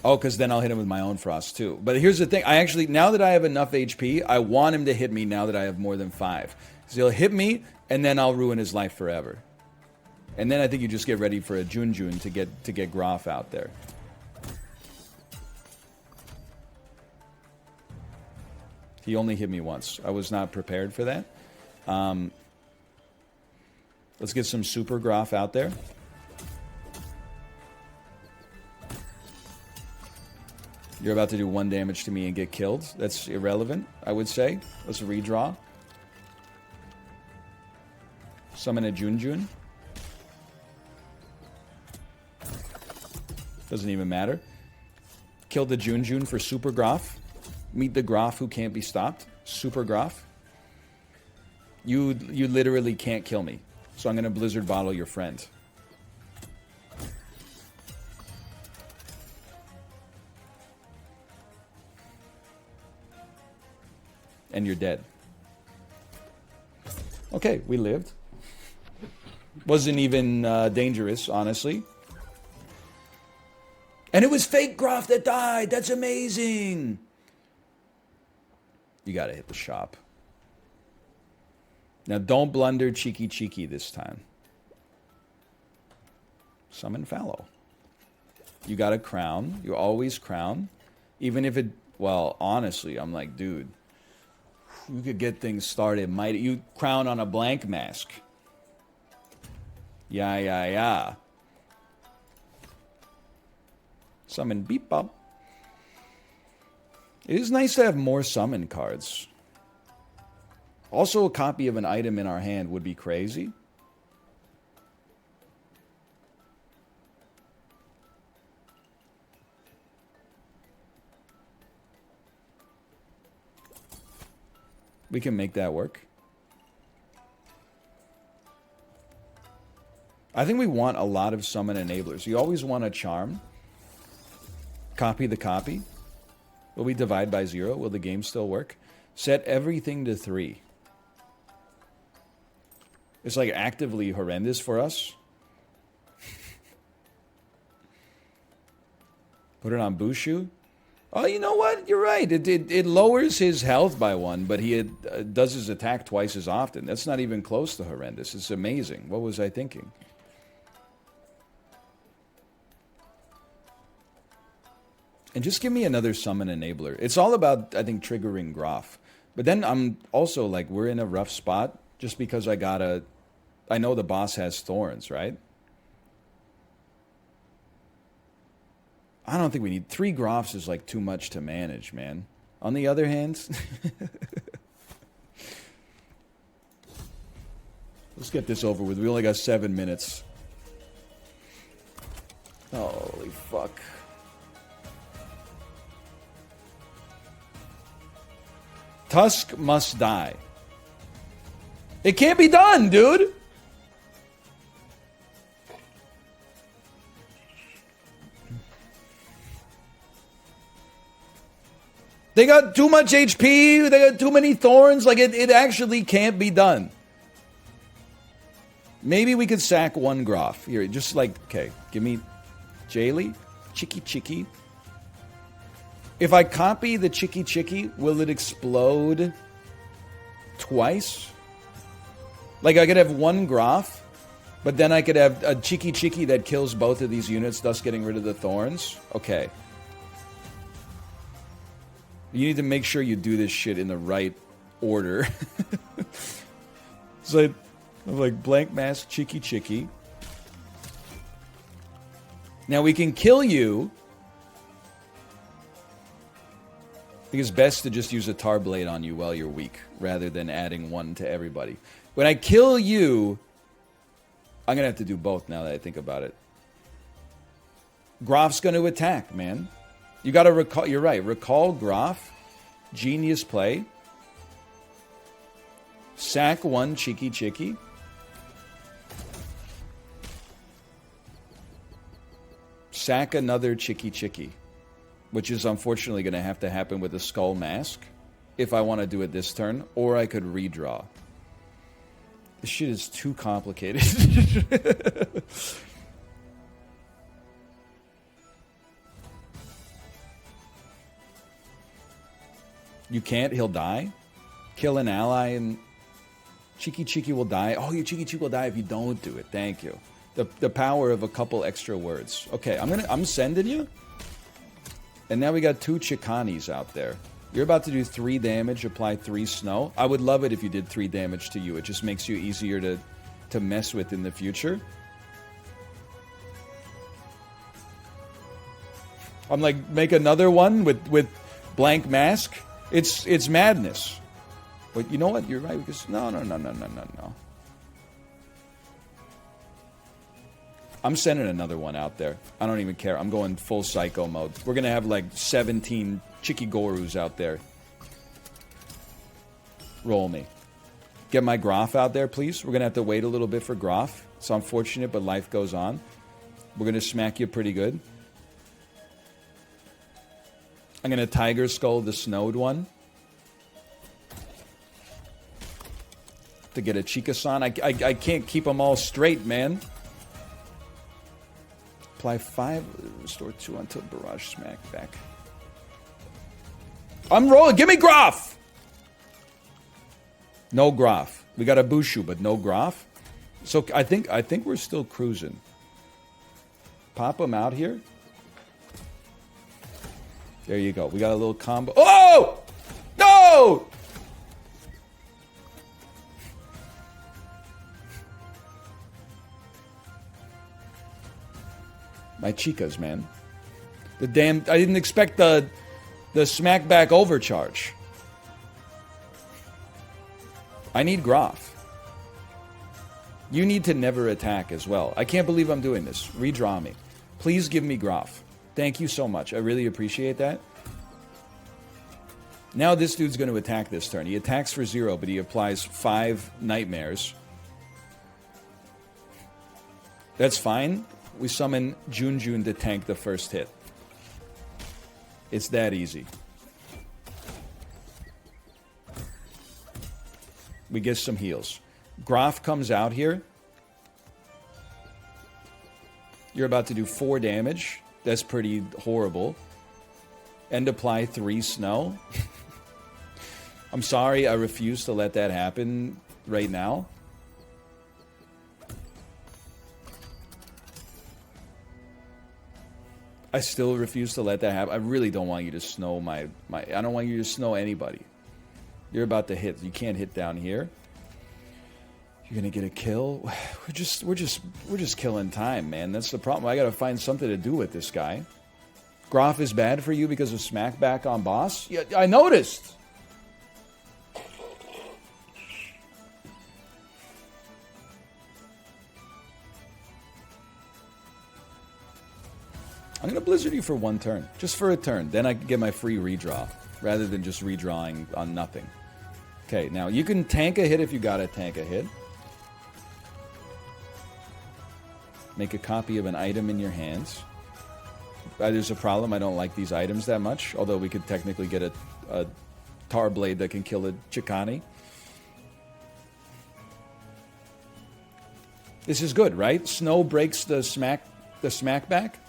Oh, because then I'll hit him with my own Frost too. But here's the thing. I actually, now that I have enough HP, I want him to hit me now that I have more than 5. So he'll hit me, and then I'll ruin his life forever. And then I think you just get ready for a Junjun to get Groff out there. He only hit me once. I was not prepared for that. Let's get some Super Groff out there. You're about to do 1 damage to me and get killed. That's irrelevant, I would say. Let's redraw. Summon a Junjun. Doesn't even matter. Kill the Junjun for Super Groff. Meet the Groff who can't be stopped. Super Groff. You literally can't kill me. So I'm going to Blizzard Bottle your friend. And you're dead. Okay, we lived. Wasn't even dangerous, honestly. And it was fake Groff that died. That's amazing. You gotta hit the shop. Now don't blunder cheeky this time. Summon Fallow. You got a crown. You always crown. Even if it... Well, honestly, I'm like, dude... You could get things started. Might you crown on a blank mask? Yeah. Summon Beep Bop. It is nice to have more summon cards. Also, a copy of an item in our hand would be crazy. We can make that work. I think we want a lot of summon enablers. You always want a charm. Copy the copy. Will we divide by 0? Will the game still work? Set everything to 3. It's like actively horrendous for us. Put it on Bushu. Oh, you know what? You're right. It lowers his health by 1, but he does his attack twice as often. That's not even close to horrendous. It's amazing. What was I thinking? And just give me another summon enabler. It's all about, I think, triggering Groff. But then I'm also like, we're in a rough spot just because I know the boss has thorns, right? I don't think we need... 3 Groffs is like too much to manage, man. On the other hand... Let's get this over with. We only got 7 minutes. Holy fuck. Tusk must die. It can't be done, dude! They got too much HP. They got too many thorns. Like, it actually can't be done. Maybe we could sack one Groff. Here, just like, okay, give me Jaylee, Chicky. If I copy the Chicky, will it explode twice? Like, I could have one Groff, but then I could have a Chicky that kills both of these units, thus getting rid of the thorns. Okay. You need to make sure you do this shit in the right order. So, like, blank mask, Chicky. Now, we can kill you. I think it's best to just use a tar blade on you while you're weak, rather than adding one to everybody. When I kill you, I'm going to have to do both now that I think about it. Groff's going to attack, man. You got to recall, you're right, recall Groff, genius play. Sack one, Chicky. Sack another Chicky, which is unfortunately going to have to happen with a Skull Mask if I want to do it this turn, or I could redraw. This shit is too complicated. You can't, he'll die. Kill an ally and Chicky will die. Oh, your Chicky will die if you don't do it. Thank you. The power of a couple extra words. Okay, I'm sending you. And now we got 2 Chicanis out there. You're about to do 3 damage, apply 3 snow. I would love it if you did 3 damage to you. It just makes you easier to mess with in the future. I'm like, make another one with blank mask. It's madness. But you know what? You're right, because no. I'm sending another one out there. I don't even care. I'm going full psycho mode. We're going to have like 17 Chicky Gorus out there. Roll me. Get my Groff out there, please. We're going to have to wait a little bit for Groff. It's unfortunate, but life goes on. We're going to smack you pretty good. I'm going to Tiger Skull the snowed one. To get a Chika-san. I can't keep them all straight, man. Apply 5, restore 2 until barrage smack back. I'm rolling. Give me Groff. No Groff. We got a Bushu, but no Groff. So I think we're still cruising. Pop him out here. There you go. We got a little combo. Oh! No! My Chicas, man. The damn... I didn't expect the smackback overcharge. I need Groff. You need to never attack as well. I can't believe I'm doing this. Redraw me. Please give me Groff. Thank you so much. I really appreciate that. Now this dude's going to attack this turn. He attacks for 0, but he applies 5 nightmares. That's fine. We summon Junjun to tank the first hit. It's that easy. We get some heals. Groff comes out here. You're about to do 4 damage. That's pretty horrible. And apply 3 snow. I'm sorry, I refuse to let that happen right now. I still refuse to let that happen. I really don't want you to snow my I don't want you to snow anybody. You're about to hit. You can't hit down here. You're gonna get a kill. We're just killing time, man. That's the problem. I gotta find something to do with this guy. Groff is bad for you because of smackback on boss? Yeah, I noticed. I'm going to Blizzard you for 1 turn. Just for a turn. Then I can get my free redraw. Rather than just redrawing on nothing. Okay, now you can tank a hit if you got to tank a hit. Make a copy of an item in your hands. There's a problem. I don't like these items that much. Although we could technically get a tar blade that can kill a Chicani. This is good, right? Snow breaks the smack back.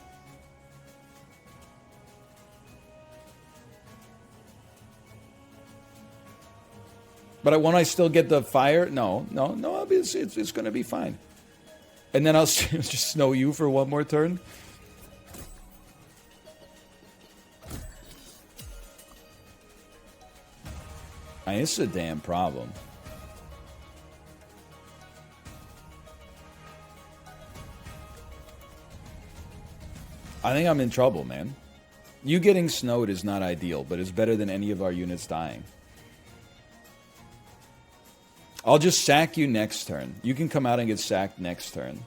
But won't I still get the fire? No. It's going to be fine. And then I'll just snow you for one more turn. It's a damn problem. I think I'm in trouble, man. You getting snowed is not ideal, but it's better than any of our units dying. I'll just sack you next turn. You can come out and get sacked next turn.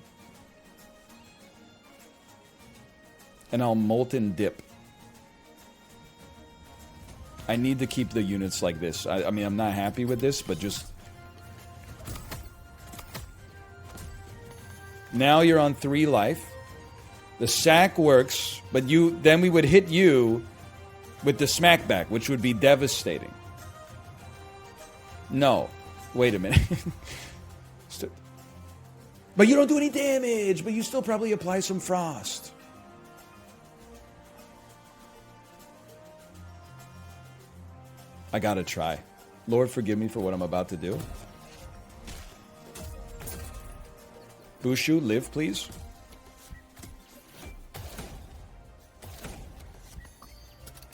And I'll molten dip. I need to keep the units like this. I mean, I'm not happy with this, but just... Now you're on 3 life. The sack works, but then we would hit you with the smackback, which would be devastating. No. Wait a minute. But you don't do any damage, but you still probably apply some frost. I gotta try. Lord, forgive me for what I'm about to do. Bushu, live, please.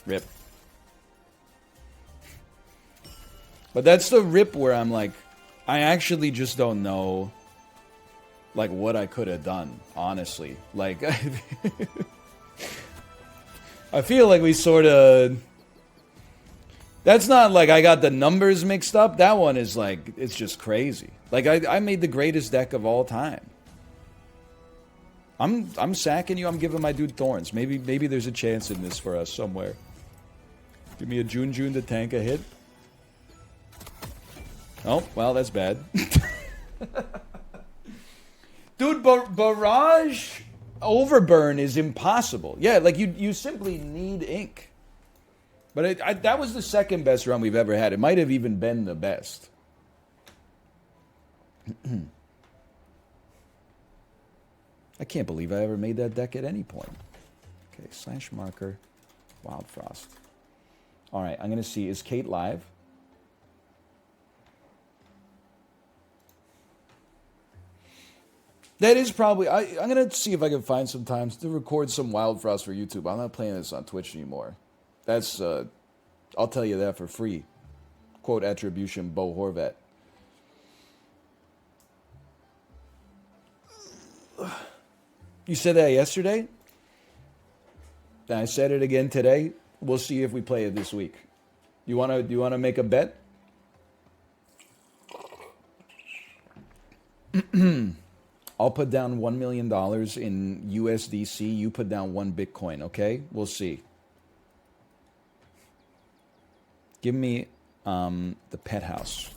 Rip. But that's the rip where I'm like, I actually just don't know, like, what I could have done, honestly. Like, I feel like we sort of... That's not like I got the numbers mixed up. That one is like, it's just crazy. Like, I made the greatest deck of all time. I'm sacking you. I'm giving my dude Thorns. Maybe there's a chance in this for us somewhere. Give me a June to tank a hit. Oh, well, that's bad. Dude, Barrage Overburn is impossible. Yeah, like, you simply need ink. But that was the second best run we've ever had. It might have even been the best. I can't believe I ever made that deck at any point. Okay, slash marker, Wild Frost. All right, I'm going to see, is Kate live? That is probably... I'm going to see if I can find some time to record some Wild Frost for YouTube. I'm not playing this on Twitch anymore. That's... I'll tell you that for free. Quote attribution, Bo Horvat. You said that yesterday? And I said it again today. We'll see if we play it this week. Do you want to make a bet? I'll put down $1 million in USDC. You put down 1 Bitcoin, okay? We'll see. Give me the pet house.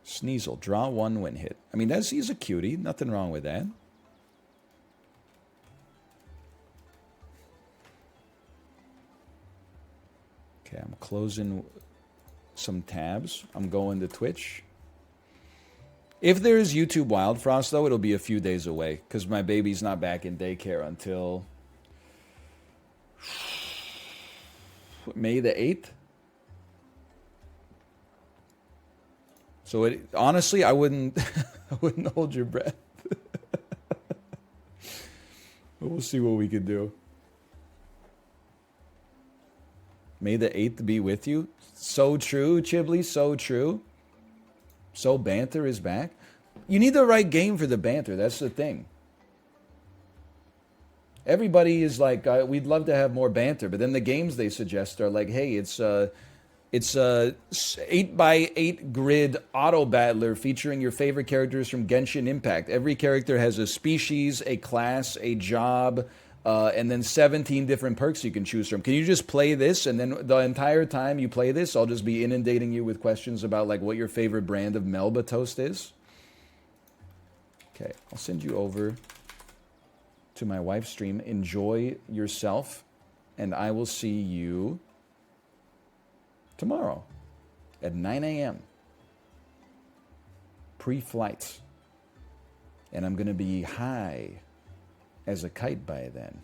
Sneasel, draw 1 when hit. I mean, he's a cutie. Nothing wrong with that. Okay, I'm closing some tabs. I'm going to Twitch. If there is YouTube Wild Frost, though, it'll be a few days away because my baby's not back in daycare until May the 8th. So honestly, I wouldn't hold your breath. But we'll see what we can do. May the 8th be with you. So true, Chiblee, so true. So banter is back. You need the right game for the banter. That's the thing. Everybody is like, we'd love to have more banter, but then the games they suggest are like, hey, it's a 8x8 grid auto battler featuring your favorite characters from Genshin Impact. Every character has a species, a class, a job, and then 17 different perks you can choose from. Can you just play this, and then the entire time you play this, I'll just be inundating you with questions about like what your favorite brand of Melba toast is? Okay, I'll send you over to my wife's stream. Enjoy yourself, and I will see you tomorrow at 9 a.m. Pre-flights. And I'm going to be high as a kite by then.